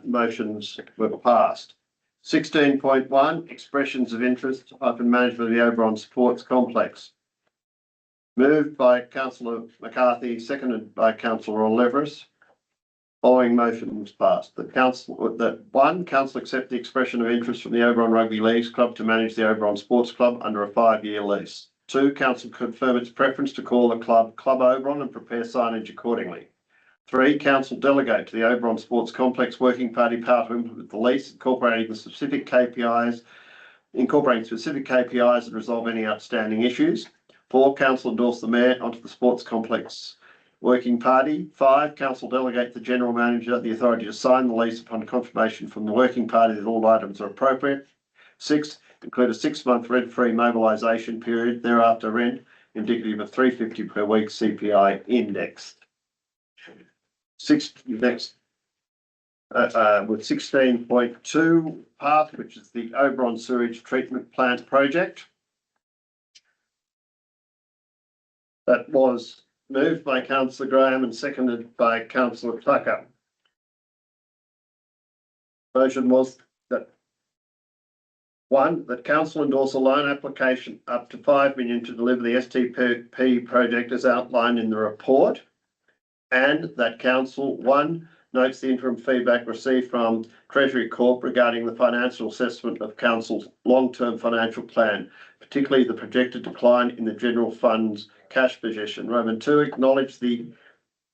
motions were passed. 16.1, expressions of interest open management of the Oberon Sports Complex. Moved by Councillor McCarthy, seconded by Councillor Leveris. Following motion was passed. Council accept the expression of interest from the Oberon Rugby Leagues Club to manage the Oberon Sports Club under a 5-year lease. 2, council confirm its preference to call the club Oberon and prepare signage accordingly. 3, council delegate to the Oberon Sports Complex Working Party power to implement the lease, incorporating specific KPIs and resolve any outstanding issues. 4, council endorse the mayor onto the Sports Complex Working Party. 5, council delegate the general manager the authority to sign the lease upon confirmation from the working party that all items are appropriate. 6, include a 6-month rent-free mobilisation period, thereafter rent indicative of $3.50 per week CPI indexed. Next, with 16.2 path, which is the Oberon Sewage Treatment Plant Project. That was moved by Councillor Graham and seconded by Councillor Tucker. Motion was that 1, that council endorse a loan application up to $5 million to deliver the STP project as outlined in the report, and that council 1 notes the interim feedback received from Treasury Corp regarding the financial assessment of council's long-term financial plan, particularly the projected decline in the general fund's cash position. Roman 2, acknowledge the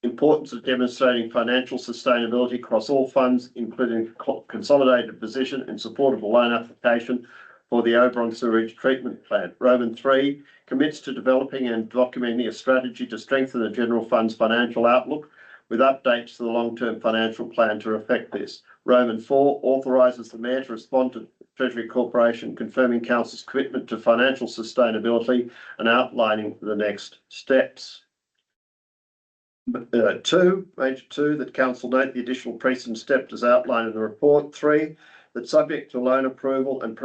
importance of demonstrating financial sustainability across all funds, including consolidated position in support of the loan application for the Oberon Sewage Treatment Plant. Roman 3, commits to developing and documenting a strategy to strengthen the general fund's financial outlook with updates to the long-term financial plan to reflect this. Roman 4, authorises the mayor to respond to Treasury Corporation confirming council's commitment to financial sustainability and outlining the next steps. 2, major 2, that council note the additional precedent steps as outlined in the report. 3, that subject to loan approval and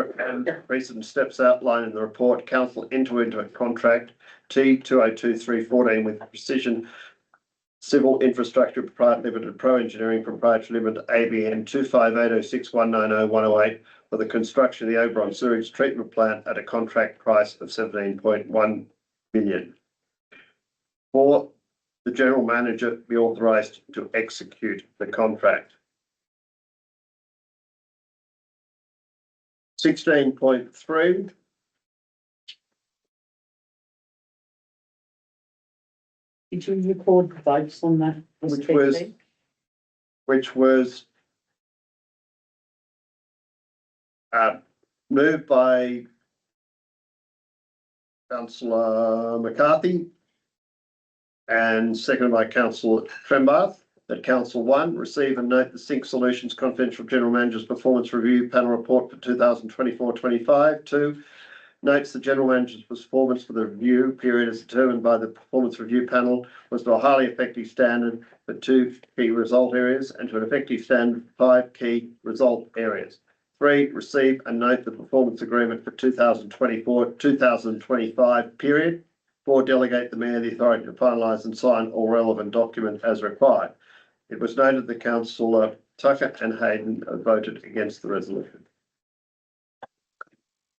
precedent steps outlined in the report, council enter into a contract T202314 with Precision Civil Infrastructure Proprietary Limited, Pro Engineering Proprietary Limited, ABN 258061901008 for the construction of the Oberon Sewage Treatment Plant at a contract price of $17.1 million. 4, the general manager be authorised to execute the contract. 16.3. Did you record the votes on that? Which was moved by Councillor McCarthy. And seconded by Councillor Trembath, that Council 1, receive and note the Sync Solutions Confidential General Manager's Performance Review Panel Report for 2024-25. 2, notes the General Manager's performance for the review period as determined by the Performance Review Panel was to a highly effective standard for 2 key result areas and to an effective standard for 5 key result areas. 3, receive and note the performance agreement for 2024-2025 period. 4, delegate the Mayor the authority to finalise and sign all relevant documents as required. It was noted that Councillor Tucker and Hayden voted against the resolution.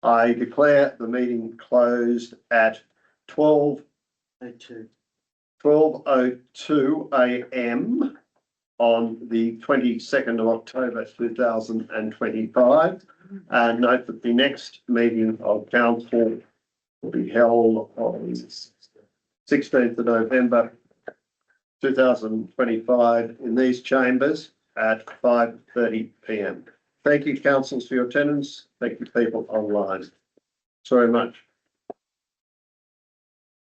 I declare the meeting closed at 12:02 a.m. on the 22nd of October 2025. And note that the next meeting of council will be held on 16th of November 2025 in these chambers at 5:30 p.m. Thank you, councillors, for your attendance. Thank you, people online. Sorry much.